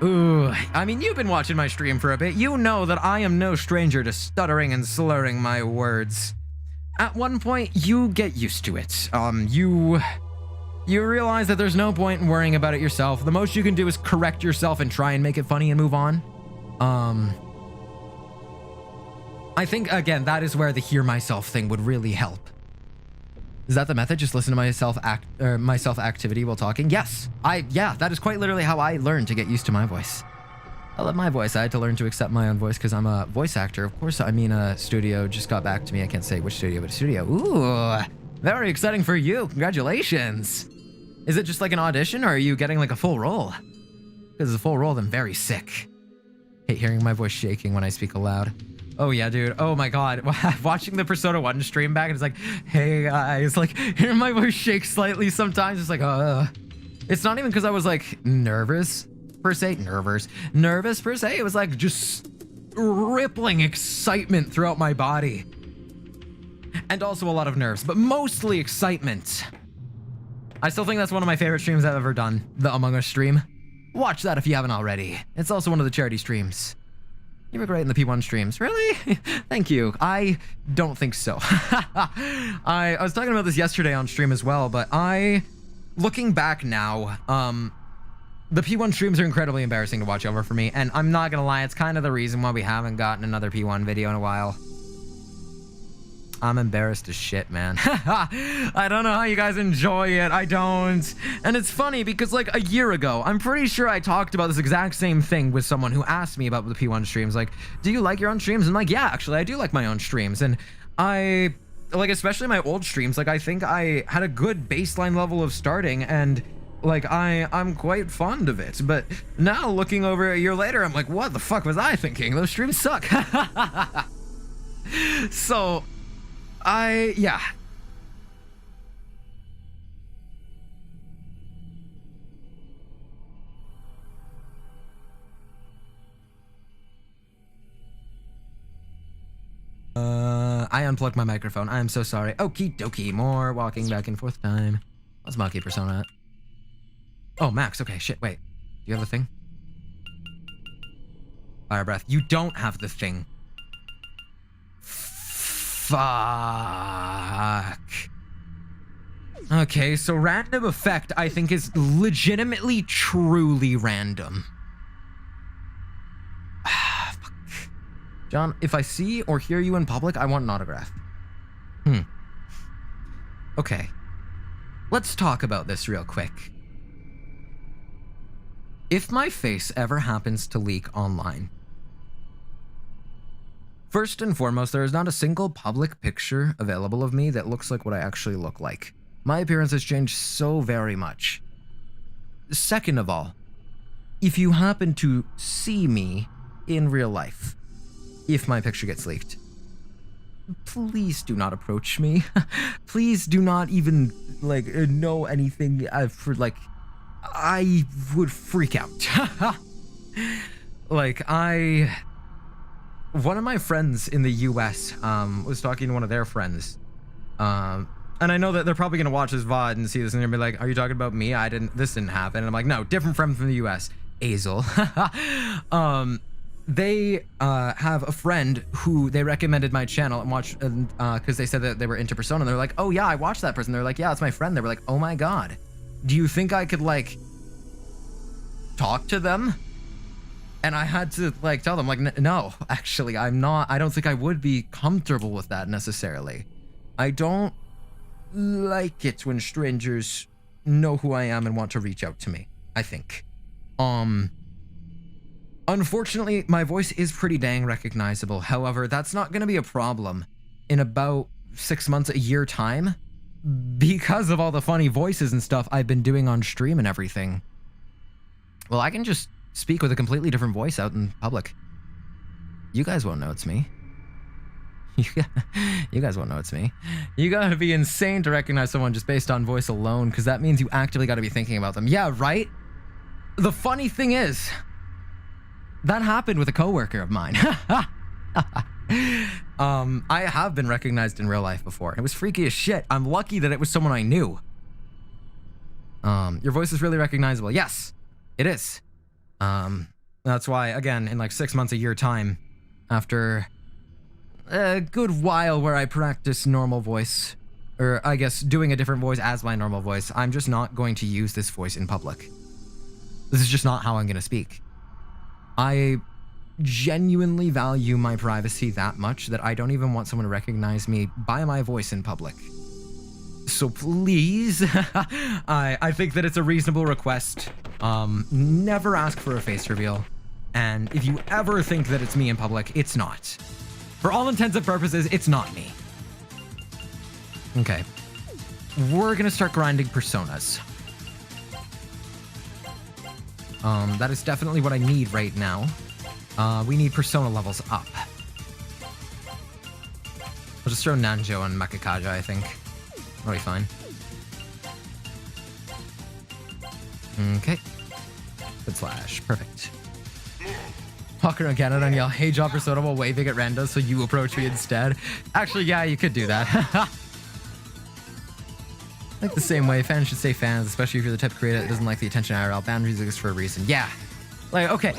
Ooh, I mean, you've been watching my stream for a bit. You know that I am no stranger to stuttering and slurring my words. At one point, you get used to it. You realize that there's no point in worrying about it yourself. The most you can do is correct yourself and try and make it funny and move on. I think, again, that is where the hear myself thing would really help. Is that the method? Just listen to myself activity while talking? Yes. Yeah, that is quite literally how I learned to get used to my voice. I love my voice. I had to learn to accept my own voice because I'm a voice actor. Of course, I mean, a studio just got back to me. I can't say which studio, but a studio. Ooh, very exciting for you. Congratulations. Is it just like an audition, or are you getting like a full role? Because it's a full role, then very sick. Hate hearing my voice shaking when I speak aloud. Oh yeah, dude. Oh my god. Watching the Persona 1 stream back, and it's like, hey guys, like, hearing my voice shake slightly sometimes. It's like, It's not even because I was like nervous per se. Nervous per se. It was like just rippling excitement throughout my body. And also a lot of nerves, but mostly excitement. I still think that's one of my favorite streams I've ever done, the Among Us stream. Watch that if you haven't already. It's also one of the charity streams. You were great in the P1 streams. Really? Thank you. I don't think so. I was talking about this yesterday on stream as well, but looking back now, the P1 streams are incredibly embarrassing to watch over for me, and I'm not gonna lie, it's kind of the reason why we haven't gotten another P1 video in a while. I'm embarrassed as shit, man. I don't know how you guys enjoy it. I don't. And it's funny because like a year ago, I'm pretty sure I talked about this exact same thing with someone who asked me about the P1 streams. Like, do you like your own streams? I'm like, yeah, actually, I do like my own streams. And I, like, especially my old streams, like, I think I had a good baseline level of starting, and like, I'm quite fond of it. But now looking over a year later, I'm like, what the fuck was I thinking? Those streams suck. So, yeah. I unplugged my microphone. I am so sorry. Okie dokie. More walking back and forth time. What's Monkey Persona at? Oh, Max. Okay, shit. Wait. Do you have the thing? Fire breath. You don't have the thing. Fuck. Okay, so random effect, I think, is legitimately truly random. Fuck. John, if I see or hear you in public, I want an autograph. Okay. Let's talk about this real quick. If my face ever happens to leak online, first and foremost, there is not a single public picture available of me that looks like what I actually look like. My appearance has changed so very much. Second of all, if you happen to see me in real life, if my picture gets leaked, please do not approach me. Please do not even, like, know anything for, like, I would freak out. Like, one of my friends in the US was talking to one of their friends. And I know that they're probably going to watch this VOD and see this and they're going to be like, are you talking about me? This didn't happen. And I'm like, no, different friend from the US. Azel. They have a friend who they recommended my channel and watched because they said that they were into Persona. And they're like, oh yeah, I watched that person. They're like, yeah, it's my friend. They were like, oh my God. Do you think I could, like, talk to them? And I had to, like, tell them, like, no, actually, I don't think I would be comfortable with that necessarily. I don't like it when strangers know who I am and want to reach out to me, I think. Unfortunately, my voice is pretty dang recognizable. However, that's not going to be a problem in about 6 months, a year time, because of all the funny voices and stuff I've been doing on stream and everything. Well, I can just speak with a completely different voice out in public. You guys won't know it's me. You guys won't know it's me. You gotta be insane to recognize someone just based on voice alone, because that means you actively gotta be thinking about them. Yeah, right? The funny thing is, that happened with a coworker of mine. I have been recognized in real life before. It was freaky as shit. I'm lucky that it was someone I knew. Your voice is really recognizable. Yes, it is. That's why, again, in like 6 months, a year time, after a good while where I practice normal voice, or I guess doing a different voice as my normal voice, I'm just not going to use this voice in public. This is just not how I'm going to speak. I genuinely value my privacy that much that I don't even want someone to recognize me by my voice in public. So please, I think that it's a reasonable request. Never ask for a face reveal. And if you ever think that it's me in public, it's not. For all intents and purposes, it's not me. Okay. We're gonna start grinding personas. That is definitely what I need right now. We need persona levels up. I'll just throw Nanjo and Makikaja, I think. That'll be fine. Okay. Good slash. Perfect. Walk around Canada and yell, hey, job persona while waving at randos so you approach me instead. Actually, yeah, you could do that. Like the same way, fans should say fans, especially if you're the type of creator that doesn't like the attention IRL. Boundaries exist for a reason. Yeah. Like, okay.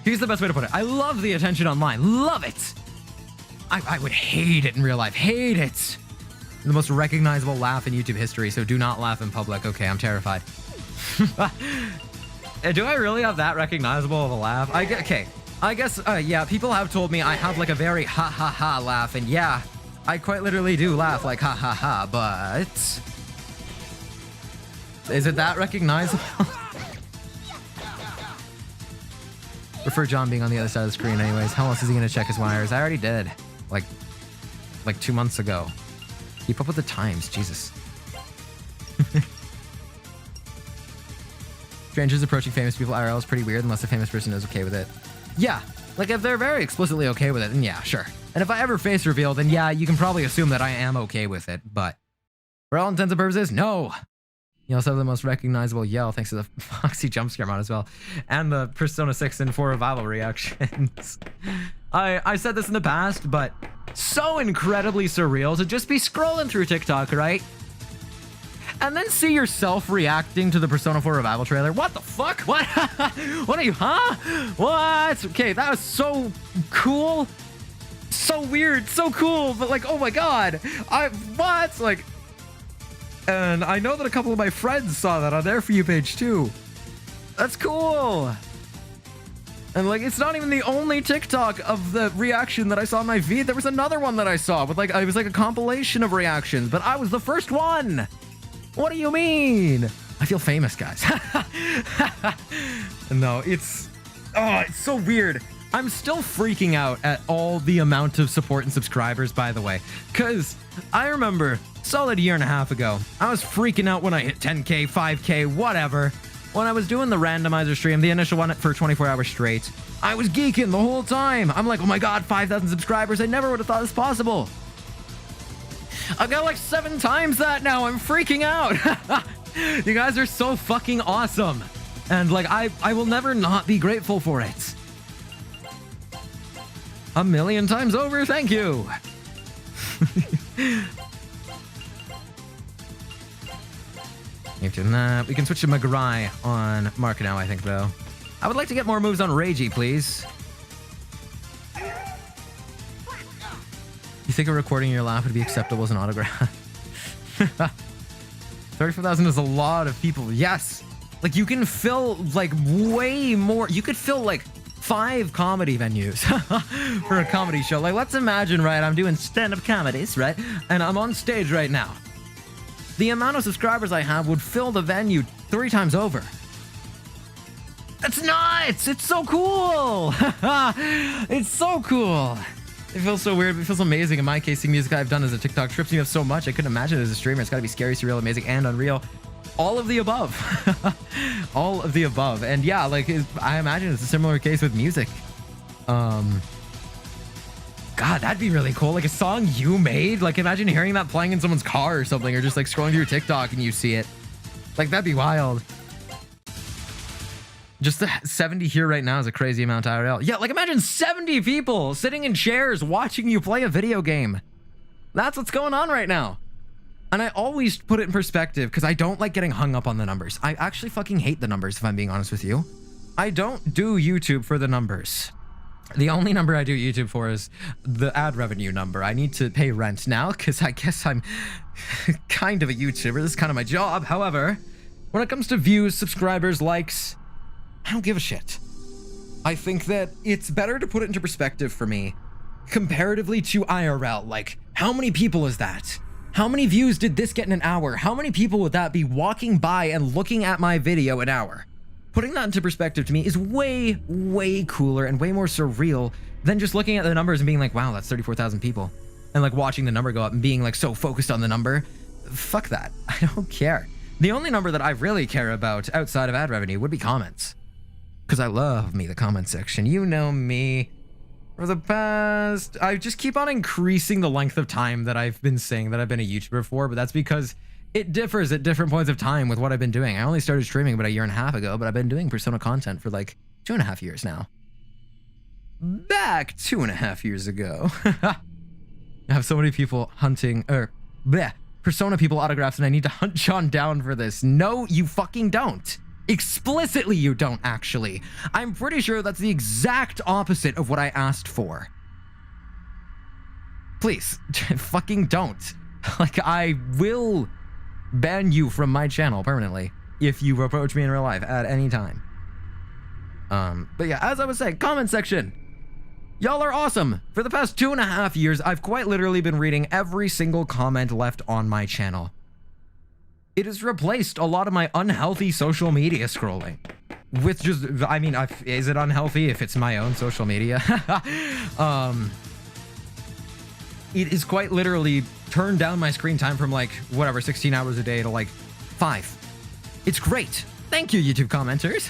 Here's the best way to put it. I love the attention online. Love it. I would hate it in real life. Hate it. The most recognizable laugh in YouTube history, so do not laugh in public. Okay, I'm terrified. Do I really have that recognizable of a laugh? Okay. I guess, yeah, people have told me I have like a very ha-ha-ha laugh, and yeah, I quite literally do laugh like ha-ha-ha, but... Is it that recognizable? Prefer John being on the other side of the screen anyways. How else is he gonna check his wires? I already did. Like 2 months ago. Keep up with the times, Jesus. Strangers approaching famous people IRL is pretty weird unless the famous person is okay with it. Yeah, like if they're very explicitly okay with it, then yeah, sure. And if I ever face reveal, then yeah, you can probably assume that I am okay with it, but for all intents and purposes, no. You also have the most recognizable yell thanks to the Foxy jumpscare mod as well, and the Persona 6 and 4 revival reactions. I said this in the past, but so incredibly surreal to just be scrolling through TikTok, right? And then see yourself reacting to the Persona 4 revival trailer. What the fuck? What? What are you, huh? What? Okay, that was so cool. So weird, so cool, but like, oh my god. What? Like, and I know that a couple of my friends saw that on their For You page too. That's cool. And like, it's not even the only TikTok of the reaction that I saw on my feed. There was another one that I saw with like, it was like a compilation of reactions, but I was the first one. What do you mean? I feel famous, guys. No, it's so weird. I'm still freaking out at all the amount of support and subscribers, by the way, because I remember solid year and a half ago, I was freaking out when I hit 10K, 5K, whatever. When I was doing the randomizer stream, the initial one for 24 hours straight, I was geeking the whole time. I'm like, oh my God, 5,000 subscribers. I never would have thought this possible. I've got like 7 times that now. I'm freaking out. You guys are so fucking awesome. And like, I will never not be grateful for it. 1,000,000 times over. Thank you. We can switch to Magrai on Mark now, I think, though. I would like to get more moves on Ragey, please. You think a recording your laugh would be acceptable as an autograph? 34,000 is a lot of people. Yes. Like, you can fill, like, way more. You could fill, like, 5 comedy venues for a comedy show. Like, let's imagine, right? I'm doing stand-up comedies, right? And I'm on stage right now. The amount of subscribers I have would fill the venue 3 times over. That's nuts! It's so cool! It's so cool! It feels so weird, but it feels amazing. In my case, the music I've done as a TikTok trips me up so much, I couldn't imagine it as a streamer. It's gotta be scary, surreal, amazing, and unreal. All of the above. All of the above. And yeah, like, I imagine it's a similar case with music. God, that'd be really cool. Like a song you made. Like, imagine hearing that playing in someone's car or something, or just like scrolling through TikTok and you see it. Like, that'd be wild. Just the 70 here right now is a crazy amount IRL. Yeah, like imagine 70 people sitting in chairs watching you play a video game. That's what's going on right now. And I always put it in perspective because I don't like getting hung up on the numbers. I actually fucking hate the numbers, if I'm being honest with you. I don't do YouTube for the numbers. The only number I do YouTube for is the ad revenue number. I need to pay rent now because I guess I'm kind of a YouTuber. This is kind of my job. However, when it comes to views, subscribers, likes, I don't give a shit. I think that it's better to put it into perspective for me comparatively to IRL. Like, how many people is that? How many views did this get in an hour? How many people would that be walking by and looking at my video an hour? Putting that into perspective to me is way, way cooler and way more surreal than just looking at the numbers and being like, wow, that's 34,000 people. And like watching the number go up and being like so focused on the number. Fuck that. I don't care. The only number that I really care about outside of ad revenue would be comments. Because I love me, the comment section. You know me. For the past, I just keep on increasing the length of time that I've been saying that I've been a YouTuber for, but that's because it differs at different points of time with what I've been doing. I only started streaming about a year and a half ago, but I've been doing Persona content for like 2.5 years now. Back 2.5 years ago. I have so many people hunting, Persona people autographs, and I need to hunt John down for this. No, you fucking don't. Explicitly, you don't, actually. I'm pretty sure that's the exact opposite of what I asked for. Please, fucking don't. Like, I will ban you from my channel permanently if you approach me in real life at any time. But yeah, as I was saying, comment section. Y'all are awesome. For the past 2.5 years, I've quite literally been reading every single comment left on my channel. It has replaced a lot of my unhealthy social media scrolling with just, I mean, is it unhealthy if it's my own social media? It is quite literally turned down my screen time from like, whatever, 16 hours a day to like 5. It's great. Thank you, YouTube commenters.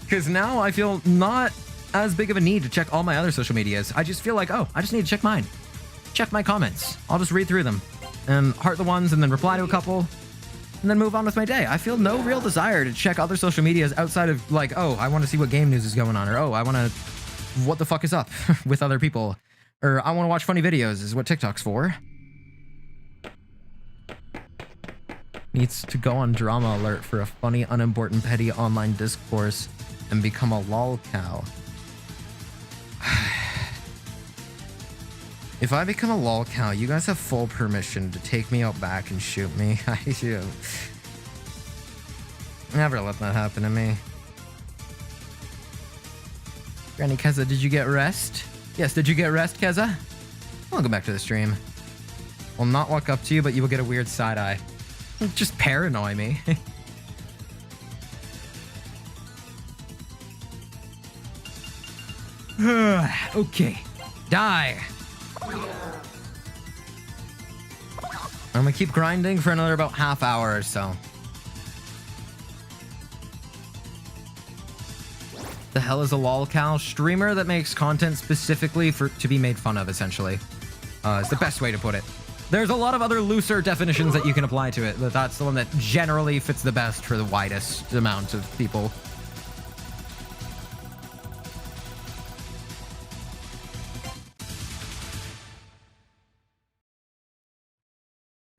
Because now I feel not as big of a need to check all my other social medias. I just feel like, oh, I just need to check mine. Check my comments. I'll just read through them and heart the ones and then reply to a couple and then move on with my day. I feel no real desire to check other social medias outside of like, oh, I want to see what game news is going on, or oh, I want to, what the fuck is up with other people, or I want to watch funny videos is what TikTok's for. Needs to go on drama alert for a funny, unimportant, petty online discourse and become a lol cow. If I become a lol cow, you guys have full permission to take me out back and shoot me. I do. Never let that happen to me. Granny Keza, did you get rest? Yes, did you get rest, Keza? Welcome back to the stream. Will not walk up to you, but you will get a weird side eye. Just paranoid me. Okay. Die. I'm gonna keep grinding for another about half hour or so. The hell is a lolcow? Streamer that makes content specifically to be made fun of, essentially. Is the best way to put it. There's a lot of other looser definitions that you can apply to it, but that's the one that generally fits the best for the widest amount of people.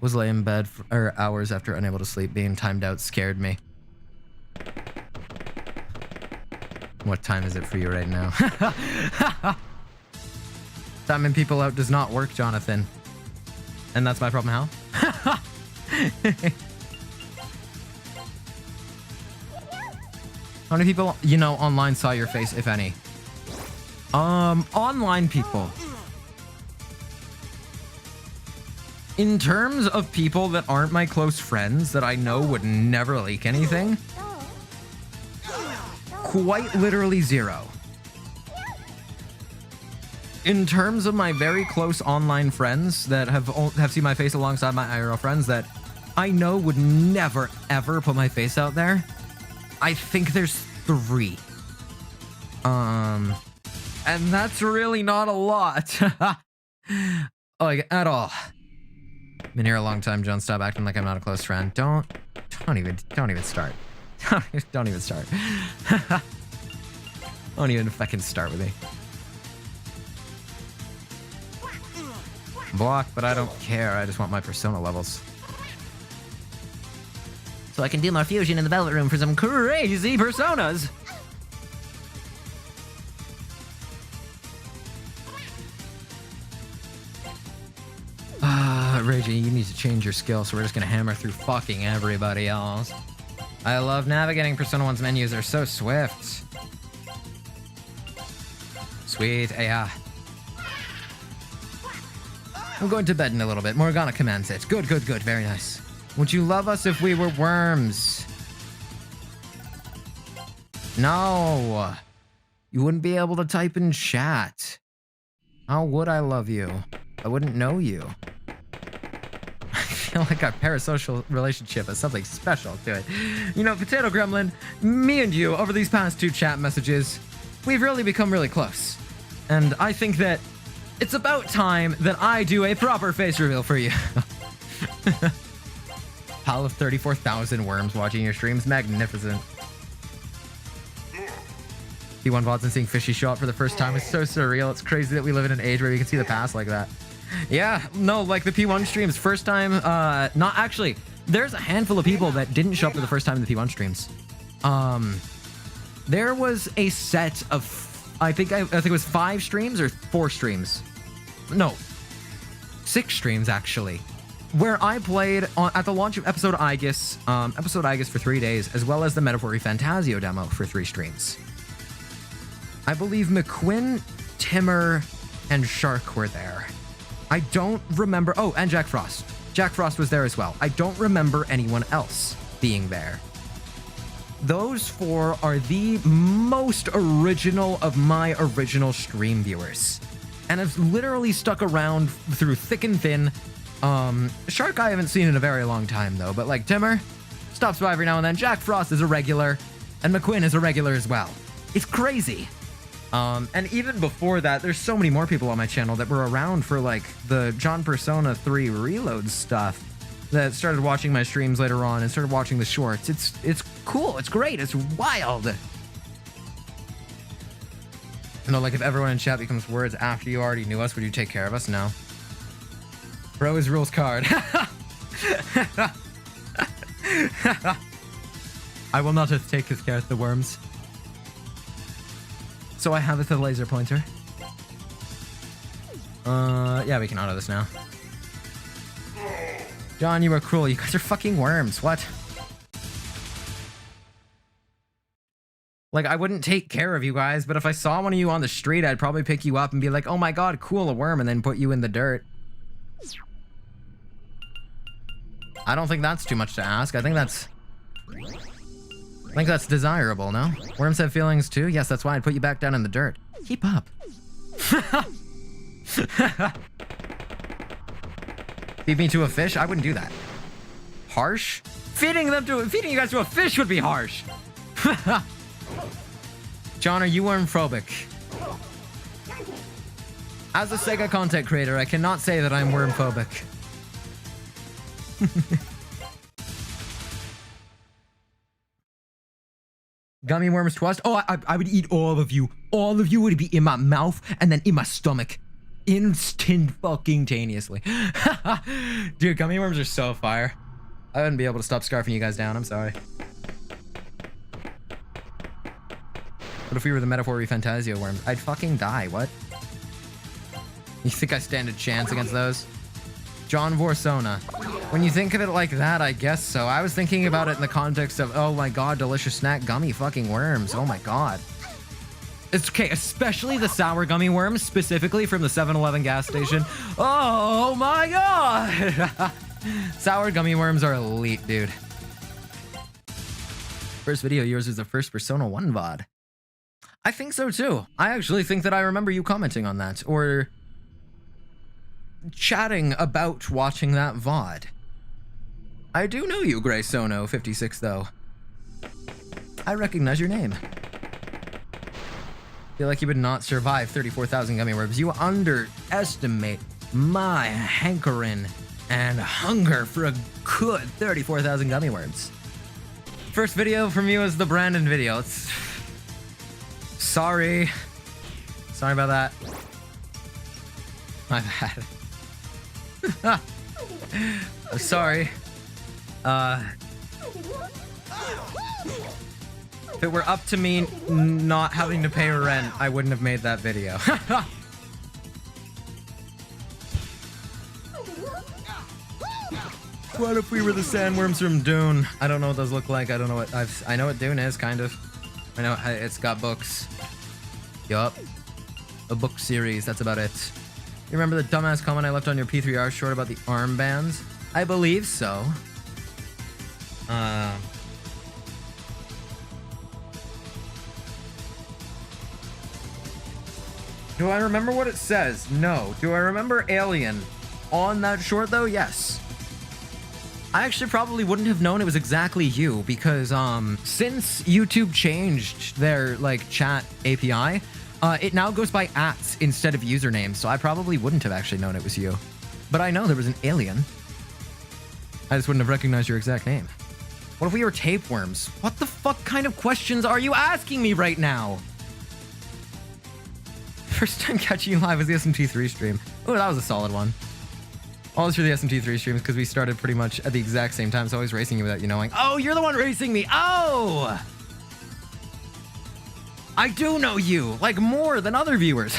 Was lay in bed for hours after unable to sleep. Being timed out scared me. What time is it for you right now? Timing people out does not work, Jonathan. And that's my problem, how? How many people, you know, online saw your face, if any? Online people. In terms of people that aren't my close friends that I know would never leak anything, quite literally zero. In terms of my very close online friends that have seen my face alongside my IRL friends that I know would never ever put my face out there, I think there's 3. And that's really not a lot. Like, at all. Been here a long time, John. Stop acting like I'm not a close friend. Don't even start. Don't even start. Don't even fucking start with me. Block, but I don't care. I just want my persona levels. So I can do more fusion in the Velvet Room for some crazy personas. Raging, you need to change your skill, so we're just gonna hammer through fucking everybody else. I love navigating Persona 1's menus. They're so swift. Sweet, yeah. I'm going to bed in a little bit. Morgana commands it. Good, good, good. Very nice. Would you love us if we were worms? No. You wouldn't be able to type in chat. How would I love you? I wouldn't know you. I feel like our parasocial relationship has something special to it. You know, Potato Gremlin, me and you, over these past 2 chat messages, we've really become really close. And I think that it's about time that I do a proper face reveal for you. Pile of 34,000 worms watching your streams. Magnificent. P1 VODs and seeing Fishy show up for the first time is so surreal. It's crazy that we live in an age where we can see the past like that. Yeah, no, like the P1 streams, first time, not actually, there's a handful of people that didn't show up for the first time in the P1 streams. There was a set of, I think it was 5 streams or 4 streams. No, 6 streams actually, where I played at the launch of episode Aegis for 3 days, as well as the Metaphor Fantasio demo for 3 streams. I believe McQuinn, Timmer, and Shark were there. I don't remember. Oh, and Jack Frost. Jack Frost was there as well. I don't remember anyone else being there. Those 4 are the most original of my original stream viewers, and have literally stuck around through thick and thin. Shark I haven't seen in a very long time though, but like Timmer stops by every now and then. Jack Frost is a regular, and McQuinn is a regular as well. It's crazy. And even before that, there's so many more people on my channel that were around for like the John Persona 3 Reload stuff, that started watching my streams later on and started watching the shorts. It's cool. It's great. It's wild. You know, like if everyone in chat becomes words after you already knew us, would you take care of us? No. Bro is rules card. I will not take his care of the worms. So I have it with a laser pointer. Yeah, we can auto this now. John, you are cruel. You guys are fucking worms. What? Like, I wouldn't take care of you guys, but if I saw one of you on the street, I'd probably pick you up and be like, oh my god, cool, a worm, and then put you in the dirt. I don't think that's too much to ask. I think that's desirable, no? Worms have feelings too? Yes, that's why I'd put you back down in the dirt. Keep up. Feed me to a fish? I wouldn't do that. Harsh? Feeding you guys to a fish would be harsh. John, are you wormphobic? As a Sega content creator, I cannot say that I'm wormphobic. Gummy worms twist? Oh, I would eat all of you. All of you would be in my mouth and then in my stomach. Instant fucking taneously. Dude, gummy worms are so fire. I wouldn't be able to stop scarfing you guys down. I'm sorry. What if we were the Metaphor Fantasio worms? I'd fucking die. What? You think I stand a chance against those? John Vorsona. When you think of it like that, I guess so. I was thinking about it in the context of, oh my god, delicious snack, gummy fucking worms. Oh my god. It's okay, especially the sour gummy worms, specifically from the 7-Eleven gas station. Oh my god! Sour gummy worms are elite, dude. First video of yours is the first Persona 1 VOD. I think so too. I actually think that I remember you commenting on that, or chatting about watching that VOD. I do know you, Gray Sono 56, though. I recognize your name. Feel like you would not survive 34,000 gummy worms. You underestimate my hankering and hunger for a good 34,000 gummy worms. First video from you is the Brandon video. It's... Sorry. Sorry about that. My bad. I'm sorry. If it were up to me not having to pay rent, I wouldn't have made that video. What if we were the sandworms from Dune? I don't know what those look like. I don't know what I know what Dune is, kind of. I know it's got books. Yup. A book series, that's about it. You remember the dumbass comment I left on your P3R short about the armbands? I believe so. Do I remember what it says? No. Do I remember Alien on that short though? Yes. I actually probably wouldn't have known it was exactly you because since YouTube changed their like chat API, it now goes by @ instead of usernames, so I probably wouldn't have actually known it was you. But I know there was an alien. I just wouldn't have recognized your exact name. What if we were tapeworms? What the fuck kind of questions are you asking me right now? First time catching you live was the SMT3 stream. Oh, that was a solid one. Always for the SMT3 streams because we started pretty much at the exact same time, so always racing you without you knowing. Oh, you're the one racing me. Oh! I do know you, like more than other viewers.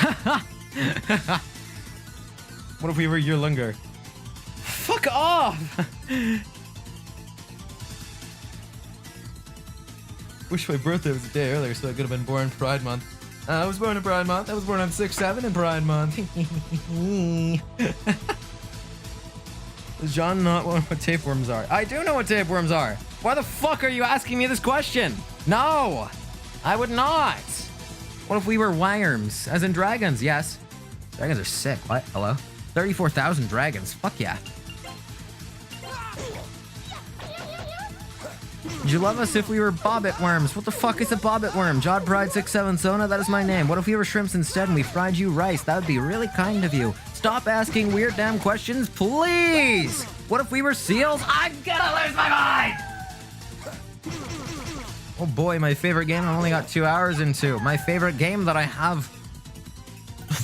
What if we were your Lunger? Fuck off! Wish my birthday was a day earlier so I could have been born Pride Month. I was born in Pride Month. I was born on 6/7 in Pride Month. Does John not know what tapeworms are? I do know what tapeworms are. Why the fuck are you asking me this question? No, I would not. What if we were worms? As in dragons, yes. Dragons are sick. What? Hello? 34,000 dragons. Fuck yeah. Would you love us if we were bobbit worms? What the fuck is a bobbit worm? Jod Pride 67 Sona, that is my name. What if we were shrimps instead and we fried you rice? That would be really kind of you. Stop asking weird damn questions, please! What if we were seals? I'm gonna lose my mind! Oh boy, my favorite game I only got 2 hours into. My favorite game that I have...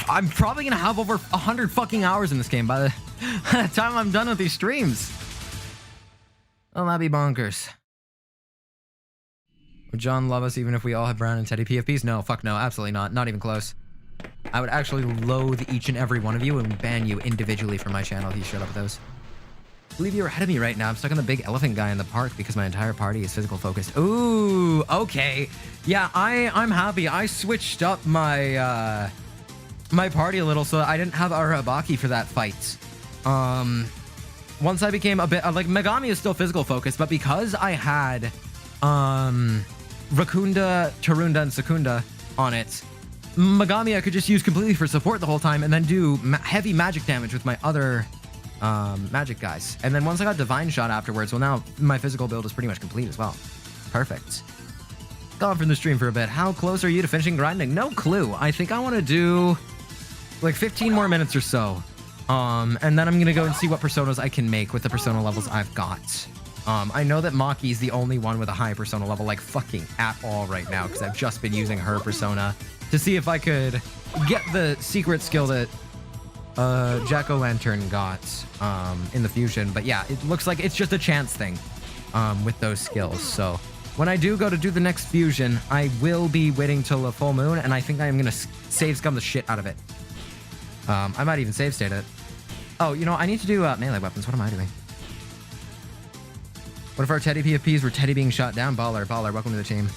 I'm probably gonna have over 100 fucking hours in this game by the time I'm done with these streams. Oh, that'd be bonkers. Would John love us even if we all had Brown and Teddy PFPs? No, fuck no, absolutely not. Not even close. I would actually loathe each and every one of you and ban you individually from my channel if you showed up with those. I believe you're ahead of me right now. I'm stuck on the big elephant guy in the park because my entire party is physical focused. Ooh, okay. Yeah, I'm happy. I switched up my my party a little so that I didn't have Arabaki for that fight. Once I became a bit like Megami is still physical focused, but because I had Rakunda, Tarunda, and Sakunda on it, Megami I could just use completely for support the whole time and then do heavy magic damage with my other magic guys. And then once I got Divine Shot afterwards, well, now my physical build is pretty much complete as well. Perfect. Gone from the stream for a bit. How close are you to finishing grinding? No clue. I think I want to do like 15 more minutes or so. And then I'm going to go and see what personas I can make with the persona levels I've got. I know that Maki's the only one with a high persona level, like fucking at all right now, because I've just been using her persona to see if I could get the secret skill that Jack-O-Lantern got in the fusion. But yeah, it looks like it's just a chance thing with those skills. So when I do go to do the next fusion, I will be waiting till the full moon, and I think I am going to save scum the shit out of it. I might even save state it. Oh, you know, I need to do melee weapons. What am I doing? What if our Teddy PFPs were Teddy being shot down? Baller, welcome to the team.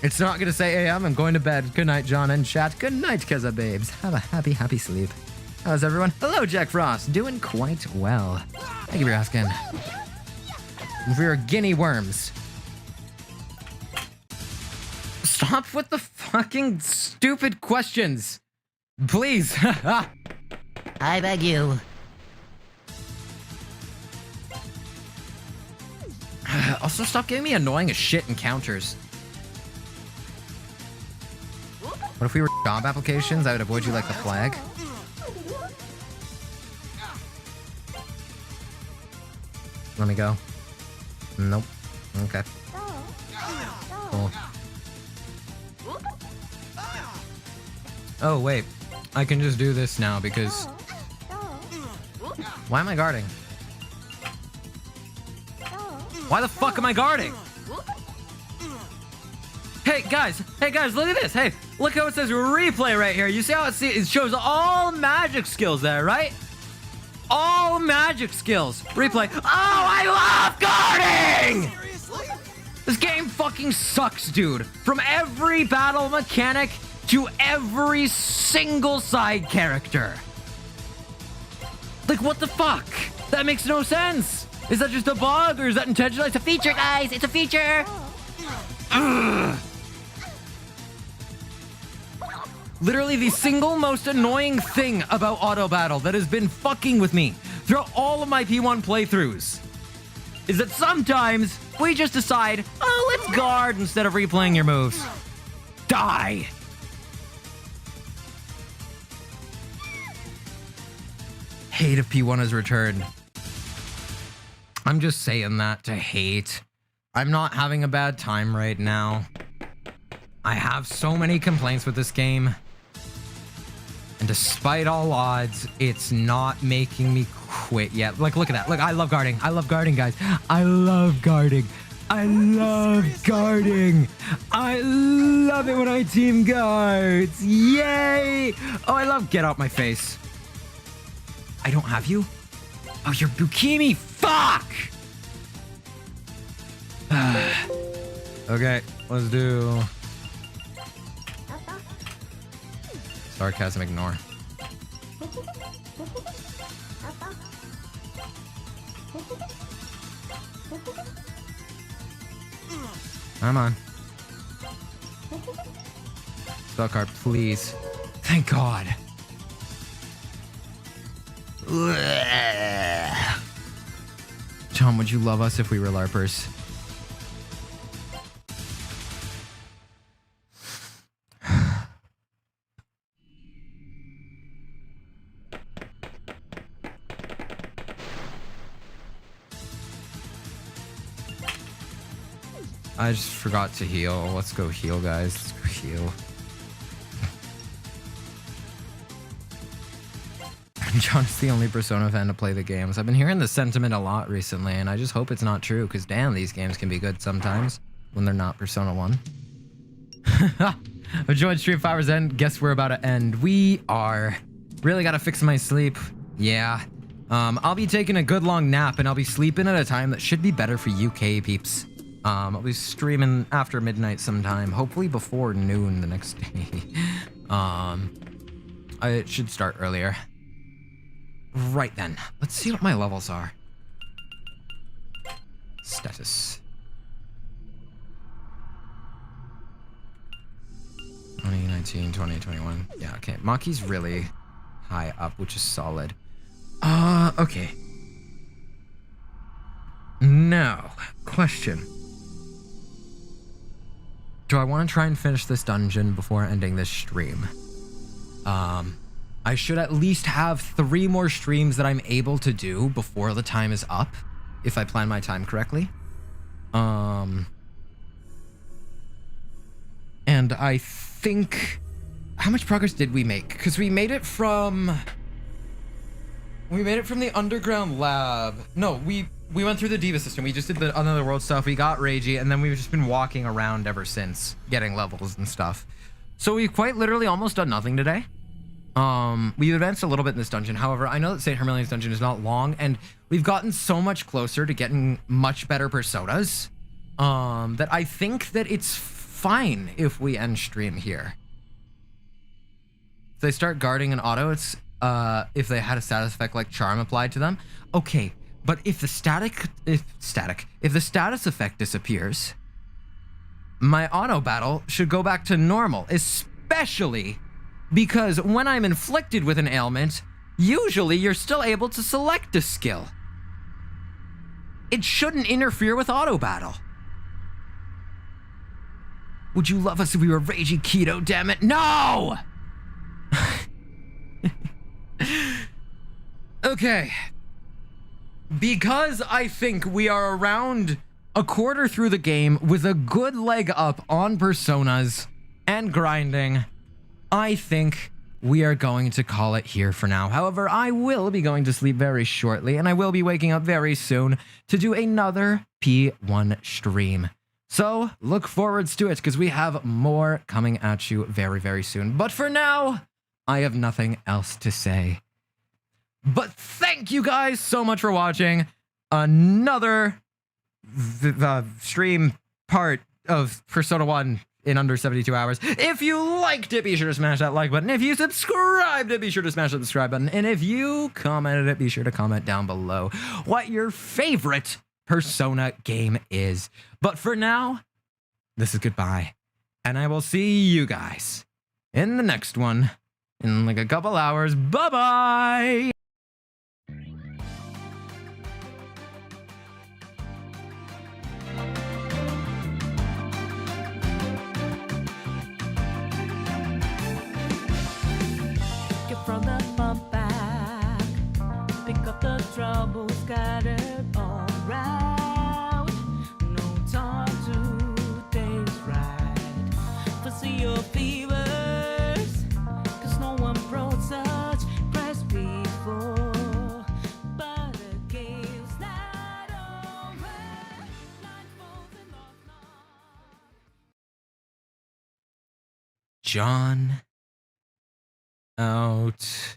It's not going to say AM. I'm going to bed. Good night, John and chat. Good night, Keza babes. Have a happy sleep. How's everyone? Hello, Jack Frost. Doing quite well. Thank you for asking. We're guinea worms. Stop with the fucking stupid questions. Please. I beg you. Also, stop giving me annoying as shit encounters. What if we were job applications? I would avoid you like the flag. Let me go. Nope. Okay. Cool. Oh, wait. I can just do this now because... Why am I guarding? Why the fuck am I guarding? Hey guys, look at this. Hey, look how it says replay right here. You see how it shows all magic skills there, right? All magic skills. Replay. Oh, I love guarding! This game fucking sucks, dude. From every battle mechanic to every single side character. Like, what the fuck? That makes no sense. Is that just a bug or is that intentional? It's a feature, guys. It's a feature. Ugh. Literally the single most annoying thing about auto battle that has been fucking with me throughout all of my P1 playthroughs is that sometimes we just decide, oh, let's guard instead of replaying your moves. Die. Hate if P1 has returned. I'm just saying that to hate. I'm not having a bad time right now. I have so many complaints with this game. And despite all odds, it's not making me quit yet. Like, look at that. Look, I love guarding. I love guarding, guys. I love guarding. I love guarding. I love it when I team guards. Yay! Oh, I love get out my face. I don't have you? Oh, you're Bukimi. Fuck! Okay, let's do... Sarcasm ignore. Come on. Spell card, please. Thank God. John, would you love us if we were LARPers? I just forgot to heal. Let's go heal, guys. Let's go heal. John's the only Persona fan to play the games. I've been hearing the sentiment a lot recently, and I just hope it's not true, because damn, these games can be good sometimes when they're not Persona 1. I've joined stream 5 hours in. Guess we're about to end. We are. Really gotta fix my sleep. Yeah. I'll be taking a good long nap and I'll be sleeping at a time that should be better for UK peeps. I'll be streaming after midnight sometime, hopefully before noon the next day. It should start earlier. Right then, let's see what my levels are. Status. 2019, 2021. Yeah, okay. Maki's really high up, which is solid. Okay. Now, question. Do I want to try and finish this dungeon before ending this stream? I should at least have 3 more streams that I'm able to do before the time is up, if I plan my time correctly. And I think... How much progress did we make? Because we made it from... We made it from the underground lab. No, we went through the Diva system. We just did the Another World stuff. We got Ragey, and then we've just been walking around ever since, getting levels and stuff. So we've quite literally almost done nothing today. We advanced a little bit in this dungeon. However, I know that St. Hermeline's dungeon is not long, and we've gotten so much closer to getting much better personas, that I think that it's fine if we end stream here. If they start guarding an auto, it's if they had a status effect like charm applied to them. Okay, but if the if the status effect disappears, my auto battle should go back to normal, especially because when I'm inflicted with an ailment, usually you're still able to select a skill. It shouldn't interfere with auto battle. Would you love us if we were Ragey Keto, damn it? No! Okay. Because I think we are around a quarter through the game with a good leg up on personas and grinding, I think we are going to call it here for now. However, I will be going to sleep very shortly, and I will be waking up very soon to do another P1 stream. So look forwards to it, because we have more coming at you very, very soon. But for now, I have nothing else to say. But thank you guys so much for watching another stream part of Persona 1 in under 72 hours. If you liked it, be sure to smash that like button. If you subscribed it, be sure to smash that subscribe button. And if you commented it, be sure to comment down below what your favorite Persona game is. But for now, this is goodbye. And I will see you guys in the next one in like a couple hours. Bye-bye! From the bump back, pick up the trouble scattered all around. No time to taste right. Foresee your fevers, cause no one brought such press before. But the game's not over. Nightfalls and lost night. John out.